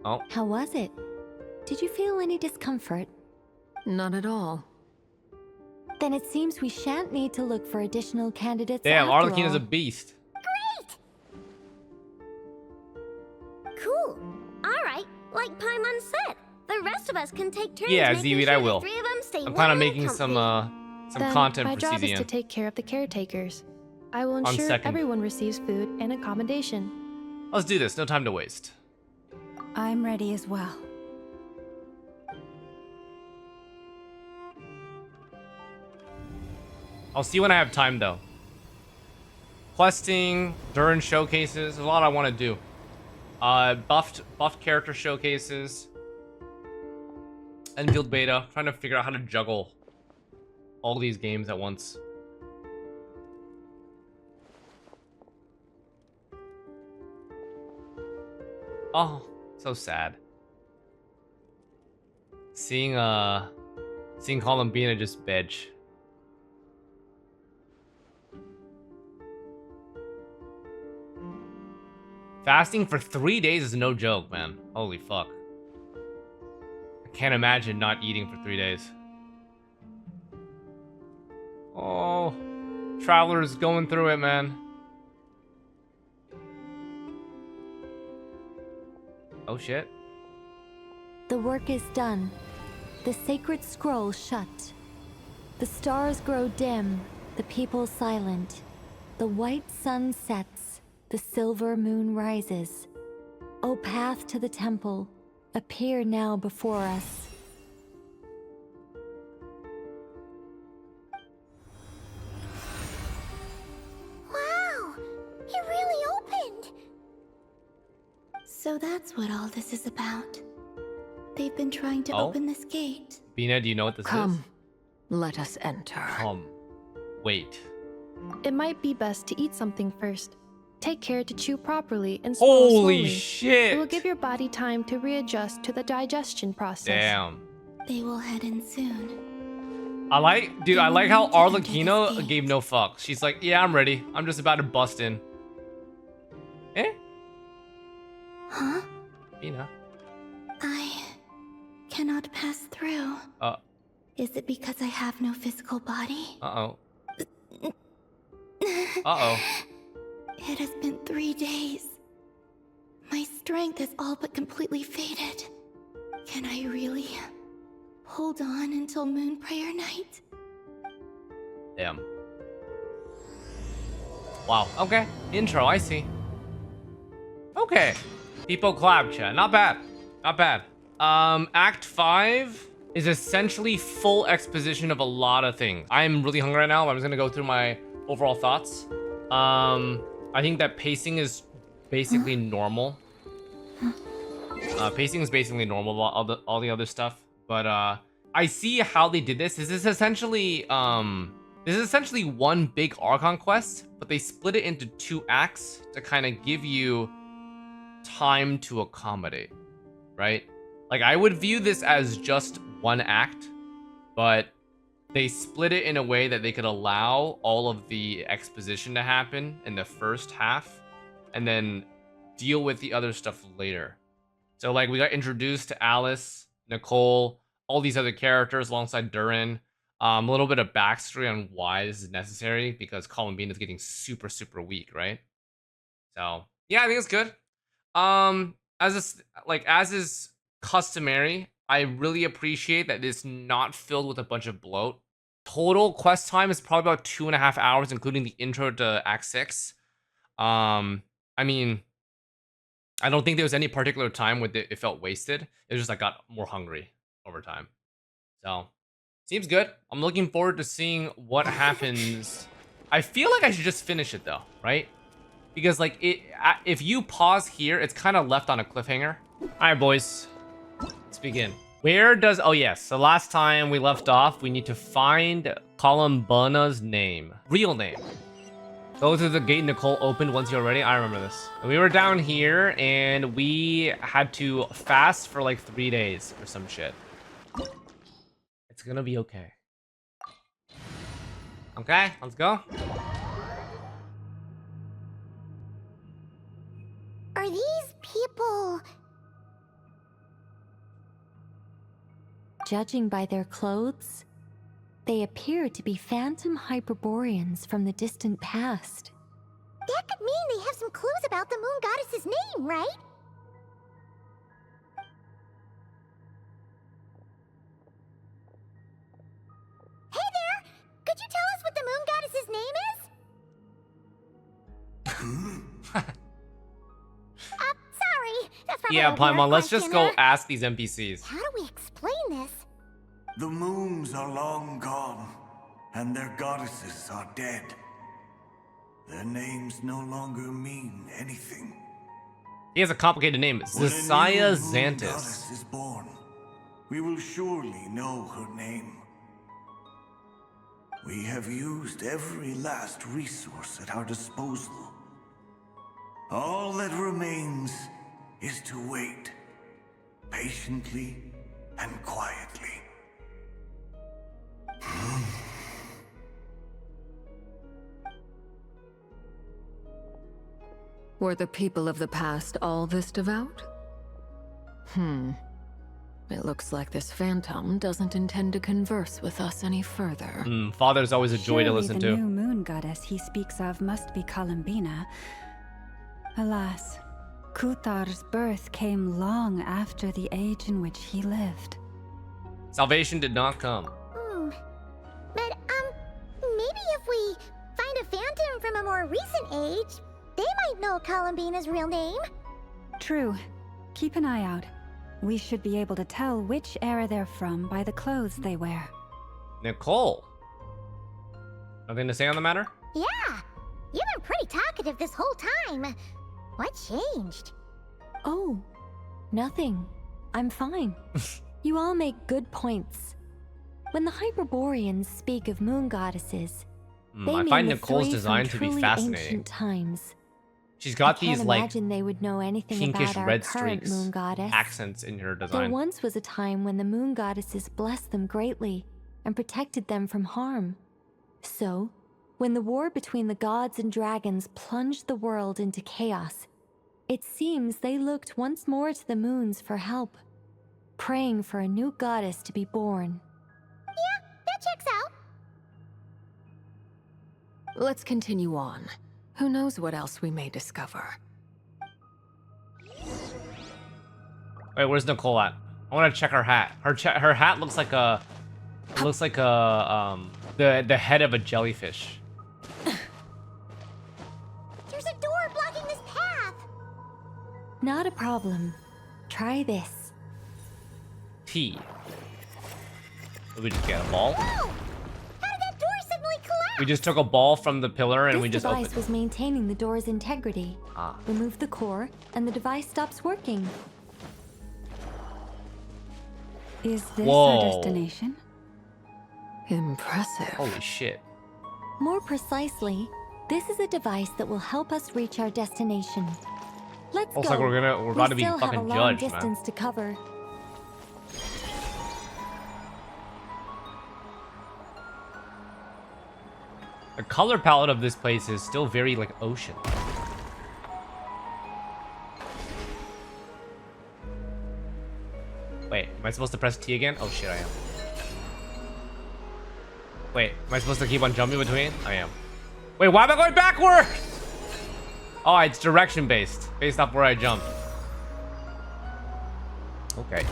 Speaker 1: Oh.
Speaker 21: How was it? Did you feel any discomfort?
Speaker 14: Not at all.
Speaker 21: Then it seems we shan't need to look for additional candidates.
Speaker 1: Damn,
Speaker 21: after
Speaker 1: Arlecchino is
Speaker 21: all.
Speaker 1: a beast.
Speaker 12: Cool. All right, like Paimon said, the rest of us can take turns.
Speaker 1: Yeah,
Speaker 12: making
Speaker 1: Zwiid,
Speaker 12: sure
Speaker 1: I
Speaker 12: the
Speaker 1: will.
Speaker 12: three of them stay
Speaker 1: I'm kind of
Speaker 12: well
Speaker 1: making some
Speaker 17: Then
Speaker 1: content
Speaker 17: my
Speaker 1: for
Speaker 17: job is to
Speaker 1: CZN.
Speaker 17: take care of the caretakers. I will
Speaker 1: On
Speaker 17: ensure
Speaker 1: second.
Speaker 17: everyone receives food and accommodation.
Speaker 1: Let's do this. No time to waste.
Speaker 7: I'm ready as well.
Speaker 1: I'll see when I have time though. Questing, Durin showcases, there's a lot I want to do. Buffed character showcases. Enfield beta. Trying to figure out how to juggle all these games at once. Oh, so sad. Seeing Columbina just bitch. Fasting for 3 days is no joke, man. Holy fuck. I can't imagine not eating for 3 days. Oh, Traveler's going through it, man. Oh shit.
Speaker 21: The work is done. The sacred scroll shut. The stars grow dim, the people silent. The white sun sets, the silver moon rises. O path to the temple, appear now before us.
Speaker 3: Wow, it really opened.
Speaker 5: So that's what all this is about. They've been trying to
Speaker 1: Oh?
Speaker 5: open this gate.
Speaker 1: Bina, do you know what this is?
Speaker 14: Come, let us enter.
Speaker 1: Come. Wait.
Speaker 17: It might be best to eat something first. Take care to chew properly and swallow
Speaker 1: Holy
Speaker 17: slowly.
Speaker 1: shit.
Speaker 17: It will give your body time to readjust to the digestion process.
Speaker 1: Damn.
Speaker 5: They will head in soon.
Speaker 1: I like how Arlecchino gave no fucks. She's like, yeah, I'm ready. I'm just about to bust in. Eh?
Speaker 5: Huh?
Speaker 1: Bina.
Speaker 5: I cannot pass through. Is it because I have no physical body?
Speaker 1: Uh-oh. Uh-oh.
Speaker 5: It has been 3 days. My strength has all but completely faded. Can I really hold on until Moon Prayer Night?
Speaker 1: Damn. Wow. Okay. Intro, I see. Okay. People clap, chat. Not bad. Not bad. Act 5 is essentially full exposition of a lot of things. I'm really hungry right now. I'm just gonna go through my overall thoughts. I think that pacing is basically normal. Pacing is basically normal about all the other stuff. But I see how they did this. This is essentially one big Archon quest, but they split it into 2 acts to kind of give you time to accommodate, right? Like, I would view this as just 1 act, but they split it in a way that they could allow all of the exposition to happen in the first half and then deal with the other stuff later. So like we got introduced to Alice, Nicole, all these other characters alongside Durin. A little bit of backstory on why this is necessary because Columbina is getting super, super weak, right? So yeah, I think it's good. As is customary, I really appreciate that it's not filled with a bunch of bloat. Total quest time is probably about 2.5 hours, including the intro to Act 6. I mean, I don't think there was any particular time where it felt wasted. It was just I got more hungry over time. So, seems good. I'm looking forward to seeing what happens. I feel like I should just finish it though, right? Because like if you pause here, it's kind of left on a cliffhanger. All right, boys, let's begin. Where does, oh yes, so last time we left off, we need to find Columbina's name, real name. Go through the gate Nicole opened once you're ready. I remember this. We were down here and we had to fast for like 3 days or some shit. It's gonna be okay. Okay, let's go.
Speaker 3: Are these people...
Speaker 21: Judging by their clothes, they appear to be phantom Hyperboreans from the distant past.
Speaker 3: That could mean they have some clues about the moon goddess's name, right? Hey there! Could you tell us what the moon goddess's name is? Sorry. That's probably
Speaker 1: Yeah,
Speaker 3: a weird
Speaker 1: Paimon, let's just
Speaker 3: question,
Speaker 1: go ask these NPCs.
Speaker 3: How do we explain this?
Speaker 16: The moons are long gone, and their goddesses are dead. Their names no longer mean anything.
Speaker 1: He has a complicated name.
Speaker 16: When a
Speaker 1: Zasiah
Speaker 16: new moon
Speaker 1: Xantis.
Speaker 16: goddess is born, we will surely know her name. We have used every last resource at our disposal. All that remains is to wait, patiently and quietly.
Speaker 14: Were the people of the past all this devout? It looks like this phantom doesn't intend to converse with us any further.
Speaker 1: Father's always a joy to
Speaker 7: Surely
Speaker 1: listen
Speaker 7: the
Speaker 1: to.
Speaker 7: new moon goddess he speaks of must be Columbina. Alas, Kuthar's birth came long after the age in which he lived.
Speaker 1: Salvation did not come.
Speaker 3: But, maybe if we find a phantom from a more recent age, they might know Columbina's real name.
Speaker 7: True. Keep an eye out. We should be able to tell which era they're from by the clothes they wear.
Speaker 1: Nicole. Nothing to say on the matter?
Speaker 3: Yeah, you've been pretty talkative this whole time. What changed?
Speaker 21: Oh, nothing. I'm fine. You all make good points. When the Hyperboreans speak of moon goddesses, they
Speaker 1: I
Speaker 21: mean
Speaker 1: find
Speaker 21: the
Speaker 1: Nicole's
Speaker 21: three
Speaker 1: design
Speaker 21: from
Speaker 1: to be
Speaker 21: truly
Speaker 1: fascinating.
Speaker 21: ancient times.
Speaker 1: She's got
Speaker 21: I
Speaker 1: these
Speaker 21: can't
Speaker 1: like
Speaker 21: imagine they would know anything
Speaker 1: pinkish
Speaker 21: about our
Speaker 1: red
Speaker 21: current
Speaker 1: streaks,
Speaker 21: moon goddess.
Speaker 1: accents in her
Speaker 21: There
Speaker 1: design.
Speaker 21: once was a time when the moon goddesses blessed them greatly and protected them from harm. So, when the war between the gods and dragons plunged the world into chaos, it seems they looked once more to the moons for help, praying for a new goddess to be born.
Speaker 3: Yeah, that checks out.
Speaker 14: Let's continue on. Who knows what else we may discover?
Speaker 1: Wait, where's Nicole at? I want to check her hat. Her hat looks like a the head of a jellyfish.
Speaker 3: There's a door blocking this path.
Speaker 21: Not a problem. Try this.
Speaker 1: T. Did we just get a ball?
Speaker 3: Whoa! How did that door suddenly collapse?
Speaker 1: We just took a ball from the pillar and
Speaker 21: This
Speaker 1: we just
Speaker 21: device
Speaker 1: opened.
Speaker 21: was maintaining the door's integrity. Remove the core, and the device stops working.
Speaker 7: Is this
Speaker 1: Whoa.
Speaker 7: our destination?
Speaker 14: Impressive.
Speaker 1: Holy shit.
Speaker 21: More precisely, this is a device that will help us reach our destination. Let's
Speaker 1: Looks
Speaker 21: go.
Speaker 1: like we're about to be
Speaker 21: still have a
Speaker 1: fucking
Speaker 21: long
Speaker 1: judged, man.
Speaker 21: distance to cover.
Speaker 1: The color palette of this place is still very like ocean. I supposed to press T again? Oh shit, I am. Wait, am I supposed to keep on jumping between? I am. Wait, why am I going backward? Oh, it's direction based off where I jumped. Okay.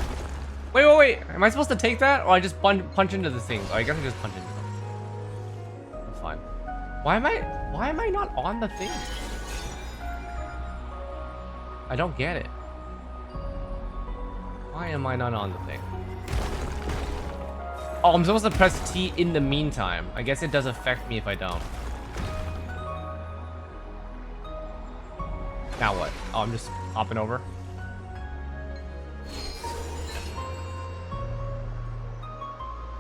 Speaker 1: Wait. Am I supposed to take that? Or I just punch into the thing? Oh, I guess I just punch into them. That's fine. Why am I not on the thing? I don't get it. Why am I not on the thing? Oh, I'm supposed to press T in the meantime. I guess it does affect me if I don't. Now what? Oh, I'm just hopping over.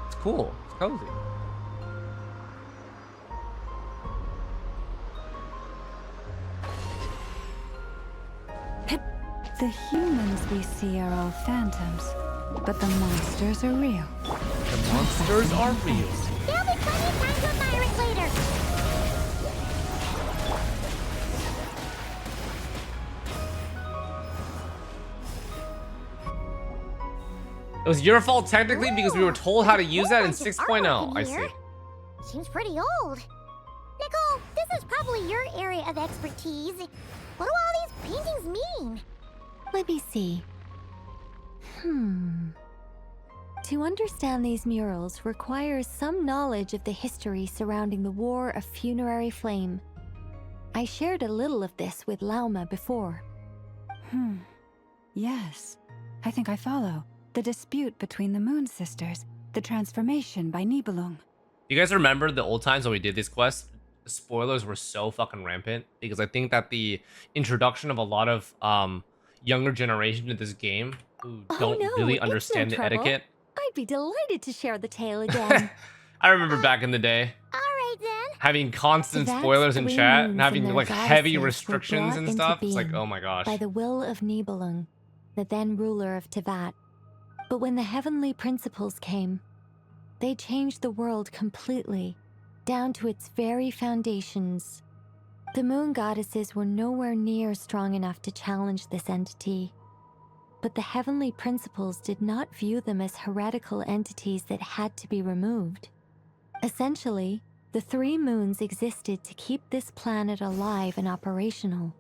Speaker 1: It's cool. It's cozy.
Speaker 7: The humans we see are all phantoms, but the monsters are real.
Speaker 1: The monsters are real.
Speaker 3: There'll be plenty of time to admire it later.
Speaker 1: It was your fault technically because we were told how to use that in 6.0. I see.
Speaker 3: Seems pretty old. Nicole, this is probably your area of expertise. What do all these paintings mean?
Speaker 21: Let me see. To understand these murals requires some knowledge of the history surrounding the War of Funerary Flame. I shared a little of this with Lauma before.
Speaker 7: Yes, I think I follow. The dispute between the Moon Sisters, the transformation by Nibelung.
Speaker 1: You guys remember the old times when we did this quest? The spoilers were so fucking rampant because I think that the introduction of a lot of younger generation to this game who don't really understand the etiquette.
Speaker 21: I'd be delighted to share the tale again.
Speaker 1: I remember back in the day.
Speaker 3: Alright then.
Speaker 1: Having constant
Speaker 21: Tibet's
Speaker 1: spoilers in
Speaker 21: 3
Speaker 1: chat
Speaker 21: moons
Speaker 1: and having
Speaker 21: and their
Speaker 1: like heavy
Speaker 21: goddesses were
Speaker 1: restrictions
Speaker 21: brought
Speaker 1: and
Speaker 21: into
Speaker 1: stuff. It's like,
Speaker 21: being
Speaker 1: oh my gosh.
Speaker 21: by the will of Nibelung, the then ruler of Tibet. But when the heavenly principles came, they changed the world completely, down to its very foundations. The moon goddesses were nowhere near strong enough to challenge this entity. But the heavenly principles did not view them as heretical entities that had to be removed. Essentially, the 3 moons existed to keep this planet alive and operational,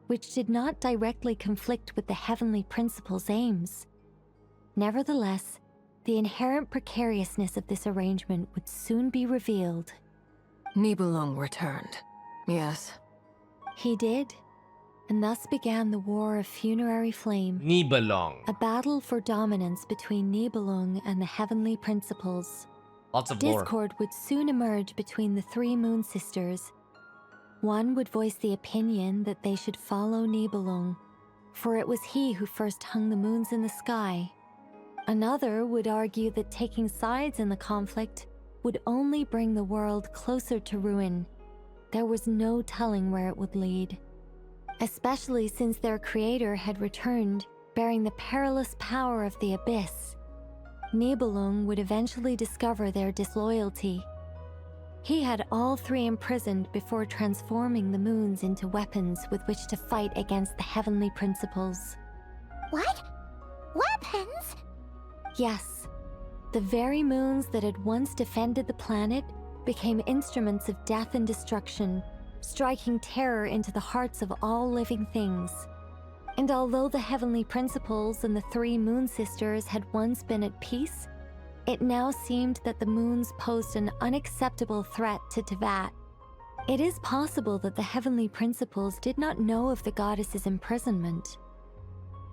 Speaker 21: which did not directly conflict with the heavenly principles' aims. Nevertheless, the inherent precariousness of this arrangement would soon be revealed.
Speaker 14: Nibelung returned, yes.
Speaker 21: He did, and thus began the War of Funerary Flame.
Speaker 1: Nibelung.
Speaker 21: A battle for dominance between Nibelung and the heavenly principles.
Speaker 1: Lots of lore.
Speaker 21: Discord would soon emerge between the 3 Moon Sisters. One would voice the opinion that they should follow Nibelung, for it was he who first hung the moons in the sky. Another would argue that taking sides in the conflict would only bring the world closer to ruin. There was no telling where it would lead, especially since their creator had returned, bearing the perilous power of the Abyss. Nibelung would eventually discover their disloyalty. He had all 3 imprisoned before transforming the moons into weapons with which to fight against the heavenly principles.
Speaker 3: What? Weapons?
Speaker 21: Yes. The very moons that had once defended the planet became instruments of death and destruction, striking terror into the hearts of all living things. And although the heavenly principles and the 3 Moon Sisters had once been at peace, it now seemed that the moons posed an unacceptable threat to Tibet. It is possible that the heavenly principles did not know of the goddess's imprisonment.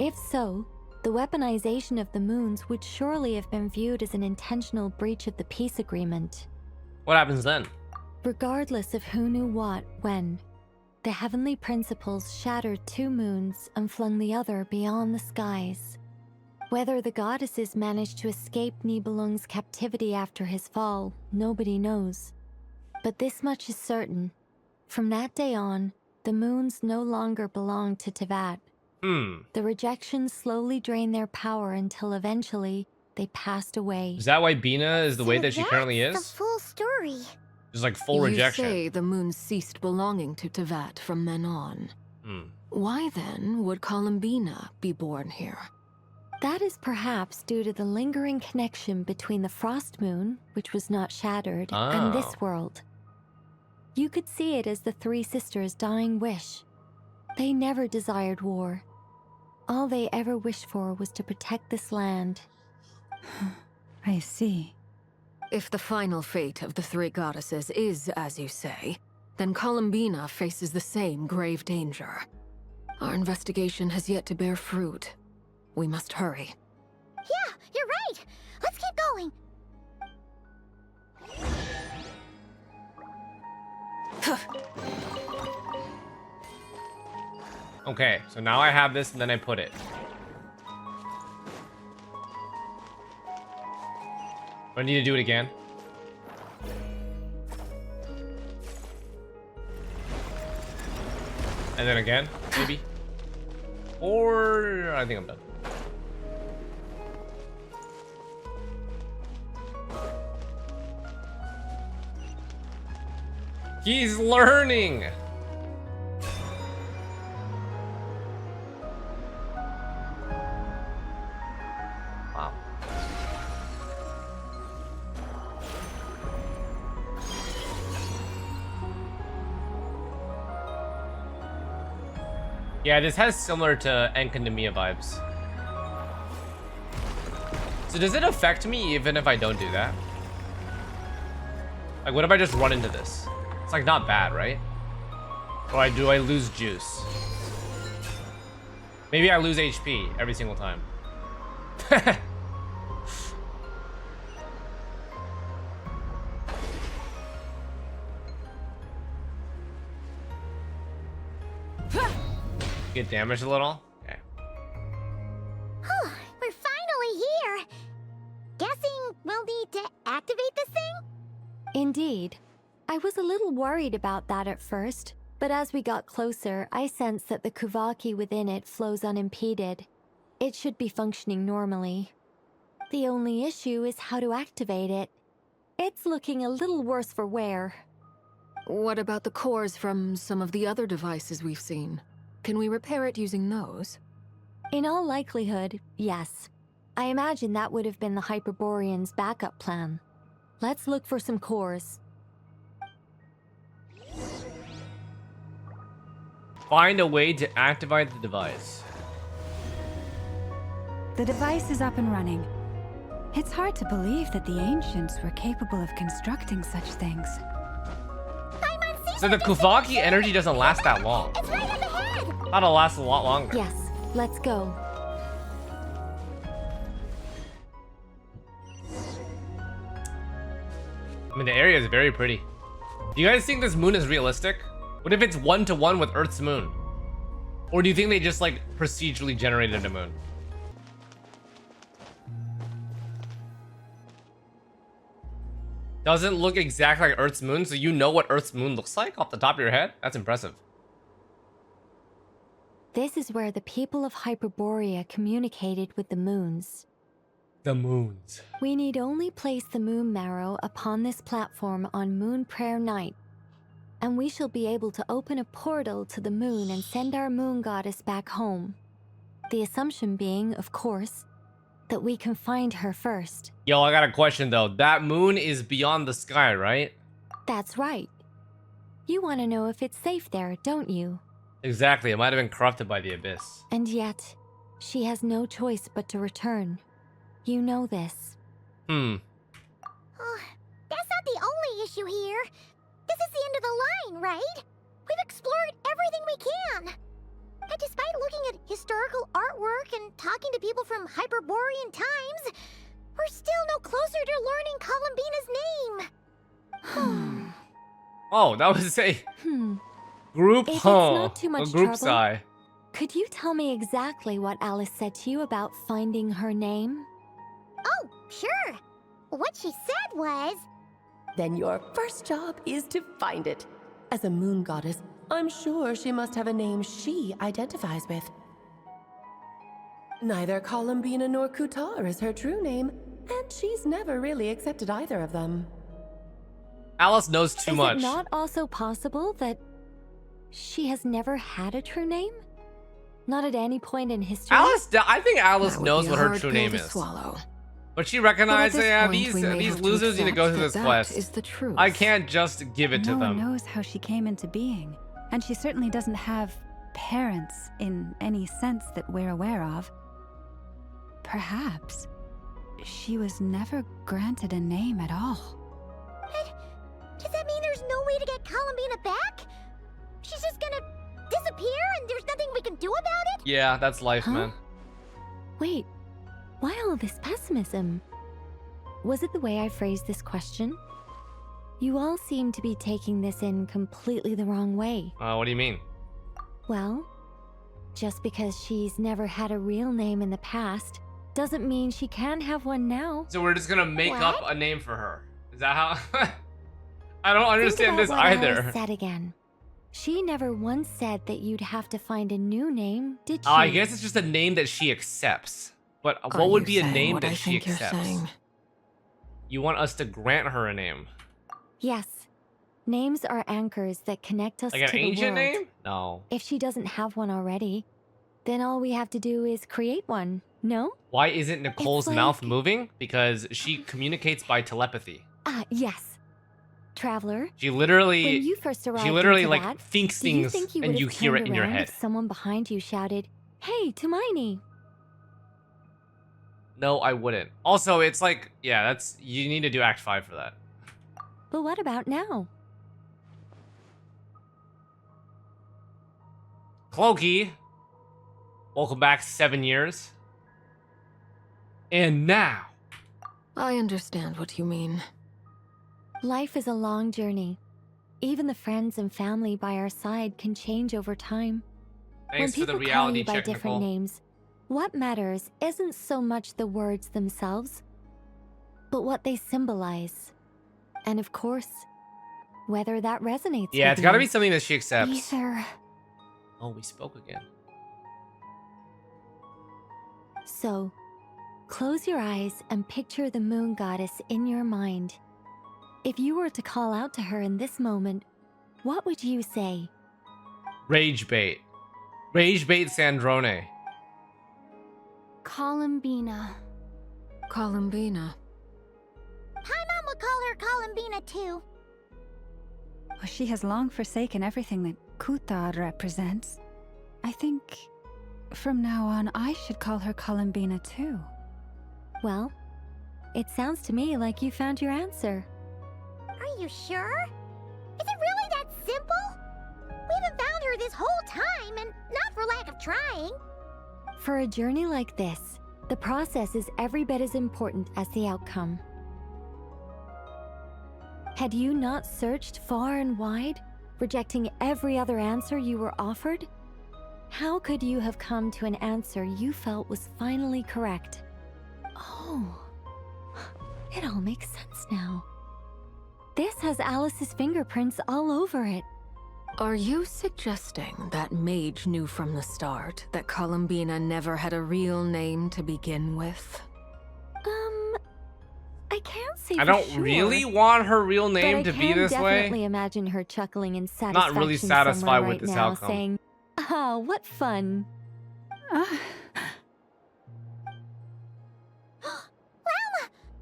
Speaker 21: If so, the weaponization of the moons would surely have been viewed as an intentional breach of the peace agreement.
Speaker 1: What happens then?
Speaker 21: Regardless of who knew what, when, the heavenly principles shattered 2 moons and flung the other beyond the skies. Whether the goddesses managed to escape Nibelung's captivity after his fall, nobody knows. But this much is certain. From that day on, the moons no longer belonged to Tibet. The rejection slowly drained their power until eventually they passed away.
Speaker 1: Is that why Bina is the way that she currently is?
Speaker 3: The full story.
Speaker 1: Just like full rejection.
Speaker 14: You say the moon ceased belonging to Tibet from then on. Why then would Columbina be born here?
Speaker 21: That is perhaps due to the lingering connection between the Frost Moon, which was not shattered, and
Speaker 1: Oh.
Speaker 21: this world. You could see it as the three sisters' dying wish. They never desired war. All they ever wished for was to protect this land.
Speaker 7: I see.
Speaker 14: If the final fate of the three goddesses is as you say, then Columbina faces the same grave danger. Our investigation has yet to bear fruit. We must hurry.
Speaker 3: Yeah, you're right. Let's keep going.
Speaker 1: Okay, so now I have this and then I put it. Do I need to do it again? And then again, maybe? Or I think I'm done. He's learning! Wow. Yeah, this has similar to Enkanomiya vibes. So does it affect me even if I don't do that? Like, what if I just run into this? It's like not bad, right? Or do I lose juice? Maybe I lose HP every single time. Get damaged a little? Okay.
Speaker 3: We're finally here. Guessing we'll need to activate this thing?
Speaker 21: Indeed. I was a little worried about that at first, but as we got closer, I sensed that the Kuvaki within it flows unimpeded. It should be functioning normally. The only issue is how to activate it. It's looking a little worse for wear.
Speaker 14: What about the cores from some of the other devices we've seen? Can we repair it using those?
Speaker 21: In all likelihood, yes. I imagine that would have been the Hyperborean's backup plan. Let's look for some cores.
Speaker 1: Find a way to activate the device.
Speaker 7: The device is up and running. It's hard to believe that the ancients were capable of constructing such things.
Speaker 1: So the Kuvaki energy doesn't last that long.
Speaker 3: It's right up ahead.
Speaker 1: Thought it'll last a lot longer.
Speaker 21: Yes, let's go.
Speaker 1: I mean, the area is very pretty. Do you guys think this moon is realistic? What if it's 1-to-1 with Earth's moon? Or do you think they just like procedurally generated a moon? Doesn't look exactly like Earth's moon, so you know what Earth's moon looks like off the top of your head? That's impressive.
Speaker 21: This is where the people of Hyperborea communicated with the moons.
Speaker 1: The moons.
Speaker 21: We need only place the moon marrow upon this platform on Moon Prayer Night, and we shall be able to open a portal to the moon and send our moon goddess back home. The assumption being, of course, that we can find her first.
Speaker 1: Yo, I got a question though. That moon is beyond the sky, right?
Speaker 21: That's right. You want to know if it's safe there, don't you?
Speaker 1: Exactly. It might have been corrupted by the abyss.
Speaker 21: And yet, she has no choice but to return. You know this.
Speaker 3: That's not the only issue here. This is the end of the line, right? We've explored everything we can. And despite looking at historical artwork and talking to people from Hyperborean times, we're still no closer to learning Columbina's name.
Speaker 1: Oh, that was a group
Speaker 21: If it's not too much
Speaker 1: a group
Speaker 21: trouble,
Speaker 1: sigh.
Speaker 21: Could you tell me exactly what Alice said to you about finding her name?
Speaker 3: Oh, sure. What she said was...
Speaker 15: Then your first job is to find it. As a moon goddess, I'm sure she must have a name she identifies with. Neither Columbina nor Kutar is her true name, and she's never really accepted either of them.
Speaker 1: Alice knows too much.
Speaker 21: Is it not also possible that she has never had a true name? Not at any point in history.
Speaker 1: I think Alice
Speaker 14: That would
Speaker 1: knows
Speaker 14: be a
Speaker 1: what her
Speaker 14: hard
Speaker 1: true
Speaker 14: pill
Speaker 1: name
Speaker 14: to
Speaker 1: is.
Speaker 14: swallow.
Speaker 1: But she
Speaker 14: But
Speaker 1: recognized
Speaker 14: at this
Speaker 1: that
Speaker 14: point, we may
Speaker 1: these
Speaker 14: have to
Speaker 1: losers need to go through
Speaker 14: accept
Speaker 1: this
Speaker 14: that
Speaker 1: quest.
Speaker 14: is the truth.
Speaker 1: I can't just give it to
Speaker 7: No one
Speaker 1: them.
Speaker 7: knows how she came into being, and she certainly doesn't have parents in any sense that we're aware of. Perhaps she was never granted a name at all.
Speaker 3: Does that mean there's no way to get Columbina back? She's just gonna disappear and there's nothing we can do about it?
Speaker 1: Yeah, that's life,
Speaker 21: Huh?
Speaker 1: man.
Speaker 21: Wait, why all this pessimism? Was it the way I phrased this question? You all seem to be taking this in completely the wrong way.
Speaker 1: What do you mean?
Speaker 21: Well, just because she's never had a real name in the past doesn't mean she can have one now.
Speaker 1: So we're just gonna make
Speaker 21: What?
Speaker 1: up a name for her. Is that how? I don't understand
Speaker 21: Think
Speaker 1: this
Speaker 21: about what
Speaker 1: either.
Speaker 21: Alice said again. She never once said that you'd have to find a new name, did she?
Speaker 1: I guess it's just a name that she accepts. But
Speaker 14: Are
Speaker 1: what would
Speaker 14: you
Speaker 1: be a
Speaker 14: saying
Speaker 1: name
Speaker 14: what
Speaker 1: that
Speaker 14: I
Speaker 1: she
Speaker 14: think you're
Speaker 1: accepts?
Speaker 14: saying?
Speaker 1: You want us to grant her a name?
Speaker 21: Yes. Names are anchors that connect us
Speaker 1: Like an
Speaker 21: to the
Speaker 1: ancient
Speaker 21: world.
Speaker 1: name? No.
Speaker 21: If she doesn't have one already, then all we have to do is create one, no?
Speaker 1: Why isn't Nicole's
Speaker 21: It's
Speaker 1: mouth
Speaker 21: like-
Speaker 1: moving? Because she communicates by telepathy.
Speaker 21: Yes. Traveler,
Speaker 1: She literally,
Speaker 21: when you first arrived into
Speaker 1: like
Speaker 21: that,
Speaker 1: thinks
Speaker 21: do you
Speaker 1: things
Speaker 21: think you
Speaker 1: and
Speaker 21: would
Speaker 1: you
Speaker 21: have
Speaker 1: hear it
Speaker 21: turned
Speaker 1: in your
Speaker 21: around
Speaker 1: head.
Speaker 21: if someone behind you shouted, "Hey, Hermione"?
Speaker 1: No, I wouldn't. Also, it's like, yeah, that's, you need to do Act 5 for that.
Speaker 21: But what about now?
Speaker 1: Clokey, welcome back 7 years. And now.
Speaker 14: I understand what you mean.
Speaker 21: Life is a long journey. Even the friends and family by our side can change over time.
Speaker 1: Thanks for
Speaker 21: when
Speaker 1: the
Speaker 21: people call
Speaker 1: reality
Speaker 21: you by
Speaker 1: check,
Speaker 21: different
Speaker 1: Nicole.
Speaker 21: names, what matters isn't so much the words themselves, but what they symbolize. And of course, whether that resonates
Speaker 1: Yeah,
Speaker 21: with
Speaker 1: it's gotta
Speaker 21: you.
Speaker 1: be something that she accepts.
Speaker 21: Either.
Speaker 1: Oh, we spoke again.
Speaker 21: So, close your eyes and picture the moon goddess in your mind. If you were to call out to her in this moment, what would you say?
Speaker 1: Rage bait. Rage bait Sandrone.
Speaker 21: Columbina.
Speaker 14: Columbina.
Speaker 3: Paimon would call her Columbina too.
Speaker 7: Well, she has long forsaken everything that Kuthar represents. I think from now on I should call her Columbina too.
Speaker 21: Well, it sounds to me like you found your answer.
Speaker 3: Are you sure? Is it really that simple? We haven't found her this whole time, and not for lack of trying.
Speaker 21: For a journey like this, the process is every bit as important as the outcome. Had you not searched far and wide, rejecting every other answer you were offered, how could you have come to an answer you felt was finally correct? Oh, it all makes sense now. This has Alice's fingerprints all over it.
Speaker 14: Are you suggesting that Mage knew from the start that Columbina never had a real name to begin with?
Speaker 21: I can't say
Speaker 1: I
Speaker 21: for
Speaker 1: don't
Speaker 21: sure,
Speaker 1: really want her real name to
Speaker 21: but
Speaker 1: be this
Speaker 21: I can
Speaker 1: way.
Speaker 21: definitely imagine her chuckling in satisfaction
Speaker 1: Not really satisfied
Speaker 21: somewhere
Speaker 1: with
Speaker 21: right
Speaker 1: this
Speaker 21: now,
Speaker 1: outcome.
Speaker 21: saying, "Oh, what fun!"
Speaker 3: Llama,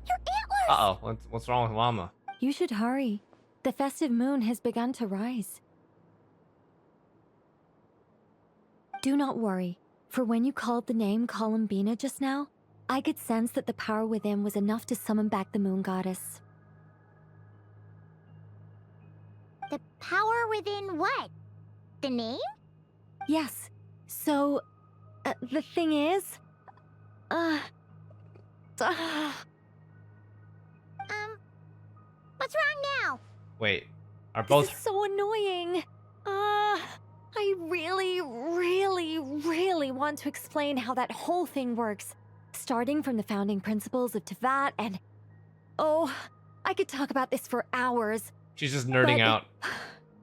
Speaker 3: your antlers!
Speaker 1: Uh-oh, what's wrong with Llama?
Speaker 21: You should hurry. The festive moon has begun to rise. Do not worry, for when you called the name Columbina just now, I could sense that the power within was enough to summon back the moon goddess.
Speaker 3: The power within what? The name?
Speaker 21: Yes. So, the thing is,
Speaker 3: What's wrong now?
Speaker 1: Wait, are
Speaker 21: this
Speaker 1: both...
Speaker 21: is so annoying. I really, really, really want to explain how that whole thing works, starting from the founding principles of Tevat and... Oh, I could talk about this for hours.
Speaker 1: She's just nerding
Speaker 21: But-
Speaker 1: out.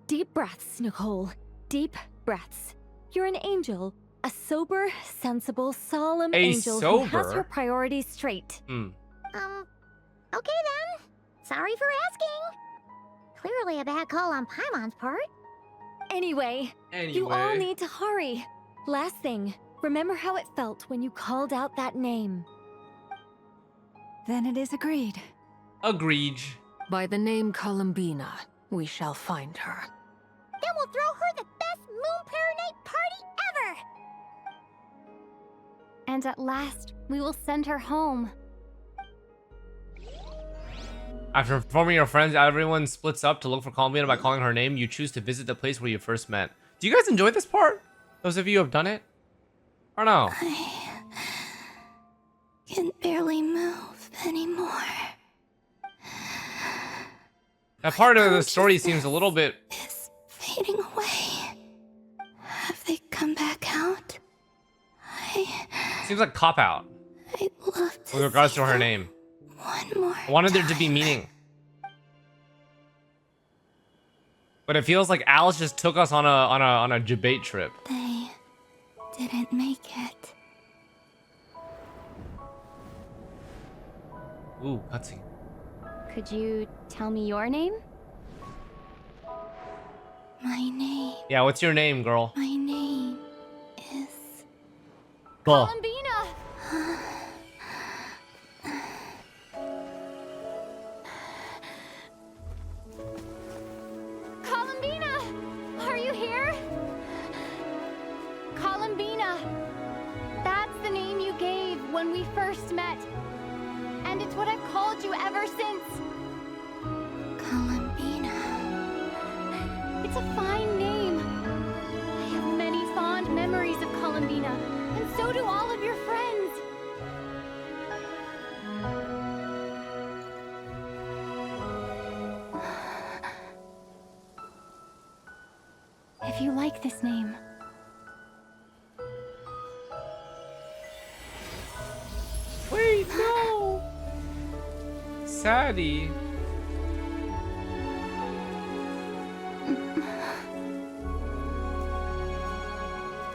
Speaker 21: Deep breaths, Nicole. Deep breaths. You're an angel. A sober, sensible, solemn
Speaker 1: A
Speaker 21: angel who has
Speaker 1: sober?
Speaker 21: her priorities straight.
Speaker 1: Hmm.
Speaker 3: Okay then. Sorry for asking. Clearly a bad call on Paimon's part.
Speaker 21: Anyway, you all
Speaker 1: Anyway.
Speaker 21: need to hurry. Last thing, remember how it felt when you called out that name.
Speaker 7: Then it is agreed.
Speaker 1: Agreed.
Speaker 14: By the name Columbina, we shall find her.
Speaker 3: Then we'll throw her the best Moon Night party ever!
Speaker 4: And at last, we will send her home.
Speaker 1: After informing your friends, everyone splits up to look for Columbina by calling her name. You choose to visit the place where you first met. Do you guys enjoy this part? Those of you who have done it? Or no?
Speaker 5: I can barely move anymore.
Speaker 1: That part of the story seems a little bit...
Speaker 5: Fading away. Have they come back out?
Speaker 1: Seems like cop-out.
Speaker 5: I'd love to
Speaker 1: with regards to her name.
Speaker 5: one more
Speaker 1: I wanted there to be meaning. But it feels like Alice just took us on a debate trip.
Speaker 5: They didn't make it.
Speaker 1: Ooh, cutscene.
Speaker 4: Could you tell me your name?
Speaker 5: My name.
Speaker 1: Yeah, what's your name, girl?
Speaker 5: My name is
Speaker 1: Buh.
Speaker 4: Columbina! Columbina! Are you here? Columbina! That's the name you gave when we first met. And it's what I've called you ever since.
Speaker 5: Columbina.
Speaker 4: It's a fine name. I have many fond memories of Columbina, and so do all of your friends. If you like this name,
Speaker 1: Wait, no! Sadie.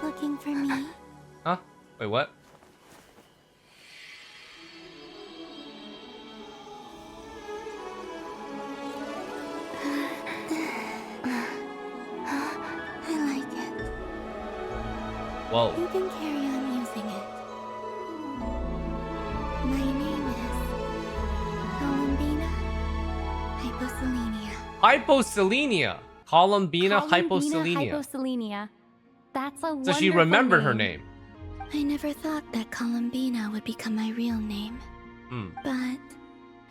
Speaker 5: Looking for me?
Speaker 1: Huh? Wait, what?
Speaker 5: I like it.
Speaker 1: Whoa.
Speaker 5: You can carry on using it. My name is Columbina Hyposelenia.
Speaker 1: Hyposelenia. Columbina Hyposelenia.
Speaker 4: Hyposelenia. That's a
Speaker 1: So
Speaker 4: wonderful
Speaker 1: she remembered her
Speaker 4: name.
Speaker 1: name.
Speaker 5: I never thought that Columbina would become my real name.
Speaker 1: Hmm.
Speaker 5: But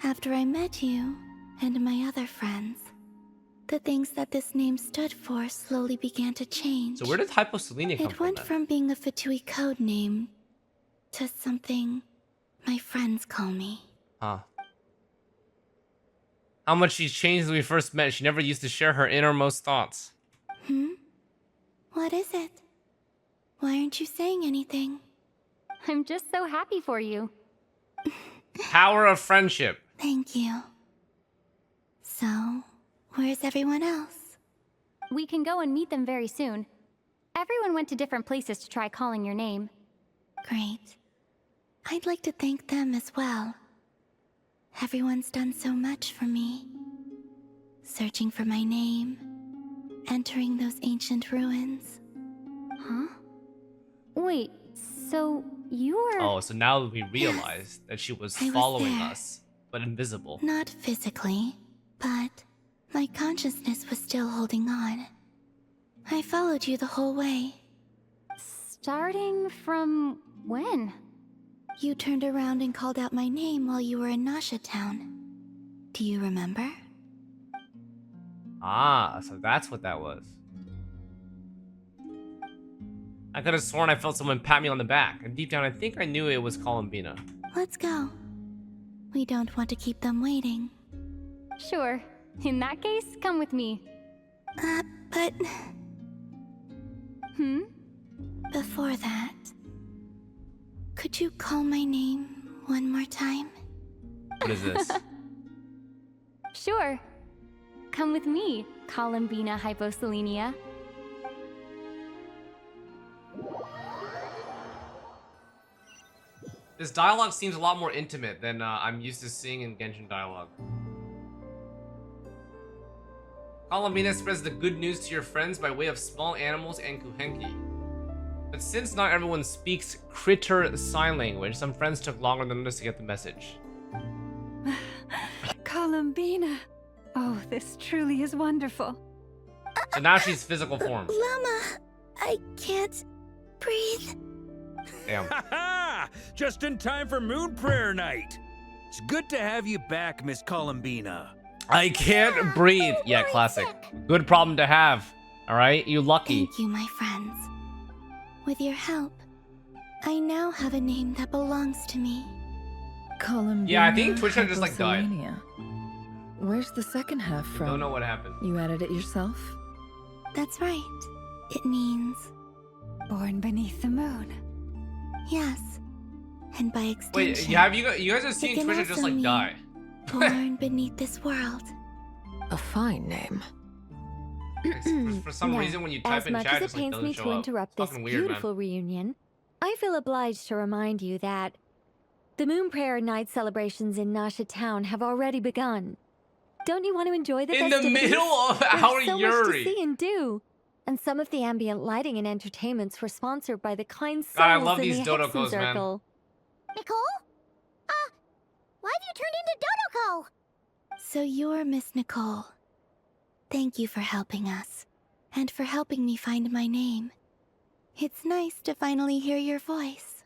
Speaker 5: after I met you and my other friends, the things that this name stood for slowly began to change.
Speaker 1: So where did Hyposelenia come
Speaker 5: It
Speaker 1: from
Speaker 5: went
Speaker 1: then?
Speaker 5: from being a Fatui code name to something my friends call me.
Speaker 1: Huh. How much she's changed since we first met. She never used to share her innermost thoughts.
Speaker 5: What is it? Why aren't you saying anything?
Speaker 4: I'm just so happy for you.
Speaker 1: Power of friendship.
Speaker 5: Thank you. So, where's everyone else?
Speaker 4: We can go and meet them very soon. Everyone went to different places to try calling your name.
Speaker 5: Great. I'd like to thank them as well. Everyone's done so much for me. Searching for my name, entering those ancient ruins.
Speaker 4: Huh? Wait, so you were...
Speaker 1: Oh, so now we realized that she was
Speaker 5: I was
Speaker 1: following
Speaker 5: there.
Speaker 1: us, but invisible.
Speaker 5: Not physically, but my consciousness was still holding on. I followed you the whole way.
Speaker 4: Starting from when?
Speaker 5: You turned around and called out my name while you were in Nasha Town. Do you remember?
Speaker 1: Ah, so that's what that was. I could have sworn I felt someone pat me on the back, and deep down I think I knew it was Columbina.
Speaker 5: Let's go. We don't want to keep them waiting.
Speaker 4: Sure. In that case, come with me.
Speaker 5: But...
Speaker 4: Hmm?
Speaker 5: Before that, could you call my name one more time?
Speaker 1: What is this?
Speaker 4: Sure. Come with me, Columbina Hyposelenia.
Speaker 1: This dialogue seems a lot more intimate than I'm used to seeing in Genshin dialogue. Columbina spreads the good news to your friends by way of small animals and kuhenki. But since not everyone speaks critter sign language, some friends took longer than others to get the message.
Speaker 7: Columbina. Oh, this truly is wonderful.
Speaker 1: So now she's physical form.
Speaker 5: Llama, I can't breathe.
Speaker 1: Damn.
Speaker 6: Ha! Just in time for Moon Prayer Night. It's good to have you back, Miss Columbina.
Speaker 1: I can't breathe. Yeah, classic. Good problem to have. All right, you lucky.
Speaker 5: Thank you, my friends. With your help, I now have a name that belongs to me.
Speaker 11: Columbina.
Speaker 1: Yeah, I think Twitch had just like died.
Speaker 11: Hypocylenia. Where's the second half from?
Speaker 1: Don't know what happened.
Speaker 11: You added it yourself?
Speaker 5: That's right. It means...
Speaker 7: Born beneath the moon.
Speaker 5: Yes. And by extension...
Speaker 1: Wait, you guys have seen Twitch had just like die.
Speaker 5: Born beneath this world.
Speaker 14: A fine name.
Speaker 1: For some reason, when you type in chat,
Speaker 21: as
Speaker 1: it's
Speaker 21: much as it pains me to interrupt this beautiful reunion, I feel obliged to remind you that the Moon Prayer Night celebrations in Nasha Town have already begun. Don't you want to enjoy the
Speaker 1: In the
Speaker 21: festivities?
Speaker 1: middle of
Speaker 21: There's
Speaker 1: our
Speaker 21: so much
Speaker 1: Yuri.
Speaker 21: to see and do. And some of the ambient lighting and entertainments were sponsored by the kind souls
Speaker 1: God, I love
Speaker 21: in
Speaker 1: these
Speaker 21: the
Speaker 1: Dodocos,
Speaker 21: Hexen
Speaker 1: man.
Speaker 21: Circle.
Speaker 3: Nicole? Why have you turned into Dodoko?
Speaker 5: So you're Miss Nicole. Thank you for helping us. And for helping me find my name. It's nice to finally hear your voice.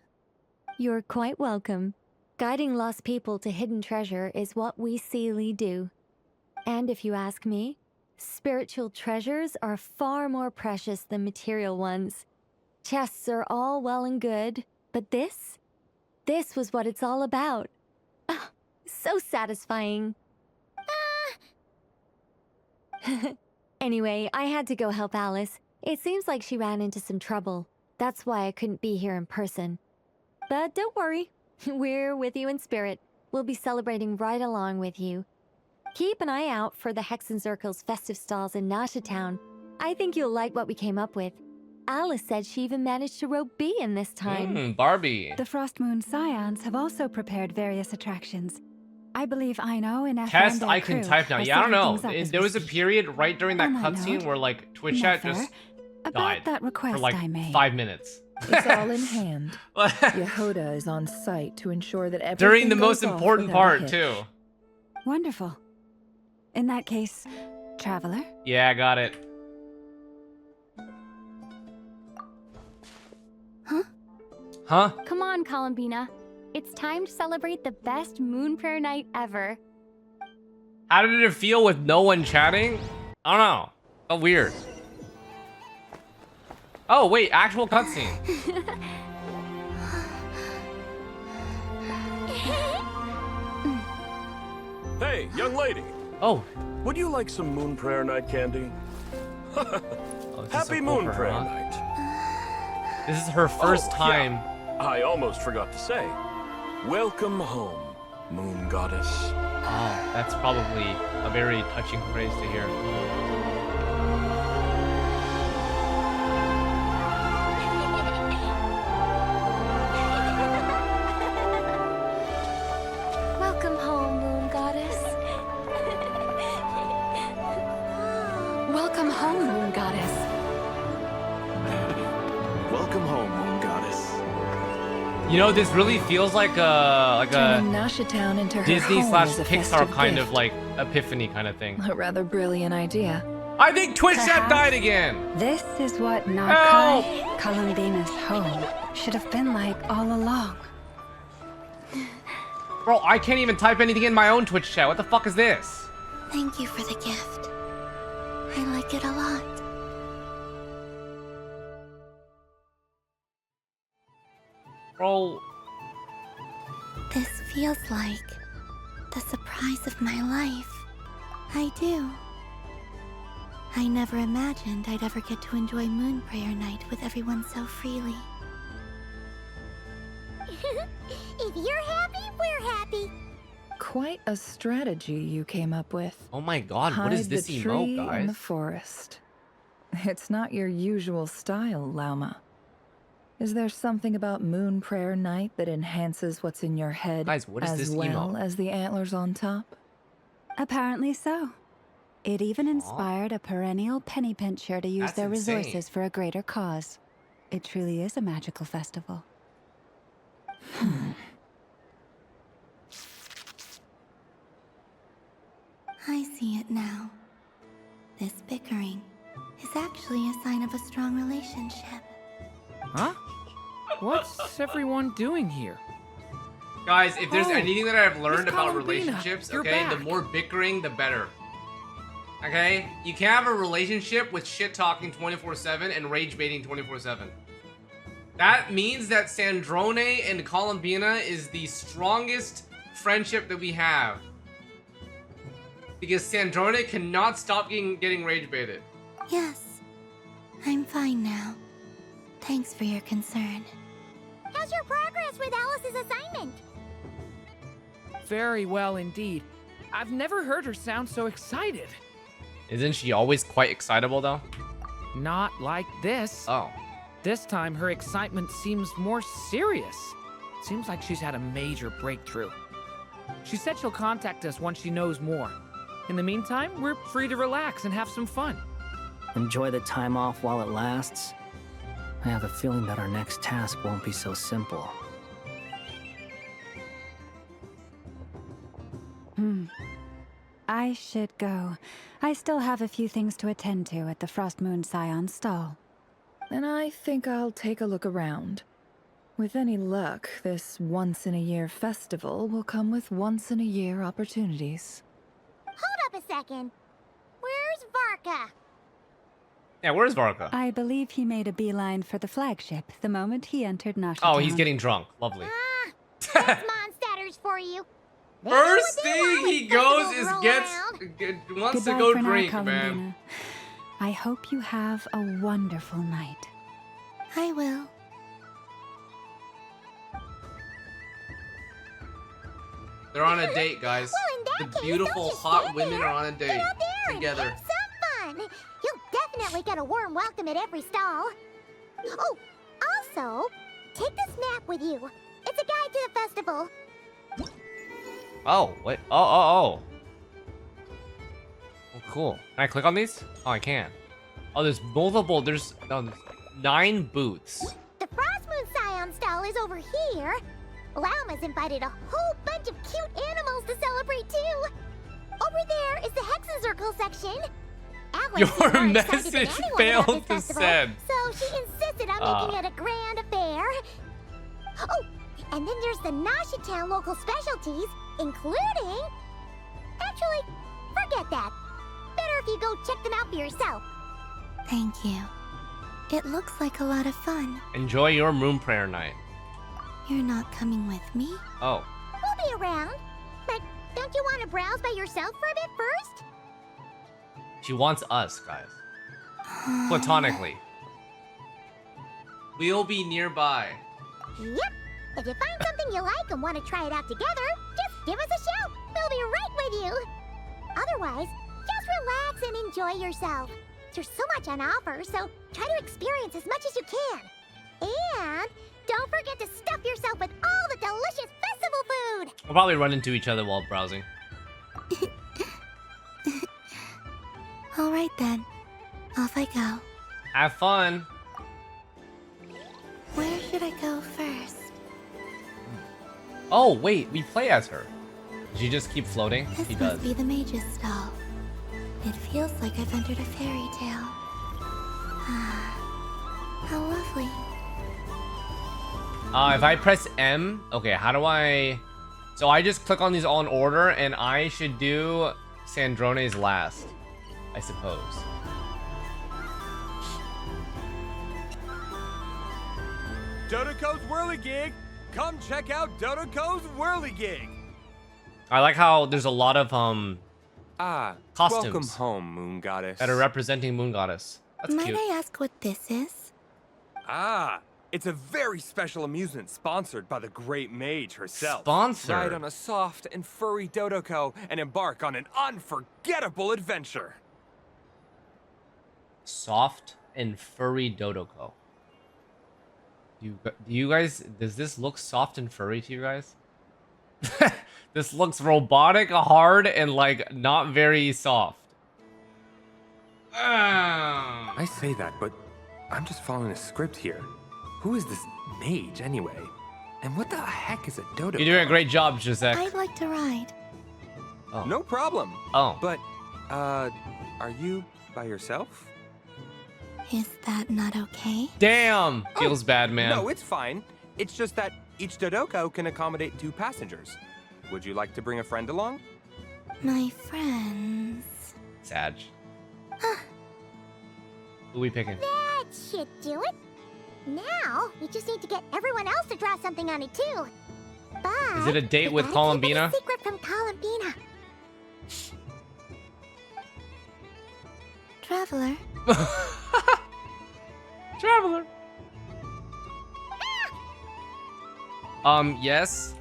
Speaker 21: You're quite welcome. Guiding lost people to hidden treasure is what we Seelie do. And if you ask me, spiritual treasures are far more precious than material ones. Chests are all well and good, but this was what it's all about. Ah, so satisfying. Anyway, I had to go help Alice. It seems like she ran into some trouble. That's why I couldn't be here in person. But don't worry, we're with you in spirit. We'll be celebrating right along with you. Keep an eye out for the Hexen Circle's festive stalls in Nasha Town. I think you'll like what we came up with. Alice said she even managed to rope B in this time.
Speaker 1: Barbie.
Speaker 7: The Frost Moon Scions have also prepared various attractions. I believe Aino and
Speaker 1: Test,
Speaker 7: F.
Speaker 1: I can type now. Yeah, I don't know. There was a period right during that cutscene where like Twitch chat just died
Speaker 7: that request
Speaker 1: for like
Speaker 7: I made.
Speaker 1: 5 minutes.
Speaker 11: It's all in hand. Yehoda is on site to ensure that everything
Speaker 1: During the
Speaker 11: goes
Speaker 1: most
Speaker 11: off
Speaker 1: important
Speaker 11: without a
Speaker 1: part
Speaker 11: hitch.
Speaker 1: too.
Speaker 7: Wonderful. In that case, Traveler?
Speaker 1: Yeah, I got it. Huh?
Speaker 4: Come on, Columbina. It's time to celebrate the best Moon Prayer Night ever.
Speaker 1: How did it feel with no one chatting? I don't know. Felt weird. Oh wait, actual cutscene.
Speaker 19: Hey, young lady.
Speaker 1: Oh.
Speaker 19: Would you like some Moon Prayer Night candy? Happy
Speaker 1: so cool
Speaker 19: Moon
Speaker 1: for her,
Speaker 19: Prayer
Speaker 1: huh?
Speaker 19: Night.
Speaker 1: This is her first
Speaker 19: Oh,
Speaker 1: time.
Speaker 19: yeah. I almost forgot to say. Welcome home, Moon Goddess.
Speaker 1: Oh, that's probably a very touching phrase to hear.
Speaker 21: Welcome home, Moon Goddess.
Speaker 14: Welcome home, Moon Goddess.
Speaker 2: Welcome home, Moon Goddess.
Speaker 1: You know, this really feels like a
Speaker 11: Turning Nasha Town into her
Speaker 1: Disney
Speaker 11: home
Speaker 1: slash
Speaker 11: is a
Speaker 1: Pixar
Speaker 11: festive
Speaker 1: kind
Speaker 11: gift.
Speaker 1: of like epiphany kind of thing.
Speaker 11: A rather brilliant idea.
Speaker 1: I think Twitch chat died again.
Speaker 7: This is what Nakai, Columbina's home, should have been like all along.
Speaker 1: Bro, I can't even type anything in my own Twitch chat. What the fuck is this?
Speaker 5: Thank you for the gift. I like it a lot.
Speaker 1: Bro.
Speaker 5: This feels like the surprise of my life. I do. I never imagined I'd ever get to enjoy Moon Prayer Night with everyone so freely.
Speaker 3: If you're happy, we're happy.
Speaker 11: Quite a strategy you came up with.
Speaker 1: Oh my god, what is
Speaker 11: Hide
Speaker 1: this
Speaker 11: the
Speaker 1: emote,
Speaker 11: tree in
Speaker 1: guys?
Speaker 11: the forest. It's not your usual style, Lauma. Is there something about Moon Prayer Night that enhances what's in your head
Speaker 1: Guys, what is
Speaker 11: as
Speaker 1: this
Speaker 11: well
Speaker 1: emote?
Speaker 11: as the antlers on top?
Speaker 7: Apparently so. It even inspired a perennial penny pincher to use
Speaker 1: That's
Speaker 7: their
Speaker 1: insane.
Speaker 7: resources for a greater cause. It truly is a magical festival.
Speaker 5: I see it now. This bickering is actually a sign of a strong relationship.
Speaker 8: Huh? What's everyone doing here?
Speaker 1: Guys, if there's
Speaker 8: Oh,
Speaker 1: anything that I've learned
Speaker 8: Miss
Speaker 1: about
Speaker 8: Columbina,
Speaker 1: relationships,
Speaker 8: you're
Speaker 1: okay, the
Speaker 8: back.
Speaker 1: more bickering, the better. Okay? You can't have a relationship with shit talking 24/7 and rage baiting 24/7. That means that Sandrone and Columbina is the strongest friendship that we have. Because Sandrone cannot stop getting rage baited.
Speaker 5: Yes, I'm fine now. Thanks for your concern.
Speaker 3: How's your progress with Alice's assignment?
Speaker 8: Very well indeed. I've never heard her sound so excited.
Speaker 1: Isn't she always quite excitable though?
Speaker 8: Not like this.
Speaker 1: Oh.
Speaker 8: This time her excitement seems more serious. Seems like she's had a major breakthrough. She said she'll contact us once she knows more. In the meantime, we're free to relax and have some fun.
Speaker 10: Enjoy the time off while it lasts. I have a feeling that our next task won't be so simple.
Speaker 7: I should go. I still have a few things to attend to at the Frost Moon Scion stall.
Speaker 11: And I think I'll take a look around. With any luck, this once-in-a-year festival will come with once-in-a-year opportunities.
Speaker 3: Hold up a second. Where's Varka?
Speaker 1: Yeah, where's Varka?
Speaker 7: I believe he made a beeline for the flagship the moment he entered Nasha.
Speaker 1: Oh, he's getting drunk. Lovely.
Speaker 3: That's Monsters for you. They know
Speaker 1: First
Speaker 3: what they
Speaker 1: thing
Speaker 3: want when
Speaker 1: he goes
Speaker 3: festivals
Speaker 1: is
Speaker 3: roll around.
Speaker 1: wants to
Speaker 7: Goodbye
Speaker 1: go
Speaker 7: for now,
Speaker 1: drink,
Speaker 7: Columbina.
Speaker 1: man.
Speaker 7: I hope you have a wonderful night.
Speaker 5: I will.
Speaker 1: They're on a date, guys.
Speaker 3: Well, in that
Speaker 1: The
Speaker 3: case,
Speaker 1: beautiful,
Speaker 3: don't just
Speaker 1: hot
Speaker 3: stand
Speaker 1: women
Speaker 3: there.
Speaker 1: are on a
Speaker 3: Get
Speaker 1: date
Speaker 3: out there
Speaker 1: together.
Speaker 3: and have some fun. You'll definitely get a warm welcome at every stall. Oh, also, take this map with you. It's a guide to the festival.
Speaker 1: Oh, what? Oh, cool. Can I click on these? Oh, I can. Oh, there's multiple. There's 9 booths.
Speaker 3: The Frost Moon Scion stall is over here. Lauma's invited a whole bunch of cute animals to celebrate too. Over there is the Hexencircle section. Alice
Speaker 1: Your
Speaker 3: is more excited than
Speaker 1: message
Speaker 3: anyone
Speaker 1: failed
Speaker 3: about
Speaker 1: to
Speaker 3: this festival,
Speaker 1: send.
Speaker 3: so she insisted on making it a grand affair. Oh, and then there's the Nasha Town local specialties, including... Actually, forget that. Better if you go check them out for yourself.
Speaker 5: Thank you. It looks like a lot of fun.
Speaker 1: Enjoy your moon prayer night.
Speaker 5: You're not coming with me?
Speaker 1: Oh.
Speaker 3: We'll be around. But don't you want to browse by yourself for a bit first?
Speaker 1: She wants us, guys. Platonically. We'll be nearby.
Speaker 3: Yep. If you find something you like and want to try it out together, just give us a shout. We'll be right with you. Otherwise, just relax and enjoy yourself. There's so much on offer, so try to experience as much as you can. And don't forget to stuff yourself with all the delicious festival food.
Speaker 1: We'll probably run into each other while browsing.
Speaker 5: All right then. Off I go.
Speaker 1: Have fun.
Speaker 5: Where should I go first?
Speaker 1: Oh, wait. We play as her. Does she just keep floating?
Speaker 5: This
Speaker 1: She
Speaker 5: must
Speaker 1: does.
Speaker 5: be the mage's stall. It feels like I've entered a fairy tale. Ah, how lovely.
Speaker 1: If I press M, okay, how do I... So I just click on these all in order, and I should do Sandrone's last, I suppose.
Speaker 18: Dodoco's Whirligig! Come check out Dodoco's Whirligig!
Speaker 1: I like how there's a lot of, costumes
Speaker 18: welcome home, Moon Goddess.
Speaker 1: that are representing Moon Goddess. That's
Speaker 5: Might
Speaker 1: cute.
Speaker 5: I ask what this is?
Speaker 18: It's a very special amusement sponsored by the great mage herself.
Speaker 1: Sponsored?
Speaker 18: Ride on a soft and furry Dodoco and embark on an unforgettable adventure.
Speaker 1: Soft and furry Dodoko. Do you guys, does this look soft and furry to you guys? This looks robotic, hard, and like not very soft.
Speaker 18: I say that, but I'm just following a script here. Who is this mage, anyway? And what the heck is a dodo?
Speaker 1: You're doing a great job, Gisek.
Speaker 5: I'd like to ride.
Speaker 1: Oh.
Speaker 18: No problem.
Speaker 1: Oh.
Speaker 18: But, are you by yourself?
Speaker 5: Is that not okay?
Speaker 1: Damn! Feels bad, man.
Speaker 18: No, it's fine. It's just that each Dodoko can accommodate 2 passengers. Would you like to bring a friend along?
Speaker 5: My friends.
Speaker 1: Sag. Who we picking?
Speaker 3: That should do it. Now, we just need to get everyone else to draw something on it too. But
Speaker 1: Is it a date with
Speaker 3: we gotta keep it
Speaker 1: Columbina?
Speaker 3: a secret from Columbina.
Speaker 5: Traveler.
Speaker 1: Traveler. Yes.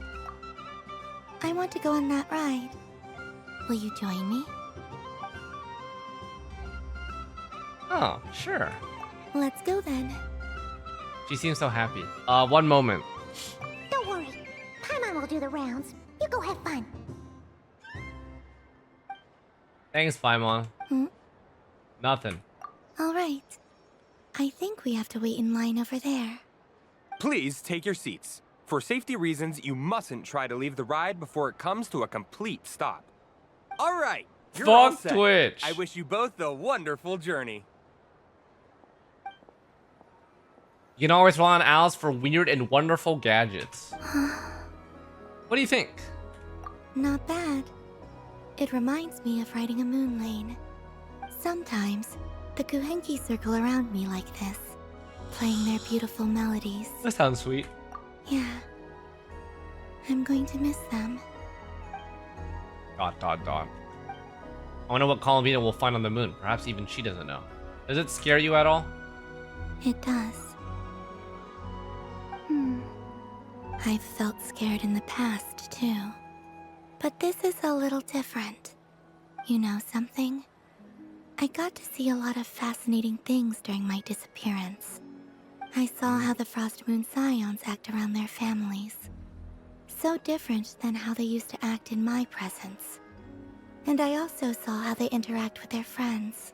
Speaker 5: I want to go on that ride. Will you join me?
Speaker 1: Oh, sure.
Speaker 5: Let's go then.
Speaker 1: She seems so happy. One moment.
Speaker 3: Don't worry. Paimon will do the rounds. You go have fun.
Speaker 1: Thanks, Paimon.
Speaker 5: Hmm?
Speaker 1: Nothing.
Speaker 5: All right. I think we have to wait in line over there.
Speaker 18: Please take your seats. For safety reasons, you mustn't try to leave the ride before it comes to a complete stop. All right. You're all
Speaker 1: Fuck
Speaker 18: set.
Speaker 1: Twitch.
Speaker 18: I wish you both a wonderful journey.
Speaker 1: You can always rely on Alice for weird and wonderful gadgets. What do you think?
Speaker 5: Not bad. It reminds me of riding a moon lane. Sometimes, the Kuhenki circle around me like this, playing their beautiful melodies.
Speaker 1: That sounds sweet.
Speaker 5: Yeah. I'm going to miss them. ...
Speaker 1: I wonder what Columbina will find on the moon. Perhaps even she doesn't know. Does it scare you at all?
Speaker 5: It does. I've felt scared in the past, too. But this is a little different. You know something? I got to see a lot of fascinating things during my disappearance. I saw how the Frost Moon Scions act around their families. So different than how they used to act in my presence. And I also saw how they interact with their friends.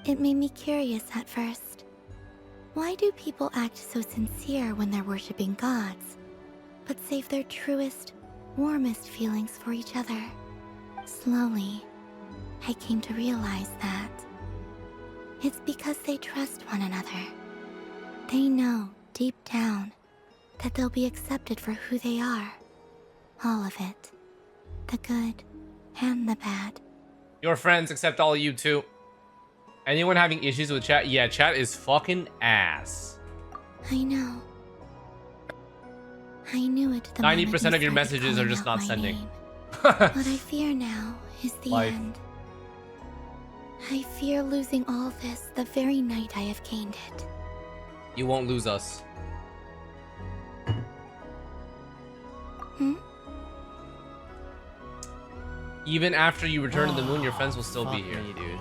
Speaker 5: It made me curious at first. Why do people act so sincere when they're worshipping gods, but save their truest, warmest feelings for each other? Slowly, I came to realize that it's because they trust one another. They know, deep down, that they'll be accepted for who they are. All of it. The good and the bad.
Speaker 1: Your friends accept all of you too. Anyone having issues with chat? Yeah, chat is fucking ass.
Speaker 5: I know. I knew it the moment
Speaker 1: 90% of your
Speaker 5: you started
Speaker 1: messages are
Speaker 5: calling
Speaker 1: just
Speaker 5: out
Speaker 1: not
Speaker 5: my
Speaker 1: sending.
Speaker 5: name. What I fear now is the
Speaker 1: Life.
Speaker 5: end. I fear losing all this the very night I have gained it.
Speaker 1: You won't lose us. Even after you return to the moon, your friends will still be here.
Speaker 2: dude.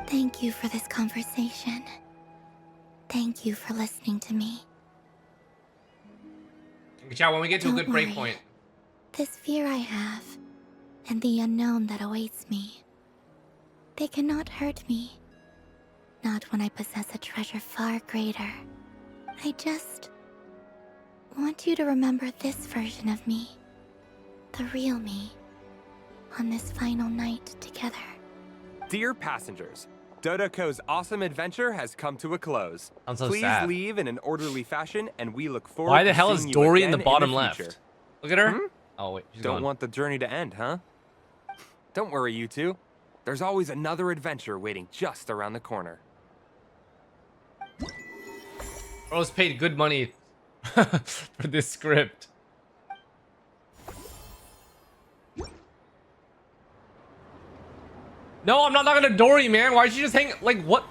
Speaker 5: Thank you for this conversation. Thank you for listening to me.
Speaker 1: Chat, when we get to a
Speaker 5: Don't
Speaker 1: good break
Speaker 5: worry.
Speaker 1: point.
Speaker 5: This fear I have, and the unknown that awaits me, they cannot hurt me. Not when I possess a treasure far greater. I just want you to remember this version of me. The real me. On this final night together.
Speaker 18: Dear passengers, Dodoko's awesome adventure has come to a close.
Speaker 1: Sounds so
Speaker 18: Please
Speaker 1: sad.
Speaker 18: leave in an orderly fashion, and we look forward
Speaker 1: Why the
Speaker 18: to
Speaker 1: hell is
Speaker 18: seeing you
Speaker 1: Dory in the
Speaker 18: again
Speaker 1: bottom
Speaker 18: future.
Speaker 1: left? Look at her.
Speaker 18: Hmm?
Speaker 1: Oh wait, she's
Speaker 18: Don't
Speaker 1: gone.
Speaker 18: want the journey to end, huh? Don't worry, you two. There's always another adventure waiting just around the corner.
Speaker 1: Rose paid good money for this script. No, I'm not talking to Dory, man. Why'd she just hang? Like, what?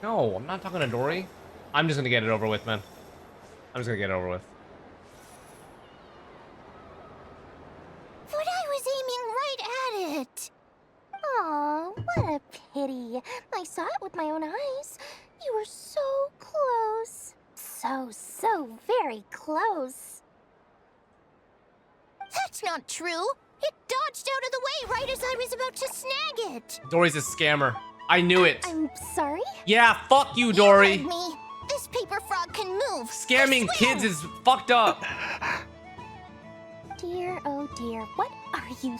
Speaker 1: No, I'm not talking to Dory. I'm just gonna get it over with, man. I'm just gonna get it over with.
Speaker 3: But I was aiming right at it. Aw, what a pity. I saw it with my own eyes. You were so close. So very close. That's not true. It dodged out of the way right as I was about to snag it.
Speaker 1: Dory's a scammer. I knew it.
Speaker 3: I'm sorry?
Speaker 1: Yeah, fuck you, Dory.
Speaker 3: You heard me. This paper frog can move.
Speaker 1: Scamming kids is fucked up.
Speaker 12: Dear, oh dear, what are you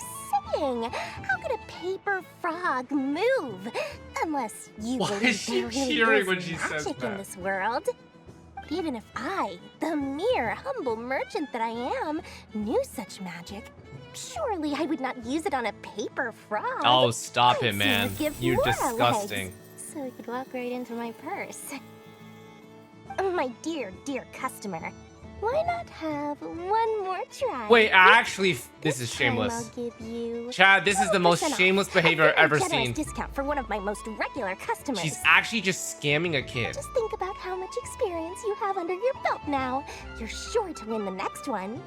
Speaker 12: saying? How could a paper frog move? Unless you
Speaker 1: Why
Speaker 12: believe
Speaker 1: is she
Speaker 12: there really
Speaker 1: cheering
Speaker 12: is
Speaker 1: when she says
Speaker 12: magic
Speaker 1: that?
Speaker 12: in this world. But even if I, the mere humble merchant that I am, knew such magic, surely I would not use it on a paper frog.
Speaker 1: Oh, stop
Speaker 12: I'd
Speaker 1: it, man.
Speaker 12: sooner give
Speaker 1: You're
Speaker 12: Laura
Speaker 1: disgusting.
Speaker 12: legs, so it could walk right into my purse. My dear, dear customer, why not have one more try?
Speaker 1: Wait, actually, this is
Speaker 12: Time
Speaker 1: shameless.
Speaker 12: I'll give you
Speaker 1: Chad, this is the most
Speaker 12: 20% off.
Speaker 1: shameless behavior I've
Speaker 12: A very
Speaker 1: ever
Speaker 12: generous
Speaker 1: seen.
Speaker 12: discount for one of my most regular customers.
Speaker 1: She's actually just scamming a kid.
Speaker 12: Just think about how much experience you have under your belt now. You're sure to win the next one.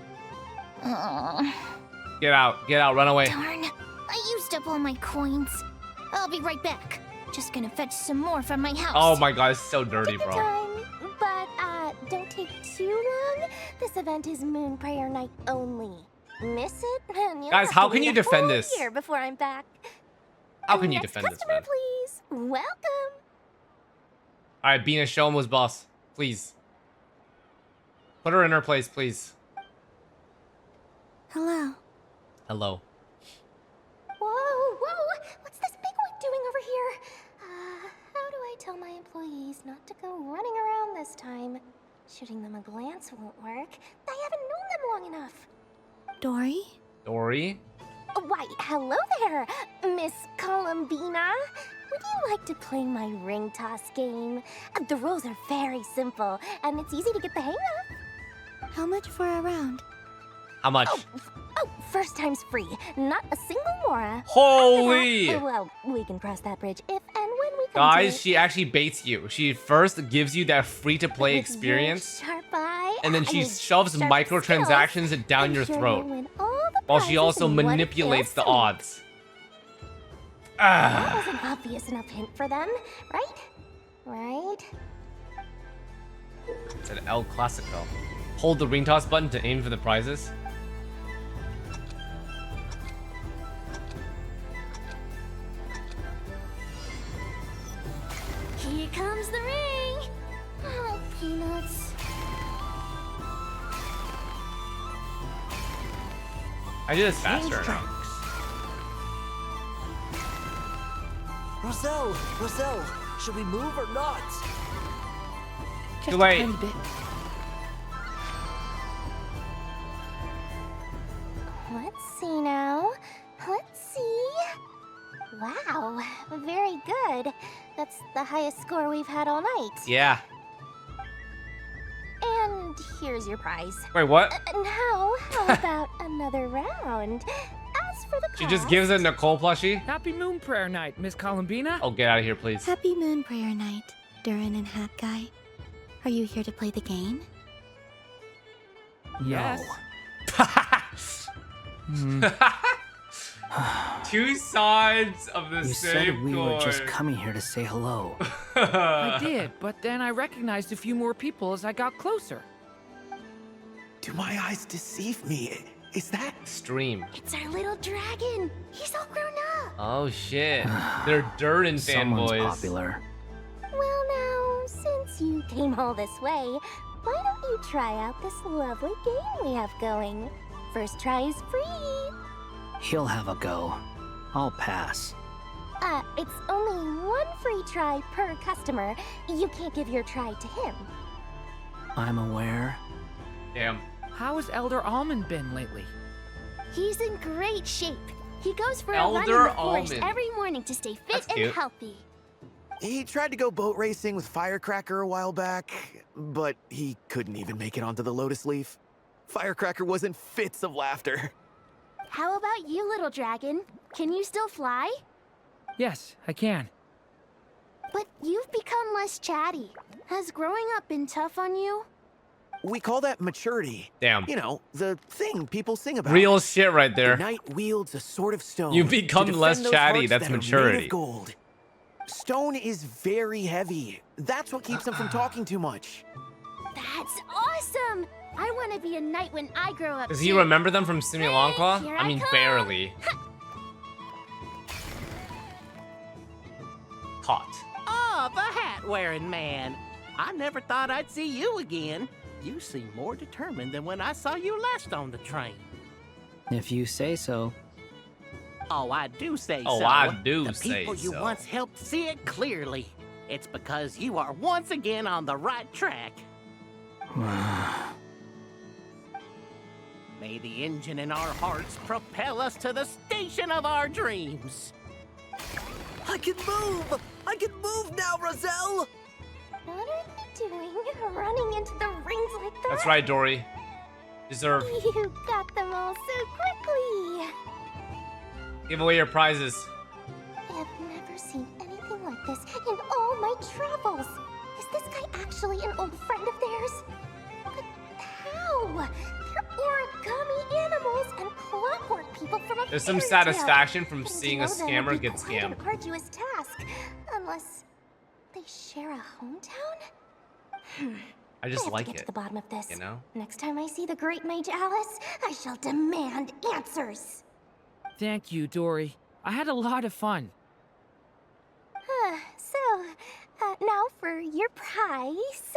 Speaker 1: Get out, run away.
Speaker 3: Darn, I used up all my coins. I'll be right back. Just gonna fetch some more from my house.
Speaker 1: Oh my god, it's so dirty, bro.
Speaker 12: Time, but don't take too long. This event is Moon Prayer Night only. Miss it, and you'll
Speaker 1: Guys,
Speaker 12: have
Speaker 1: how
Speaker 12: to
Speaker 1: can
Speaker 12: wait
Speaker 1: you
Speaker 12: a
Speaker 1: defend
Speaker 12: whole
Speaker 1: this?
Speaker 12: year before I'm back.
Speaker 1: How can you
Speaker 12: Next
Speaker 1: defend this,
Speaker 12: customer,
Speaker 1: man?
Speaker 12: please. Welcome.
Speaker 1: Alright, Bina, show him who's boss. Please. Put her in her place, please.
Speaker 3: Hello.
Speaker 1: Hello.
Speaker 12: Whoa, what's this bigwig doing over here? How do I tell my employees not to go running around this time? Shooting them a glance won't work. I haven't known them long enough.
Speaker 3: Dory?
Speaker 1: Dory?
Speaker 12: Why, hello there, Miss Columbina. Would you like to play my ring toss game? The rules are very simple, and it's easy to get the hang of.
Speaker 3: How much for a round?
Speaker 1: How much?
Speaker 12: Oh, first time's free. Not a single Mora.
Speaker 1: Holy!
Speaker 12: After that, well, we can cross that bridge if and when we come to
Speaker 1: Guys,
Speaker 12: it.
Speaker 1: she actually baits you. She first gives you that free-to-play
Speaker 12: With your
Speaker 1: experience,
Speaker 12: sharp eye,
Speaker 1: and then she
Speaker 12: and
Speaker 1: shoves
Speaker 12: sharp
Speaker 1: microtransactions down
Speaker 12: skills,
Speaker 1: your
Speaker 12: I'm sure
Speaker 1: throat,
Speaker 12: you'll win all the
Speaker 1: while she
Speaker 12: prizes
Speaker 1: also
Speaker 12: in one
Speaker 1: manipulates the
Speaker 12: fell swoop.
Speaker 1: odds.
Speaker 12: That was an obvious enough hint for them, right? Right?
Speaker 1: It's an El Clasico. Hold the ring toss button to aim for the prizes.
Speaker 3: Here comes the ring. Oh, peanuts.
Speaker 1: I do this faster now.
Speaker 13: Roselle, should we move or not?
Speaker 1: Too late.
Speaker 12: Let's see now. Let's see. Wow, very good. That's the highest score we've had all night.
Speaker 1: Yeah.
Speaker 12: And here's your prize.
Speaker 1: Wait, what?
Speaker 12: Now, how about another round? As for the
Speaker 1: She just gives a Nicole plushie?
Speaker 8: Happy Moon Prayer Night, Miss Columbina.
Speaker 1: Oh, get out of here, please.
Speaker 3: Happy Moon Prayer Night, Durin and Hat Guy. Are you here to play the game?
Speaker 8: Yes.
Speaker 1: Two sides of the
Speaker 10: You
Speaker 1: same
Speaker 10: said we
Speaker 1: coin.
Speaker 10: were just coming here to say hello.
Speaker 8: I did, but then I recognized a few more people as I got closer.
Speaker 2: Do my eyes deceive me? Is that
Speaker 1: Stream?
Speaker 12: It's our little dragon. He's all grown up.
Speaker 1: Oh shit. They're Durden
Speaker 10: Someone's
Speaker 1: fanboys.
Speaker 10: popular.
Speaker 12: Well, now, since you came all this way, why don't you try out this lovely game we have going? First try is free.
Speaker 10: He'll have a go. I'll pass.
Speaker 12: It's only one free try per customer. You can't give your try to him.
Speaker 10: I'm aware.
Speaker 1: Damn.
Speaker 8: How has Elder Almond been lately?
Speaker 3: He's in great shape. He goes for a
Speaker 1: Elder
Speaker 3: run in the forest
Speaker 1: Almond.
Speaker 3: every morning to stay fit
Speaker 1: That's
Speaker 3: and
Speaker 1: cute.
Speaker 3: healthy.
Speaker 13: He tried to go boat racing with Firecracker a while back, but he couldn't even make it onto the Lotus Leaf. Firecracker was in fits of laughter.
Speaker 3: How about you, little dragon? Can you still fly?
Speaker 8: Yes, I can.
Speaker 3: But you've become less chatty. Has growing up been tough on you?
Speaker 13: We call that maturity.
Speaker 1: Damn.
Speaker 13: You know, the thing people sing about.
Speaker 1: Real shit right there.
Speaker 13: The knight wields a sword of stone.
Speaker 1: You
Speaker 13: to
Speaker 1: become
Speaker 13: defend
Speaker 1: less
Speaker 13: those
Speaker 1: chatty,
Speaker 13: hearts
Speaker 1: that's
Speaker 13: that are made
Speaker 1: maturity.
Speaker 13: of gold. Stone is very heavy. That's what keeps them from talking too much.
Speaker 3: That's awesome! I want to be a knight when I grow up.
Speaker 1: Does he
Speaker 3: too.
Speaker 1: remember them from Simi Longclaw?
Speaker 3: here
Speaker 1: I
Speaker 3: I
Speaker 1: mean,
Speaker 3: come.
Speaker 1: barely.
Speaker 9: hat-wearing man. I never thought I'd see you again. You seem more determined than when I saw you last on the train.
Speaker 10: If you say so.
Speaker 9: Oh, I do say so.
Speaker 1: Oh, I do
Speaker 9: the
Speaker 1: say
Speaker 9: people you
Speaker 1: so.
Speaker 9: once helped see it clearly. It's because you are once again on the right track. May the engine in our hearts propel us to the station of our dreams.
Speaker 20: I can move! I can move now, Roselle!
Speaker 12: What are you doing? Running into the rings like that?
Speaker 1: That's right, Dory. Deserve.
Speaker 12: You got them all so quickly.
Speaker 1: Give away your prizes.
Speaker 12: I've never seen anything like this in all my travels. Is this guy actually an old friend of theirs? But how? They're origami animals and clockwork people from a
Speaker 1: There's some
Speaker 12: fairy tale.
Speaker 1: satisfaction from
Speaker 12: Getting to
Speaker 1: seeing a
Speaker 12: know them
Speaker 1: scammer
Speaker 12: would be
Speaker 1: get
Speaker 12: quite an
Speaker 1: scammed.
Speaker 12: arduous task, unless they share a hometown.
Speaker 1: I just
Speaker 12: have
Speaker 1: like
Speaker 12: to get
Speaker 1: it.
Speaker 12: to the bottom of this.
Speaker 1: You know?
Speaker 12: Next time I see the Great Mage Alice, I shall demand answers.
Speaker 8: Thank you, Dory. I had a lot of fun.
Speaker 12: Now for your prize.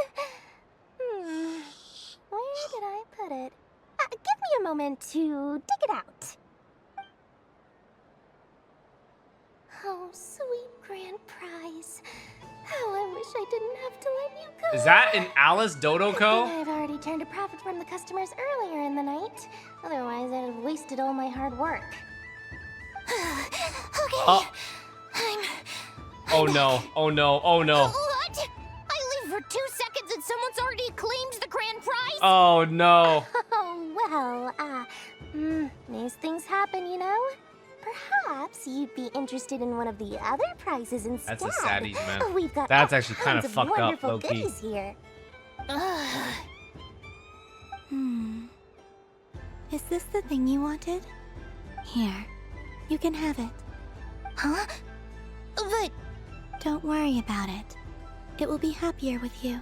Speaker 12: Where did I put it? Give me a moment to dig it out. Oh, sweet grand prize. How I wish I didn't have to let you go.
Speaker 1: Is that an Alice Dodo
Speaker 12: Good
Speaker 1: Co?
Speaker 12: thing I've already turned a profit from the customers earlier in the night. Otherwise, I'd have wasted all my hard work. Okay.
Speaker 1: Oh.
Speaker 12: I'm...
Speaker 1: Oh no. Oh no. Oh no.
Speaker 12: What? I leave for 2 seconds and someone's already claimed the grand prize?
Speaker 1: Oh no.
Speaker 12: Oh, well, these things happen, you know? Perhaps you'd be interested in one of the other prizes instead.
Speaker 1: That's a saddies, man.
Speaker 12: We've got
Speaker 1: That's
Speaker 12: all
Speaker 1: actually kind of
Speaker 12: kinds
Speaker 1: fucked up,
Speaker 12: wonderful
Speaker 1: low-key.
Speaker 12: goodies here.
Speaker 5: Is this the thing you wanted? Here, you can have it.
Speaker 12: Huh? But...
Speaker 5: Don't worry about it. It will be happier with you.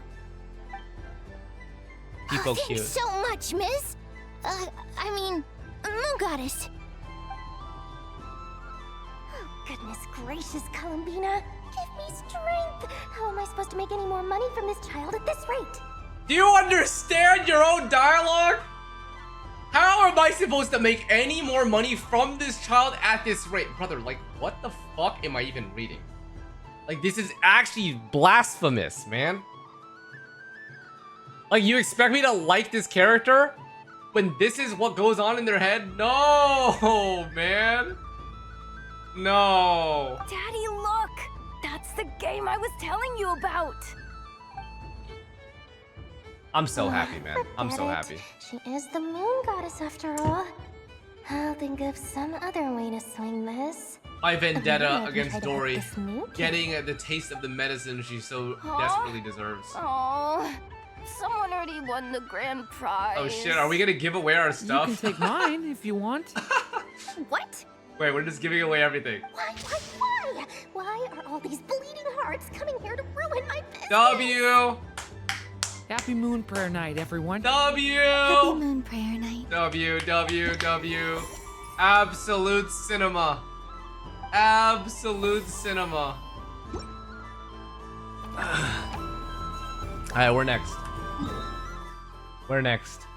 Speaker 1: People
Speaker 12: Thanks
Speaker 1: cute.
Speaker 12: so much, miss. I mean, Moon Goddess. Oh, goodness gracious, Columbina. Give me strength. How am I supposed to make any more money from this child at this rate?
Speaker 1: Do you understand your own dialogue? How am I supposed to make any more money from this child at this rate? Brother, like, what the fuck am I even reading? Like, this is actually blasphemous, man. Like, you expect me to like this character when this is what goes on in their head? No, man. No.
Speaker 12: Daddy, look! That's the game I was telling you about.
Speaker 1: I'm so happy, man. I'm so
Speaker 12: Forget
Speaker 1: happy.
Speaker 12: it. She is the Moon Goddess after all. I'll think of some other way to swing this.
Speaker 1: My vendetta
Speaker 12: Maybe I can
Speaker 1: against
Speaker 12: try to help
Speaker 1: Dory
Speaker 12: this new kid.
Speaker 1: getting the taste of the medicine she so desperately deserves.
Speaker 12: Oh, someone already won the grand prize.
Speaker 1: Oh shit, are we gonna give away our
Speaker 8: You
Speaker 1: stuff?
Speaker 8: can take mine if you want.
Speaker 12: What?
Speaker 1: Wait, we're just giving away everything.
Speaker 12: Why? Why are all these bleeding hearts coming here to ruin my business?
Speaker 1: W!
Speaker 8: Happy Moon Prayer Night, everyone.
Speaker 1: W!
Speaker 5: Happy Moon Prayer Night.
Speaker 1: W, W, W. Absolute cinema. Absolute cinema. Alright, we're next. We're next.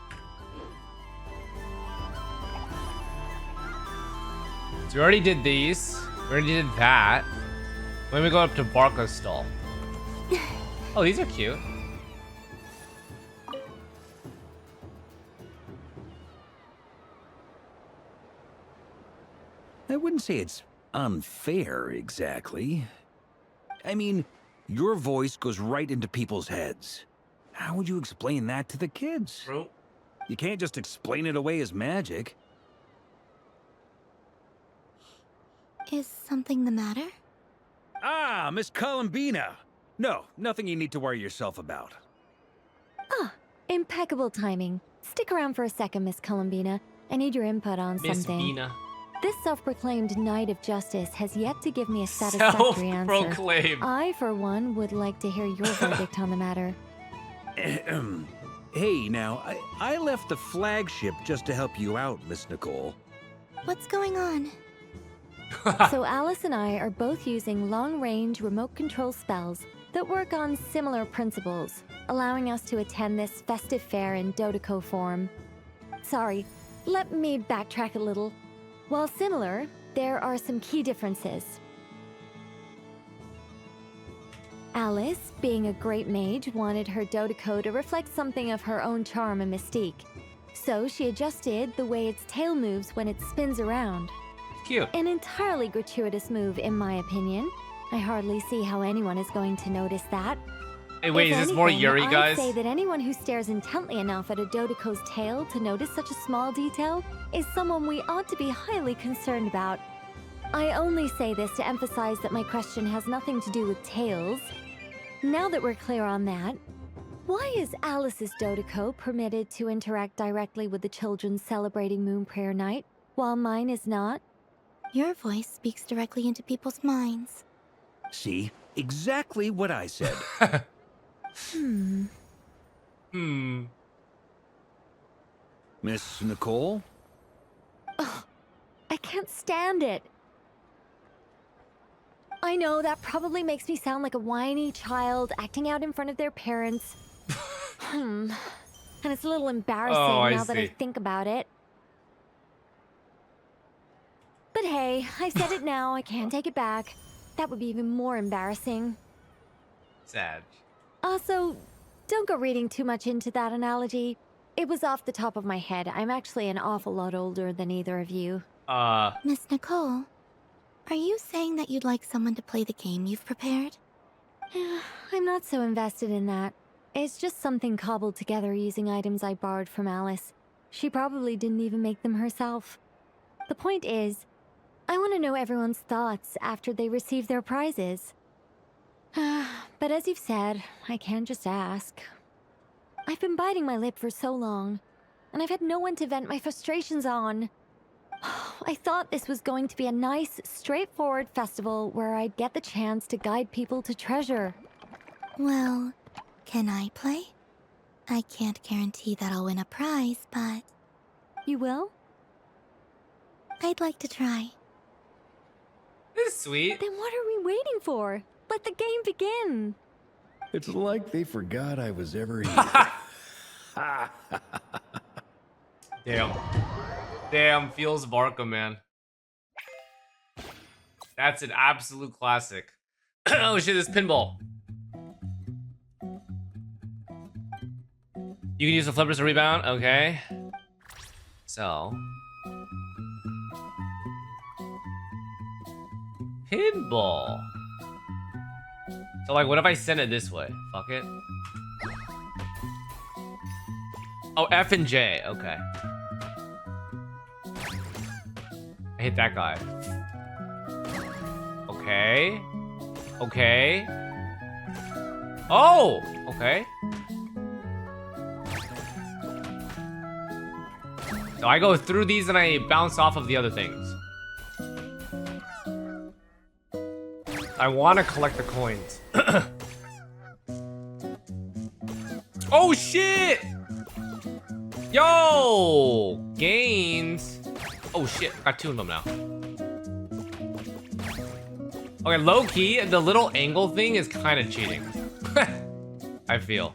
Speaker 1: So we already did these. We already did that. Let me go up to Barca's stall. Oh, these are cute.
Speaker 6: I wouldn't say it's unfair, exactly. I mean, your voice goes right into people's heads. How would you explain that to the kids?
Speaker 1: Bro.
Speaker 6: You can't just explain it away as magic.
Speaker 5: Is something the matter?
Speaker 6: Ah, Miss Columbina! No, nothing you need to worry yourself about.
Speaker 21: Ah, impeccable timing. Stick around for a second, Miss Columbina. I need your input on
Speaker 1: Miss
Speaker 21: something.
Speaker 1: Bina.
Speaker 21: This self-proclaimed Knight of Justice has yet to give me a satisfactory answer.
Speaker 1: Self-proclaimed.
Speaker 21: I, for one, would like to hear your verdict on the matter.
Speaker 6: Hey, now, I left the flagship just to help you out, Miss Nicole.
Speaker 5: What's going on?
Speaker 21: So Alice and I are both using long-range remote control spells that work on similar principles, allowing us to attend this festive fair in Dodoco form. Sorry, let me backtrack a little. While similar, there are some key differences. Alice, being a great mage, wanted her Dodoco to reflect something of her own charm and mystique. So she adjusted the way its tail moves when it spins around.
Speaker 1: Cute.
Speaker 21: An entirely gratuitous move, in my opinion. I hardly see how anyone is going to notice that.
Speaker 1: Hey, wait,
Speaker 21: If
Speaker 1: is this more
Speaker 21: anything,
Speaker 1: Yuri, guys?
Speaker 21: I'd say that anyone who stares intently enough at a Dodoco's tail to notice such a small detail is someone we ought to be highly concerned about. I only say this to emphasize that my question has nothing to do with tails. Now that we're clear on that, why is Alice's Dodoco permitted to interact directly with the children celebrating Moon Prayer Night, while mine is not?
Speaker 5: Your voice speaks directly into people's minds.
Speaker 6: See? Exactly what I said. Miss Nicole?
Speaker 21: Ugh, I can't stand it. I know that probably makes me sound like a whiny child acting out in front of their parents. And it's a little embarrassing now that I think about it. But hey, I said it now, I can't take it back. That would be even more embarrassing.
Speaker 1: Sad.
Speaker 21: Also, don't go reading too much into that analogy. It was off the top of my head. I'm actually an awful lot older than either of you.
Speaker 5: Miss Nicole, are you saying that you'd like someone to play the game you've prepared?
Speaker 21: I'm not so invested in that. It's just something cobbled together using items I borrowed from Alice. She probably didn't even make them herself. The point is, I want to know everyone's thoughts after they receive their prizes. But as you've said, I can't just ask. I've been biting my lip for so long, and I've had no one to vent my frustrations on. I thought this was going to be a nice, straightforward festival where I'd get the chance to guide people to treasure.
Speaker 5: Well, can I play? I can't guarantee that I'll win a prize, but...
Speaker 21: You will?
Speaker 5: I'd like to try.
Speaker 1: This is sweet.
Speaker 21: Then what are we waiting for? Let the game begin.
Speaker 17: It's like they forgot I was ever here.
Speaker 1: Damn. Damn, feels of Arkham, man. That's an absolute classic. Oh shit, this pinball. You can use the flippers to rebound? Okay. So. Pinball. So like, what if I send it this way? Fuck it. Oh, F and J, okay. I hit that guy. Okay. Okay. Oh! Okay. So I go through these and I bounce off of the other things. I want to collect the coins. Oh shit! Yo! Gains. Oh shit, I got two of them now. Okay, low key, the little angle thing is kind of cheating. I feel.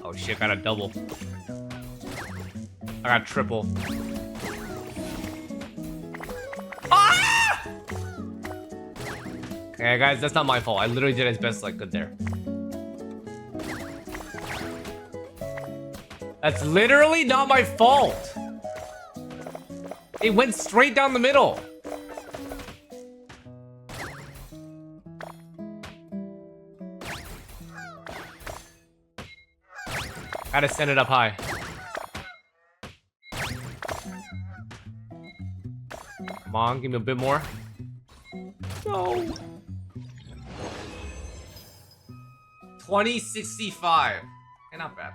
Speaker 1: Oh shit, got a double. I got triple. Ah! Okay, guys, that's not my fault. I literally did as best as I could there. That's literally not my fault. It went straight down the middle. Gotta send it up high. Come on, give me a bit more. No. 2065. Okay, not bad.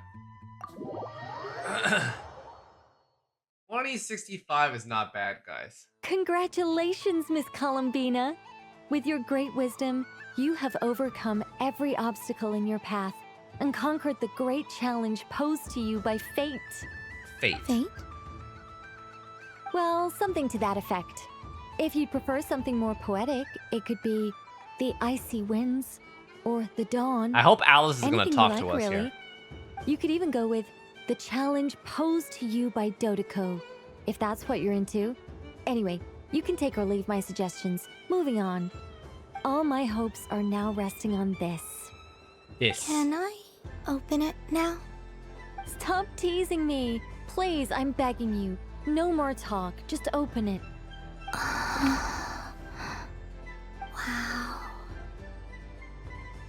Speaker 1: 2065 is not bad, guys.
Speaker 21: Congratulations, Miss Columbina. With your great wisdom, you have overcome every obstacle in your path and conquered the great challenge posed to you by fate.
Speaker 1: Fate?
Speaker 5: Fate?
Speaker 21: Well, something to that effect. If you'd prefer something more poetic, it could be the icy winds or the dawn.
Speaker 1: I hope Alice is going to
Speaker 21: Anything
Speaker 1: talk
Speaker 21: you
Speaker 1: to
Speaker 21: like,
Speaker 1: us
Speaker 21: really.
Speaker 1: here.
Speaker 21: You could even go with the challenge posed to you by Dodoko, if that's what you're into. Anyway, you can take or leave my suggestions. Moving on. All my hopes are now resting on this.
Speaker 1: This.
Speaker 5: Can I open it now?
Speaker 21: Stop teasing me. Please, I'm begging you. No more talk. Just open it.
Speaker 5: Wow.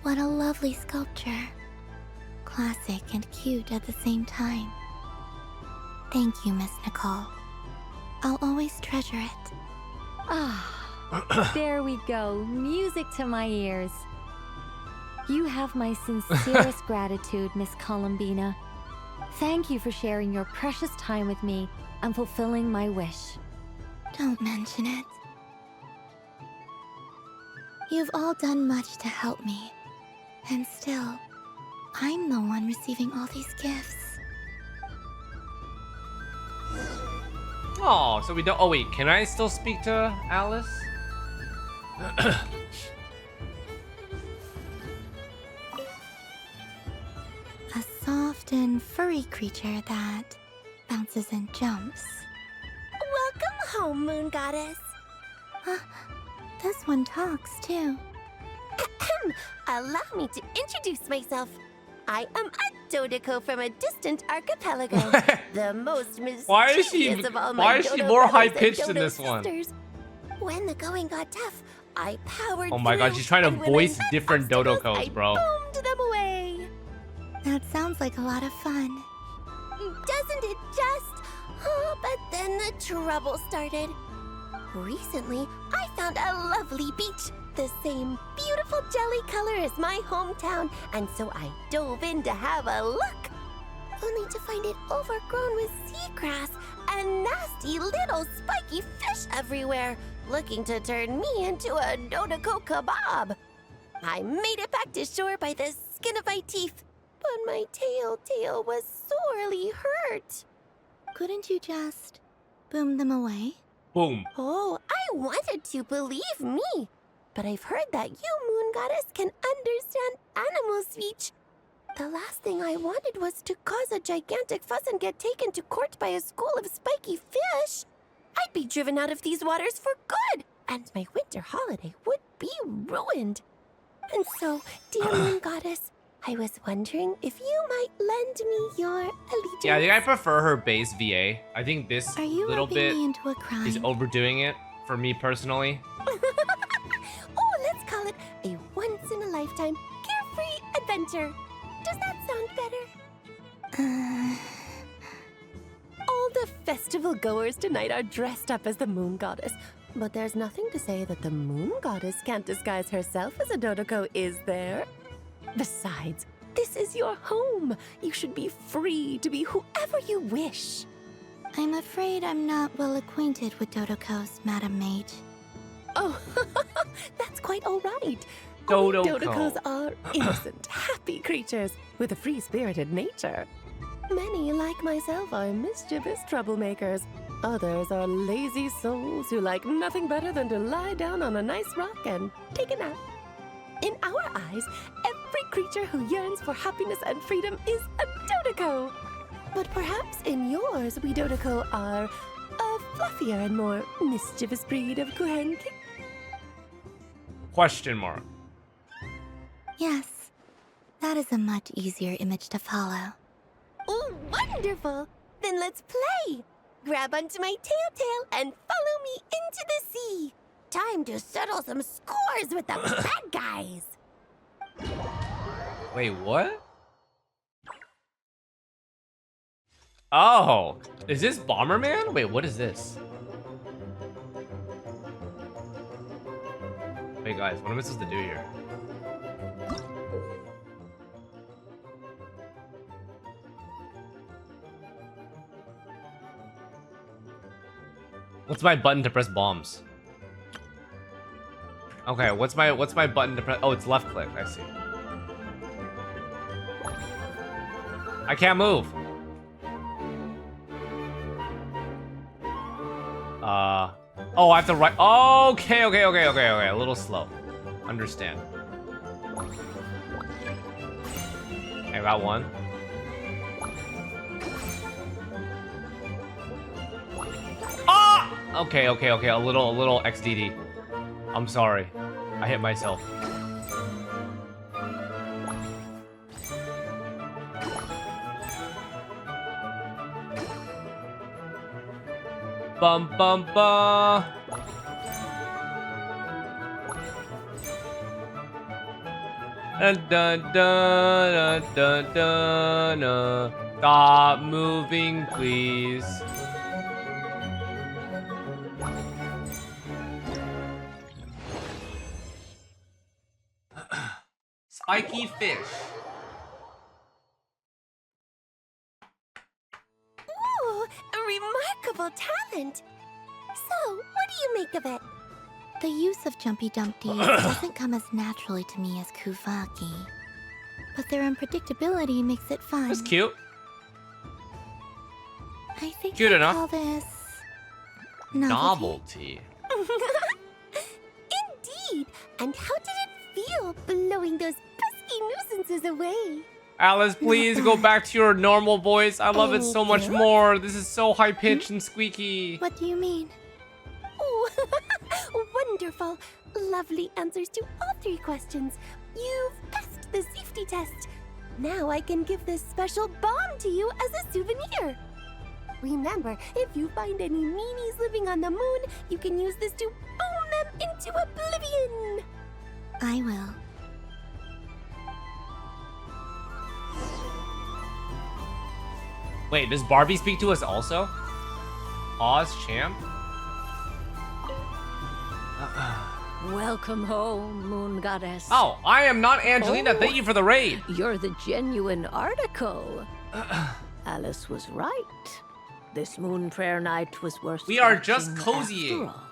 Speaker 5: What a lovely sculpture. Classic and cute at the same time. Thank you, Miss Nicole. I'll always treasure it.
Speaker 21: Ah, there we go. Music to my ears. You have my sincerest gratitude, Miss Columbina. Thank you for sharing your precious time with me and fulfilling my wish.
Speaker 5: Don't mention it. You've all done much to help me. And still, I'm the one receiving all these gifts.
Speaker 1: Oh, so we don't. Oh, wait. Can I still speak to Alice?
Speaker 5: A soft and furry creature that bounces and jumps.
Speaker 12: Welcome home, Moon Goddess.
Speaker 5: This one talks too.
Speaker 12: Allow me to introduce myself. I am a Dodoko from a distant archipelago. The most mischievous of all my
Speaker 1: Why is she
Speaker 12: Dodo
Speaker 1: more
Speaker 12: brothers and
Speaker 1: high-pitched in
Speaker 12: Dodo
Speaker 1: this one?
Speaker 12: sisters. When the going got tough, I powered
Speaker 1: Oh my god,
Speaker 12: through,
Speaker 1: she's trying to
Speaker 12: and when I
Speaker 1: voice
Speaker 12: met
Speaker 1: different
Speaker 12: obstacles,
Speaker 1: Dodokos, bro.
Speaker 12: I boomed them away.
Speaker 5: That sounds like a lot of fun.
Speaker 12: Doesn't it just? Oh, but then the trouble started. Recently, I found a lovely beach, the same beautiful jelly color as my hometown, and so I dove in to have a look. Only to find it overgrown with seagrass and nasty little spiky fish everywhere, looking to turn me into a Dodoko kebab. I made it back to shore by the skin of my teeth, but my tail was sorely hurt.
Speaker 5: Couldn't you just boom them away?
Speaker 1: Boom.
Speaker 12: Oh, I wanted to, believe me. But I've heard that you, Moon Goddess, can understand animal speech. The last thing I wanted was to cause a gigantic fuss and get taken to court by a school of spiky fish. I'd be driven out of these waters for good, and my winter holiday would be ruined. And so, dear Moon Goddess, I was wondering if you might lend me your allegiance.
Speaker 1: Yeah, I think I prefer her base VA. I think this
Speaker 5: Are you
Speaker 1: little
Speaker 5: roping
Speaker 1: bit
Speaker 5: me into a crime?
Speaker 1: is overdoing it for me personally.
Speaker 12: Oh, let's call it a once-in-a-lifetime carefree adventure. Does that sound better? All the festival goers tonight are dressed up as the Moon Goddess. But there's nothing to say that the Moon Goddess can't disguise herself as a Dodoko, is there? Besides, this is your home. You should be free to be whoever you wish.
Speaker 5: I'm afraid I'm not well acquainted with Dodokos, Madam Mage.
Speaker 12: Oh, that's quite all right.
Speaker 1: Dodoko.
Speaker 12: Dodokos are innocent, happy creatures with a free-spirited nature. Many, like myself, are mischievous troublemakers. Others are lazy souls who like nothing better than to lie down on a nice rock and take a nap. In our eyes, every creature who yearns for happiness and freedom is a Dodoko. But perhaps in yours, we Dodoko are a fluffier and more mischievous breed of Kuhenki.
Speaker 1: Question mark.
Speaker 5: Yes, that is a much easier image to follow.
Speaker 12: Oh, wonderful! Then let's play! Grab onto my tail and follow me into the sea. Time to settle some scores with the bad guys.
Speaker 1: Wait, what? Oh, is this Bomberman? Wait, what is this? Wait, guys, what am I supposed to do here? What's my button to press bombs? Okay, what's my button to press? Oh, it's left click. I see. I can't move. Oh, I have to write. Okay. A little slow. Understand. I got one. Ah! Okay. A little XDD. I'm sorry. I hit myself. Bum bum bum. Dun dun dun dun dun dun. Stop moving, please. Spiky fish.
Speaker 5: Ooh, a remarkable talent. So, what do you make of it? The use of Jumpy Dumpty doesn't come as naturally to me as Kuvaki. But their unpredictability makes it fun.
Speaker 1: That's cute.
Speaker 5: I think
Speaker 1: Cute
Speaker 5: I
Speaker 1: enough.
Speaker 5: call this
Speaker 1: Novelty.
Speaker 5: Indeed. And how did it feel blowing those pesky nuisances away?
Speaker 1: Alice, please go back to your normal voice. I love it so much more. This is so high pitched and squeaky.
Speaker 5: What do you mean? Oh, wonderful. Lovely answers to all 3 questions. You've passed the safety test. Now I can give this special bomb to you as a souvenir. Remember, if you find any meanies living on the moon, you can use this to boom them into oblivion. I will.
Speaker 1: Wait, does Barbie speak to us also? Oz champ?
Speaker 16: Welcome home, Moon Goddess.
Speaker 1: Oh, I am not Angelina. Thank you for the raid.
Speaker 16: You're the genuine article. Alice was right. This moon prayer night was worth.
Speaker 1: We are just
Speaker 16: watching
Speaker 1: cozying.
Speaker 16: after all.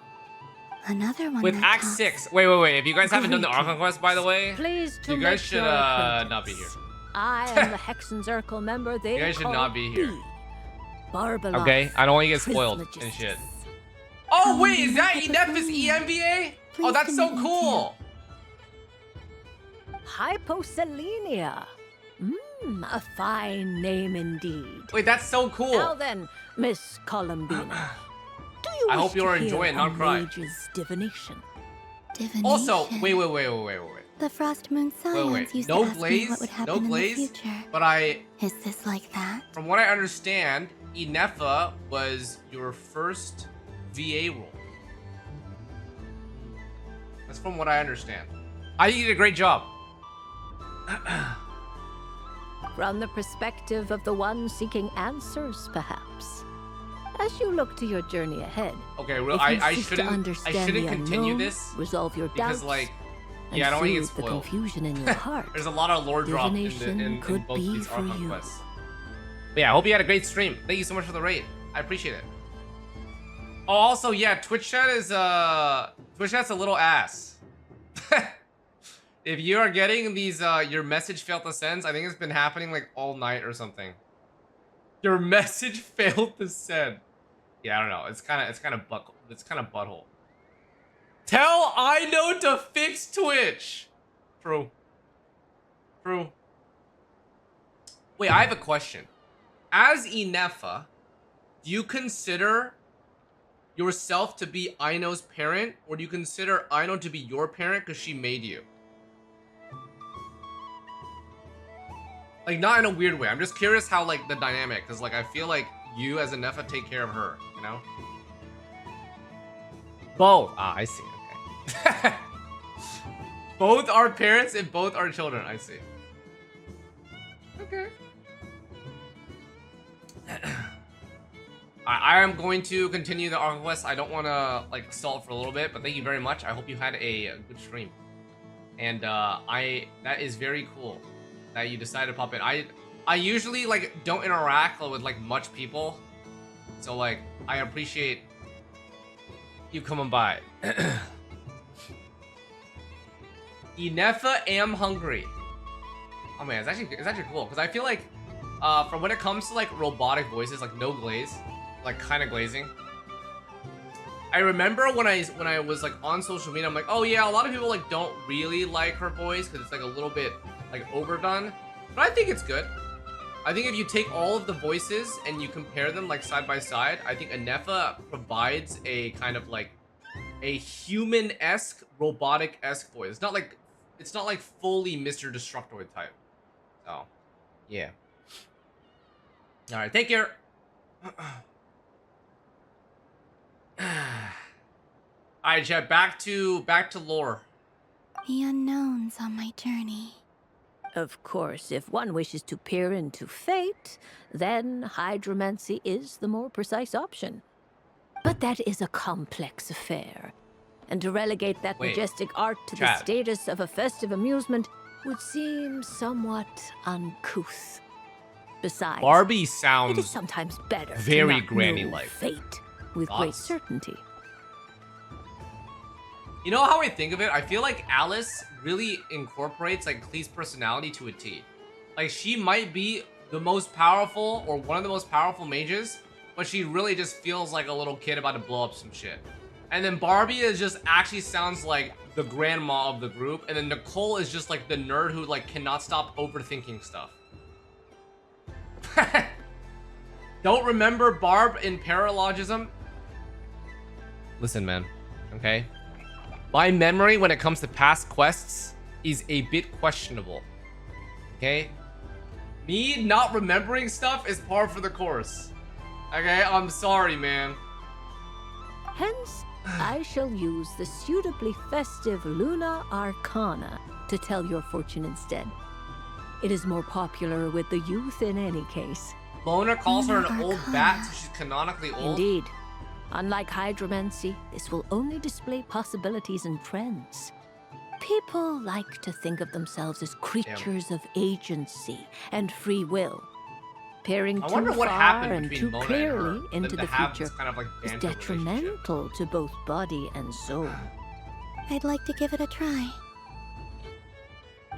Speaker 5: Another one
Speaker 1: With
Speaker 5: that
Speaker 1: Act
Speaker 5: talks.
Speaker 1: 6. Wait. If you guys haven't done the Archon quest, by the way,
Speaker 16: Pleased to
Speaker 1: you guys
Speaker 16: make
Speaker 1: should
Speaker 16: your acquaintance.
Speaker 1: not be here.
Speaker 16: I am the Hexenzirkel member they
Speaker 1: You guys should
Speaker 16: call
Speaker 1: not be here.
Speaker 16: Barbalot.
Speaker 1: Okay? I don't want you to get spoiled and shit. Oh, wait, is that Inepis EMBA? Oh, that's so cool.
Speaker 16: Hyposelenia. A fine name indeed.
Speaker 1: Wait, that's so cool.
Speaker 16: Now then, Miss Columbina, do you
Speaker 1: I
Speaker 16: wish
Speaker 1: hope you
Speaker 16: to
Speaker 1: are
Speaker 16: hear
Speaker 1: enjoying,
Speaker 16: a
Speaker 1: not cry.
Speaker 16: mage's divination?
Speaker 5: Divination.
Speaker 1: Also, wait.
Speaker 5: The Frost Moon Science
Speaker 1: Wait.
Speaker 5: used
Speaker 1: No
Speaker 5: to ask me
Speaker 1: glaze,
Speaker 5: what would happen
Speaker 1: no
Speaker 5: in the
Speaker 1: glaze.
Speaker 5: future.
Speaker 1: But
Speaker 5: Is this like that?
Speaker 1: from what I understand, Inefa was your first VA role. That's from what I understand. I think you did a great job.
Speaker 16: From the perspective of the one seeking answers, perhaps. As you look to your journey ahead,
Speaker 1: Okay,
Speaker 16: if
Speaker 1: I
Speaker 16: you seek to
Speaker 1: shouldn't
Speaker 16: understand the
Speaker 1: continue
Speaker 16: unknown,
Speaker 1: this
Speaker 16: resolve your
Speaker 1: because
Speaker 16: doubts,
Speaker 1: like
Speaker 16: and
Speaker 1: yeah, I don't want to get
Speaker 16: soothe the
Speaker 1: spoiled.
Speaker 16: confusion in your heart.
Speaker 1: There's a lot of lore drop in,
Speaker 16: Divination
Speaker 1: in
Speaker 16: could
Speaker 1: both
Speaker 16: be
Speaker 1: these
Speaker 16: for
Speaker 1: Archon
Speaker 16: you.
Speaker 1: quests. But yeah, I hope you had a great stream. Thank you so much for the raid. I appreciate it. Oh, also, yeah, Twitch chat is Twitch chat's a little ass. If you are getting these your message failed to send, I think it's been happening like all night or something. Your message failed to send. Yeah, I don't know. It's kind of butthole. Tell I know to fix Twitch. True. Wait, I have a question. As Inefa, do you consider yourself to be Aino's parent, or do you consider Aino to be your parent because she made you? Like, not in a weird way. I'm just curious how, like, the dynamic, because, like, I feel like you as Inefa take care of her, you know? Both. Ah, I see. Okay. Both are parents and both are children. I see. Okay. I am going to continue the Archon quest. I don't want to like stall for a little bit, but thank you very much. I hope you had a good stream, and that is very cool that you decided to pop in. I usually like don't interact with like much people, so like I appreciate you coming by. Inefa am hungry. Oh man, it's actually cool because I feel like from when it comes to like robotic voices, like no glaze, like kind of glazing, I remember when I was like on social media, I'm like, oh yeah, a lot of people like don't really like her voice because it's like a little bit like overdone. But I think it's good. I think if you take all of the voices and you compare them like side by side, I think Anefa provides a kind of like a human-esque, robotic-esque voice. It's not like fully Mr. Destructoid type. So, yeah. All right, take care. All right, chat. Back to lore.
Speaker 5: The unknowns on my journey.
Speaker 16: Of course, if one wishes to peer into fate, then hydromancy is the more precise option. But that is a complex affair, and to relegate that majestic art to the status of a festive amusement would seem somewhat uncouth. Besides,
Speaker 1: Barbie sounds
Speaker 16: it is sometimes better
Speaker 1: very
Speaker 16: to not
Speaker 1: granny-like.
Speaker 16: know fate with great certainty.
Speaker 1: You know how I think of it? I feel like Alice really incorporates like Xlice's personality to a T. Like she might be the most powerful or one of the most powerful mages, but she really just feels like a little kid about to blow up some shit. And then Barbie is just actually sounds like the grandma of the group, and then Nicole is just like the nerd who like cannot stop overthinking stuff. Don't remember Barb in paralogism? Listen, man, okay? My memory when it comes to past quests is a bit questionable, okay? Me not remembering stuff is par for the course, okay? I'm sorry, man.
Speaker 16: Hence, I shall use the suitably festive Luna Arcana to tell your fortune instead. It is more popular with the youth in any case.
Speaker 1: Mona calls her an old bat, so she's canonically old.
Speaker 16: Indeed. Unlike hydromancy, this will only display possibilities and trends. People like to think of themselves as creatures of agency and free will. Peering
Speaker 1: I
Speaker 16: too
Speaker 1: wonder what
Speaker 16: far
Speaker 1: happened
Speaker 16: and
Speaker 1: between
Speaker 16: too
Speaker 1: Mona
Speaker 16: clearly
Speaker 1: and her,
Speaker 16: into
Speaker 1: that
Speaker 16: the
Speaker 1: to have
Speaker 16: future
Speaker 1: this kind of like
Speaker 16: is
Speaker 1: banter
Speaker 16: detrimental to both body and soul.
Speaker 5: I'd like to give it a try.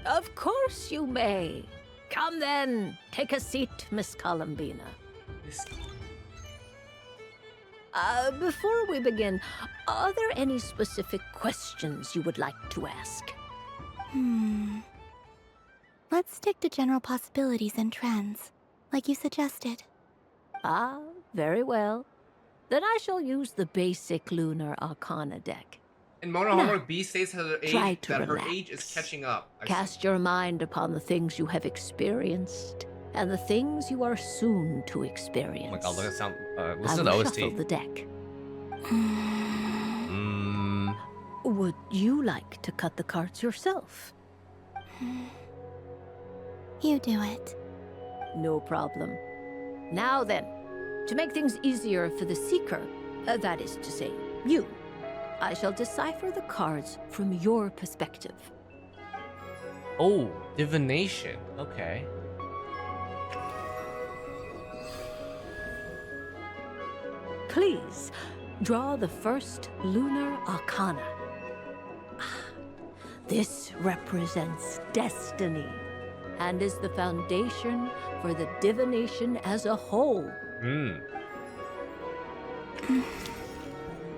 Speaker 16: Of course you may. Come then, take a seat, Miss Columbina. Before we begin, are there any specific questions you would like to ask?
Speaker 5: Let's stick to general possibilities and trends, like you suggested.
Speaker 16: Ah, very well. Then I shall use the basic Lunar Arcana deck.
Speaker 1: And Mona
Speaker 16: Now,
Speaker 1: Homework B states that her
Speaker 16: try
Speaker 1: age,
Speaker 16: to
Speaker 1: that her
Speaker 16: relax.
Speaker 1: age is catching up. I see.
Speaker 16: Cast your mind upon the things you have experienced and the things you are soon to experience.
Speaker 1: Oh my god, look at sound.
Speaker 16: I
Speaker 1: Listen to the
Speaker 16: will
Speaker 1: OST.
Speaker 16: shuffle the deck. Would you like to cut the cards yourself?
Speaker 5: You do it.
Speaker 16: No problem. Now then, to make things easier for the seeker, that is to say, you, I shall decipher the cards from your perspective.
Speaker 1: Oh, divination. Okay.
Speaker 16: Please, draw the first Lunar Arcana. This represents destiny and is the foundation for the divination as a whole.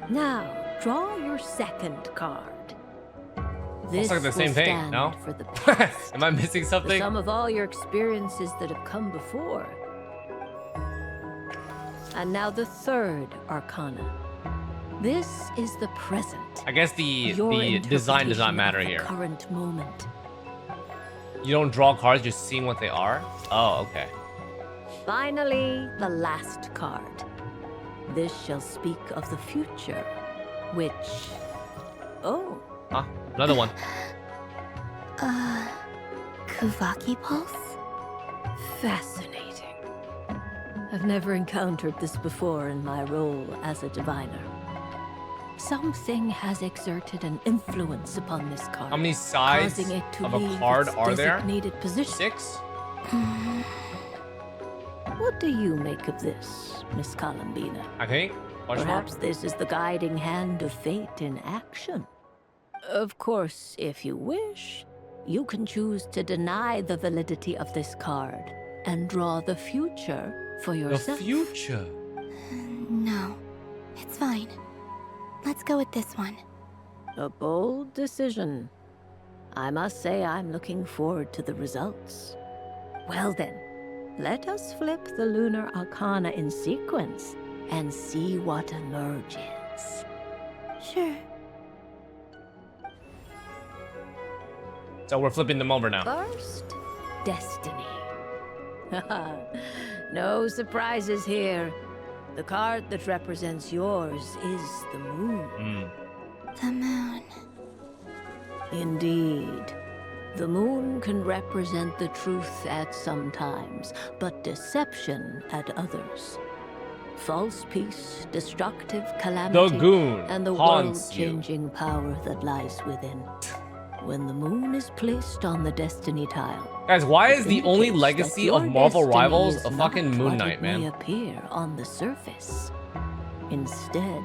Speaker 16: Now, draw your second card. This
Speaker 1: Looks like the same
Speaker 16: will
Speaker 1: thing,
Speaker 16: stand
Speaker 1: no?
Speaker 16: for the past.
Speaker 1: Am I missing
Speaker 16: The
Speaker 1: something?
Speaker 16: sum of all your experiences that have come before. And now the third Arcana. This is the present.
Speaker 1: I guess the
Speaker 16: Your
Speaker 1: design does not
Speaker 16: interpretation
Speaker 1: matter
Speaker 16: of the
Speaker 1: here.
Speaker 16: current moment.
Speaker 1: You don't draw cards, just seeing what they are? Oh, okay.
Speaker 16: Finally, the last card. This shall speak of the future, which... Oh.
Speaker 1: Huh? Another one.
Speaker 5: Kuvaki Pulse?
Speaker 16: Fascinating. I've never encountered this before in my role as a diviner. Something has exerted an influence upon this card.
Speaker 1: How many sides
Speaker 16: causing it to
Speaker 1: of a
Speaker 16: leave
Speaker 1: card
Speaker 16: its
Speaker 1: are there?
Speaker 16: designated position.
Speaker 1: 6?
Speaker 16: What do you make of this, Miss Columbina?
Speaker 1: I think. Question mark?
Speaker 16: Perhaps this is the guiding hand of fate in action. Of course, if you wish, you can choose to deny the validity of this card and draw the future for yourself.
Speaker 1: The future?
Speaker 5: No, it's fine. Let's go with this one.
Speaker 16: A bold decision. I must say I'm looking forward to the results. Well then, let us flip the lunar arcana in sequence and see what emerges.
Speaker 5: Sure.
Speaker 1: So we're flipping them over now.
Speaker 16: First, destiny. No surprises here. The card that represents yours is the moon.
Speaker 5: The moon.
Speaker 16: Indeed. The moon can represent the truth at some times, but deception at others. False peace, destructive calamity,
Speaker 1: The goon
Speaker 16: and the
Speaker 1: haunts you.
Speaker 16: world-changing power that lies within. When the moon is placed on the destiny tile,
Speaker 1: Guys, why is
Speaker 16: it
Speaker 1: the only
Speaker 16: indicates
Speaker 1: legacy
Speaker 16: that
Speaker 1: of
Speaker 16: your
Speaker 1: Marvel
Speaker 16: destiny
Speaker 1: Rivals
Speaker 16: is
Speaker 1: a
Speaker 16: not
Speaker 1: fucking Moon
Speaker 16: what
Speaker 1: Knight,
Speaker 16: it may
Speaker 1: man?
Speaker 16: appear on the surface. Instead,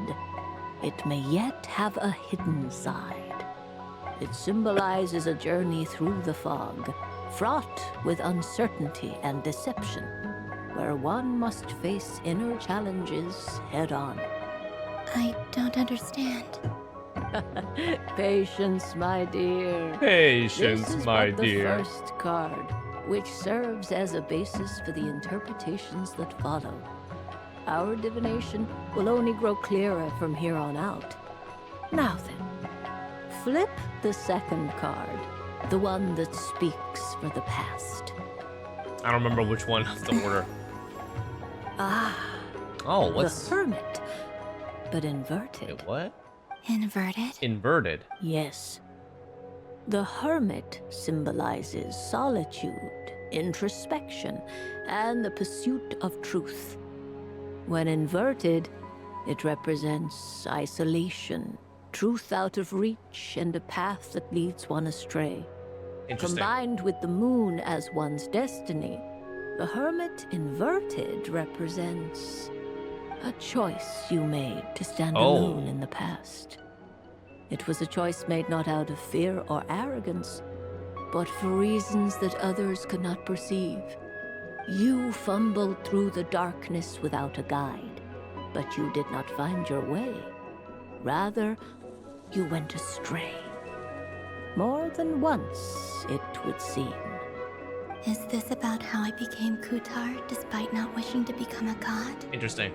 Speaker 16: it may yet have a hidden side. It symbolizes a journey through the fog, fraught with uncertainty and deception, where one must face inner challenges head-on.
Speaker 5: I don't understand.
Speaker 16: Patience, my dear.
Speaker 1: Patience,
Speaker 16: This is
Speaker 1: my
Speaker 16: but
Speaker 1: dear.
Speaker 16: The first card, which serves as a basis for the interpretations that follow. Our divination will only grow clearer from here on out. Now then, flip the second card, the one that speaks for the past.
Speaker 1: I don't remember which one of the order.
Speaker 16: Ah,
Speaker 1: Oh, what's
Speaker 16: the Hermit, but inverted.
Speaker 1: Wait, what?
Speaker 5: Inverted?
Speaker 1: Inverted.
Speaker 16: Yes. The Hermit symbolizes solitude, introspection, and the pursuit of truth. When inverted, it represents isolation, truth out of reach, and a path that leads one astray.
Speaker 1: Interesting.
Speaker 16: Combined with the moon as one's destiny, the Hermit inverted represents a choice you made to stand alone in the past. It was a choice made not out of fear or arrogance, but for reasons that others could not perceive. You fumbled through the darkness without a guide, but you did not find your way. Rather, you went astray. More than once, it would seem.
Speaker 5: Is this about how I became Kutar despite not wishing to become a god?
Speaker 1: Interesting.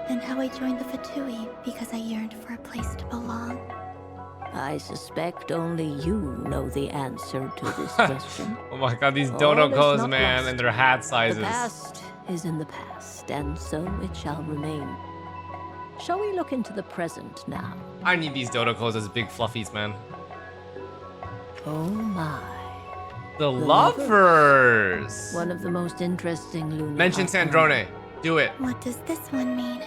Speaker 5: And how I joined the Fatui because I yearned for a place to belong?
Speaker 16: I suspect only you know the answer to this question.
Speaker 1: Oh my god, these
Speaker 16: All
Speaker 1: dodocos,
Speaker 16: is not
Speaker 1: man,
Speaker 16: lost.
Speaker 1: and their hat sizes.
Speaker 16: The past is in the past, and so it shall remain. Shall we look into the present now?
Speaker 1: I need these dodocos as big fluffies, man.
Speaker 16: Oh my.
Speaker 1: The lovers!
Speaker 16: One of the most interesting lunar
Speaker 1: Mention
Speaker 16: arcana.
Speaker 1: Sandrone. Do it.
Speaker 5: What does this one mean?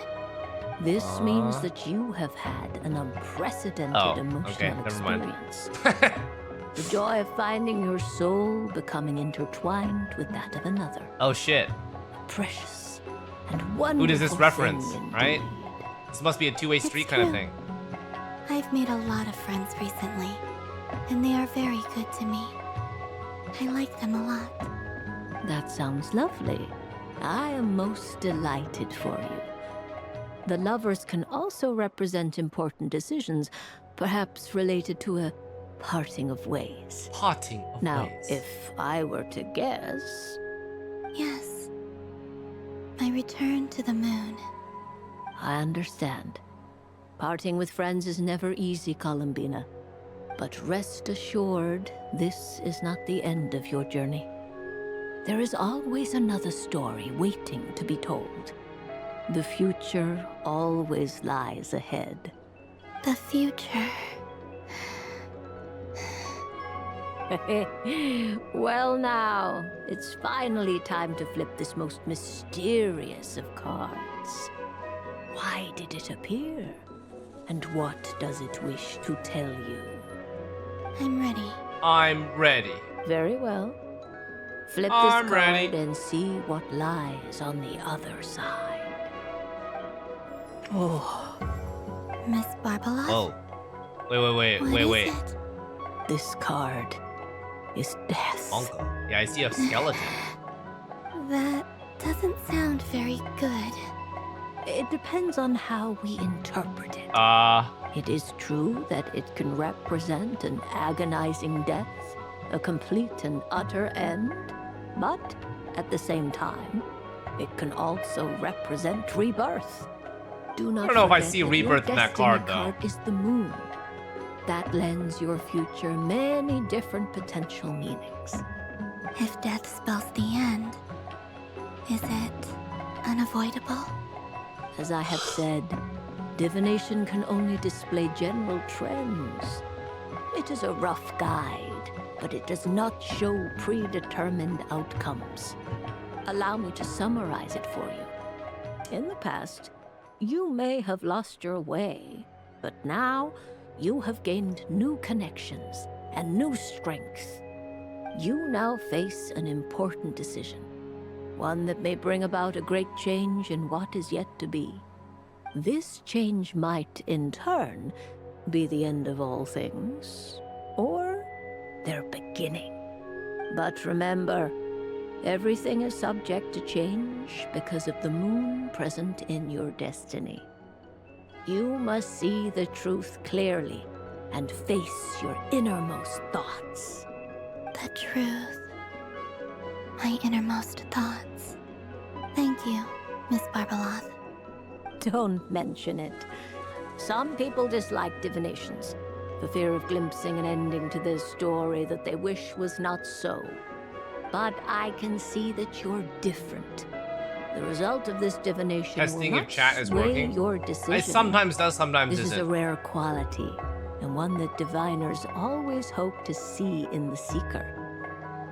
Speaker 16: This means that you have had an unprecedented emotional
Speaker 1: never mind.
Speaker 16: experience. The joy of finding your soul becoming intertwined with that of another.
Speaker 1: Oh shit.
Speaker 16: Precious and wonderful.
Speaker 1: Who does this reference,
Speaker 16: thing
Speaker 1: right? This must be a two-way street kind of
Speaker 5: true.
Speaker 1: thing.
Speaker 5: I've made a lot of friends recently, and they are very good to me. I like them a lot.
Speaker 16: That sounds lovely. I am most delighted for you. The lovers can also represent important decisions, perhaps related to a parting of ways.
Speaker 1: Parting of
Speaker 16: Now,
Speaker 1: ways.
Speaker 16: if I were to guess...
Speaker 5: Yes. My return to the moon.
Speaker 16: I understand. Parting with friends is never easy, Columbina. But rest assured, this is not the end of your journey. There is always another story waiting to be told. The future always lies ahead.
Speaker 5: The future.
Speaker 16: Well now, it's finally time to flip this most mysterious of cards. Why did it appear? And what does it wish to tell you?
Speaker 5: I'm ready.
Speaker 1: I'm ready.
Speaker 16: Very well. Flip
Speaker 1: I'm
Speaker 16: this card
Speaker 1: ready.
Speaker 16: and see what lies on the other side. Oh,
Speaker 5: Miss Barbeloff?
Speaker 1: Oh. Wait.
Speaker 5: What is it?
Speaker 16: this card is death.
Speaker 1: Uncle. Yeah, I see a skeleton.
Speaker 5: That doesn't sound very good.
Speaker 16: It depends on how we interpret it. It is true that it can represent an agonizing death, a complete and utter end, but at the same time, it can also represent rebirth. Do not
Speaker 1: I don't know if I
Speaker 16: forget
Speaker 1: see
Speaker 16: that
Speaker 1: rebirth in
Speaker 16: your
Speaker 1: that card,
Speaker 16: destiny
Speaker 1: though.
Speaker 16: card is the moon. That lends your future many different potential meanings.
Speaker 5: If death spells the end, is it unavoidable?
Speaker 16: As I have said, divination can only display general trends. It is a rough guide, but it does not show predetermined outcomes. Allow me to summarize it for you. In the past, you may have lost your way, but now you have gained new connections and new strength. You now face an important decision, one that may bring about a great change in what is yet to be. This change might, in turn, be the end of all things, or their beginning. But remember, everything is subject to change because of the moon present in your destiny. You must see the truth clearly and face your innermost thoughts.
Speaker 5: The truth. My innermost thoughts. Thank you, Miss Barbeloth.
Speaker 16: Don't mention it. Some people dislike divinations, for fear of glimpsing an ending to their story that they wish was not so. But I can see that you're different. The result of this divination
Speaker 1: Testing
Speaker 16: will
Speaker 1: if
Speaker 16: not
Speaker 1: chat is
Speaker 16: sway
Speaker 1: working.
Speaker 16: your decision.
Speaker 1: It sometimes does, sometimes
Speaker 16: This is a
Speaker 1: isn't.
Speaker 16: rare quality, and one that diviners always hope to see in the seeker.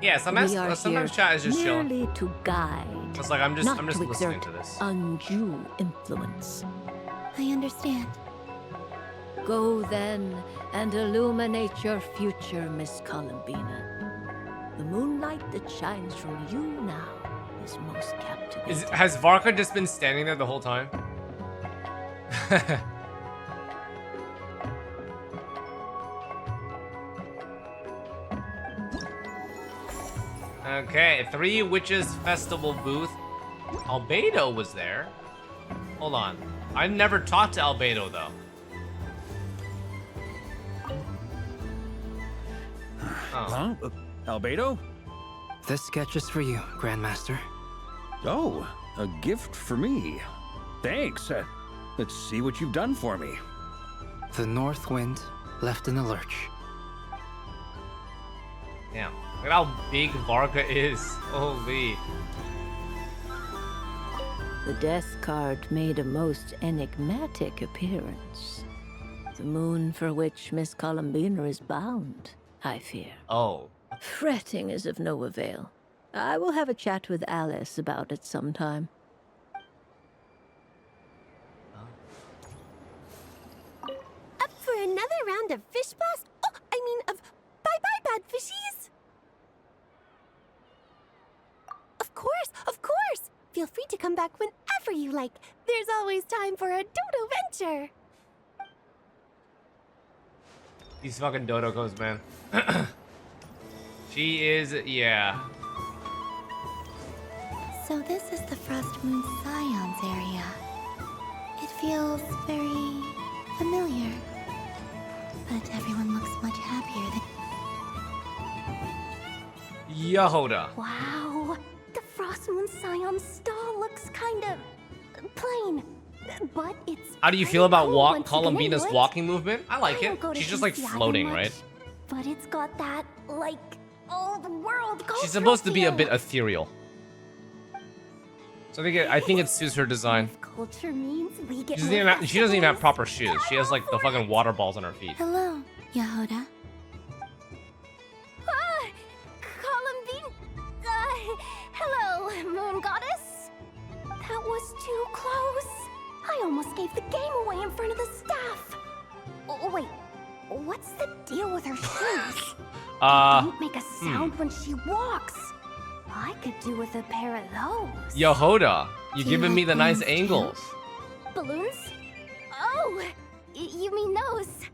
Speaker 1: Yeah, sometimes
Speaker 16: We are
Speaker 1: sometimes
Speaker 16: here
Speaker 1: chat is just chilling.
Speaker 16: merely to guide.
Speaker 1: It's like I'm just
Speaker 16: not
Speaker 1: listening
Speaker 16: exert
Speaker 1: to this.
Speaker 16: undue influence.
Speaker 5: I understand.
Speaker 16: Go then and illuminate your future, Miss Columbina. The moonlight that shines from you now is most captivating.
Speaker 1: Has Varka just been standing there the whole time? Okay, 3 Witches Festival booth. Albedo was there. Hold on. I've never talked to Albedo though.
Speaker 6: Huh? Albedo?
Speaker 15: This sketch is for you, Grandmaster.
Speaker 6: Oh, a gift for me. Thanks. Let's see what you've done for me.
Speaker 15: The north wind left in a lurch.
Speaker 1: Damn. Look at how big Varka is. Holy.
Speaker 16: The death card made a most enigmatic appearance. The moon for which Miss Columbina is bound, I fear.
Speaker 1: Oh.
Speaker 16: Fretting is of no avail. I will have a chat with Alice about it sometime.
Speaker 22: Up for another round of fish blast? Oh, I mean of bye-bye bad fishies! Of course, of course! Feel free to come back whenever you like. There's always time for a dodo venture.
Speaker 1: These fucking Dodocos, man. She is, yeah.
Speaker 5: So this is the Frost Moon Scions area. It feels very familiar. But everyone looks much happier than...
Speaker 1: Yehoda.
Speaker 12: Wow, the Frost Moon Scion stall looks kind of plain, but it's.
Speaker 1: How do you feel about
Speaker 12: cool once you get
Speaker 1: Columbina's
Speaker 12: into it.
Speaker 1: walking movement? I like
Speaker 12: I
Speaker 1: it.
Speaker 12: don't go to
Speaker 1: She's just like
Speaker 12: DC either
Speaker 1: floating,
Speaker 12: much,
Speaker 1: right?
Speaker 12: But it's got that like old world cultural
Speaker 1: She's supposed to be a
Speaker 12: feel.
Speaker 1: bit ethereal. So I think it suits her design.
Speaker 12: Culture means we get
Speaker 1: She doesn't,
Speaker 12: more
Speaker 1: even have, she doesn't even have
Speaker 12: festivals.
Speaker 1: proper shoes. She has like the fucking water balls on her feet.
Speaker 5: Hello, Yehoda.
Speaker 12: Ah, Columbine. Hello, Moon Goddess. That was too close. I almost gave the game away in front of the staff. Oh, wait, what's the deal with her shoes? They don't make a sound when she walks. I could do with a pair of those.
Speaker 1: Yehoda, you
Speaker 12: Do
Speaker 1: giving
Speaker 12: you
Speaker 1: me
Speaker 12: like
Speaker 1: the nice
Speaker 12: balloons too?
Speaker 1: angles.
Speaker 12: Balloons? Oh, you mean those?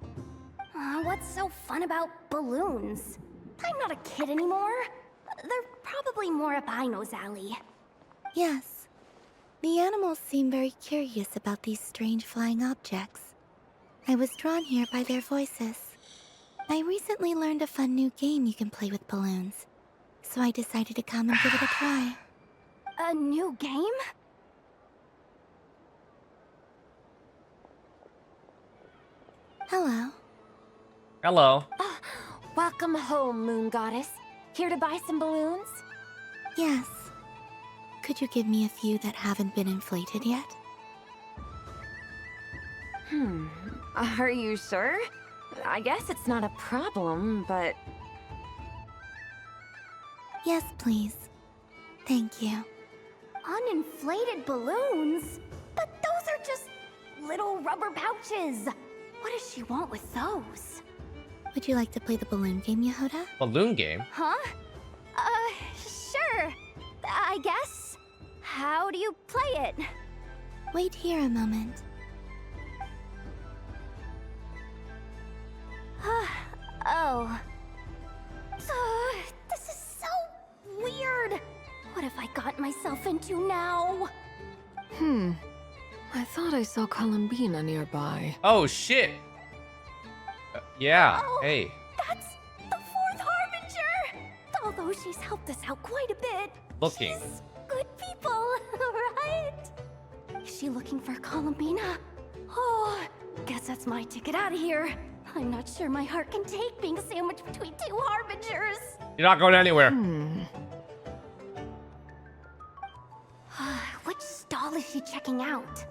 Speaker 12: What's so fun about balloons? I'm not a kid anymore. They're probably more up Ino's alley.
Speaker 5: Yes. The animals seem very curious about these strange flying objects. I was drawn here by their voices. I recently learned a fun new game you can play with balloons, so I decided to come and give it a try.
Speaker 12: A new game?
Speaker 5: Hello.
Speaker 1: Hello.
Speaker 22: Welcome home, Moon Goddess. Here to buy some balloons?
Speaker 5: Yes. Could you give me a few that haven't been inflated yet?
Speaker 22: Are you sure? I guess it's not a problem, but...
Speaker 5: Yes, please. Thank you.
Speaker 12: Uninflated balloons? But those are just little rubber pouches. What does she want with those?
Speaker 5: Would you like to play the balloon game, Yehoda?
Speaker 1: Balloon game?
Speaker 12: Huh? Sure. I guess. How do you play it?
Speaker 5: Wait here a moment.
Speaker 12: Oh. This is so weird. What have I got myself into now?
Speaker 14: I thought I saw Columbina nearby.
Speaker 1: Oh, shit. Yeah,
Speaker 12: Oh,
Speaker 1: hey.
Speaker 12: That's the fourth Harbinger! Although she's helped us out quite a bit.
Speaker 1: Looking.
Speaker 12: She's good people, right? Is she looking for Columbina? Oh, guess that's my ticket out of here. I'm not sure my heart can take being sandwiched between two Harbingers.
Speaker 1: You're not going anywhere.
Speaker 12: Which stall is she checking out?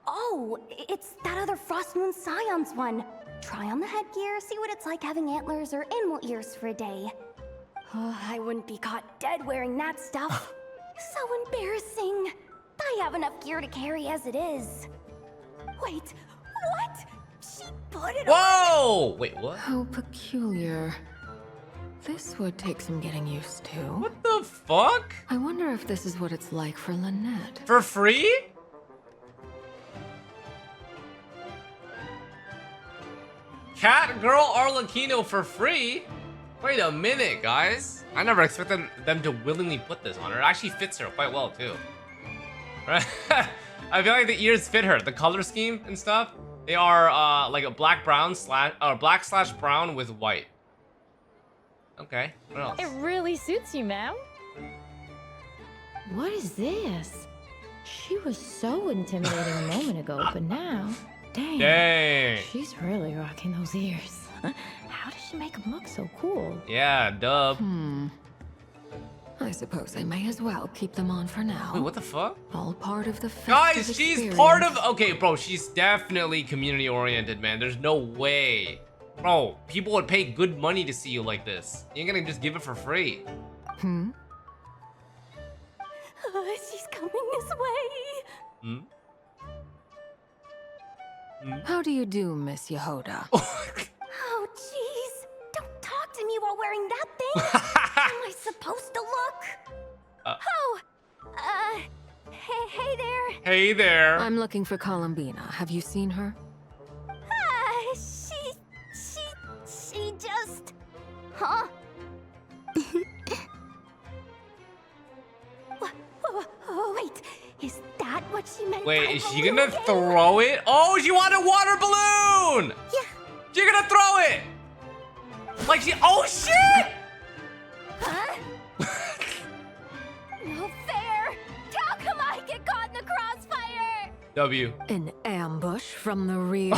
Speaker 12: Oh, it's that other Frost Moon Scion's one. Try on the headgear, see what it's like having antlers or animal ears for a day. Oh, I wouldn't be caught dead wearing that stuff. So embarrassing. I have enough gear to carry as it is. Wait, what? She put it
Speaker 1: Whoa! Wait, what?
Speaker 14: How peculiar. This would take some getting used to.
Speaker 1: What the fuck?
Speaker 14: I wonder if this is what it's like for Lynette.
Speaker 1: For free? Cat Girl Arlecchino for free? Wait a minute, guys. I never expected them to willingly put this on her. It actually fits her quite well, too. Right? I feel like the ears fit her. The color scheme and stuff, they are like a black slash brown with white. Okay, what else?
Speaker 4: It really suits you, ma'am. What is this? She was so intimidating a moment ago, but now, dang. She's really rocking those ears. How does she make them look so cool?
Speaker 1: Yeah, dub.
Speaker 14: I suppose I may as well keep them on for now.
Speaker 1: Wait, what the fuck?
Speaker 14: All part of the festive
Speaker 1: Guys, she's
Speaker 14: experience.
Speaker 1: part of... Okay, bro, she's definitely community-oriented, man. There's no way. Bro, people would pay good money to see you like this. You ain't gonna just give it for free.
Speaker 12: She's coming this way.
Speaker 14: How do you do, Miss Yehoda?
Speaker 12: Oh, jeez. Don't talk to me while wearing that thing. How am I supposed to look? Hey there.
Speaker 1: Hey there.
Speaker 14: I'm looking for Columbina. Have you seen her?
Speaker 12: She just... Huh? Wait, is that what she meant?
Speaker 1: Wait,
Speaker 12: by
Speaker 1: is she
Speaker 12: balloon
Speaker 1: gonna
Speaker 12: game?
Speaker 1: throw it? Oh, she wanted a water balloon!
Speaker 12: Yeah.
Speaker 1: You're gonna throw it! Like she... Oh, shit!
Speaker 12: Huh? No fair! How come I get caught in the crossfire?
Speaker 1: W.
Speaker 14: An ambush from the rear?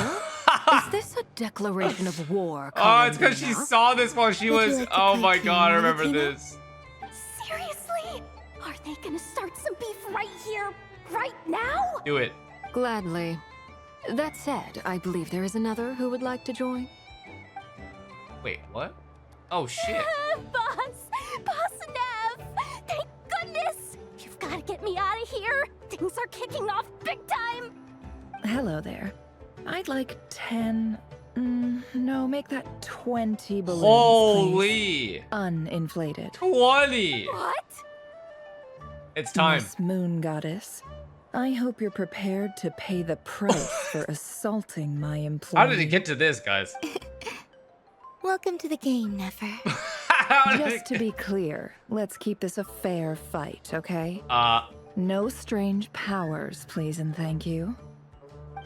Speaker 14: Is this a declaration of war,
Speaker 1: Oh, it's because she
Speaker 14: Columbina?
Speaker 1: saw this while she was... Oh my god, I remember this.
Speaker 12: Seriously? Are they gonna start some beef right here, right now?
Speaker 1: Do it.
Speaker 14: Gladly. That said, I believe there is another who would like to join.
Speaker 1: Wait, what? Oh, shit.
Speaker 12: Boss Nev! Thank goodness! You've gotta get me out of here! Things are kicking off big time!
Speaker 11: Hello there. I'd like 10... no, make that 20 balloons,
Speaker 1: Holy!
Speaker 11: please. Uninflated.
Speaker 1: 20!
Speaker 12: What?
Speaker 1: It's time.
Speaker 11: Miss Moon Goddess, I hope you're prepared to pay the price for assaulting my employee.
Speaker 1: How did it get to this, guys?
Speaker 5: Welcome to the game, Nefer.
Speaker 11: Just to be clear, let's keep this a fair fight, okay?
Speaker 1: No
Speaker 11: strange powers, please and thank you.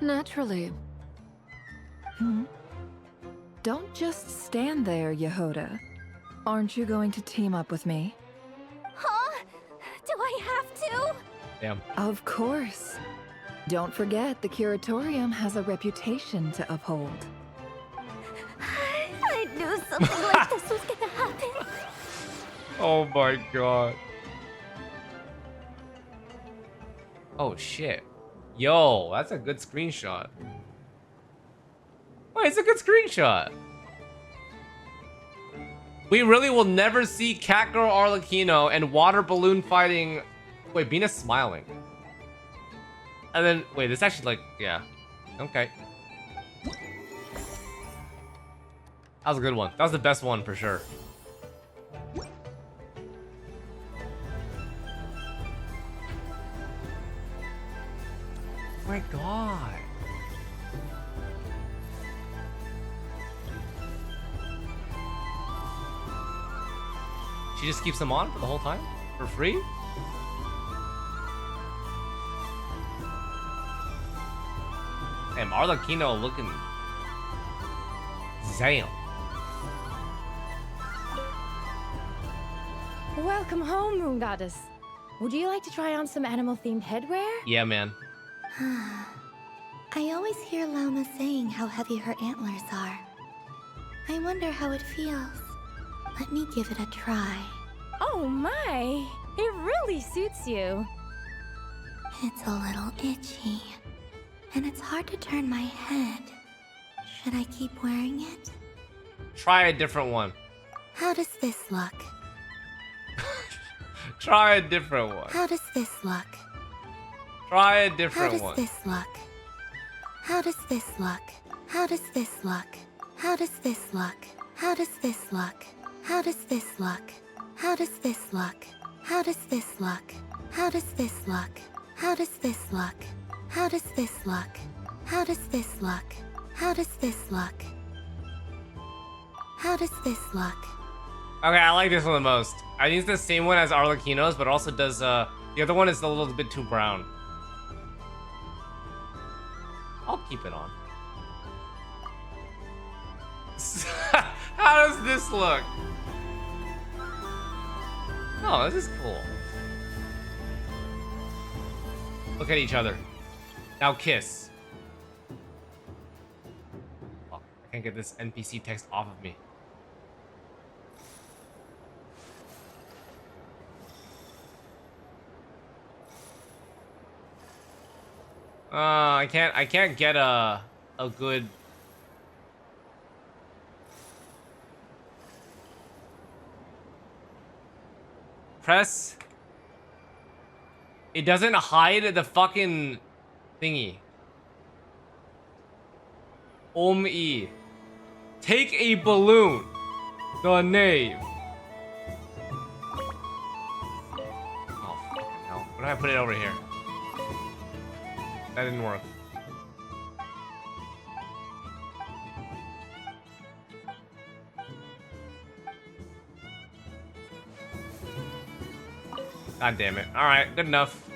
Speaker 14: Naturally.
Speaker 11: Don't just stand there, Yehoda. Aren't you going to team up with me?
Speaker 12: Huh? Do I have to?
Speaker 1: Damn.
Speaker 11: Of course. Don't forget, the Curatorium has a reputation to uphold.
Speaker 12: I knew something like this was gonna happen.
Speaker 1: Oh my god. Oh shit. Yo, that's a good screenshot. Wait, it's a good screenshot. We really will never see Catgirl Arlecchino and water balloon fighting. Wait, Bina's smiling. And then, wait, this actually like, yeah. Okay. That was a good one. That was the best one for sure. Oh my god. She just keeps them on for the whole time? For free? Damn, Arlecchino looking... Damn.
Speaker 4: Welcome home, Moon Goddess. Would you like to try on some animal-themed headwear?
Speaker 1: Yeah, man.
Speaker 5: I always hear Llama saying how heavy her antlers are. I wonder how it feels. Let me give it a try.
Speaker 4: Oh my! It really suits you.
Speaker 5: It's a little itchy, and it's hard to turn my head. Should I keep wearing it?
Speaker 1: Try a different one.
Speaker 5: How does this look?
Speaker 1: Try a different one.
Speaker 5: How does this look?
Speaker 1: Try a different
Speaker 5: How
Speaker 1: one.
Speaker 5: does this look? How does this look? How does this look? How does this look? How does this look? How does this look? How does this look? How does this look? How does this look? How does this look? How does this look? How does this look? How does this look? How does this look?
Speaker 1: Okay, I like this one the most. I think it's the same one as Arlecchino's, but also does, the other one is a little bit too brown. I'll keep it on. How does this look? Oh, this is cool. Look at each other. Now kiss. Fuck, I can't get this NPC text off of me. I can't get a good... Press. It doesn't hide the fucking thingy. E. Take a balloon. The name. Oh, fucking hell. What did I put it over here? That didn't work. God damn it. Alright, good enough.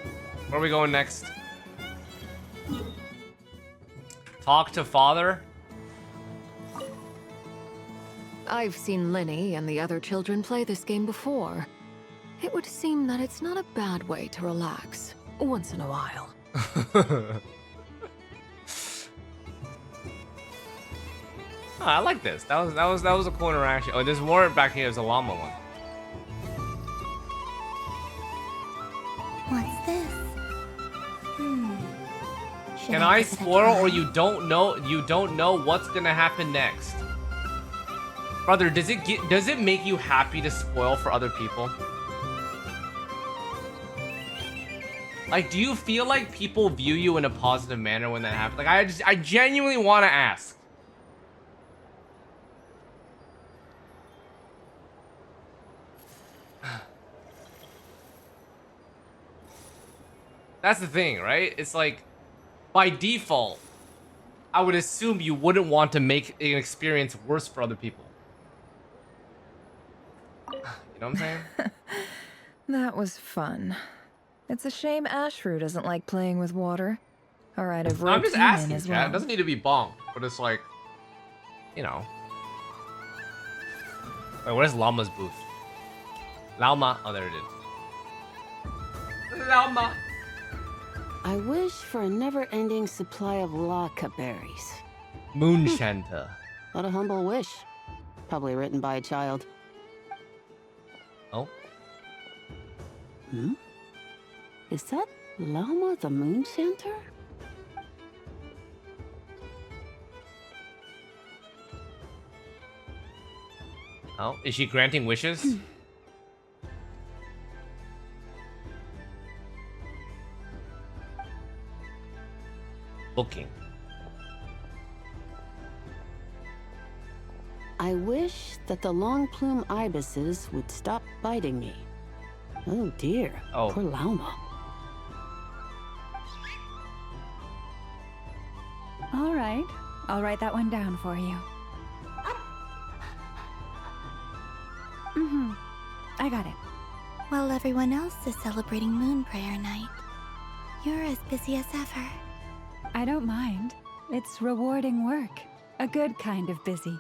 Speaker 1: Where are we going next? Talk to father?
Speaker 14: I've seen Lenny and the other children play this game before. It would seem that it's not a bad way to relax, once in a while.
Speaker 1: Oh, I like this. That was a cool interaction. Oh, there's more back here. There's a llama one.
Speaker 5: What's this?
Speaker 1: Can I spoil or you don't know what's gonna happen next? Brother, does it make you happy to spoil for other people? Like, do you feel like people view you in a positive manner when that happens? Like, I genuinely want to ask. That's the thing, right? It's like, by default, I would assume you wouldn't want to make an experience worse for other people. You know what I'm saying?
Speaker 11: That was fun. It's a shame Ashru doesn't like playing with water. Alright, I've
Speaker 1: No, I'm
Speaker 11: roped
Speaker 1: just
Speaker 11: him in
Speaker 1: asking,
Speaker 11: as
Speaker 1: chat.
Speaker 11: well.
Speaker 1: It doesn't need to be bonk, but it's like, you know. Wait, where's Llama's booth? Llama. Oh, there it is. Llama.
Speaker 7: I wish for a never-ending supply of Laka berries.
Speaker 1: Moonshanta.
Speaker 7: What a humble wish. Probably written by a child.
Speaker 1: Oh.
Speaker 7: Hmm? Is that Llama the Moonshanta?
Speaker 1: Oh, is she granting wishes? Looking.
Speaker 7: I wish that the long plume ibises would stop biting me. Oh dear, poor Llama.
Speaker 19: All right, I'll write that one down for you. I got it.
Speaker 5: While everyone else is celebrating Moon Prayer Night, you're as busy as ever.
Speaker 19: I don't mind. It's rewarding work. A good kind of busy.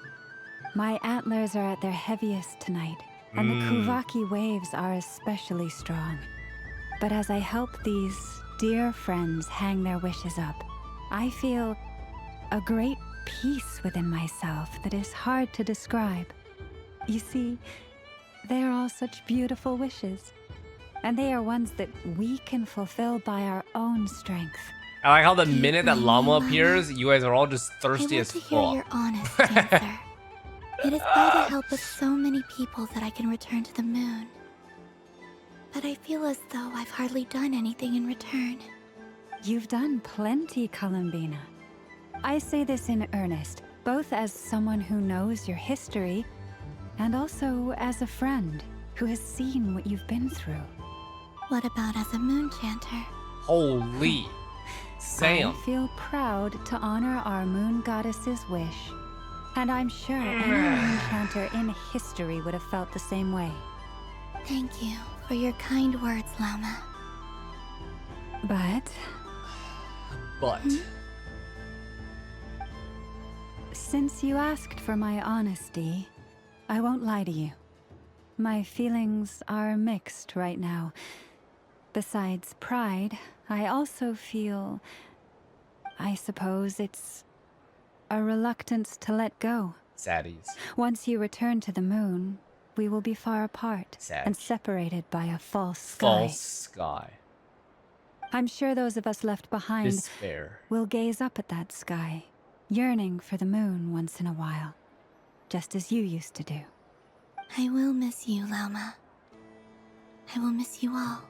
Speaker 19: My antlers are at their heaviest tonight, and the Kuvaki waves are especially strong. But as I help these dear friends hang their wishes up, I feel a great peace within myself that is hard to describe. You see, they are all such beautiful wishes, and they are ones that we can fulfill by our own strength.
Speaker 1: I like how the minute that Llama appears, you guys are all just thirsty as
Speaker 5: I want to hear
Speaker 1: fuck.
Speaker 5: your honest answer. It is by the help of so many people that I can return to the moon. But I feel as though I've hardly done anything in return.
Speaker 19: You've done plenty, Columbina. I say this in earnest, both as someone who knows your history, and also as a friend who has seen what you've been through.
Speaker 5: What about as a moon chanter?
Speaker 1: Holy Sam.
Speaker 19: I feel proud to honor our moon goddess's wish. And I'm sure any moon chanter in history would have felt the same way.
Speaker 5: Thank you for your kind words, Llama.
Speaker 19: But... Since you asked for my honesty, I won't lie to you. My feelings are mixed right now. Besides pride, I also feel... I suppose it's a reluctance to let go.
Speaker 1: Saddies.
Speaker 19: Once you return to the moon, we will be far apart and separated by a false sky.
Speaker 1: False sky.
Speaker 19: I'm sure those of us left behind
Speaker 1: Despair.
Speaker 19: will gaze up at that sky, yearning for the moon once in a while, just as you used to do.
Speaker 5: I will miss you, Llama. I will miss you all.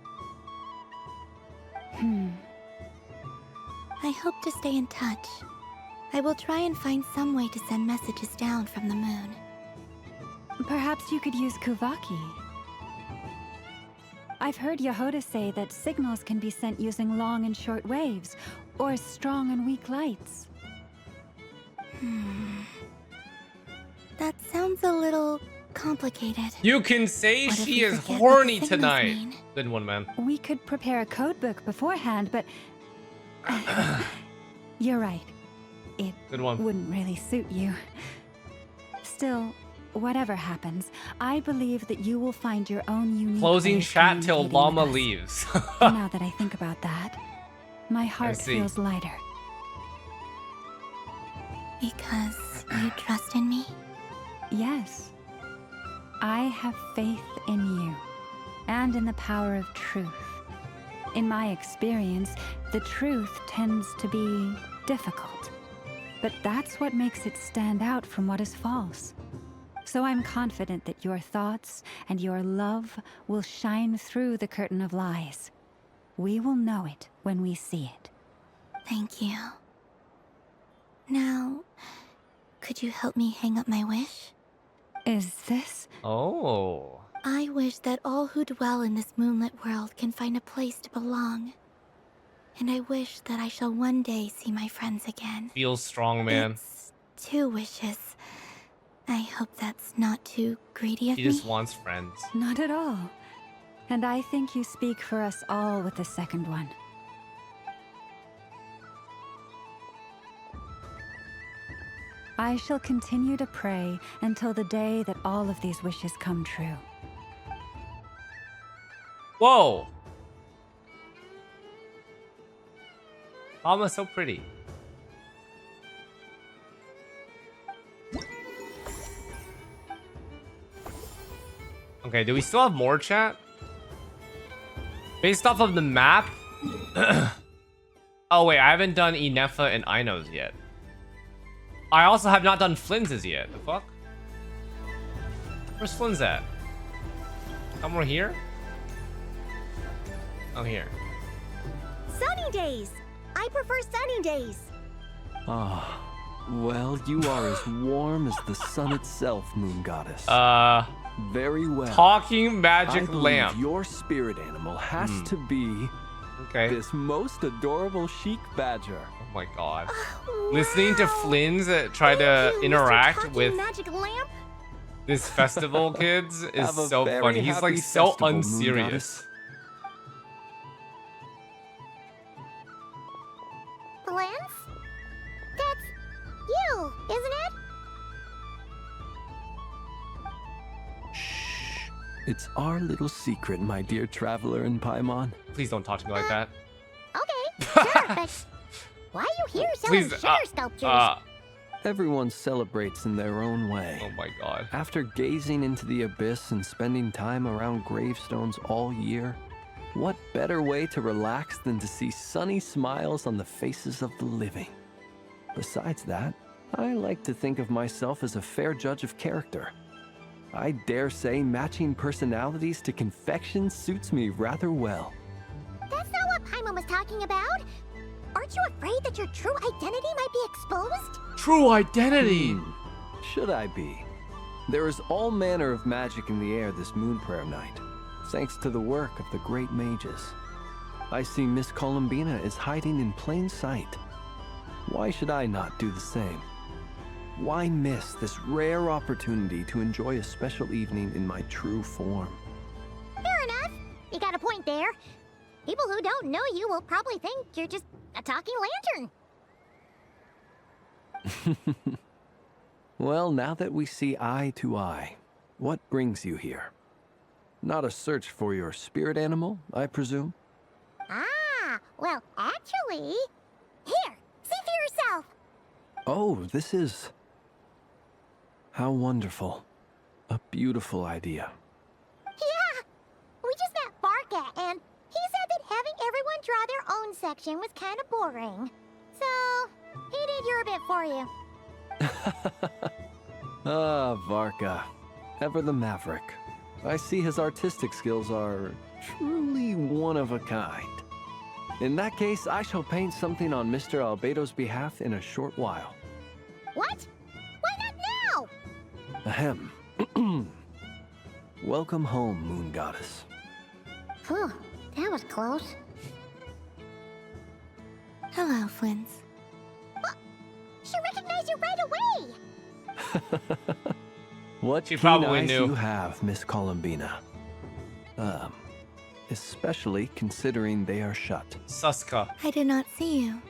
Speaker 5: I hope to stay in touch. I will try and find some way to send messages down from the moon.
Speaker 19: Perhaps you could use Kuvaki. I've heard Yehoda say that signals can be sent using long and short waves, or strong and weak lights.
Speaker 5: That sounds a little complicated.
Speaker 1: You can say
Speaker 5: What if
Speaker 1: she
Speaker 5: we
Speaker 1: is
Speaker 5: forget what
Speaker 1: horny
Speaker 5: the signals
Speaker 1: tonight.
Speaker 5: mean?
Speaker 1: Good one, man.
Speaker 19: We could prepare a codebook beforehand, but... You're right. It
Speaker 1: Good one.
Speaker 19: wouldn't really suit you. Still, whatever happens, I believe that you will find your own unique
Speaker 1: Closing
Speaker 19: way of
Speaker 1: chat till
Speaker 19: communicating
Speaker 1: Llama
Speaker 19: with us.
Speaker 1: leaves.
Speaker 19: And now that I think about that, my heart
Speaker 1: see.
Speaker 19: feels lighter.
Speaker 5: Because you trust in me?
Speaker 19: Yes. I have faith in you, and in the power of truth. In my experience, the truth tends to be difficult. But that's what makes it stand out from what is false. So I'm confident that your thoughts and your love will shine through the curtain of lies. We will know it when we see it.
Speaker 5: Thank you. Now, could you help me hang up my wish?
Speaker 19: Is this?
Speaker 1: Oh.
Speaker 5: I wish that all who dwell in this moonlit world can find a place to belong. And I wish that I shall one day see my friends again.
Speaker 1: Feels strong, man.
Speaker 5: It's 2 wishes. I hope that's not too greedy of
Speaker 1: She
Speaker 5: me.
Speaker 1: just wants friends.
Speaker 19: Not at all. And I think you speak for us all with the second one. I shall continue to pray until the day that all of these wishes come true.
Speaker 1: Whoa! Almost so pretty. Okay, do we still have more chat? Based off of the map? Oh wait, I haven't done Inefa and Inos yet. I also have not done Flynn's yet. The fuck? Where's Flynn's at? Somewhere here? Oh, here.
Speaker 22: Sunny days! I prefer sunny days.
Speaker 2: Ah, well, you are as warm as the sun itself, Moon Goddess. Very well.
Speaker 1: Talking magic lamp.
Speaker 2: Your spirit animal has to be this most adorable chic badger.
Speaker 1: Oh my god. Listening to Flynn's try to interact with
Speaker 22: magic lamp?
Speaker 1: this festival kids is so funny. He's like so unserious.
Speaker 3: Lance? That's you, isn't it?
Speaker 2: It's our little secret, my dear traveler in Paimon.
Speaker 1: Please don't talk to me like that.
Speaker 3: Okay, sure, but why are you here selling sugar sculptures?
Speaker 2: Everyone celebrates in their own way.
Speaker 1: Oh my god.
Speaker 2: After gazing into the abyss and spending time around gravestones all year, what better way to relax than to see sunny smiles on the faces of the living? Besides that, I like to think of myself as a fair judge of character. I dare say matching personalities to confection suits me rather well.
Speaker 3: That's not what Paimon was talking about. Aren't you afraid that your true identity might be exposed?
Speaker 1: True identity!
Speaker 2: Should I be? There is all manner of magic in the air this moon prayer night, thanks to the work of the great mages. I see Miss Columbina is hiding in plain sight. Why should I not do the same? Why miss this rare opportunity to enjoy a special evening in my true form?
Speaker 3: Fair enough. You got a point there. People who don't know you will probably think you're just a talking lantern.
Speaker 2: Well, now that we see eye to eye, what brings you here? Not a search for your spirit animal, I presume?
Speaker 3: Ah, well, actually... Here, see for yourself.
Speaker 2: Oh, this is... How wonderful. A beautiful idea.
Speaker 3: Yeah, we just met Barca, and he said that having everyone draw their own section was kind of boring. So, he did your bit for you.
Speaker 2: Ah, Varka. Ever the maverick. I see his artistic skills are truly one of a kind. In that case, I shall paint something on Mr. Albedo's behalf in a short while.
Speaker 3: What? Why not now?
Speaker 2: Ahem. Welcome home, Moon Goddess.
Speaker 3: Phew, that was close.
Speaker 5: Hello, Flynn's.
Speaker 3: Well, she recognized you right away.
Speaker 2: What
Speaker 1: She
Speaker 2: keen
Speaker 1: probably
Speaker 2: eyes
Speaker 1: knew.
Speaker 2: you have, Miss Columbina. Especially considering they are shut.
Speaker 1: Suska.
Speaker 5: I did not see you.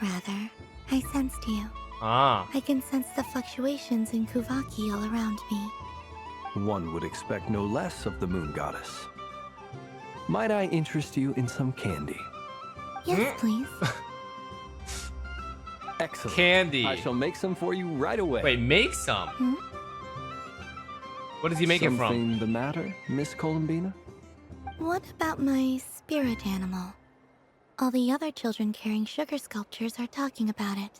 Speaker 5: Rather, I sensed you.
Speaker 1: Ah.
Speaker 5: I can sense the fluctuations in Kuvaki all around me.
Speaker 2: One would expect no less of the Moon Goddess. Might I interest you in some candy?
Speaker 5: Yes, please.
Speaker 2: Excellent.
Speaker 1: Candy.
Speaker 2: I shall make some for you right away.
Speaker 1: Wait, make some? What does he make it from?
Speaker 2: Something the matter, Miss Columbina?
Speaker 5: What about my spirit animal? All the other children carrying sugar sculptures are talking about it.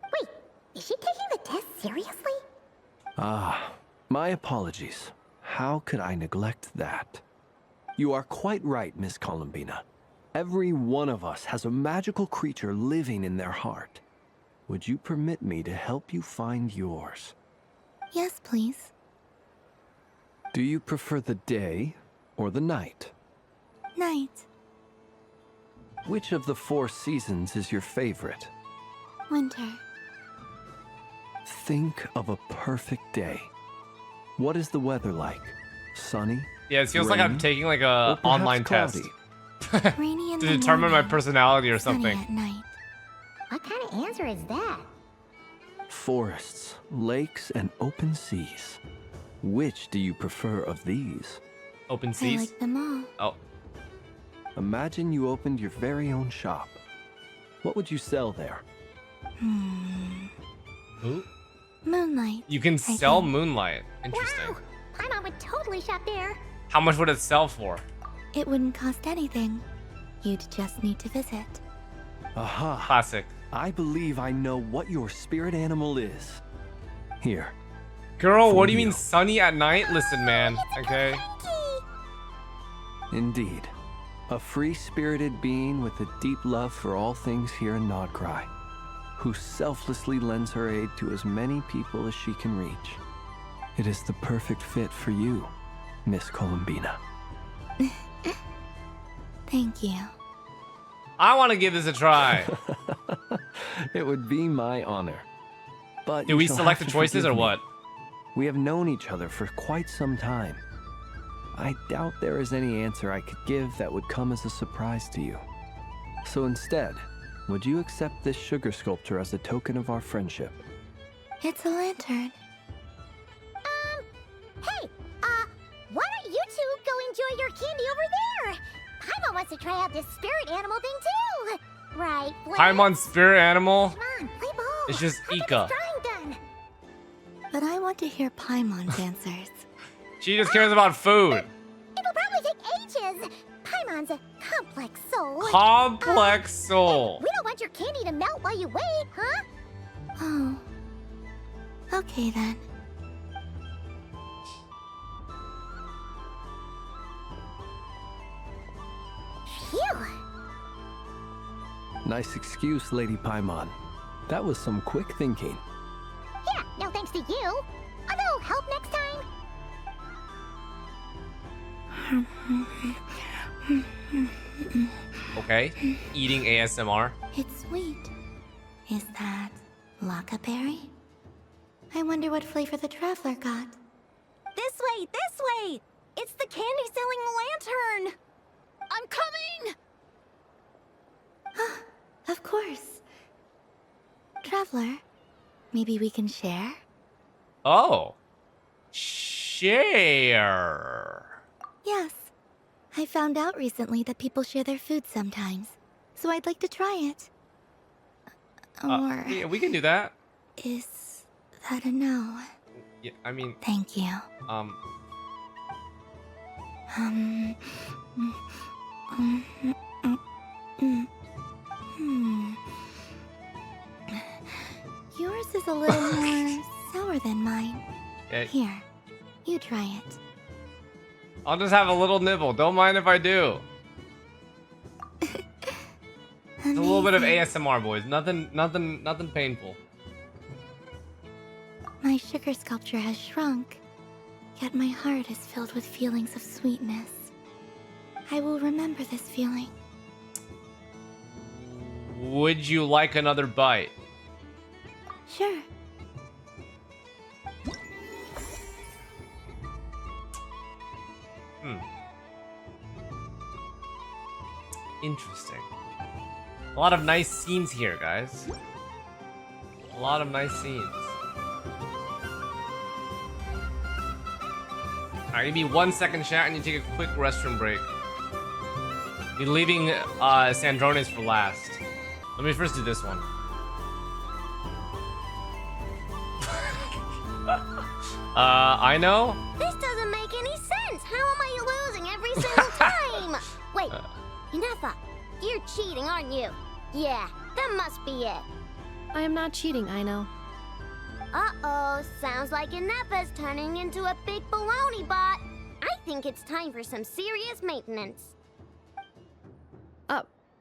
Speaker 3: Wait, is she taking the test seriously?
Speaker 2: Ah, my apologies. How could I neglect that? You are quite right, Miss Columbina. Every one of us has a magical creature living in their heart. Would you permit me to help you find yours?
Speaker 5: Yes, please.
Speaker 2: Do you prefer the day or the night?
Speaker 5: Night.
Speaker 2: Which of the 4 seasons is your favorite?
Speaker 5: Winter.
Speaker 2: Think of a perfect day. What is the weather like? Sunny?
Speaker 1: Yeah, it feels like I'm
Speaker 2: rain,
Speaker 1: taking like
Speaker 2: or
Speaker 1: a
Speaker 2: perhaps
Speaker 1: online
Speaker 2: cloudy?
Speaker 1: test.
Speaker 5: Rainy in
Speaker 1: To
Speaker 5: the
Speaker 1: determine my
Speaker 5: morning,
Speaker 1: personality or
Speaker 5: sunny
Speaker 1: something.
Speaker 5: at night.
Speaker 3: What kind of answer is that?
Speaker 2: forests, lakes, and open seas. Which do you prefer of these?
Speaker 1: Open
Speaker 5: I
Speaker 1: seas?
Speaker 5: like them all.
Speaker 1: Oh.
Speaker 2: Imagine you opened your very own shop. What would you sell there?
Speaker 1: Ooh.
Speaker 5: Moonlight.
Speaker 1: You can sell Moonlight. Interesting.
Speaker 3: Wow! Paimon would totally shop there.
Speaker 1: How much would it sell for?
Speaker 5: It wouldn't cost anything. You'd just need to visit.
Speaker 2: Aha.
Speaker 1: Classic.
Speaker 2: I believe I know what your spirit animal is. Here.
Speaker 1: Girl,
Speaker 2: For
Speaker 1: what do you
Speaker 2: you.
Speaker 1: mean sunny at night? Listen, man. Okay.
Speaker 2: Indeed. A free-spirited being with a deep love for all things here in Nodcry, who selflessly lends her aid to as many people as she can reach. It is the perfect fit for you, Miss Columbina.
Speaker 5: Thank you.
Speaker 1: I want to give this a try.
Speaker 2: It would be my honor. But
Speaker 1: Do
Speaker 2: you
Speaker 1: we
Speaker 2: shall
Speaker 1: select
Speaker 2: have
Speaker 1: the
Speaker 2: to
Speaker 1: choices
Speaker 2: forgive
Speaker 1: or
Speaker 2: me.
Speaker 1: what?
Speaker 2: We have known each other for quite some time. I doubt there is any answer I could give that would come as a surprise to you. So instead, would you accept this sugar sculpture as a token of our friendship?
Speaker 5: It's a lantern.
Speaker 3: Hey, why don't you two go enjoy your candy over there? Paimon wants to try out this spirit animal thing too. Right, Blaze?
Speaker 1: Paimon's spirit animal?
Speaker 3: Come on, play ball.
Speaker 1: It's just
Speaker 3: I'll get
Speaker 1: Ika.
Speaker 3: this drawing done.
Speaker 5: But I want to hear Paimon's answers.
Speaker 1: She just cares about food.
Speaker 3: It'll probably take ages. Paimon's a complex soul.
Speaker 1: Complex soul.
Speaker 3: We don't want your candy to melt while you wait, huh?
Speaker 5: Oh. Okay then.
Speaker 3: Phew.
Speaker 2: Nice excuse, Lady Paimon. That was some quick thinking.
Speaker 3: Yeah, no thanks to you. A little help next time.
Speaker 1: Okay. Eating ASMR.
Speaker 5: It's sweet. Is that Lockaberry? I wonder what flavor the traveler got.
Speaker 12: This way, this way! It's the candy-selling lantern! I'm coming!
Speaker 5: Of course. Traveler, maybe we can share?
Speaker 1: Oh. Share.
Speaker 5: Yes. I found out recently that people share their food sometimes, so I'd like to try it. Or
Speaker 1: Yeah, we can do that.
Speaker 5: is that a no?
Speaker 1: Yeah, I mean,
Speaker 5: Thank you.
Speaker 1: um,
Speaker 5: Um. Yours is a little more sour than mine.
Speaker 1: yeah,
Speaker 5: Here, you try it.
Speaker 1: I'll just have a little nibble. Don't mind if I do. It's a little bit of ASMR, boys. Nothing painful.
Speaker 5: My sugar sculpture has shrunk, yet my heart is filled with feelings of sweetness. I will remember this feeling.
Speaker 1: Would you like another bite?
Speaker 5: Sure.
Speaker 1: Interesting. A lot of nice scenes here, guys. A lot of nice scenes. Alright, give me 1 second, chat, and you take a quick restroom break. Be leaving Sandrones for last. Let me first do this one. I know.
Speaker 3: This doesn't make any sense. How am I losing every single time? Wait, Inefa, you're cheating, aren't you? Yeah, that must be it.
Speaker 13: I am not cheating, I know.
Speaker 3: Uh-oh, sounds like Inefa's turning into a big baloney bot. I think it's time for some serious maintenance.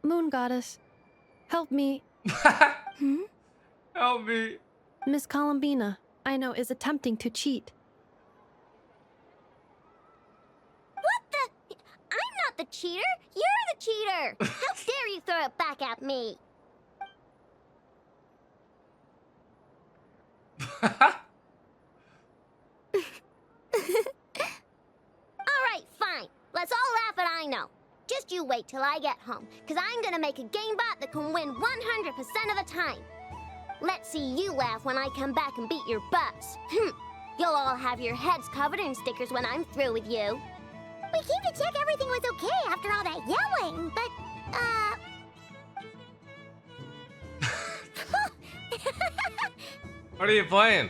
Speaker 13: Moon Goddess, help me.
Speaker 1: Help me.
Speaker 13: Miss Columbina, I know, is attempting to cheat.
Speaker 3: What the? I'm not the cheater. You're the cheater. How dare you throw it back at me? Alright, fine. Let's all laugh at I know. Just you wait till I get home, because I'm gonna make a game bot that can win 100% of the time.
Speaker 12: Let's see you laugh when I come back and beat your butts. You'll all have your heads covered in stickers when I'm through with you.
Speaker 3: We came to check everything was okay after all that yelling, but,
Speaker 1: What are you playing?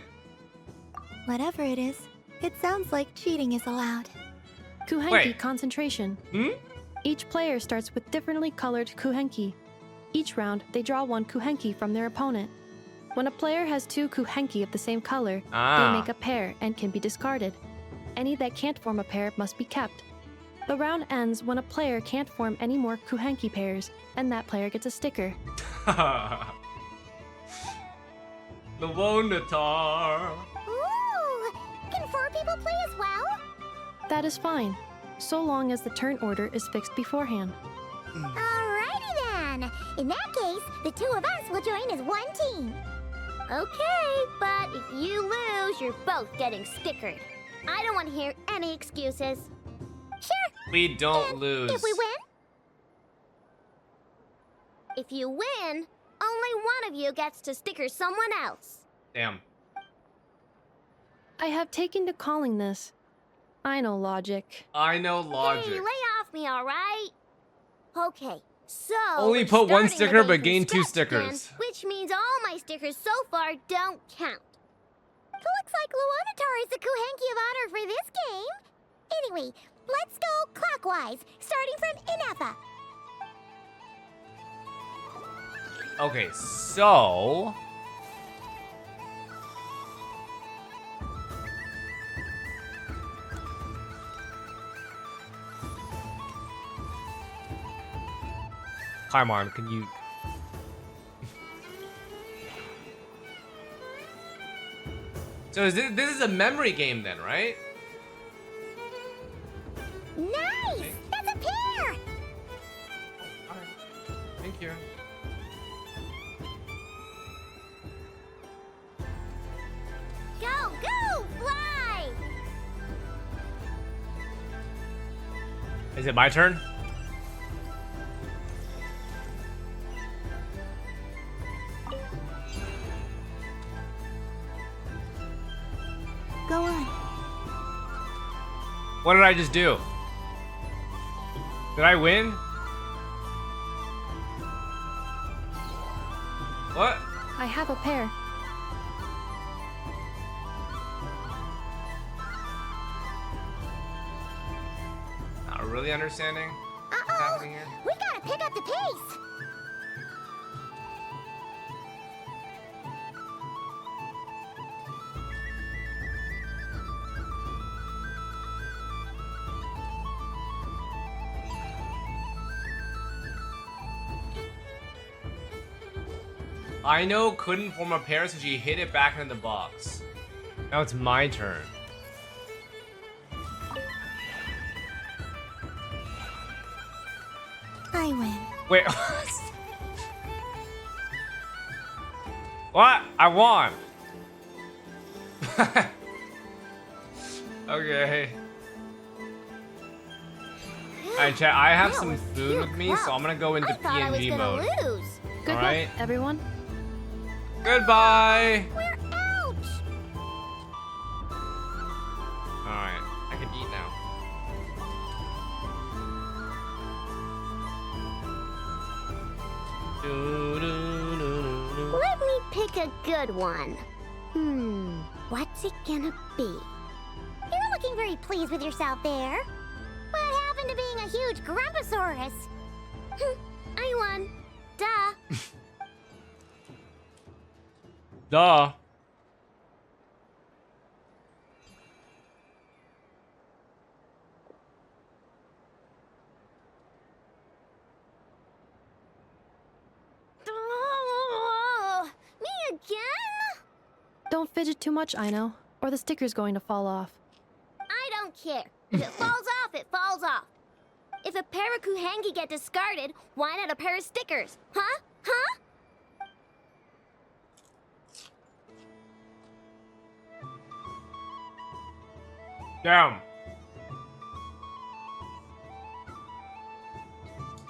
Speaker 22: Whatever it is, it sounds like cheating is allowed.
Speaker 13: Kuhenki
Speaker 1: Wait.
Speaker 13: concentration.
Speaker 1: Hmm?
Speaker 13: Each player starts with differently colored kuhenki. Each round, they draw one kuhenki from their opponent. When a player has two kuhenki of the same color, they make a pair and can be discarded. Any that can't form a pair must be kept. The round ends when a player can't form any more kuhenki pairs, and that player gets a sticker.
Speaker 1: The Wonatar.
Speaker 3: ooh, can 4 people play as well?
Speaker 13: That is fine, so long as the turn order is fixed beforehand.
Speaker 3: Alrighty then. In that case, the 2 of us will join as one team.
Speaker 12: Okay, but if you lose, you're both getting stickered. I don't want to hear any excuses.
Speaker 3: Sure.
Speaker 1: We don't lose.
Speaker 3: If we win?
Speaker 12: If you win, only one of you gets to sticker someone else.
Speaker 1: Damn.
Speaker 13: I have taken to calling this. I know logic.
Speaker 1: I know logic.
Speaker 12: Hey, lay off me, all right? Okay, so
Speaker 1: Only
Speaker 12: we're
Speaker 1: put one
Speaker 12: starting the
Speaker 1: sticker,
Speaker 12: game
Speaker 1: but
Speaker 12: from
Speaker 1: gain 2
Speaker 12: scratch again,
Speaker 1: stickers.
Speaker 12: which means all my stickers so far don't count.
Speaker 3: Looks like Luonatar is the Kuhenki of honor for this game. Anyway, let's go clockwise, starting from Inefa.
Speaker 1: Okay, so... Paimon, can you... So is this is a memory game then, right?
Speaker 3: Nice! That's a pair!
Speaker 1: Thank you.
Speaker 3: Go, go, fly!
Speaker 1: Is it my turn?
Speaker 22: Go on.
Speaker 1: What did I just do? Did I win? What?
Speaker 13: I have a pair.
Speaker 1: Not really understanding what's happening here.
Speaker 3: We gotta pick up the pace!
Speaker 1: I know couldn't form a pair, so she hit it back in the box. Now it's my turn.
Speaker 22: I win.
Speaker 1: Wait. What? I won. Okay. Alright, chat, I have some food with me, so I'm gonna go into PNG mode.
Speaker 13: Good
Speaker 1: Alright?
Speaker 13: luck, everyone.
Speaker 1: Goodbye!
Speaker 3: We're out!
Speaker 1: Alright, I can eat now.
Speaker 12: Let me pick a good one. What's it gonna be?
Speaker 3: You're looking very pleased with yourself there. What happened to being a huge Grumposaurus?
Speaker 12: I won. Duh.
Speaker 1: Duh.
Speaker 12: Me again?
Speaker 13: Don't fidget too much, Ino, or the sticker's going to fall off.
Speaker 12: I don't care. If it falls off, it falls off. If a pair of Kuhengi get discarded, why not a pair of stickers? Huh? Huh?
Speaker 1: Damn.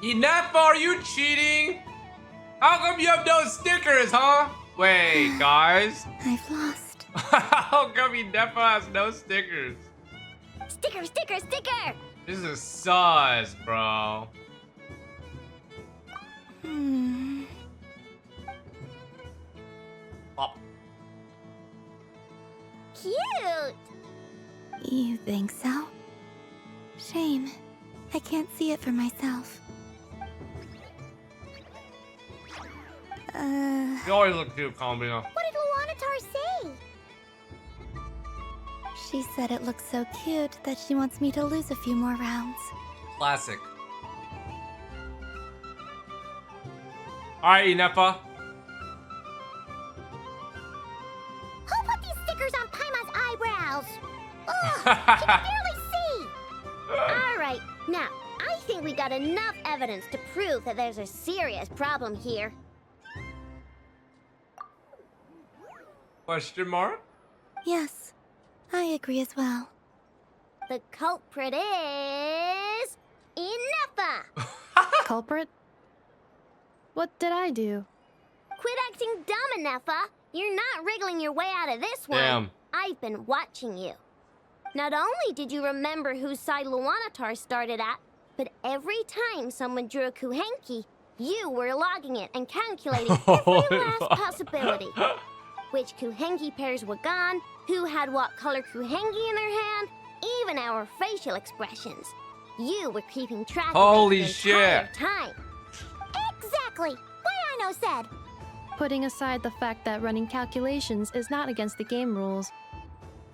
Speaker 1: Enough, are you cheating? How come you have no stickers, huh? Wait, guys.
Speaker 5: I've lost.
Speaker 1: How come Nefa has no stickers?
Speaker 12: Sticker, sticker, sticker!
Speaker 1: This is sus, bro. Pop.
Speaker 12: Cute!
Speaker 5: You think so? Shame. I can't see it for myself.
Speaker 1: You always look cute, columbina.
Speaker 3: What did Luanatar say?
Speaker 5: She said it looks so cute that she wants me to lose a few more rounds.
Speaker 1: Classic. Alright, Nefa.
Speaker 3: Who put these stickers on Paima's eyebrows? Ugh, she can barely see.
Speaker 12: All right, now, I think we got enough evidence to prove that there's a serious problem here.
Speaker 1: Question mark?
Speaker 5: Yes, I agree as well.
Speaker 12: The culprit is... Nefa!
Speaker 13: Culprit? What did I do?
Speaker 12: Quit acting dumb, Nefa. You're not wriggling your way out of this one.
Speaker 1: Damn.
Speaker 12: I've been watching you. Not only did you remember whose side Luanatar started at, but every time someone drew a Kuhenki, you were logging it and calculating every last possibility. Which Kuhenki pairs were gone, who had what color Kuhenki in their hand, even our facial expressions. You were keeping track
Speaker 1: Holy
Speaker 12: of it the entire
Speaker 1: shit.
Speaker 12: time.
Speaker 3: Exactly. What Arno said.
Speaker 13: Putting aside the fact that running calculations is not against the game rules,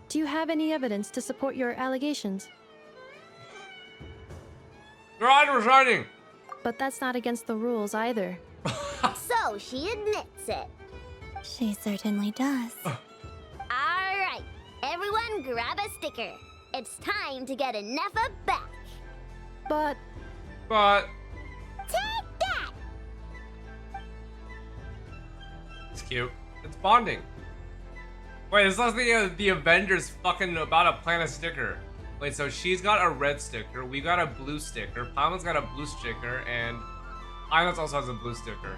Speaker 13: do you have any evidence to support your allegations?
Speaker 1: Your eyes were shining.
Speaker 13: But that's not against the rules either.
Speaker 12: So she admits it.
Speaker 5: She certainly does.
Speaker 12: Alright, everyone grab a sticker. It's time to get Nefa back.
Speaker 13: But...
Speaker 12: Take that!
Speaker 1: It's cute. It's bonding. Wait, this looks like the Avengers fucking about to plant a sticker. Wait, so she's got a red sticker, we got a blue sticker, Paimon's got a blue sticker, and Inox also has a blue sticker.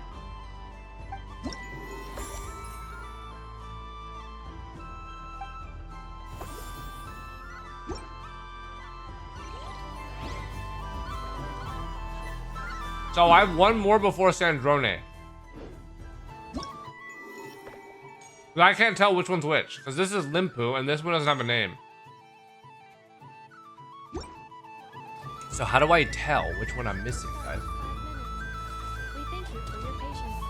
Speaker 1: So I have one more before Sandrone. But I can't tell which one's which, because this is Limpu and this one doesn't have a name. So how do I tell which one I'm missing, guys?
Speaker 13: We thank you for your patience.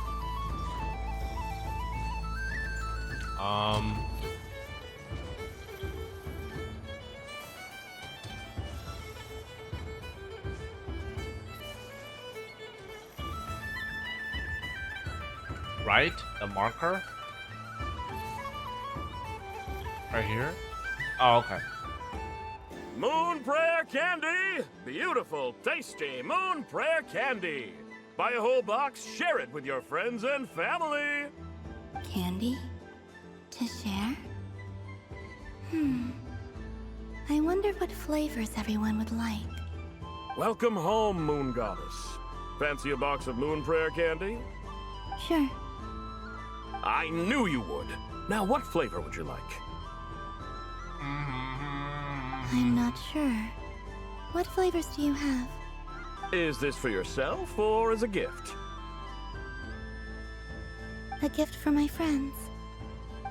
Speaker 1: Right? The marker? Right here? Oh, okay.
Speaker 10: Moon Prayer Candy! Beautiful, tasty Moon Prayer Candy! Buy a whole box, share it with your friends and family!
Speaker 5: Candy? To share? I wonder what flavors everyone would like.
Speaker 10: Welcome home, Moon Goddess. Fancy a box of Moon Prayer Candy?
Speaker 5: Sure.
Speaker 10: I knew you would. Now, what flavor would you like?
Speaker 5: I'm not sure. What flavors do you have?
Speaker 10: Is this for yourself or as a gift?
Speaker 5: A gift for my friends.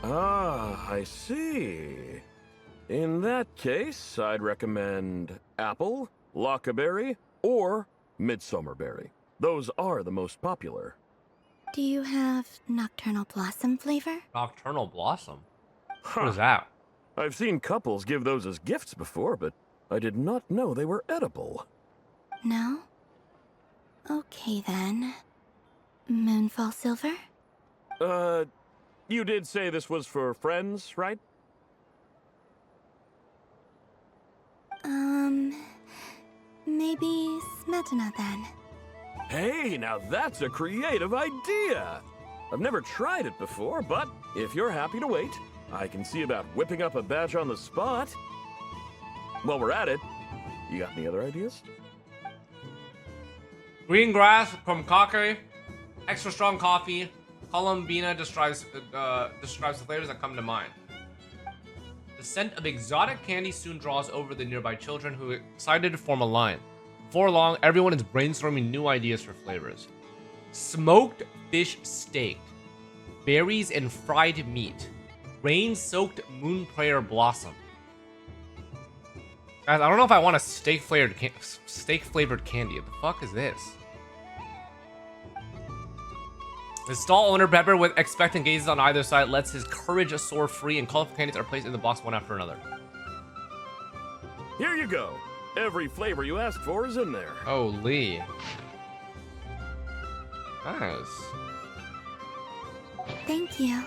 Speaker 10: Ah, I see. In that case, I'd recommend apple, lockaberry, or midsummerberry. Those are the most popular.
Speaker 5: Do you have nocturnal blossom flavor?
Speaker 1: Nocturnal Blossom? What is that?
Speaker 10: I've seen couples give those as gifts before, but I did not know they were edible.
Speaker 5: No? Okay then. Moonfall silver?
Speaker 10: You did say this was for friends, right?
Speaker 5: Maybe smetana then.
Speaker 10: Hey, now that's a creative idea! I've never tried it before, but if you're happy to wait, I can see about whipping up a batch on the spot. While we're at it, you got any other ideas?
Speaker 1: Green grass from Kake, extra strong coffee, Columbina describes the flavors that come to mind. The scent of exotic candy soon draws over the nearby children who are excited to form a line. Before long, everyone is brainstorming new ideas for flavors. Smoked fish steak, berries and fried meat, rain-soaked moon prayer blossom. Guys, I don't know if I want a steak-flavored candy. What the fuck is this? The stall owner, Pepper, with expectant gazes on either side, lets his courage soar free, and colorful candies are placed in the box one after another.
Speaker 10: Here you go. Every flavor you asked for is in there.
Speaker 1: Holy. Nice.
Speaker 5: Thank you.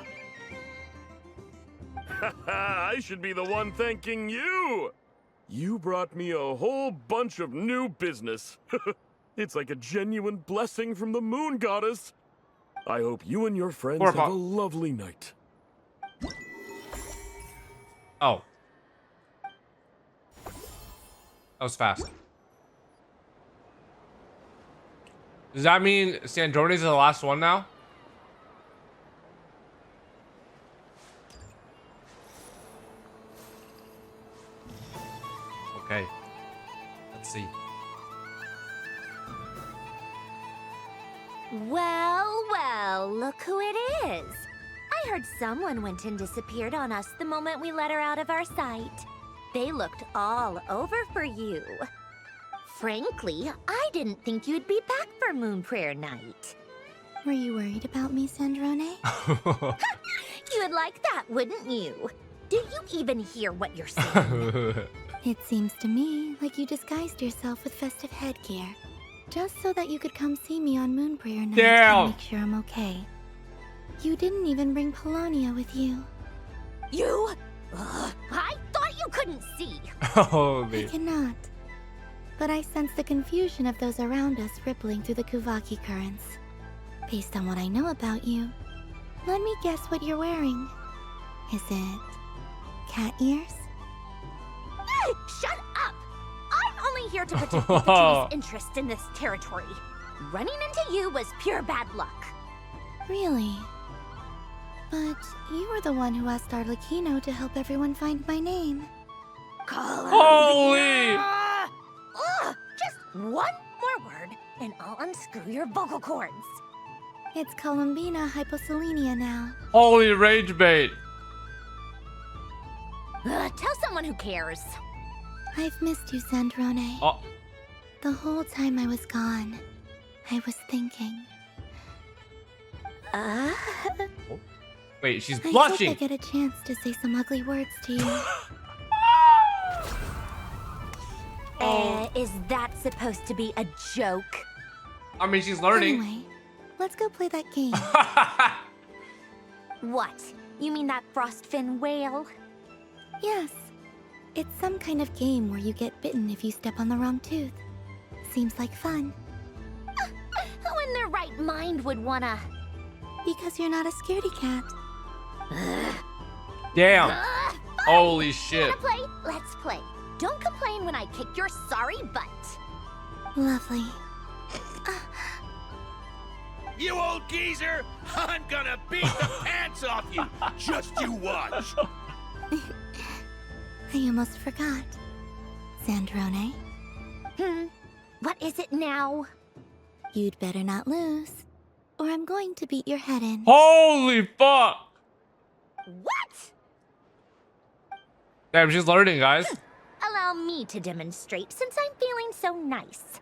Speaker 10: I should be the one thanking you. You brought me a whole bunch of new business. It's like a genuine blessing from the moon goddess. I hope you and your friends have a lovely night.
Speaker 1: Oh. That was fast. Does that mean Sandroni's is the last one now? Okay. Let's see.
Speaker 9: Well, well, look who it is. I heard someone went and disappeared on us the moment we let her out of our sight. They looked all over for you. Frankly, I didn't think you'd be back for Moon Prayer Night.
Speaker 5: Were you worried about me, Sandrone?
Speaker 9: You'd like that, wouldn't you? Do you even hear what you're saying?
Speaker 5: It seems to me like you disguised yourself with festive headgear, just so that you could come see me on Moon Prayer Night and make sure I'm okay. You didn't even bring Polonia with you.
Speaker 9: You? I thought you couldn't see.
Speaker 5: I cannot. But I sense the confusion of those around us rippling through the Kuvaki currents. Based on what I know about you, let me guess what you're wearing. Is it cat ears?
Speaker 9: Shut up! I'm only here to protect Pikachu's interest in this territory. Running into you was pure bad luck.
Speaker 5: Really? But you were the one who asked Arlecchino to help everyone find my name.
Speaker 1: Holy!
Speaker 9: Just one more word, and I'll unscrew your vocal cords.
Speaker 5: It's columbina hyposelenia now.
Speaker 1: Holy rage bait!
Speaker 9: Tell someone who cares.
Speaker 5: I've missed you, Sandrone.
Speaker 1: Oh.
Speaker 5: The whole time I was gone, I was thinking.
Speaker 1: Wait, she's blushing.
Speaker 5: I hope I get a chance to say some ugly words to you.
Speaker 9: Is that supposed to be a joke?
Speaker 1: I mean, she's learning.
Speaker 5: Anyway, let's go play that game.
Speaker 9: What? You mean that frostfin whale?
Speaker 5: Yes. It's some kind of game where you get bitten if you step on the wrong tooth. Seems like fun.
Speaker 9: Who in their right mind would wanna?
Speaker 5: Because you're not a scaredy cat.
Speaker 1: Damn. Holy shit.
Speaker 9: Wanna play? Let's play. Don't complain when I kick your sorry butt.
Speaker 5: Lovely.
Speaker 18: You old geezer! I'm gonna beat the pants off you! Just you watch!
Speaker 5: I almost forgot. Sandrone?
Speaker 9: What is it now?
Speaker 5: You'd better not lose, or I'm going to beat your head in.
Speaker 1: Holy fuck!
Speaker 9: What?
Speaker 1: Damn, she's learning, guys.
Speaker 9: Allow me to demonstrate since I'm feeling so nice.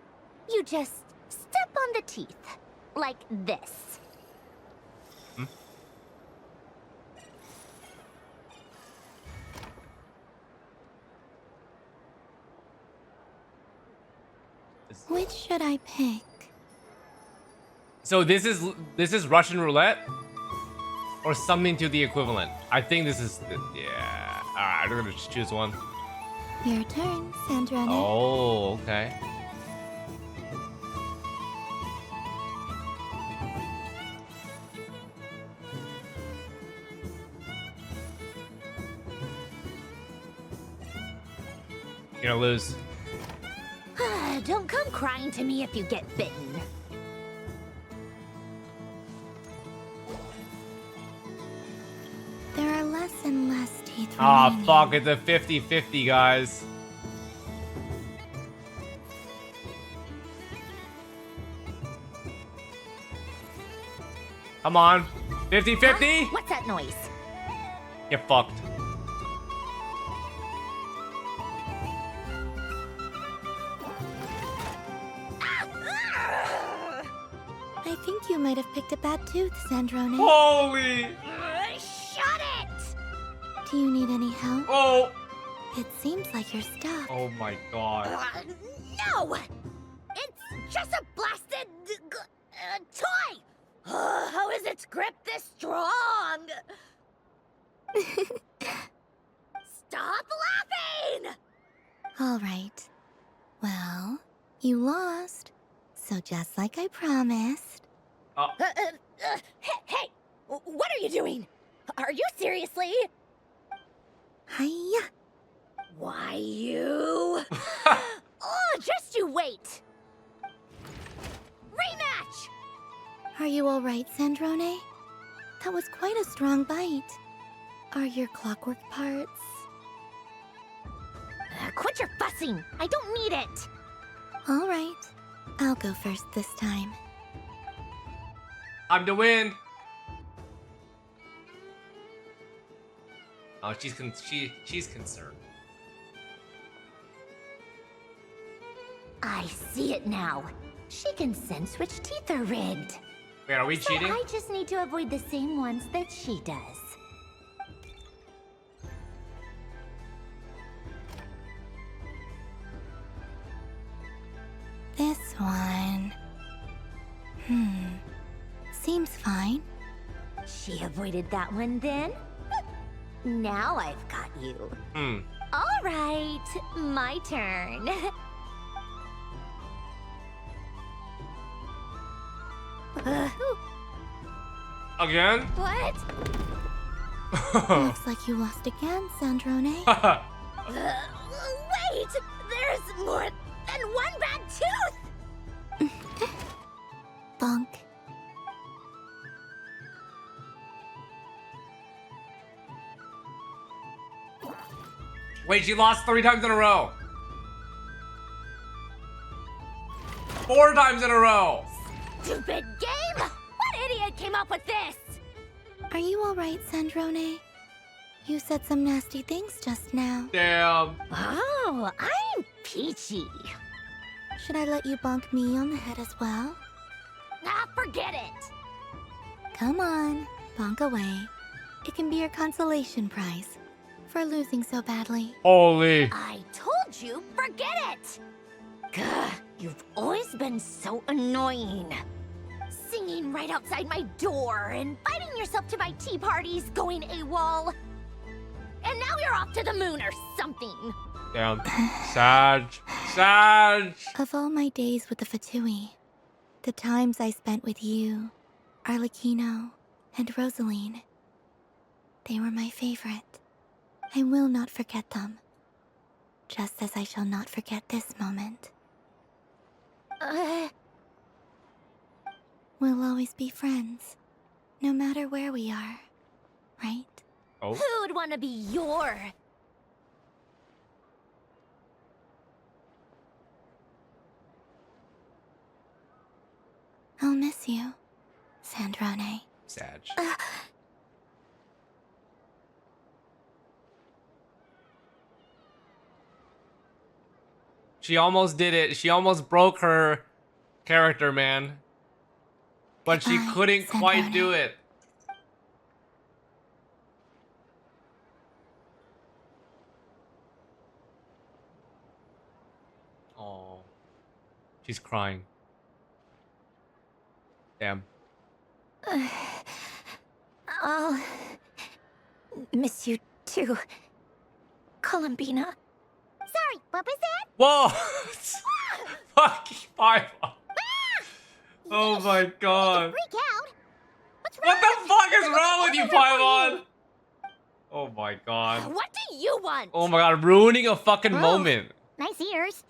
Speaker 9: You just step on the teeth, like this.
Speaker 5: Which should I pick?
Speaker 1: So this is Russian roulette, or something to the equivalent. I think this is yeah. All right, we're gonna just choose one.
Speaker 5: Your turn, Sandrone.
Speaker 1: Oh, okay. You're gonna lose.
Speaker 9: Don't come crying to me if you get bitten.
Speaker 5: teeth
Speaker 1: Ah,
Speaker 5: remaining.
Speaker 1: fuck, it's a 50-50, guys. Come on. 50-50?
Speaker 9: What's that noise?
Speaker 1: Get fucked.
Speaker 5: I think you might have picked a bad tooth, Sandrone.
Speaker 1: Holy!
Speaker 9: Shut it!
Speaker 5: Do you need any help?
Speaker 1: Oh!
Speaker 5: It seems like you're stuck.
Speaker 1: Oh my god.
Speaker 9: No! It's just a blasted toy! How is its grip this strong? Stop laughing!
Speaker 5: All right. Well, you lost. So just like I promised.
Speaker 9: Hey! What are you doing? Are you seriously?
Speaker 5: Hiya.
Speaker 9: Why you? Oh, just you wait. Rematch!
Speaker 5: Are you all right, Sandrone? That was quite a strong bite. Are your clockwork parts?
Speaker 9: Quit your fussing. I don't need it.
Speaker 5: All right. I'll go first this time.
Speaker 1: I'm to win. Oh, she's concerned.
Speaker 9: I see it now. She can sense which teeth are rigged.
Speaker 1: Wait, are we
Speaker 9: So
Speaker 1: cheating?
Speaker 9: I just need to avoid the same ones that she does.
Speaker 5: This one. Seems fine.
Speaker 9: She avoided that one then? Now I've got you. All right, my turn.
Speaker 1: Again?
Speaker 9: What?
Speaker 5: Looks like you lost again, Sandrone.
Speaker 9: Wait! There's more than one bad tooth!
Speaker 5: Bonk.
Speaker 1: Wait, she lost 3 times in a row. 4 times in a row.
Speaker 9: Stupid game! What idiot came up with this?
Speaker 5: Are you all right, Sandrone? You said some nasty things just now.
Speaker 1: Damn.
Speaker 9: Oh, I'm peachy.
Speaker 5: Should I let you bonk me on the head as well?
Speaker 9: Ah, forget it.
Speaker 5: Come on, bonk away. It can be your consolation prize for losing so badly.
Speaker 1: Holy.
Speaker 9: I told you, forget it. Gah, you've always been so annoying. Singing right outside my door, inviting yourself to my tea parties, going AWOL. And now you're off to the moon or something.
Speaker 1: Damn. Sag.
Speaker 5: Of all my days with the Fatui, the times I spent with you, Arlecchino, and Rosaline, they were my favorite. I will not forget them. Just as I shall not forget this moment. We'll always be friends, no matter where we are, right?
Speaker 1: Oh.
Speaker 9: Who'd want to be your...
Speaker 5: I'll miss you, Sandrone.
Speaker 1: Sag. She almost did it. She almost broke her character, man. But she couldn't quite do it. Oh. She's crying. Damn.
Speaker 9: I'll miss you too, Columbina.
Speaker 3: Sorry, what was that?
Speaker 1: Whoa! Fucking fire! Oh my god.
Speaker 3: Freak out.
Speaker 1: What the fuck is wrong with you, Paimon? Oh my god.
Speaker 9: What do you want?
Speaker 1: Oh my god, ruining a fucking moment.
Speaker 3: Nice ears.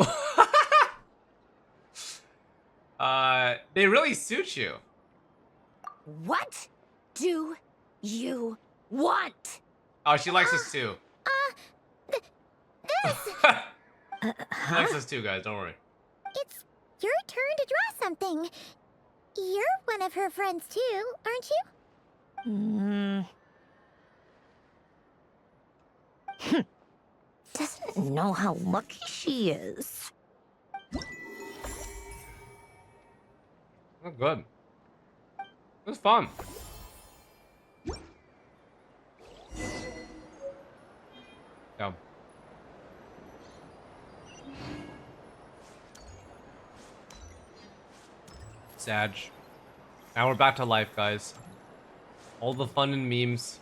Speaker 1: They really suit you.
Speaker 9: What do you want?
Speaker 1: Oh, she likes us too. She likes us too, guys. Don't worry.
Speaker 3: It's your turn to draw something. You're one of her friends too, aren't you?
Speaker 9: Doesn't know how lucky she is.
Speaker 1: Oh, good. It was fun. Yeah. Sag. Now we're back to life, guys. All the fun and memes.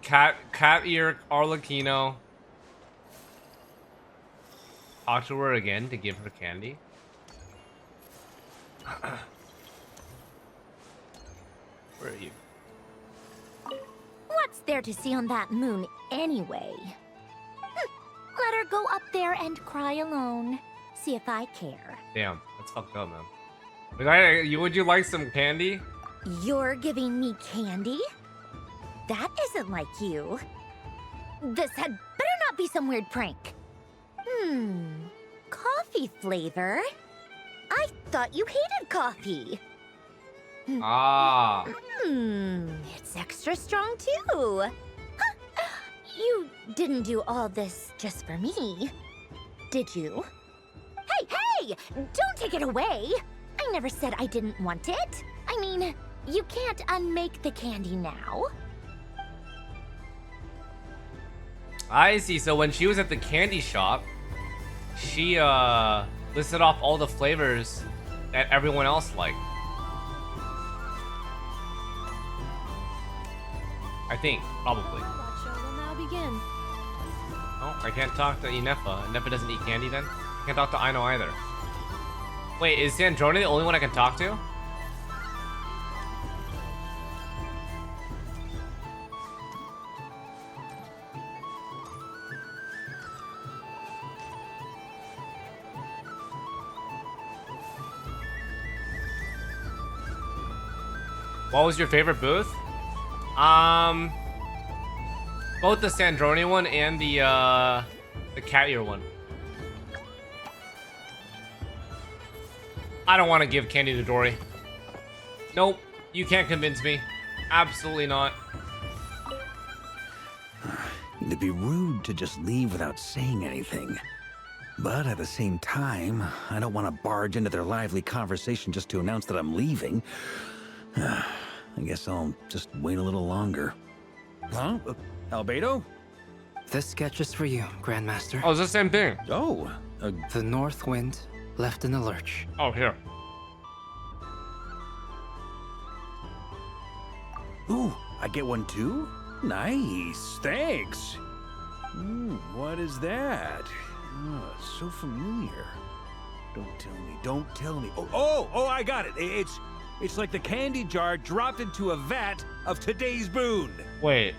Speaker 1: Cat ear Arlecchino. Talk to her again to give her candy. Where are you?
Speaker 9: What's there to see on that moon anyway? Let her go up there and cry alone. See if I care.
Speaker 1: Damn, that's fucked up, man. Would you like some candy?
Speaker 9: You're giving me candy? That isn't like you. This had better not be some weird prank. Coffee flavor? I thought you hated coffee.
Speaker 1: Ah.
Speaker 9: It's extra strong too. You didn't do all this just for me, did you? Hey! Don't take it away! I never said I didn't want it. I mean, you can't unmake the candy now.
Speaker 1: I see. So when she was at the candy shop, she listed off all the flavors that everyone else liked. I think, probably.
Speaker 13: What show will now begin?
Speaker 1: Oh, I can't talk to Inefa. Inefa doesn't eat candy then? I can't talk to Aino either. Wait, is Sandrone the only one I can talk to? What was your favorite booth? Both the Sandrone one and the cat ear one. I don't want to give candy to Dory. Nope, you can't convince me. Absolutely not.
Speaker 6: It'd be rude to just leave without saying anything. But at the same time, I don't want to barge into their lively conversation just to announce that I'm leaving. I guess I'll just wait a little longer. Huh? Albedo?
Speaker 15: This sketch is for you, Grandmaster.
Speaker 1: Oh, it's the same thing.
Speaker 6: Oh.
Speaker 15: The North Wind left in the lurch.
Speaker 1: Oh, here.
Speaker 6: Ooh, I get one too? Nice, thanks. What is that? Oh, so familiar. Don't tell me. Oh, I got it. It's like the candy jar dropped into a vat of today's boon.
Speaker 1: Wait.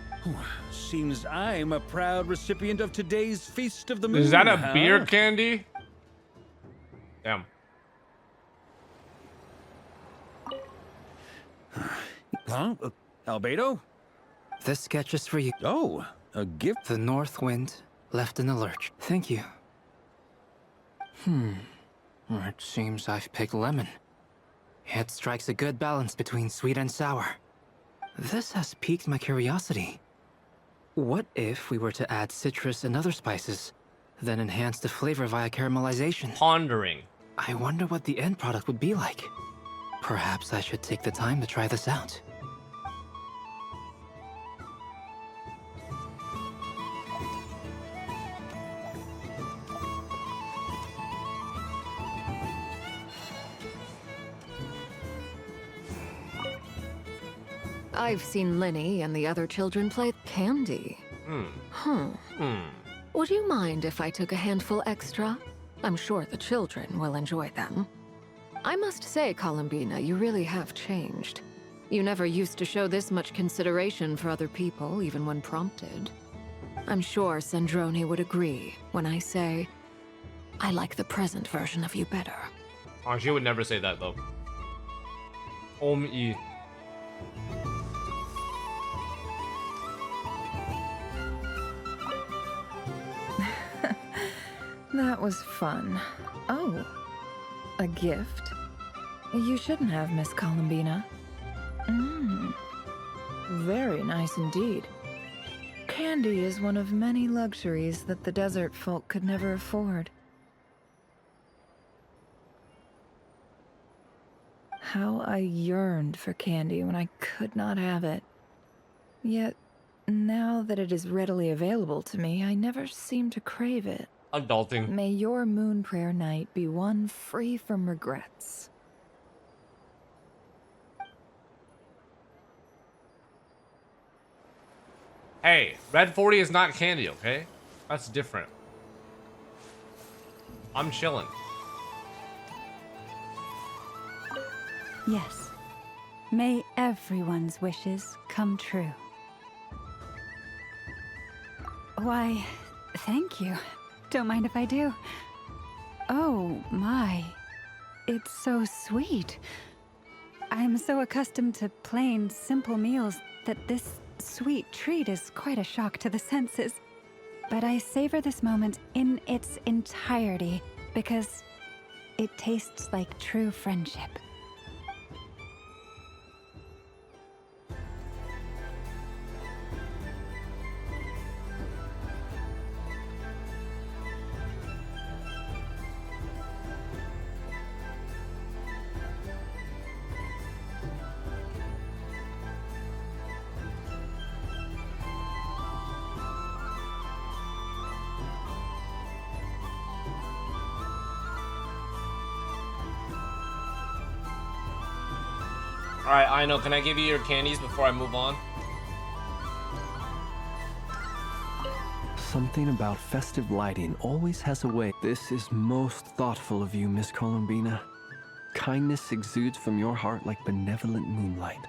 Speaker 6: Seems I'm a proud recipient of today's Feast of the Moon.
Speaker 1: Is that a beer candy? Damn.
Speaker 6: Huh? Albedo?
Speaker 15: This sketch is for you.
Speaker 6: Oh, a gift?
Speaker 15: The North Wind left in the lurch. Thank you. It seems I've picked lemon. It strikes a good balance between sweet and sour. This has piqued my curiosity. What if we were to add citrus and other spices, then enhance the flavor via caramelization?
Speaker 1: Pondering.
Speaker 15: I wonder what the end product would be like. Perhaps I should take the time to try this out.
Speaker 14: I've seen Linny and the other children play candy. Would you mind if I took a handful extra? I'm sure the children will enjoy them. I must say, Columbina, you really have changed. You never used to show this much consideration for other people, even when prompted. I'm sure Sandrone would agree when I say, I like the present version of you better.
Speaker 1: Oh, she would never say that, though.
Speaker 11: That was fun. Oh, a gift? You shouldn't have, Miss Columbina. Very nice indeed. Candy is one of many luxuries that the desert folk could never afford. How I yearned for candy when I could not have it. Yet, now that it is readily available to me, I never seem to crave it.
Speaker 1: Adulting.
Speaker 11: May your moon prayer night be one free from regrets.
Speaker 1: Hey, Red 40 is not candy, okay? That's different. I'm chilling.
Speaker 19: Yes. May everyone's wishes come true. Why, thank you. Don't mind if I do. Oh, my. It's so sweet. I'm so accustomed to plain, simple meals that this sweet treat is quite a shock to the senses. But I savor this moment in its entirety because it tastes like true friendship.
Speaker 1: Alright, I know. Can I give you your candies before I move on?
Speaker 2: Something about festive lighting always has a way. This is most thoughtful of you, Miss Columbina. Kindness exudes from your heart like benevolent moonlight.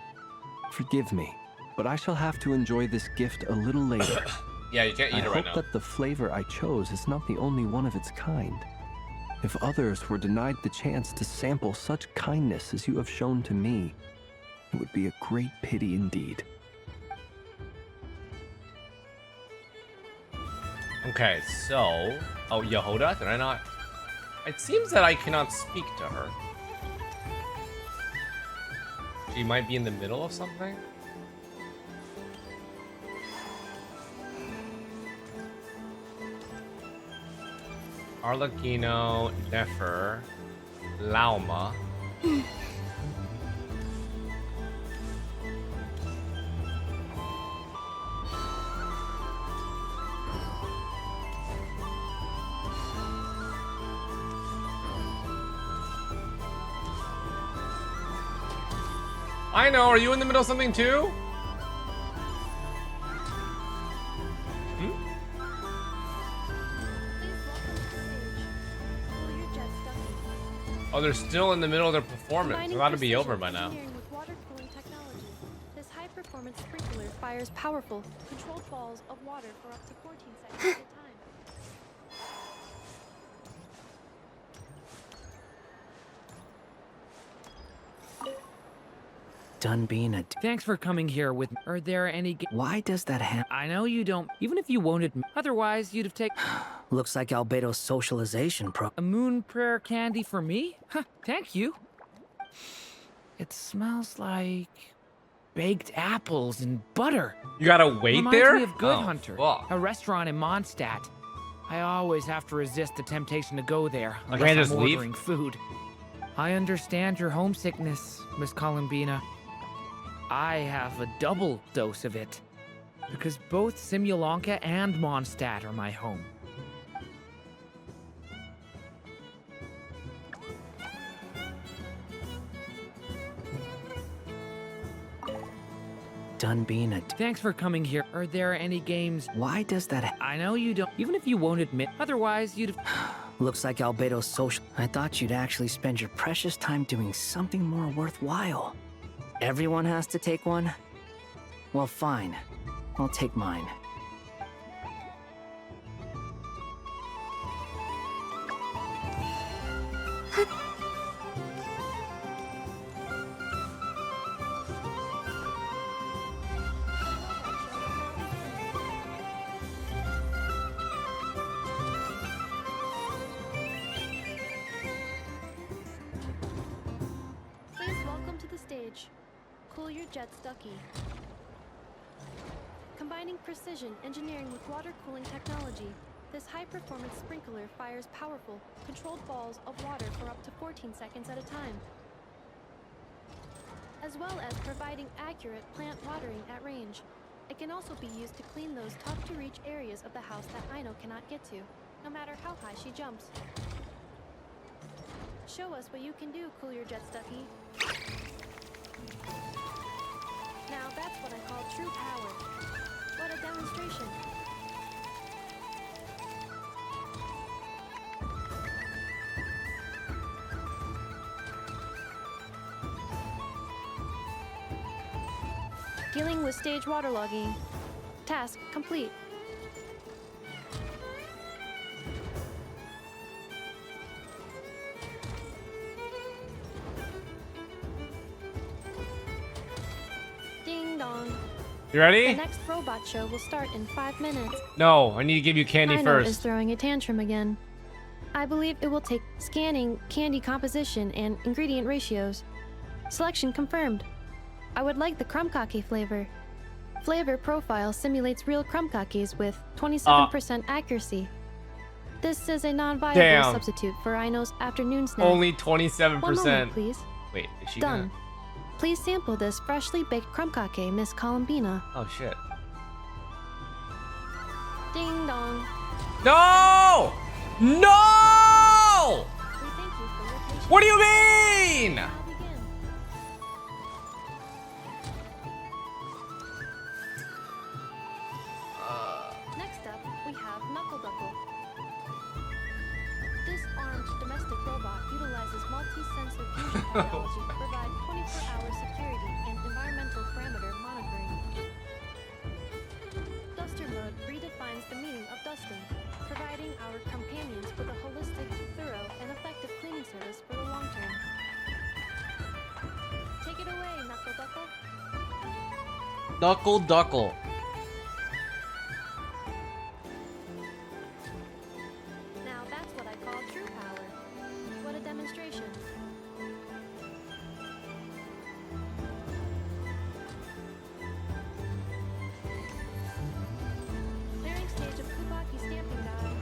Speaker 2: Forgive me, but I shall have to enjoy this gift a little later.
Speaker 1: Yeah, you can't eat it right now.
Speaker 2: I hope that the flavor I chose is not the only one of its kind. If others were denied the chance to sample such kindness as you have shown to me, it would be a great pity indeed.
Speaker 1: Okay, so... Oh, Yehoda? Did I not... It seems that I cannot speak to her. She might be in the middle of something? Arlecchino, Nefer, Lauma. I know, are you in the middle of something too? Oh, they're still in the middle of their performance. They're about to be over by now.
Speaker 13: With water cooling technology. This high-performance sprinkler fires powerful, controlled balls of water for up to 14 seconds at a time.
Speaker 8: Done being a... Thanks for coming here with me. Are there any... Why does that happen? I know you don't... Even if you won't admit... Otherwise, you'd have taken... Looks like Albedo's socialization pro... A moon prayer candy for me? Huh, thank you. It smells like... baked apples and butter.
Speaker 1: You gotta wait
Speaker 8: Reminds
Speaker 1: there?
Speaker 8: Me of Good
Speaker 1: Oh,
Speaker 8: Hunter,
Speaker 1: fuck.
Speaker 8: a restaurant in Mondstadt. I always have to resist the temptation to go there
Speaker 1: Like,
Speaker 8: unless
Speaker 1: can I just
Speaker 8: I'm
Speaker 1: leave?
Speaker 8: ordering food. I understand your homesickness, Miss Columbina. I have a double dose of it, because both Simulanka and Mondstadt are my home. Done being a... Thanks for coming here. Are there any games... Why does that... I know you don't... Even if you won't admit... Otherwise, you'd have... Looks like Albedo's social... I thought you'd actually spend your precious time doing something more worthwhile. Everyone has to take one? Well, fine. I'll take mine.
Speaker 13: cool your jet's ducky. Combining precision engineering with water cooling technology, this high-performance sprinkler fires powerful, controlled balls of water for up to 14 seconds at a time, as well as providing accurate plant watering at range. It can also be used to clean those tough-to-reach areas of the house that Aino cannot get to, no matter how high she jumps. Show us what you can do, Cool Your Jet's ducky. Now that's what I call true power. What a demonstration. Dealing with stage waterlogging. Task complete. Ding dong.
Speaker 1: You ready?
Speaker 13: The next robot show will start in 5 minutes.
Speaker 1: No, I need to give you candy
Speaker 13: Aino
Speaker 1: first.
Speaker 13: is throwing a tantrum again. I believe it will take scanning candy composition and ingredient ratios. Selection confirmed. I would like the crumb cookie flavor. Flavor profile simulates real crumb cookies with 27% accuracy. This is a non-viable
Speaker 1: Damn.
Speaker 13: substitute for Aino's afternoon snack.
Speaker 1: Only 27%.
Speaker 13: 1 moment, please.
Speaker 1: Wait, is she
Speaker 13: Done.
Speaker 1: gonna...
Speaker 13: Please sample this freshly baked crumb cookie, Miss Columbina.
Speaker 1: Oh, shit.
Speaker 13: Ding dong.
Speaker 1: No! No!
Speaker 13: We thank you for your patience.
Speaker 1: What do you mean?
Speaker 13: Now begin. Next up, we have Knuckle Duckle. This armed domestic robot utilizes multi-sensor fusion technology to provide 24-hour security and environmental parameter monitoring. Duster mode redefines the meaning of dusting, providing our companions with a holistic, thorough, and effective cleaning service for the long term. Take it away, Knuckle Duckle.
Speaker 1: Knuckle Duckle.
Speaker 13: Now that's what I call true power. What a demonstration. Clearing stage of Kubaki stamping die.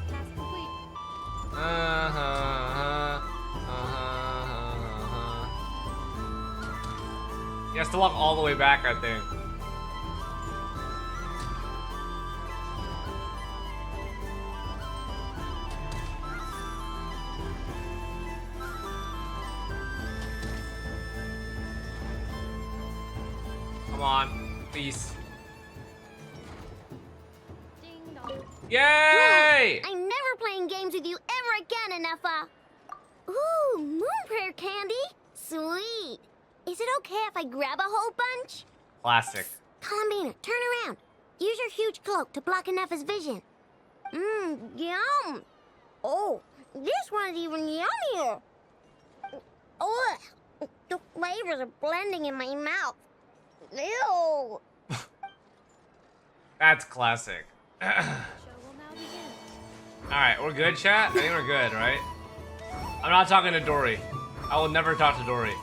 Speaker 13: Task complete.
Speaker 1: He has to walk all the way back, I think. Come on, please.
Speaker 13: Ding dong.
Speaker 1: Yay!
Speaker 3: I'm never playing games with you ever again, Enough. Ooh, moon prayer candy. Sweet. Is it okay if I grab a whole bunch?
Speaker 1: Classic.
Speaker 3: Columbina, turn around. Use your huge cloak to block Enougha's vision. Yum. Oh, this one's even yummier. Ugh, the flavors are blending in my mouth. Ew.
Speaker 1: That's classic.
Speaker 13: Show will now begin.
Speaker 1: Alright, we're good, chat? I think we're good, right? I'm not talking to Dory. I will never talk to Dory.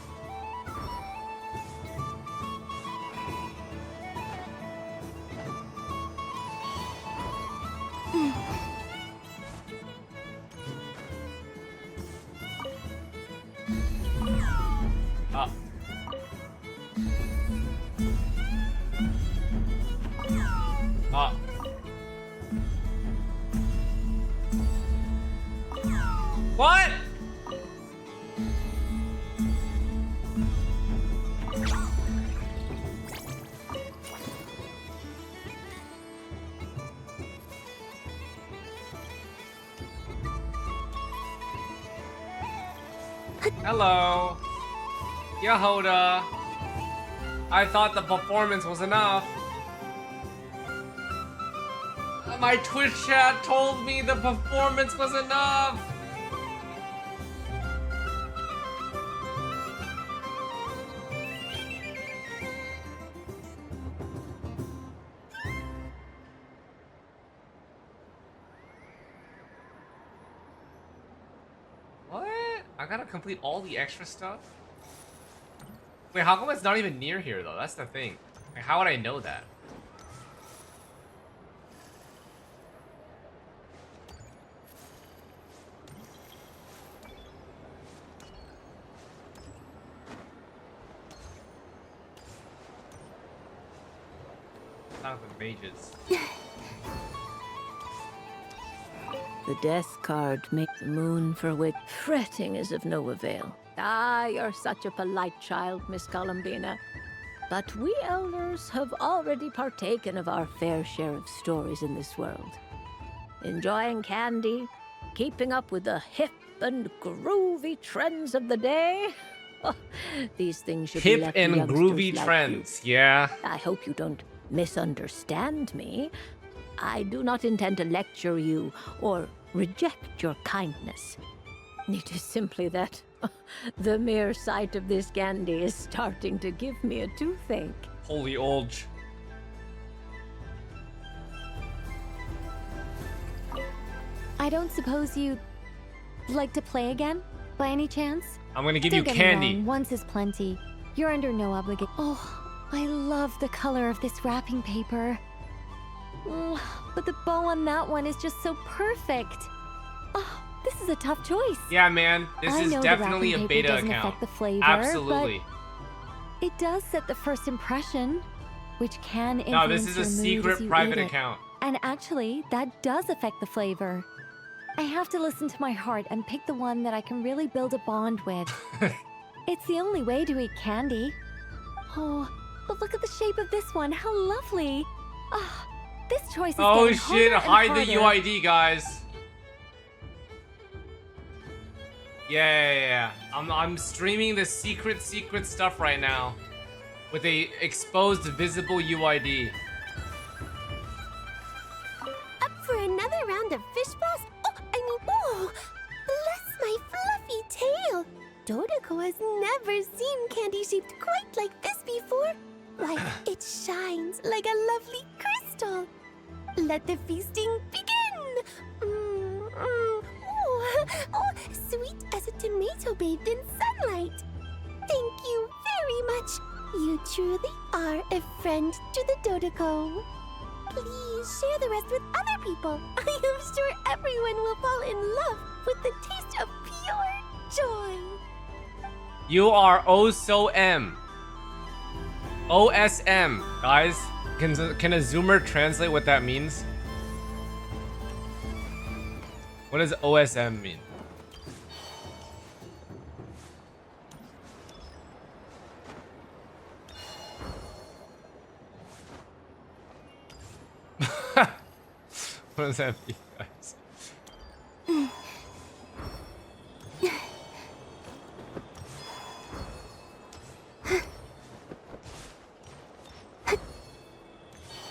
Speaker 1: What? Hello. Yehoda. I thought the performance was enough. My Twitch chat told me the performance was enough. What? I gotta complete all the extra stuff? Wait, how come it's not even near here though? That's the thing. Like, how would I know that? Not the mages.
Speaker 16: The death card makes the moon for which fretting is of no avail. Ah, you're such a polite child, Miss Columbina. But we elders have already partaken of our fair share of stories in this world. Enjoying candy, keeping up with the hip and groovy trends of the day. Oh, these things should be
Speaker 1: Hip
Speaker 16: left to
Speaker 1: and
Speaker 16: youngsters
Speaker 1: groovy
Speaker 16: like
Speaker 1: trends,
Speaker 16: you.
Speaker 1: yeah.
Speaker 16: I hope you don't misunderstand me. I do not intend to lecture you or reject your kindness. It is simply that the mere sight of this candy is starting to give me a toothache.
Speaker 1: Holy old.
Speaker 21: I don't suppose you'd like to play again, by any chance?
Speaker 1: I'm gonna give
Speaker 21: Don't
Speaker 1: you
Speaker 21: get me
Speaker 1: candy.
Speaker 21: wrong, once is plenty. You're under no obligation. Oh, I love the color of this wrapping paper. But the bow on that one is just so perfect. Oh, this is a tough choice.
Speaker 1: Yeah, man. This
Speaker 21: I
Speaker 1: is
Speaker 21: know
Speaker 1: definitely
Speaker 21: the
Speaker 1: a
Speaker 21: wrapping
Speaker 1: beta
Speaker 21: paper doesn't
Speaker 1: account.
Speaker 21: affect the flavor,
Speaker 1: Absolutely.
Speaker 21: but it does set the first impression, which can influence
Speaker 1: No, this is a
Speaker 21: your mood as
Speaker 1: secret
Speaker 21: you
Speaker 1: private
Speaker 21: eat it.
Speaker 1: account.
Speaker 21: And actually, that does affect the flavor. I have to listen to my heart and pick the one that I can really build a bond with. It's the only way to eat candy. Oh, but look at the shape of this one. How lovely. Oh, this choice is
Speaker 1: Oh
Speaker 21: getting
Speaker 1: shit,
Speaker 21: harder and
Speaker 1: hide the
Speaker 21: harder.
Speaker 1: UID, guys. Yeah. I'm streaming the secret stuff right now. With a exposed visible UID.
Speaker 22: Up for another round of fish balls? Oh, bless my fluffy tail. Dodoko has never seen candy shaped quite like this before. Why, it shines like a lovely crystal. Let the feasting begin. Oh, sweet as a tomato bathed in sunlight. Thank you very much. You truly are a friend to the Dodoko. Please share the rest with other people. I am sure everyone will fall in love with the taste of pure joy.
Speaker 1: You are oh so M. OSM. Guys, can a zoomer translate what that means? What does OSM mean? What does that mean, guys?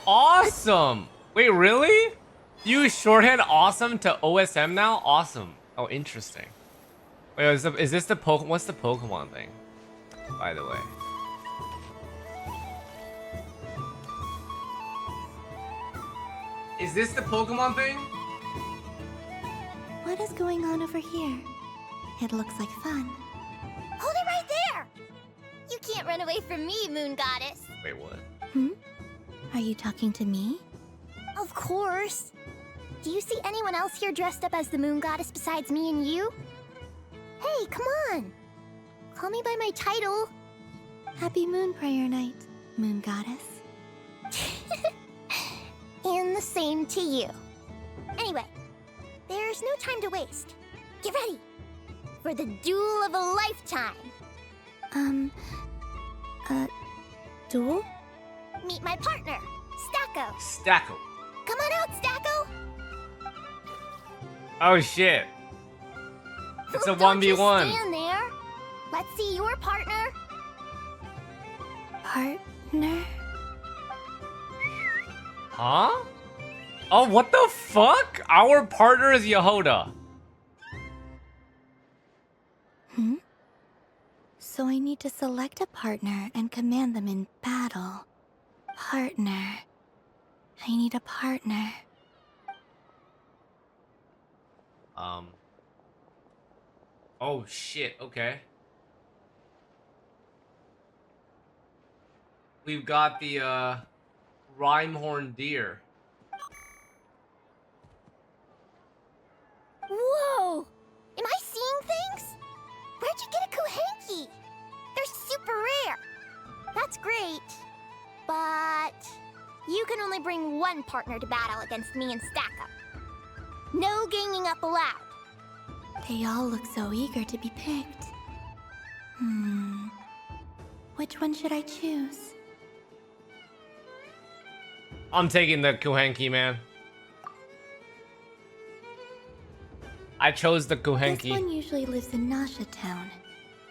Speaker 1: Awesome! Wait, really? You use shorthand awesome to OSM now? Awesome. Oh, interesting. Wait, is this the Pokemon? What's the Pokemon thing? By the way. Is this the Pokemon thing?
Speaker 22: What is going on over here? It looks like fun. Hold it right there!
Speaker 3: You can't run away from me, Moon Goddess.
Speaker 1: Wait, what?
Speaker 22: Are you talking to me?
Speaker 3: Of course. Do you see anyone else here dressed up as the Moon Goddess besides me and you? Hey, come on. Call me by my title.
Speaker 22: Happy Moon Prayer Night, Moon Goddess.
Speaker 3: And the same to you. Anyway, there's no time to waste. Get ready for the duel of a lifetime.
Speaker 22: Duel?
Speaker 3: Meet my partner, Stacko.
Speaker 1: Stacko.
Speaker 3: Come on out, Stacko.
Speaker 1: Oh shit. It's a
Speaker 3: Don't just
Speaker 1: 1v1.
Speaker 3: stand there. Let's see your partner.
Speaker 22: Partner?
Speaker 1: Huh? Oh, what the fuck? Our partner is Yehoda.
Speaker 22: So I need to select a partner and command them in battle. Partner. I need a partner.
Speaker 1: Oh shit, okay. we've got the Rhymehorn deer.
Speaker 3: Whoa! Am I seeing things? Where'd you get a Kuhenki? They're super rare. That's great. But you can only bring one partner to battle against me and Stacko. No ganging up allowed.
Speaker 5: They all look so eager to be picked. Which one should I choose?
Speaker 1: I'm taking the Kuhenki, man. I chose the
Speaker 5: This
Speaker 1: Kuhenki.
Speaker 5: one usually lives in Nasha Town.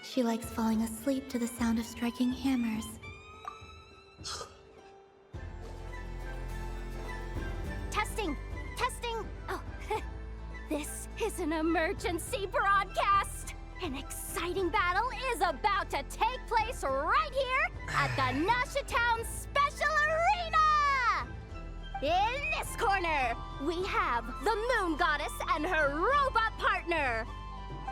Speaker 5: She likes falling asleep to the sound of striking hammers.
Speaker 12: Testing! Testing! Oh, this is an emergency broadcast! An exciting battle is about to take place right here at the Nasha Town Special Arena! In this corner, we have the Moon Goddess and her robot partner.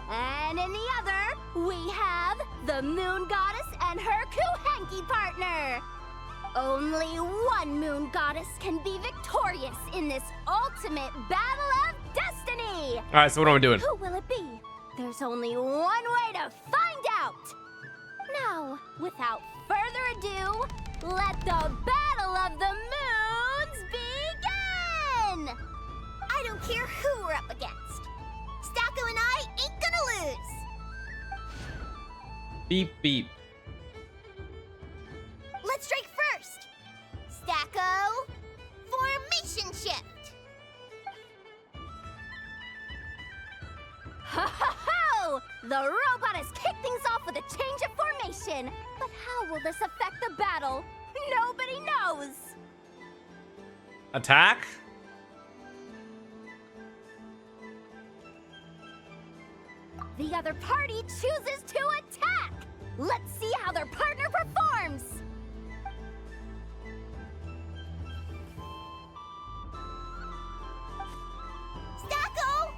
Speaker 12: And in the other, we have the Moon Goddess and her Kuhenki partner. Only one Moon Goddess can be victorious in this ultimate battle of destiny.
Speaker 1: All right, so what am I doing?
Speaker 12: Who will it be? There's only one way to find out. Now, without further ado, let the Battle of the Moons begin!
Speaker 3: I don't care who we're up against. Stacko and I ain't gonna lose.
Speaker 1: Beep, beep.
Speaker 3: Let's strike first. Stacko, formation shift.
Speaker 12: Ho ho ho! The robot has kicked things off with a change of formation. But how will this affect the battle? Nobody knows.
Speaker 1: Attack?
Speaker 12: The other party chooses to attack. Let's see how their partner performs.
Speaker 3: Stacko!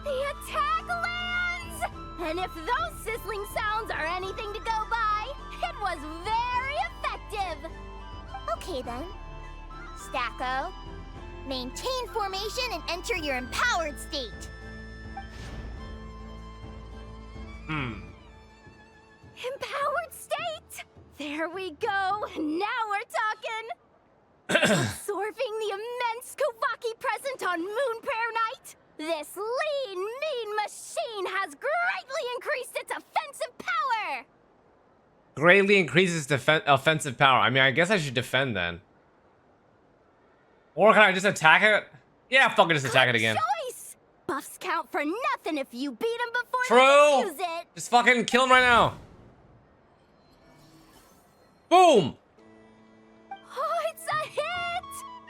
Speaker 12: The attack lands! And if those sizzling sounds are anything to go by, it was very effective.
Speaker 3: Okay then. Stacko, maintain formation and enter your empowered state.
Speaker 12: Empowered state? There we go. Now we're talking. Absorbing the immense Kuvaki present on Moon Prayer Night, this lean, mean machine has greatly increased its offensive power.
Speaker 1: Greatly increases offensive power. I mean, I guess I should defend then. Or can I just attack it? Yeah, fucking just attack it again.
Speaker 12: Choice! Buffs count for nothing if you beat him before
Speaker 1: True!
Speaker 12: you use it.
Speaker 1: Just fucking kill him right now. Boom!
Speaker 12: Oh, it's a hit!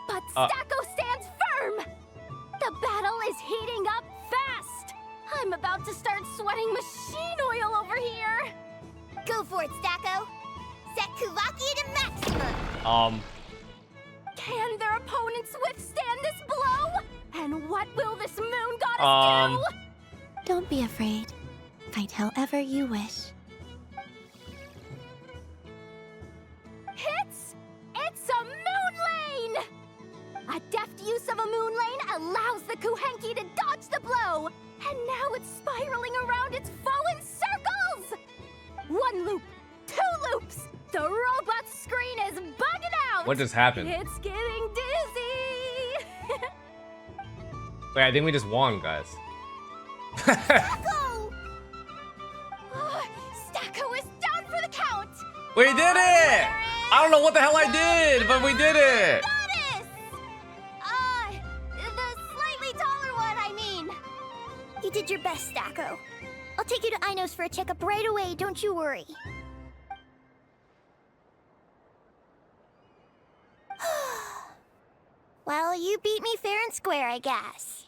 Speaker 12: But Stacko stands firm! The battle is heating up fast! I'm about to start sweating machine oil over here!
Speaker 3: Go for it, Stacko! Set Kuvaki to maximum!
Speaker 12: Can their opponents withstand this blow? And what will this Moon Goddess do?
Speaker 5: Don't be afraid. Fight however you wish.
Speaker 12: It's a Moon Lane! A deft use of a Moon Lane allows the Kuhenki to dodge the blow, and now it's spiraling around its foe in circles! One loop, two loops, the robot's screen is bugging out!
Speaker 1: What just happened?
Speaker 12: It's getting dizzy!
Speaker 1: Wait, I think we just won, guys.
Speaker 12: Stacko! Oh, Stacko is down for the count!
Speaker 1: We did it! I don't know what the hell I did, but we did it!
Speaker 3: The slightly taller one, I mean. You did your best, Stacko. I'll take you to Ainos for a checkup right away, don't you worry. Well, you beat me fair and square, I guess.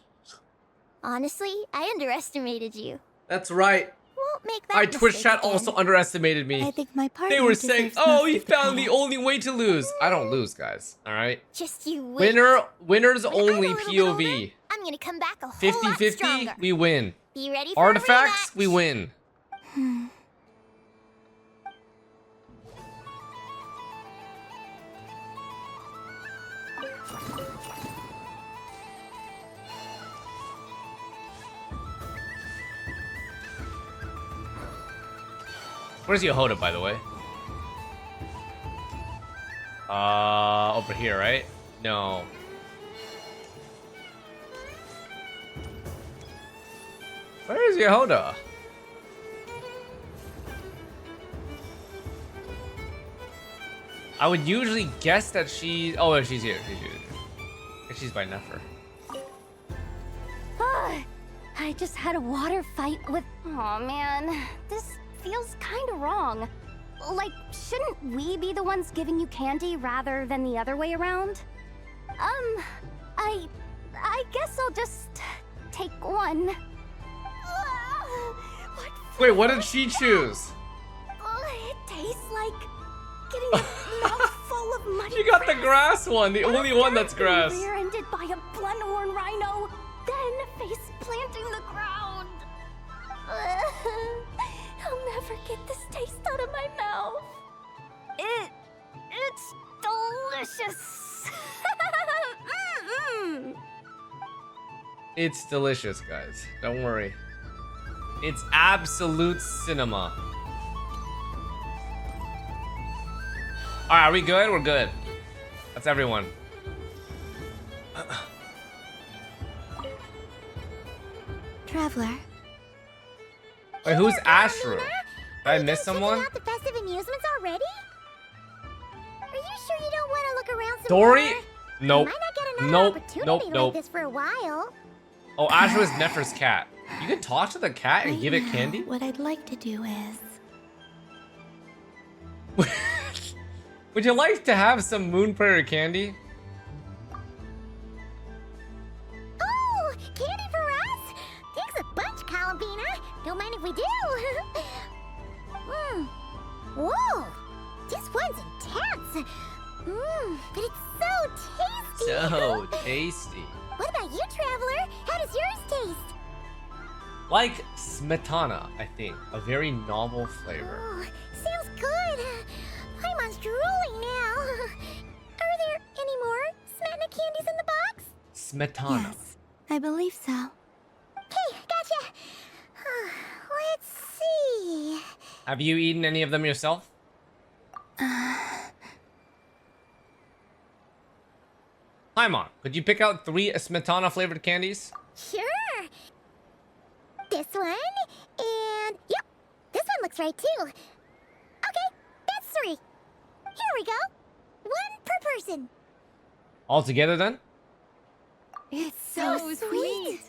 Speaker 3: Honestly, I underestimated you.
Speaker 1: That's right.
Speaker 3: Won't make that
Speaker 1: My Twitch
Speaker 3: mistake
Speaker 1: chat
Speaker 3: again.
Speaker 1: also underestimated me.
Speaker 5: I think my partner
Speaker 1: They were saying,
Speaker 5: deserves
Speaker 1: "Oh,
Speaker 5: most
Speaker 1: he
Speaker 5: of the
Speaker 1: found the
Speaker 5: credit."
Speaker 1: only way to lose." I don't lose, guys. All right.
Speaker 3: Just you wait.
Speaker 1: Winners
Speaker 3: When I'm a
Speaker 1: only
Speaker 3: little bit
Speaker 1: POV.
Speaker 3: older, I'm gonna come back a whole lot
Speaker 1: 50-50,
Speaker 3: stronger.
Speaker 1: we win.
Speaker 3: Be ready for
Speaker 1: Artifacts,
Speaker 3: a rematch.
Speaker 1: we win. Where's Yehoda, by the way? Over here, right? No. Where is Yehoda? I would usually guess that she... Oh, she's here. She's here. She's by Nefer.
Speaker 12: I just had a water fight with... Oh man, this feels kind of wrong. Like, shouldn't we be the ones giving you candy rather than the other way around? I guess I'll just take one.
Speaker 1: Wait, what did she choose?
Speaker 12: It tastes like getting a mouthful of muddy
Speaker 1: She got
Speaker 12: grass.
Speaker 1: the grass one, the only one that's grass.
Speaker 12: Rear-ended by a blunt-horn rhino, then face planting the ground. I'll never get this taste out of my mouth. It's delicious.
Speaker 1: It's delicious, guys. Don't worry. It's absolute cinema. Alright, are we good? We're good. That's everyone.
Speaker 5: Traveler.
Speaker 1: Wait, who's Ashru? Did I miss someone?
Speaker 3: Out the festive amusements already? Are you sure you don't want to look around some
Speaker 1: Dory?
Speaker 3: more?
Speaker 1: Nope.
Speaker 3: You might not get another
Speaker 1: Nope.
Speaker 3: opportunity
Speaker 1: Nope.
Speaker 3: like this for a while.
Speaker 1: Oh, Ashru is Nefer's cat. You can talk to the cat and give it candy?
Speaker 5: What I'd like to do is...
Speaker 1: Would you like to have some Moon Prairie candy?
Speaker 3: Oh, candy for us? Thanks a bunch, Columbina. Don't mind if we do. Whoa, this one's intense. But it's so tasty.
Speaker 1: So tasty.
Speaker 3: What about you, Traveler? How does yours taste?
Speaker 1: Like smetana, I think. A very novel flavor.
Speaker 3: Oh, sounds good. Paimon's drooling now. Are there any more Smetana candies in the box?
Speaker 1: Smetana.
Speaker 5: Yes, I believe so.
Speaker 3: Okay, gotcha. Let's see.
Speaker 1: Have you eaten any of them yourself? Paimon, could you pick out 3 smetana flavored candies?
Speaker 3: Sure. This one, and yep, this one looks right too. Okay, that's 3. Here we go. 1 per person.
Speaker 1: All together then?
Speaker 3: It's so sweet.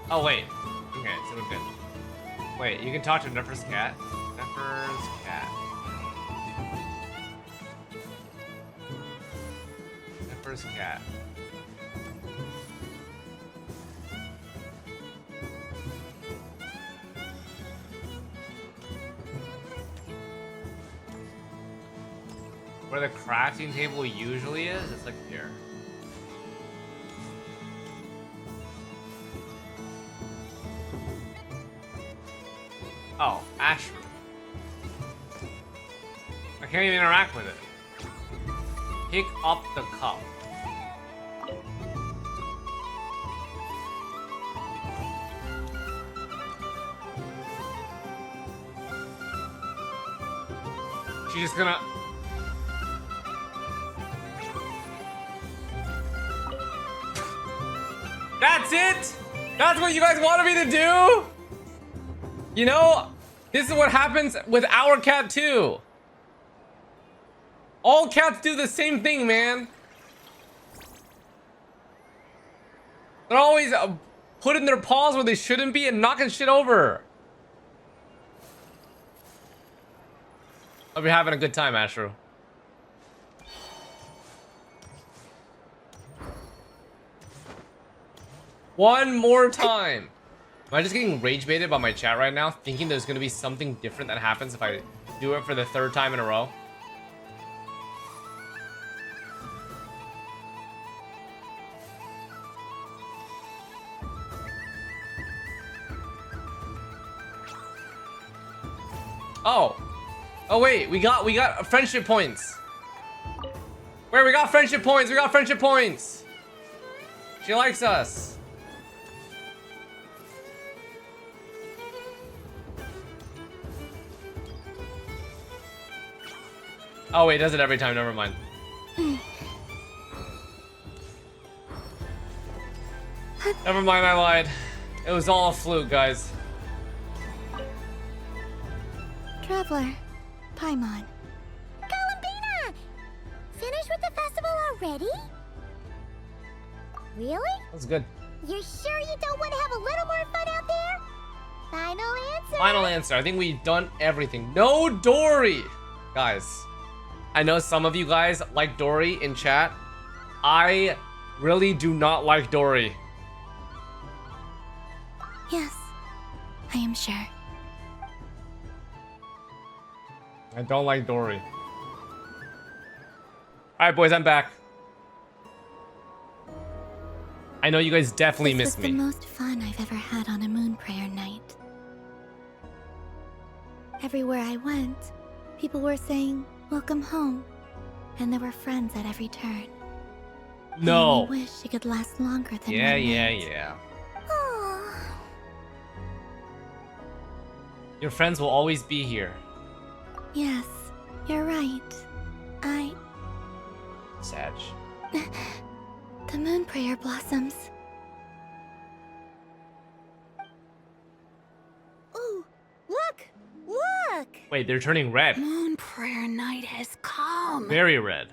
Speaker 1: Oh wait. Okay, so we're good. Wait, you can talk to Nefer's cat? Nefer's cat. Nefer's cat. Where the crafting table usually is? It's like here. Oh, Ashru. I can't even interact with it. Pick up the cup. She's just gonna... That's it? That's what you guys wanted me to do? You know, this is what happens with our cat too. All cats do the same thing, man. They're always putting their paws where they shouldn't be and knocking shit over. Hope you're having a good time, Ashru. One more time. Am I just getting rage baited by my chat right now, thinking there's gonna be something different that happens if I do it for the 3rd time in a row? Oh. Oh wait, we got friendship points. Where we got friendship points? We got friendship points. She likes us. Oh wait, does it every time? Never mind. Never mind, I lied. It was all a fluke, guys.
Speaker 3: Traveler, Paimon. Columbina! Finished with the festival already? Really?
Speaker 1: That's good.
Speaker 3: You're sure you don't want to have a little more fun out there? Final answer?
Speaker 1: Final answer. I think we've done everything. No Dory! Guys, I know some of you guys like Dory in chat. I really do not like Dory.
Speaker 5: Yes, I am sure.
Speaker 1: I don't like Dory. Alright, boys, I'm back. I know you guys definitely missed me.
Speaker 5: This was the most fun I've ever had on a moon prayer night. Everywhere I went, people were saying, "Welcome home," and there were friends at every turn.
Speaker 1: No.
Speaker 5: I only wish it could last longer than
Speaker 1: Yeah,
Speaker 5: one
Speaker 1: yeah,
Speaker 5: night.
Speaker 1: yeah. Your friends will always be here.
Speaker 5: Yes, you're right.
Speaker 1: Sag.
Speaker 5: The moon prayer blossoms.
Speaker 22: Ooh, look! Look!
Speaker 1: Wait, they're turning red.
Speaker 22: Moon prayer night has come.
Speaker 1: Very red.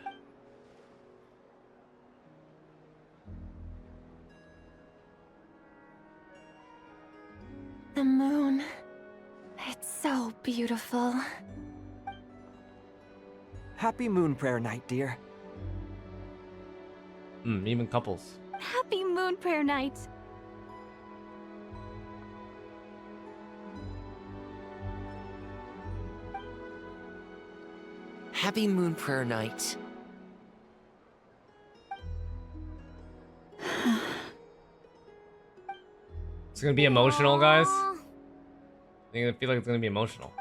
Speaker 12: The moon. It's so beautiful.
Speaker 17: Happy moon prayer night, dear.
Speaker 1: Even couples.
Speaker 12: Happy moon prayer night.
Speaker 17: Happy moon prayer night.
Speaker 1: It's gonna be emotional, guys. I feel like it's gonna be emotional.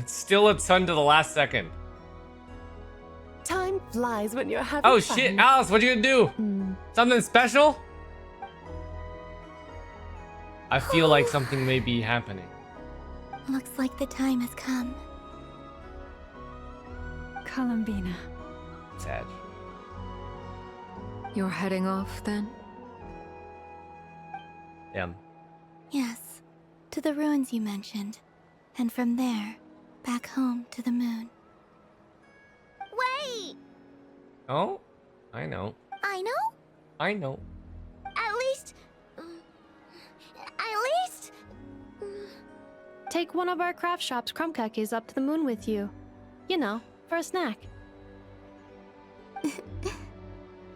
Speaker 1: Still a ton to the last second.
Speaker 22: Time flies when you're having
Speaker 1: Oh
Speaker 22: fun.
Speaker 1: shit, Alice, what you gonna do? Something special? I feel like something may be happening.
Speaker 5: Looks like the time has come.
Speaker 11: Columbina.
Speaker 1: Sad.
Speaker 14: You're heading off then?
Speaker 1: Damn.
Speaker 5: Yes, to the ruins you mentioned. And from there, back home to the moon.
Speaker 3: Wait!
Speaker 1: Oh? I know.
Speaker 3: I know?
Speaker 1: I know.
Speaker 3: At least...
Speaker 13: Take one of our craft shop's crumb cookies up to the moon with you. You know, for a snack.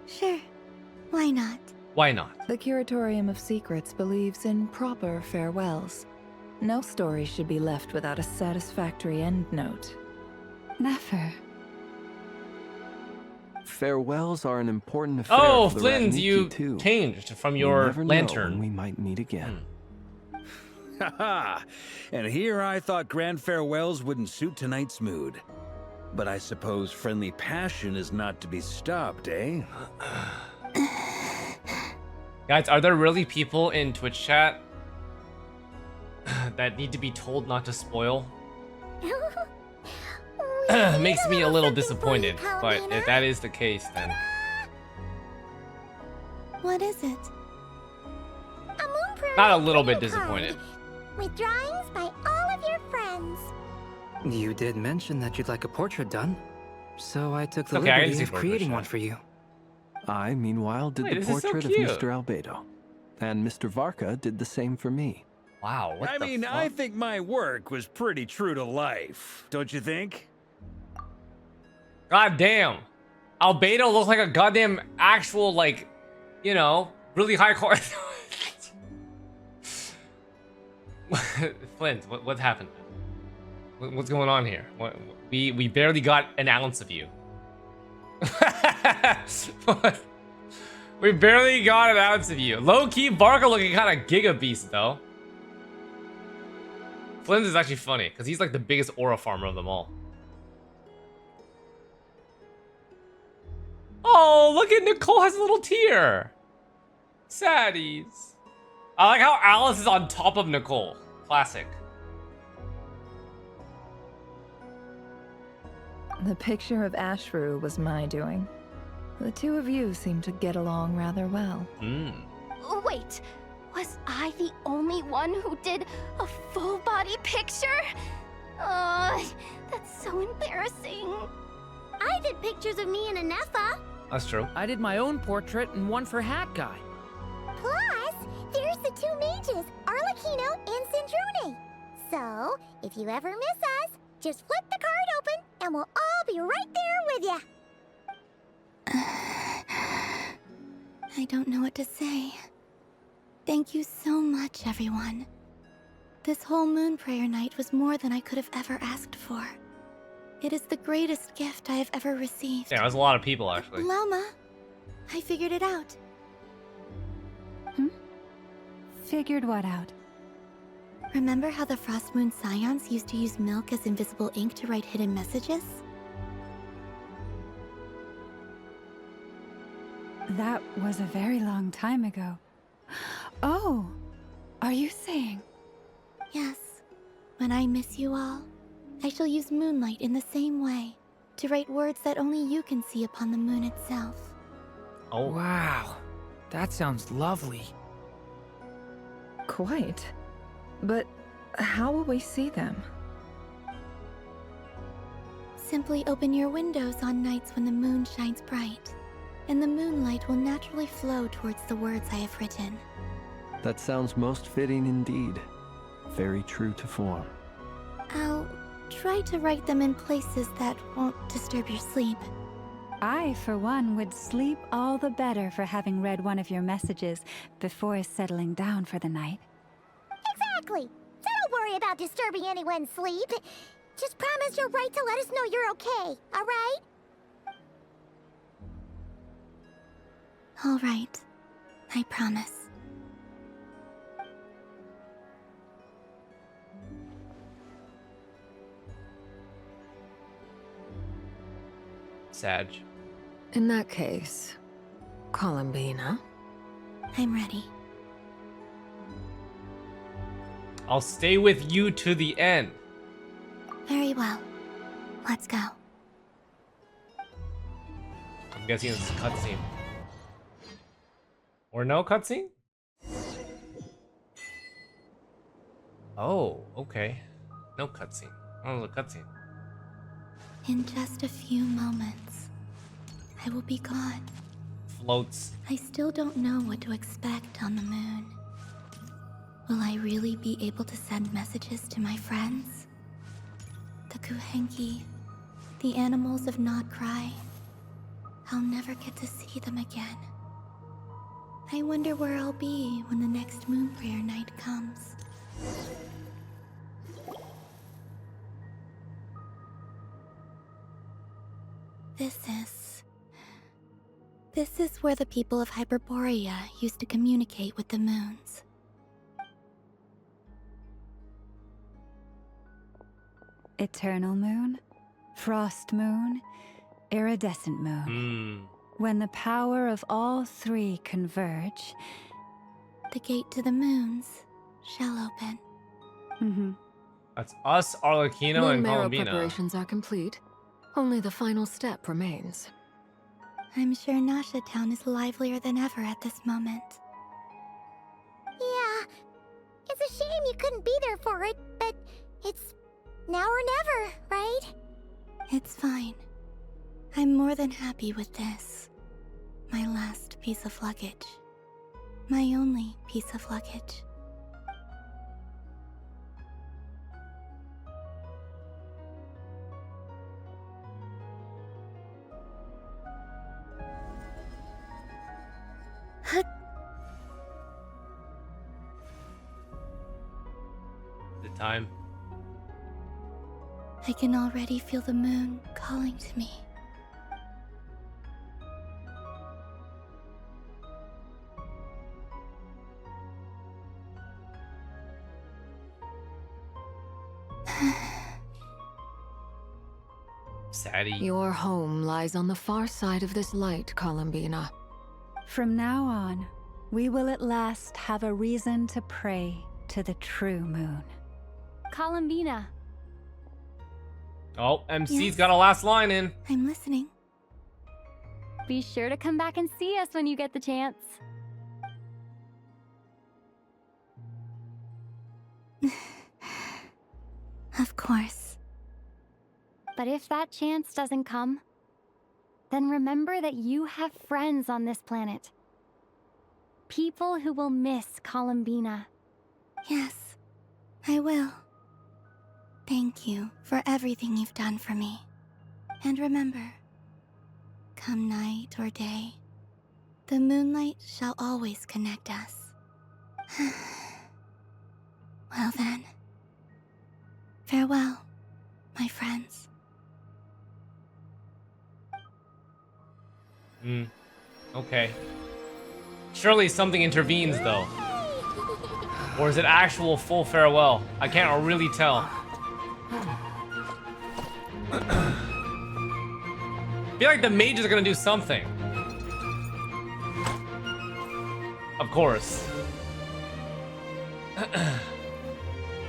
Speaker 5: Sure. Why not?
Speaker 1: Why not?
Speaker 11: The Curatorium of Secrets believes in proper farewells. No story should be left without a satisfactory endnote. Never.
Speaker 2: Farewells are an important affair.
Speaker 1: Oh,
Speaker 2: for the
Speaker 1: Flynn,
Speaker 2: Ratniki
Speaker 1: you
Speaker 2: too.
Speaker 1: changed from
Speaker 2: We
Speaker 1: your
Speaker 2: never know
Speaker 1: lantern.
Speaker 2: when we might meet again.
Speaker 6: Haha! And here I thought grand farewells wouldn't suit tonight's mood. But I suppose friendly passion is not to be stopped, eh?
Speaker 1: Guys, are there really people in Twitch chat that need to be told not to spoil? Makes me a little disappointed, but if that is the case, then...
Speaker 5: What is it?
Speaker 3: A moon prayer
Speaker 1: Not a
Speaker 3: night
Speaker 1: little bit
Speaker 3: video card
Speaker 1: disappointed.
Speaker 3: with drawings by all of your friends.
Speaker 15: You did mention that you'd like a portrait done, so I took the
Speaker 1: Okay, I can
Speaker 15: liberty
Speaker 1: see
Speaker 15: of
Speaker 1: portrait
Speaker 15: creating
Speaker 1: shot.
Speaker 15: one for you.
Speaker 2: I, meanwhile, did
Speaker 1: Wait,
Speaker 2: the
Speaker 1: this is so
Speaker 2: portrait of
Speaker 1: cute.
Speaker 2: Mr. Albedo. And Mr. Varka did the same for me.
Speaker 1: Wow, what
Speaker 6: I
Speaker 1: the
Speaker 6: mean,
Speaker 1: fuck?
Speaker 6: I think my work was pretty true to life, don't you think?
Speaker 1: God damn. Albedo looks like a goddamn actual, like, you know, really high quality. Flint, what happened? What's going on here? We barely got an ounce of you. What? We barely got an ounce of you. Low-key, Barker looking kind of giga beast, though. Flynn's is actually funny, because he's like the biggest aura farmer of them all. Oh, look at Nicole has a little tear. Saddies. I like how Alice is on top of Nicole. Classic.
Speaker 11: The picture of Ashru was my doing. The two of you seem to get along rather well.
Speaker 12: Wait, was I the only one who did a full body picture? That's so embarrassing.
Speaker 3: I did pictures of me and Anefa.
Speaker 1: That's true.
Speaker 8: I did my own portrait and one for Hat Guy.
Speaker 3: Plus, there's the two mages, Arlecchino and Cendrune. So, if you ever miss us, just flip the card open and we'll all be right there with you.
Speaker 5: I don't know what to say. Thank you so much, everyone. This whole moon prayer night was more than I could have ever asked for. It is the greatest gift I have ever received.
Speaker 1: Yeah, there's a lot of people, actually.
Speaker 5: Loma, I figured it out.
Speaker 19: Figured what out?
Speaker 5: Remember how the Frost Moon Scions used to use milk as invisible ink to write hidden messages?
Speaker 19: That was a very long time ago. Oh, are you saying?
Speaker 5: Yes. When I miss you all, I shall use Moonlight in the same way, to write words that only you can see upon the moon itself.
Speaker 8: Oh. Wow. That sounds lovely.
Speaker 11: Quite. But how will we see them?
Speaker 5: Simply open your windows on nights when the moon shines bright, and the moonlight will naturally flow towards the words I have written.
Speaker 2: That sounds most fitting indeed. Very true to form.
Speaker 5: I'll try to write them in places that won't disturb your sleep.
Speaker 19: I, for one, would sleep all the better for having read one of your messages before settling down for the night.
Speaker 3: Exactly. So don't worry about disturbing anyone's sleep. Just promise you're right to let us know you're okay, all right?
Speaker 5: All right. I promise.
Speaker 1: Sag.
Speaker 14: In that case, Columbina.
Speaker 5: I'm ready.
Speaker 1: I'll stay with you to the end.
Speaker 5: Very well. Let's go.
Speaker 1: I'm guessing it's a cutscene. Or no cutscene? Oh, okay. No cutscene. Oh, the cutscene.
Speaker 5: In just a few moments, I will be gone.
Speaker 1: Floats.
Speaker 5: I still don't know what to expect on the moon. Will I really be able to send messages to my friends? The Kuhenki, the animals of Not Cry. I'll never get to see them again. I wonder where I'll be when the next moon prayer night comes. This is where the people of Hyperborea used to communicate with the moons.
Speaker 19: Eternal moon, frost moon, iridescent moon. When the power of all three converge,
Speaker 5: the gate to the moons shall open.
Speaker 1: That's us, Arlecchino,
Speaker 14: Moon
Speaker 1: and
Speaker 14: marrow
Speaker 1: Columbina.
Speaker 14: preparations are complete. Only the final step remains.
Speaker 5: I'm sure Nasha Town is livelier than ever at this moment.
Speaker 3: Yeah, it's a shame you couldn't be there for it, but it's now or never, right?
Speaker 5: It's fine. I'm more than happy with this. My last piece of luggage. My only piece of luggage.
Speaker 1: The time.
Speaker 5: I can already feel the moon calling to me.
Speaker 1: Saddy.
Speaker 14: Your home lies on the far side of this light, Columbina.
Speaker 19: From now on, we will at last have a reason to pray to the true moon.
Speaker 13: Columbina.
Speaker 1: Oh, MC's
Speaker 21: Yes?
Speaker 1: got a last line in.
Speaker 21: I'm listening.
Speaker 13: Be sure to come back and see us when you get the chance.
Speaker 21: Of course.
Speaker 13: But if that chance doesn't come, then remember that you have friends on this planet. People who will miss Columbina.
Speaker 21: Yes, I will. Thank you for everything you've done for me. And remember, come night or day, the moonlight shall always connect us. Well then, farewell, my friends.
Speaker 1: Okay. Surely something intervenes, though. Or is it actual full farewell? I can't really tell. I feel like the mages are gonna do something. Of course.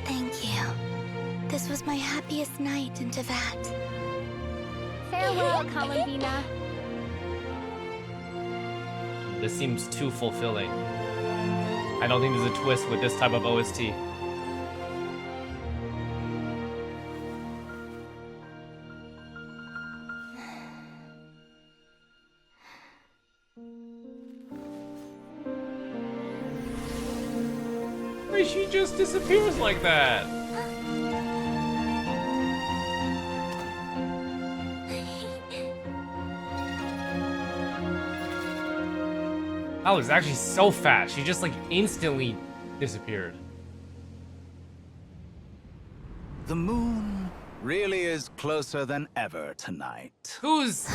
Speaker 21: Thank you. This was my happiest night in Teyvat.
Speaker 13: Farewell, Columbina.
Speaker 1: This seems too fulfilling. I don't think there's a twist with this type of OST. Why she just disappears like that? That was actually so fast. She just like instantly disappeared.
Speaker 4: The moon really is closer than ever tonight.
Speaker 1: Who's...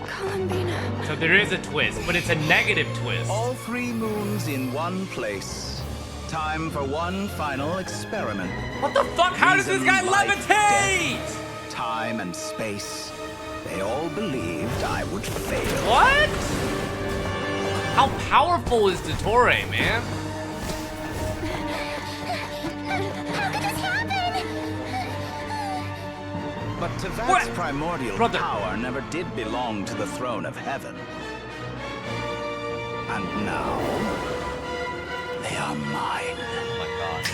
Speaker 21: Columbina.
Speaker 1: So there is a twist, but it's a negative twist.
Speaker 4: All three moons in one place. Time for one final experiment.
Speaker 1: What the fuck? How does this guy
Speaker 4: Life,
Speaker 1: levitate?
Speaker 4: death, time and space. They all believed I would fail.
Speaker 1: What? How powerful is Dottore, man?
Speaker 3: How could this happen?
Speaker 4: But Teyvat's primordial power never did belong to the throne of heaven. And now, they are mine.
Speaker 1: Oh my god.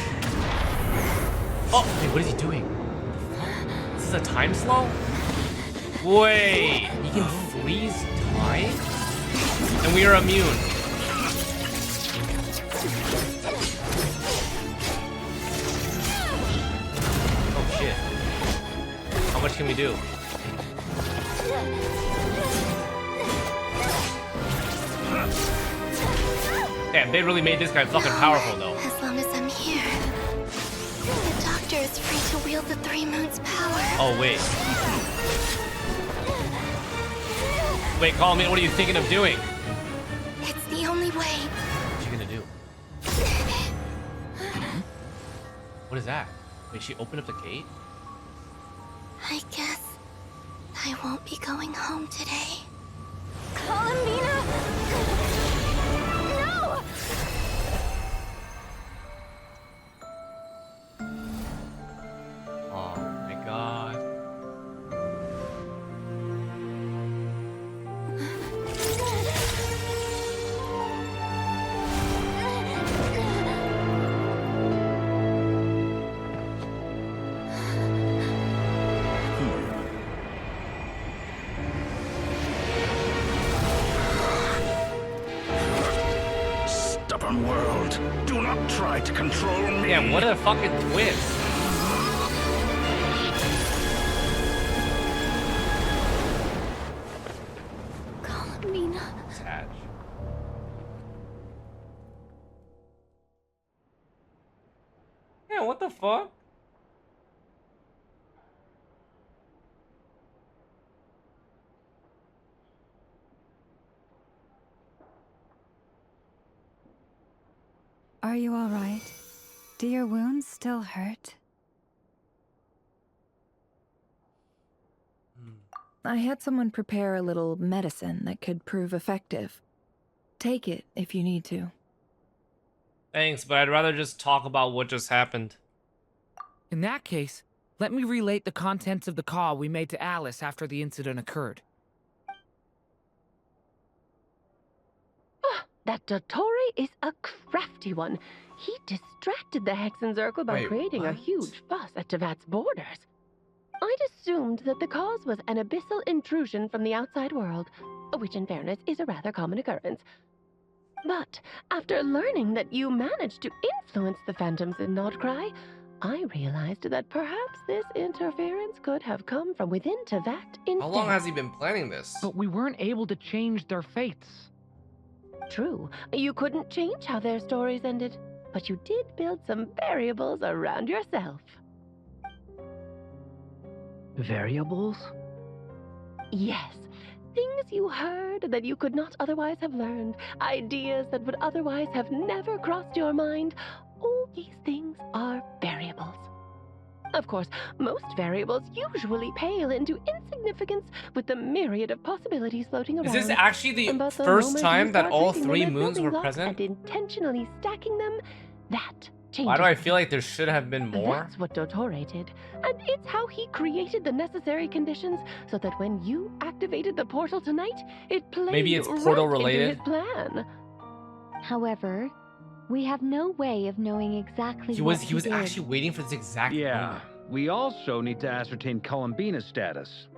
Speaker 1: Oh, wait, what is he doing? This is a time slow? Wait, he can freeze time? And we are immune. Oh shit. How much can we do? Damn, they really made this guy fucking powerful though.
Speaker 21: As long as I'm here, the Doctor is free to wield the Three Moons' power.
Speaker 1: Oh, wait. Wait, Colin, what are you thinking of doing?
Speaker 21: It's the only way.
Speaker 1: What's she gonna do? What is that? Wait, she opened up the gate?
Speaker 21: I guess I won't be going home today.
Speaker 12: Columbina! No!
Speaker 1: Oh my god.
Speaker 4: Stubborn world, do not try to control me.
Speaker 1: Yeah, what a fucking twist.
Speaker 21: Columbina.
Speaker 1: Sad. Yeah, what the fuck?
Speaker 19: Are you all right? Do your wounds still hurt?
Speaker 11: I had someone prepare a little medicine that could prove effective. Take it if you need to.
Speaker 1: Thanks, but I'd rather just talk about what just happened.
Speaker 8: In that case, let me relate the contents of the call we made to Alice after the incident occurred.
Speaker 7: That Dottore is a crafty one. He distracted the Hexenzirkel by creating a huge fuss at Tevat's borders. I'd assumed that the cause was an abyssal intrusion from the outside world, which in fairness is a rather common occurrence. But after learning that you managed to influence the phantoms in Nordcry, I realized that perhaps this interference could have come from within Tevat instead.
Speaker 1: How long has he been planning this?
Speaker 8: But we weren't able to change their fates.
Speaker 7: True, you couldn't change how their stories ended, but you did build some variables around yourself.
Speaker 8: Variables?
Speaker 7: Yes, things you heard that you could not otherwise have learned, ideas that would otherwise have never crossed your mind. All these things are variables. Of course, most variables usually pale into insignificance with the myriad of possibilities floating around.
Speaker 1: Is this actually the
Speaker 7: But
Speaker 1: first
Speaker 7: moment
Speaker 1: time
Speaker 7: you
Speaker 1: that
Speaker 7: start
Speaker 1: all
Speaker 7: treating them
Speaker 1: 3
Speaker 7: as
Speaker 1: moons
Speaker 7: building
Speaker 1: were
Speaker 7: blocks
Speaker 1: present?
Speaker 7: and intentionally stacking them, that changes.
Speaker 1: Why do I feel like there should have been more?
Speaker 7: That's what Dottore did, and it's how he created the necessary conditions so that when you activated the portal tonight, it played
Speaker 1: Maybe it's portal
Speaker 7: right
Speaker 1: related?
Speaker 7: into his plan.
Speaker 21: However, we have no way of knowing exactly
Speaker 1: He
Speaker 21: what
Speaker 1: was
Speaker 21: did.
Speaker 1: actually waiting for this exact moment.
Speaker 6: We also need to ascertain Columbina's status.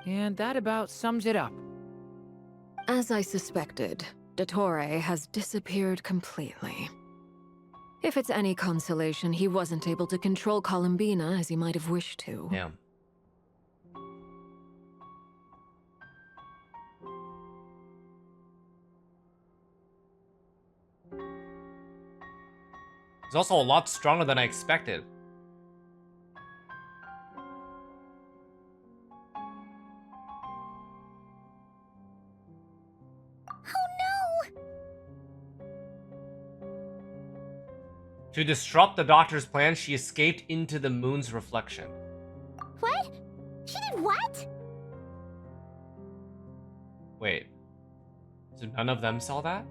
Speaker 8: And that about sums it up.
Speaker 14: As I suspected, Dottore has disappeared completely. If it's any consolation, he wasn't able to control Columbina as he might have wished to.
Speaker 1: Yeah. He's also a lot stronger than I expected. To disrupt the Doctor's plan, she escaped into the moon's reflection.
Speaker 3: What? She did what?
Speaker 1: Wait. So none of them saw that?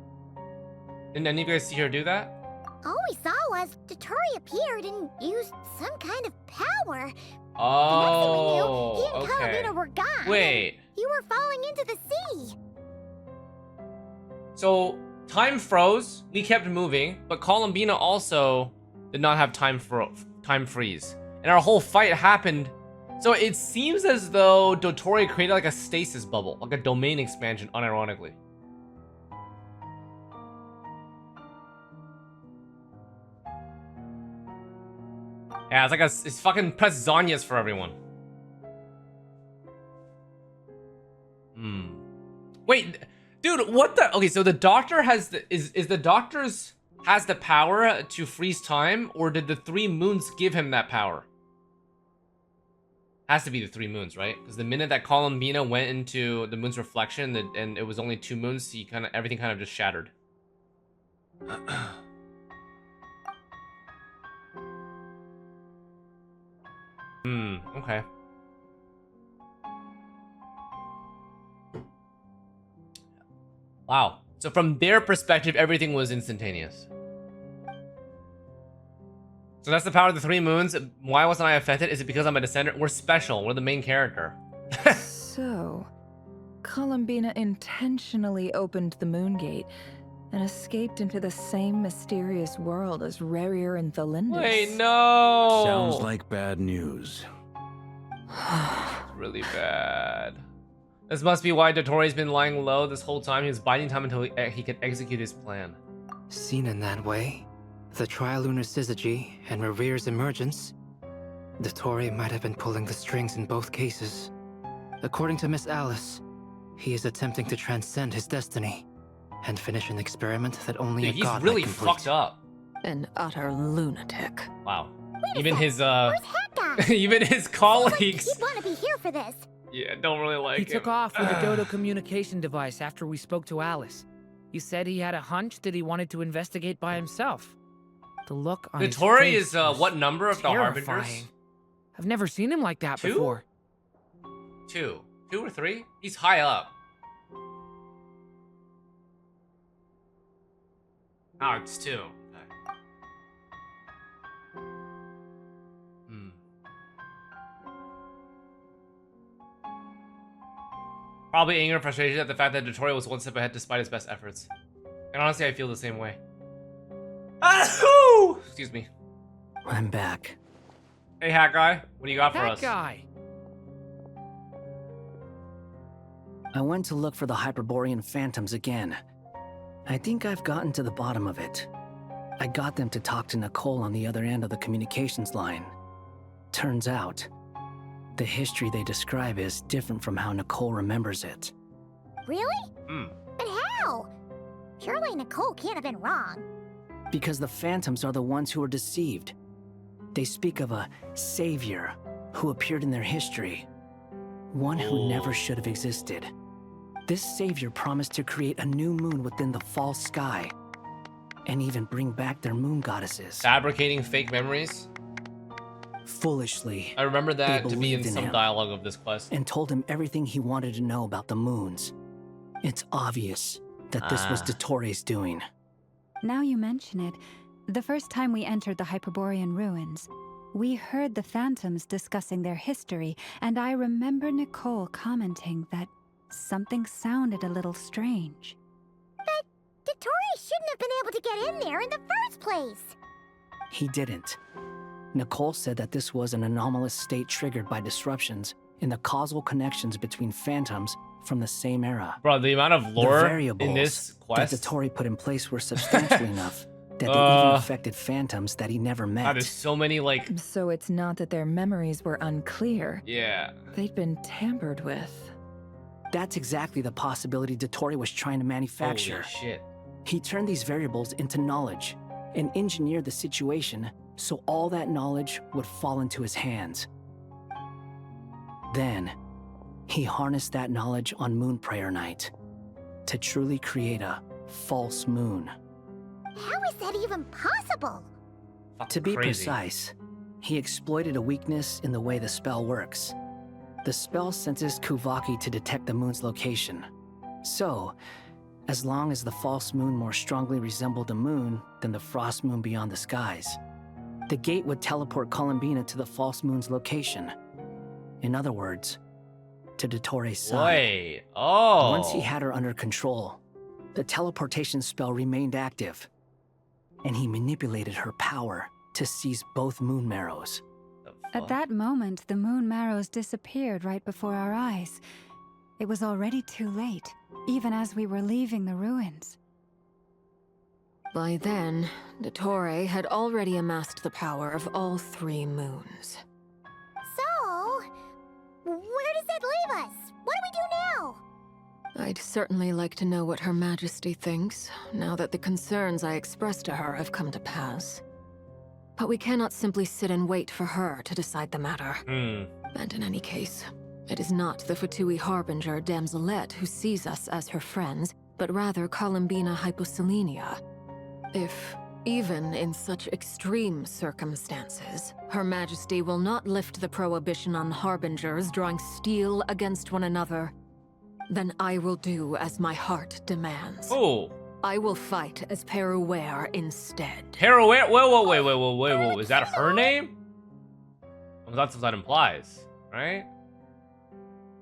Speaker 1: Didn't any of you guys see her do that?
Speaker 3: All we saw was Dottore appeared and used some kind of power.
Speaker 1: Oh,
Speaker 3: The next thing we knew, he and
Speaker 1: okay.
Speaker 3: Columbina were gone.
Speaker 1: Wait.
Speaker 3: You were falling into the sea.
Speaker 1: So time froze. We kept moving, but Columbina also did not have time freeze, and our whole fight happened. So it seems as though Dottore created like a stasis bubble, like a domain expansion, unironically. Yeah, it's like it's fucking press Zanya's for everyone. Wait, dude, what the? Okay, so the Doctor has the is the Doctor's has the power to freeze time, or did the 3 moons give him that power? Has to be the 3 moons, right? Because the minute that Columbina went into the moon's reflection, and it was only 2 moons, everything kind of just shattered. Okay. Wow. So from their perspective, everything was instantaneous. So that's the power of the 3 moons. Why wasn't I affected? Is it because I'm a descendant? We're special. We're the main character.
Speaker 11: So, Columbina intentionally opened the moon gate and escaped into the same mysterious world as Rerir and Thalindus.
Speaker 1: Wait, no!
Speaker 6: Sounds like bad news.
Speaker 1: Really bad. This must be why Dottore's been lying low this whole time. He was biding time until he could execute his plan.
Speaker 15: Seen in that way, the Trilunar Syzygy and Rerir's emergence, Dottore might have been pulling the strings in both cases. According to Miss Alice, he is attempting to transcend his destiny and finish an experiment that only a
Speaker 1: Dude,
Speaker 15: god
Speaker 1: he's really
Speaker 15: might complete.
Speaker 1: fucked up.
Speaker 14: An utter lunatic.
Speaker 1: Wow. Even his even his colleagues.
Speaker 3: He'd want to be here for this.
Speaker 1: Yeah, don't really like
Speaker 8: He
Speaker 1: him.
Speaker 8: took off with a Dodo communication device after we spoke to Alice. He said he had a hunch that he wanted to investigate by himself. The look on his
Speaker 1: Dottore
Speaker 8: face
Speaker 1: is
Speaker 8: was
Speaker 1: what number of the Harbingers?
Speaker 8: terrifying. I've never seen him like that
Speaker 1: 2?
Speaker 8: before.
Speaker 1: 2 or 3? He's high up. Oh, it's 2. Okay. Probably anger and frustration at the fact that Dottore was one step ahead despite his best efforts. And honestly, I feel the same way. Ahoo! Excuse me.
Speaker 10: I'm back.
Speaker 1: Hey, Hat Guy. What do you got for
Speaker 8: Hat
Speaker 1: us?
Speaker 8: Guy.
Speaker 10: I went to look for the Hyperborean phantoms again. I think I've gotten to the bottom of it. I got them to talk to Nicole on the other end of the communications line. Turns out, the history they describe is different from how Nicole remembers it.
Speaker 3: Really? But how? Surely Nicole can't have been wrong.
Speaker 10: Because the phantoms are the ones who are deceived. They speak of a savior who appeared in their history. One who never should have existed. This savior promised to create a new moon within the false sky. And even bring back their moon goddesses.
Speaker 1: Fabricating fake memories?
Speaker 10: Foolishly,
Speaker 1: I remember that
Speaker 10: they
Speaker 1: to be in
Speaker 10: believed
Speaker 1: some
Speaker 10: him
Speaker 1: dialogue of this quest.
Speaker 10: and told him everything he wanted to know about the moons. It's obvious that this was Dottore's doing.
Speaker 19: Now you mention it, the first time we entered the Hyperborean ruins, we heard the phantoms discussing their history, and I remember Nicole commenting that something sounded a little strange.
Speaker 3: But Dottore shouldn't have been able to get in there in the first place.
Speaker 10: He didn't. Nicole said that this was an anomalous state triggered by disruptions in the causal connections between phantoms from the same era.
Speaker 1: Bro, the amount of lore
Speaker 10: the variables
Speaker 1: in this quest.
Speaker 10: that Dottore put in place were substantial enough that they even affected phantoms that he never met.
Speaker 1: God, there's so many, like...
Speaker 11: So it's not that their memories were unclear.
Speaker 1: Yeah.
Speaker 11: They'd been tampered with.
Speaker 10: That's exactly the possibility Dottore was trying to manufacture.
Speaker 1: Holy shit.
Speaker 10: He turned these variables into knowledge and engineered the situation so all that knowledge would fall into his hands. Then, he harnessed that knowledge on Moon Prayer Night to truly create a false moon.
Speaker 3: How is that even possible?
Speaker 10: To be
Speaker 1: crazy.
Speaker 10: precise, he exploited a weakness in the way the spell works. The spell senses Kuvaki to detect the moon's location. So, as long as the false moon more strongly resembled the moon than the frost moon beyond the skies, the gate would teleport Columbina to the false moon's location. In other words, to Dottore's side.
Speaker 1: Wait. Oh.
Speaker 10: Once he had her under control, the teleportation spell remained active, and he manipulated her power to seize both moon marrows.
Speaker 19: At that moment, the moon marrows disappeared right before our eyes. It was already too late, even as we were leaving the ruins.
Speaker 14: By then, Dottore had already amassed the power of all 3 moons.
Speaker 3: So, where does that leave us? What do we do now?
Speaker 14: I'd certainly like to know what Her Majesty thinks, now that the concerns I expressed to her have come to pass. But we cannot simply sit and wait for her to decide the matter. And in any case, it is not the Fatui Harbinger Damselette who sees us as her friends, but rather Columbina Hyposelenia. If, even in such extreme circumstances, Her Majesty will not lift the prohibition on Harbingers drawing steel against one another, then I will do as my heart demands.
Speaker 1: Oh.
Speaker 14: I will fight as Peruware instead.
Speaker 1: Peruware? Whoa. Is that her name? Well, that's what that implies, right?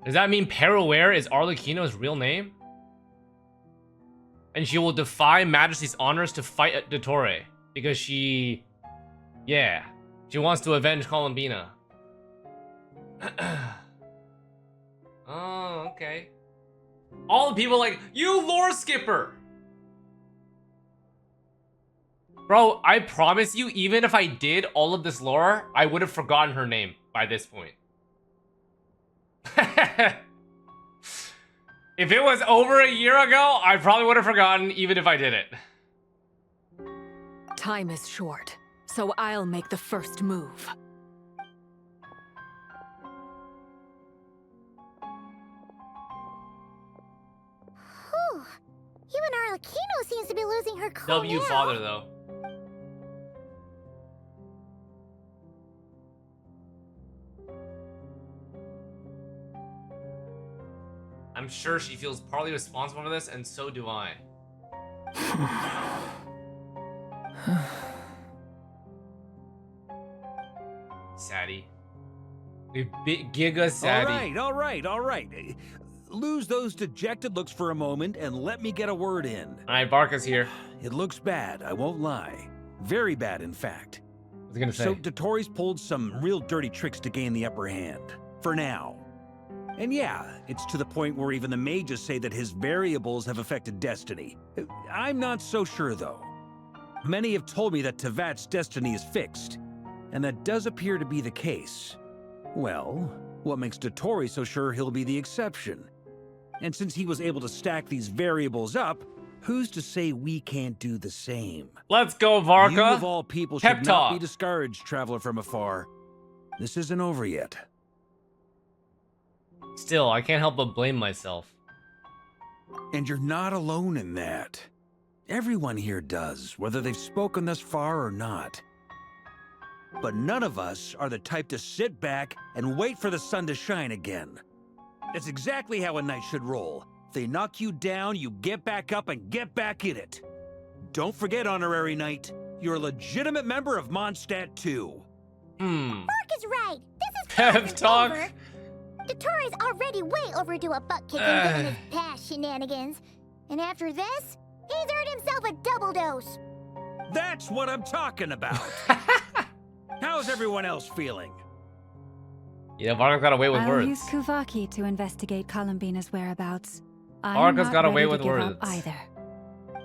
Speaker 1: Does that mean Peruware is Arlecchino's real name? And she will defy Majesty's honors to fight at Dottore because she wants to avenge Columbina. Oh, okay. All the people like, you lore skipper! Bro, I promise you, even if I did all of this lore, I would have forgotten her name by this point. If it was over a year ago, I probably would have forgotten even if I did it.
Speaker 14: Time is short, so I'll make the first move.
Speaker 3: Whew. Even Arlecchino seems to be losing her cool
Speaker 1: W
Speaker 3: now.
Speaker 1: father, though. I'm sure she feels partly responsible for this, and so do I. Saddy. Giga Saddy.
Speaker 6: All right. Lose those dejected looks for a moment and let me get a word in.
Speaker 1: Alright, Barca's here.
Speaker 6: It looks bad, I won't lie. Very bad, in fact.
Speaker 1: What was I gonna say?
Speaker 6: So Dotori's pulled some real dirty tricks to gain the upper hand. For now. And yeah, it's to the point where even the mages say that his variables have affected destiny. I'm not so sure, though. Many have told me that Tevat's destiny is fixed, and that does appear to be the case. Well, what makes Dotori so sure he'll be the exception? And since he was able to stack these variables up, who's to say we can't do the same?
Speaker 1: Let's go, Varka.
Speaker 6: You of all people
Speaker 1: Pep
Speaker 6: should
Speaker 1: talk.
Speaker 6: not be discouraged, traveler from afar. This isn't over yet.
Speaker 1: Still, I can't help but blame myself.
Speaker 6: And you're not alone in that. Everyone here does, whether they've spoken thus far or not. But none of us are the type to sit back and wait for the sun to shine again. That's exactly how a knight should roll. If they knock you down, you get back up and get back in it. Don't forget, Honorary Knight, you're a legitimate member of Mondstadt too.
Speaker 3: Mark is right. This is
Speaker 1: Pep talk.
Speaker 3: over. Dotori's already way overdue a butt kicking given his past shenanigans. And after this, he's earned himself a double dose.
Speaker 6: That's what I'm talking about. How's everyone else feeling?
Speaker 1: Yeah, Varka's got away with
Speaker 11: I'll
Speaker 1: words.
Speaker 11: use Kuvaki to investigate Columbina's whereabouts. I'm
Speaker 1: Varka's
Speaker 11: not
Speaker 1: got away
Speaker 11: ready to
Speaker 1: with
Speaker 11: give
Speaker 1: words.
Speaker 11: up either.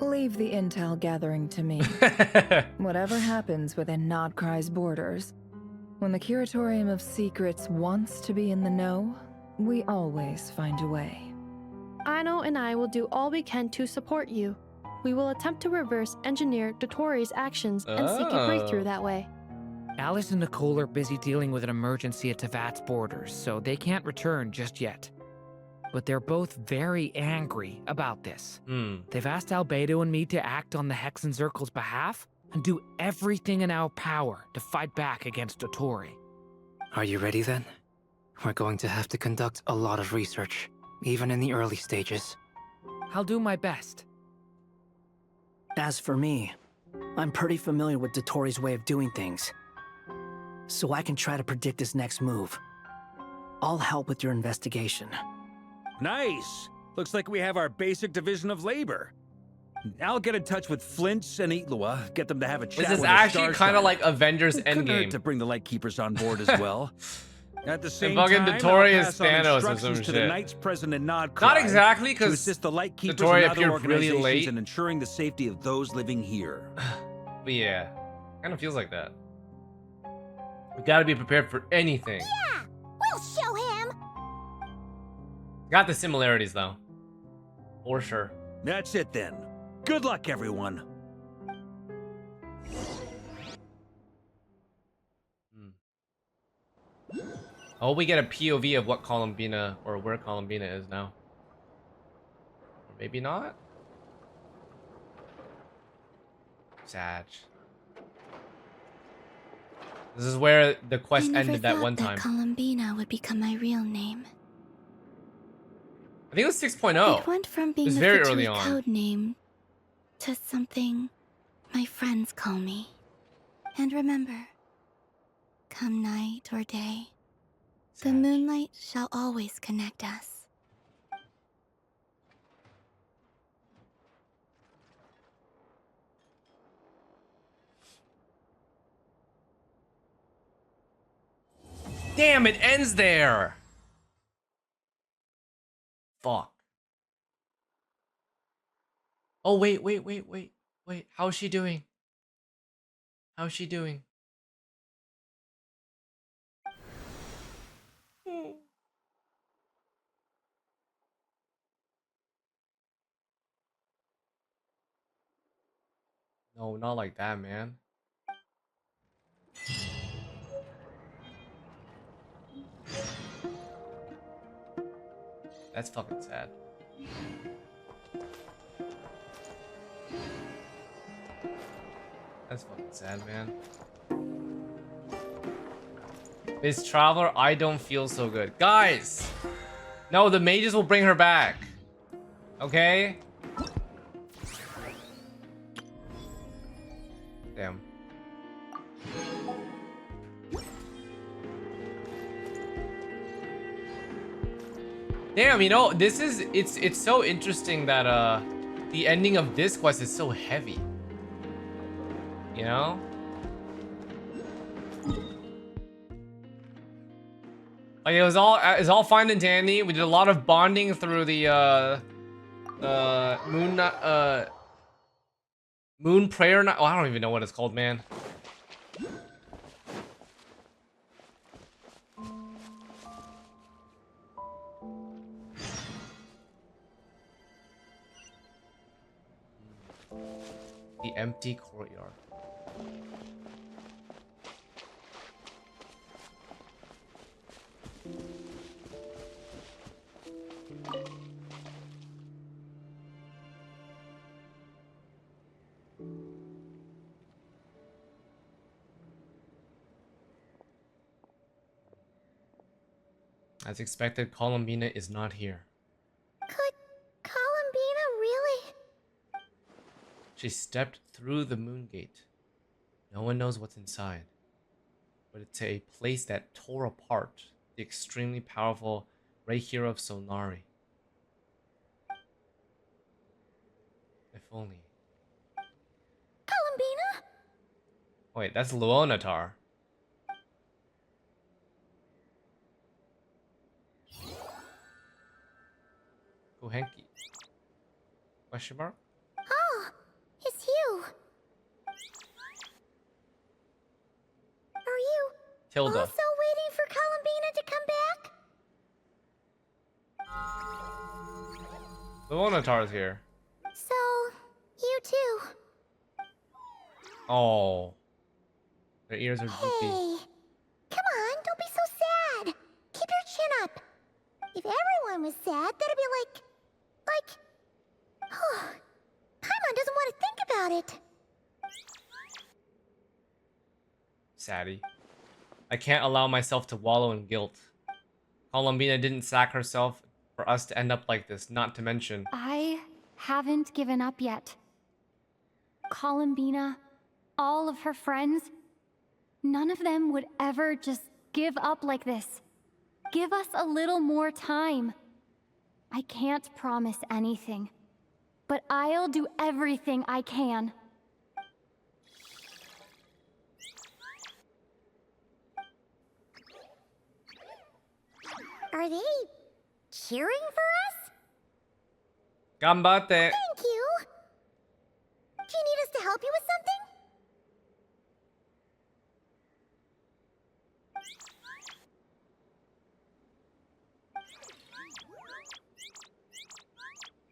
Speaker 18: Leave the intel gathering to me. Whatever happens within Nodcry's borders, when the Curatorium of Secrets wants to be in the know, we always find a way.
Speaker 13: Aino and I will do all we can to support you. We will attempt to reverse engineer Dotori's actions and seek a breakthrough that way.
Speaker 8: Alice and Nicole are busy dealing with an emergency at Tevat's borders, so they can't return just yet. But they're both very angry about this. They've asked Albedo and me to act on the Hexen Circle's behalf and do everything in our power to fight back against Dotori.
Speaker 15: Are you ready then? We're going to have to conduct a lot of research, even in the early stages.
Speaker 8: I'll do my best.
Speaker 10: As for me, I'm pretty familiar with Dotori's way of doing things, so I can try to predict his next move. I'll help with your investigation.
Speaker 6: Nice! Looks like we have our basic division of labor. I'll get in touch with Flints and Itlua, get them to have a chat.
Speaker 1: This is
Speaker 6: with
Speaker 1: actually kind of like Avengers
Speaker 6: Couldn't hurt
Speaker 1: Endgame.
Speaker 6: to bring the Lightkeepers on board as well. At the same
Speaker 1: fucking
Speaker 6: time,
Speaker 1: Dotori
Speaker 6: I'll
Speaker 1: is
Speaker 6: pass on
Speaker 1: Thanos or
Speaker 6: instructions
Speaker 1: some
Speaker 6: to the
Speaker 1: shit.
Speaker 6: Knights present in Nodcry
Speaker 1: Not exactly,
Speaker 6: to
Speaker 1: 'cause
Speaker 6: assist the Lightkeepers
Speaker 1: Dotori
Speaker 6: and other
Speaker 1: appeared really
Speaker 6: organizations
Speaker 1: late.
Speaker 6: in ensuring the safety of those living here.
Speaker 1: But yeah, kind of feels like that. We gotta be prepared for anything.
Speaker 3: Yeah, we'll show him.
Speaker 1: Got the similarities though. For sure.
Speaker 6: That's it then. Good luck, everyone.
Speaker 1: I hope we get a POV of what Columbina or where Columbina is now. Or maybe not. Sag. This is where the quest
Speaker 5: I never
Speaker 1: ended that
Speaker 5: thought
Speaker 1: one time.
Speaker 5: Columbina would become my real name.
Speaker 1: I think it was 6.0.
Speaker 5: It went from
Speaker 1: It
Speaker 5: being
Speaker 1: was
Speaker 5: a
Speaker 1: very
Speaker 5: Victory
Speaker 1: early on.
Speaker 5: code name to something my friends call me. And remember, come night or day, the moonlight shall always connect us.
Speaker 1: Damn, it ends there. Fuck. Oh, wait. How's she doing? How's she doing? No, not like that, man. That's fucking sad. That's fucking sad, man. Miss Traveler, I don't feel so good. Guys! No, the mages will bring her back. Okay? Damn. Damn, you know, this is it's so interesting that the ending of this quest is so heavy. You know? Like it was all fine and dandy. We did a lot of bonding through the moon prayer night. Oh, I don't even know what it's called, man. The empty courtyard. As expected, Columbina is not here.
Speaker 3: Could Columbina really?
Speaker 1: She stepped through the moon gate. No one knows what's inside, but it's a place that tore apart the extremely powerful Ray Hero of Solari. If only.
Speaker 3: Columbina?
Speaker 1: Wait, that's Luonatar. Kuhenki. Question mark?
Speaker 3: Oh, it's you. Are you
Speaker 1: Tilda.
Speaker 3: also waiting for Columbina to come back?
Speaker 1: Luonatar's here.
Speaker 3: So, you too.
Speaker 1: Oh. Their ears are droopy.
Speaker 3: Hey, come on, don't be so sad. Keep your chin up. If everyone was sad, that'd be like, oh, Paimon doesn't want to think about it.
Speaker 1: Saddy. I can't allow myself to wallow in guilt. Columbina didn't sack herself for us to end up like this, not to mention...
Speaker 9: I haven't given up yet. Columbina, all of her friends, none of them would ever just give up like this. Give us a little more time. I can't promise anything, but I'll do everything I can.
Speaker 3: Are they cheering for us?
Speaker 1: Gambate.
Speaker 3: Thank you. Do you need us to help you with something?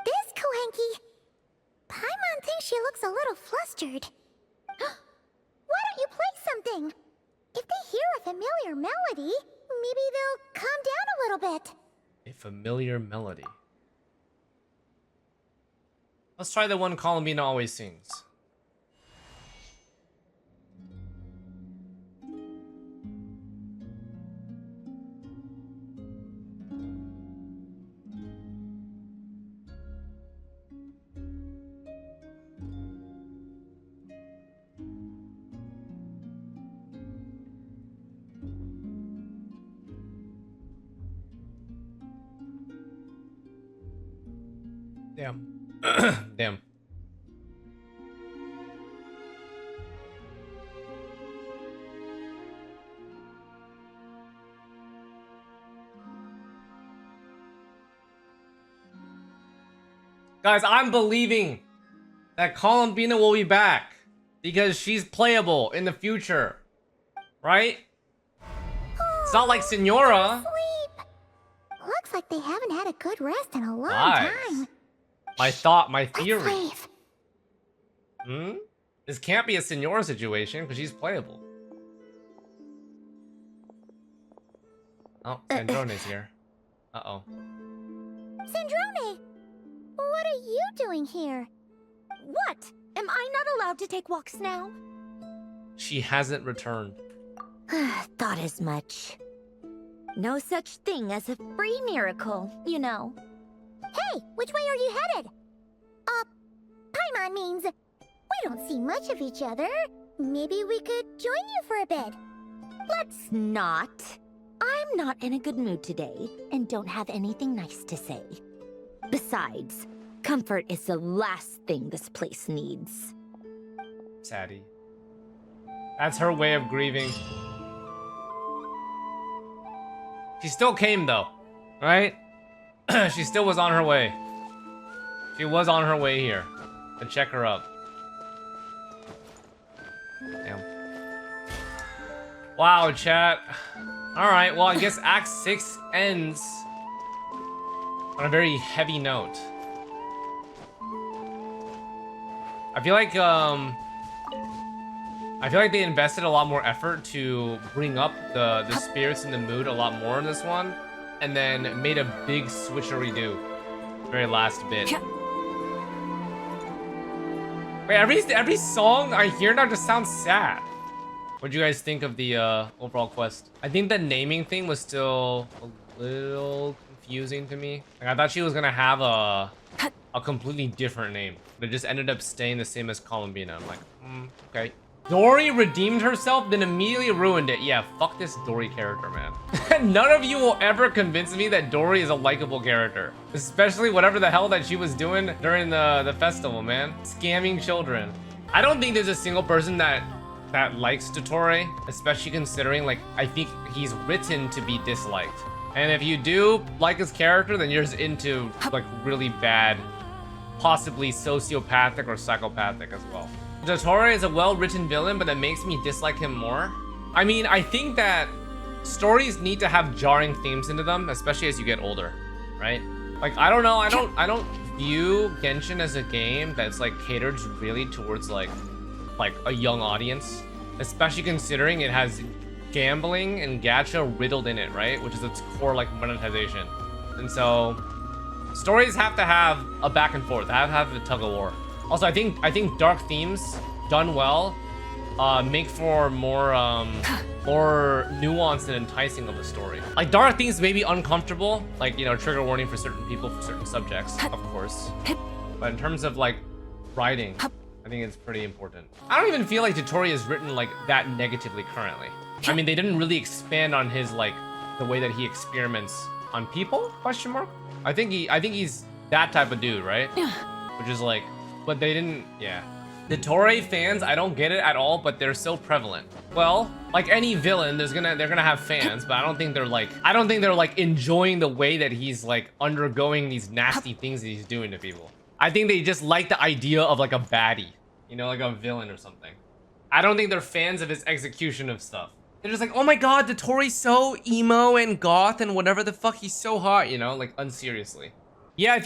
Speaker 3: This Kuhenki. Paimon thinks she looks a little flustered. Why don't you play something? If they hear a familiar melody, maybe they'll calm down a little bit.
Speaker 1: A familiar melody. Let's try the one Columbina always sings. Damn. Damn. Guys, I'm believing that Columbina will be back because she's playable in the future. Right? It's not like Senora.
Speaker 3: Sleep. Looks like they haven't had a good rest in a long
Speaker 1: Nice.
Speaker 3: time.
Speaker 1: My theory. This can't be a Senora situation because she's playable. Oh, Sandrone's here. Uh-oh.
Speaker 3: Sandrone, what are you doing here?
Speaker 12: What? Am I not allowed to take walks now?
Speaker 1: She hasn't returned.
Speaker 16: Thought as much.
Speaker 12: No such thing as a free miracle, you know.
Speaker 3: Hey, which way are you headed? Paimon means we don't see much of each other. Maybe we could join you for a bit.
Speaker 12: Let's not. I'm not in a good mood today and don't have anything nice to say. Besides, comfort is the last thing this place needs.
Speaker 1: Sadie. That's her way of grieving. She still came though, right? She still was on her way. She was on her way here to check her up. Damn. Wow, chat. Alright, well, I guess Act 6 ends on a very heavy note. I feel like they invested a lot more effort to bring up the spirits and the mood a lot more in this one, and then made a big switcheroo very last bit. Wait, every song I hear now just sounds sad. What do you guys think of the overall quest? I think the naming thing was still a little confusing to me. Like, I thought she was gonna have a completely different name, but it just ended up staying the same as Columbina. I'm like, okay. Dory redeemed herself, then immediately ruined it. Yeah, fuck this Dory character, man. None of you will ever convince me that Dory is a likable character. Especially whatever the hell that she was doing during the festival, man. Scamming children. I don't think there's a single person that likes Dottore, especially considering, like, I think he's written to be disliked. And if you do like his character, then you're just into, like, really bad, possibly sociopathic or psychopathic as well. Dottore is a well-written villain, but that makes me dislike him more. I mean, I think that stories need to have jarring themes into them, especially as you get older, right? Like, I don't know, I don't view Genshin as a game that's, like, catered really towards, like a young audience, especially considering it has gambling and gacha riddled in it, right? Which is its core, like, monetization. And so stories have to have a back and forth, have a tug of war. Also, I think dark themes done well make for more nuanced and enticing of a story. Like, dark themes may be uncomfortable, like, you know, trigger warning for certain people for certain subjects, of course. But in terms of, like, writing, I think it's pretty important. I don't even feel like Dottore is written, like, that negatively currently. I mean, they didn't really expand on his, like, the way that he experiments on people, question mark? I think he's that type of dude, right? Which is like, but they didn't, yeah. Dottore fans, I don't get it at all, but they're so prevalent. Well, like any villain, they're gonna have fans, but I don't think they're like enjoying the way that he's, like, undergoing these nasty things that he's doing to people. I think they just like the idea of, like, a baddie, you know, like a villain or something. I don't think they're fans of his execution of stuff. They're just like, oh my god, Dottore's so emo and goth and whatever the fuck, he's so hot, you know, like, unseriously. Yeah, I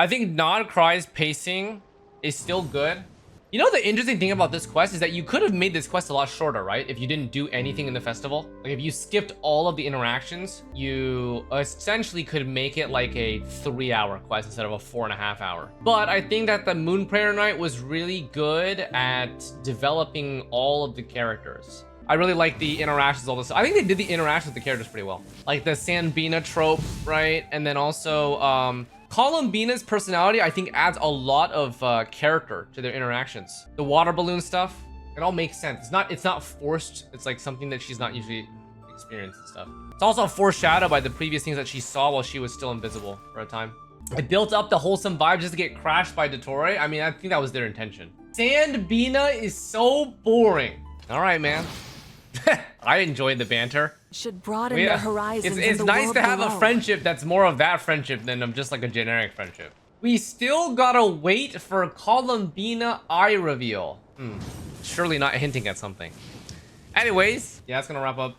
Speaker 1: think Nod Cry's pacing is still good. You know, the interesting thing about this quest is that you could have made this quest a lot shorter, right? If you didn't do anything in the festival. Like, if you skipped all of the interactions, you essentially could make it like a 3-hour quest instead of a 4.5 hour. But I think that the Moon Prayer Night was really good at developing all of the characters. I really like the interactions, all this. I think they did the interactions with the characters pretty well. Like the Sanbina trope, right? And then also, Columbina's personality, I think, adds a lot of character to their interactions. The water balloon stuff, it all makes sense. It's not forced. It's like something that she's not usually experienced and stuff. It's also foreshadowed by the previous things that she saw while she was still invisible for a time. It built up the wholesome vibe just to get crashed by Dottore. I mean, I think that was their intention. Sanbina is so boring. All right, man. I enjoyed the banter.
Speaker 17: Should broaden their horizons.
Speaker 1: It's nice to have a friendship that's more of that friendship than of just like a generic friendship. We still gotta wait for Columbina eye reveal. Surely not hinting at something. Anyways, yeah, that's gonna wrap up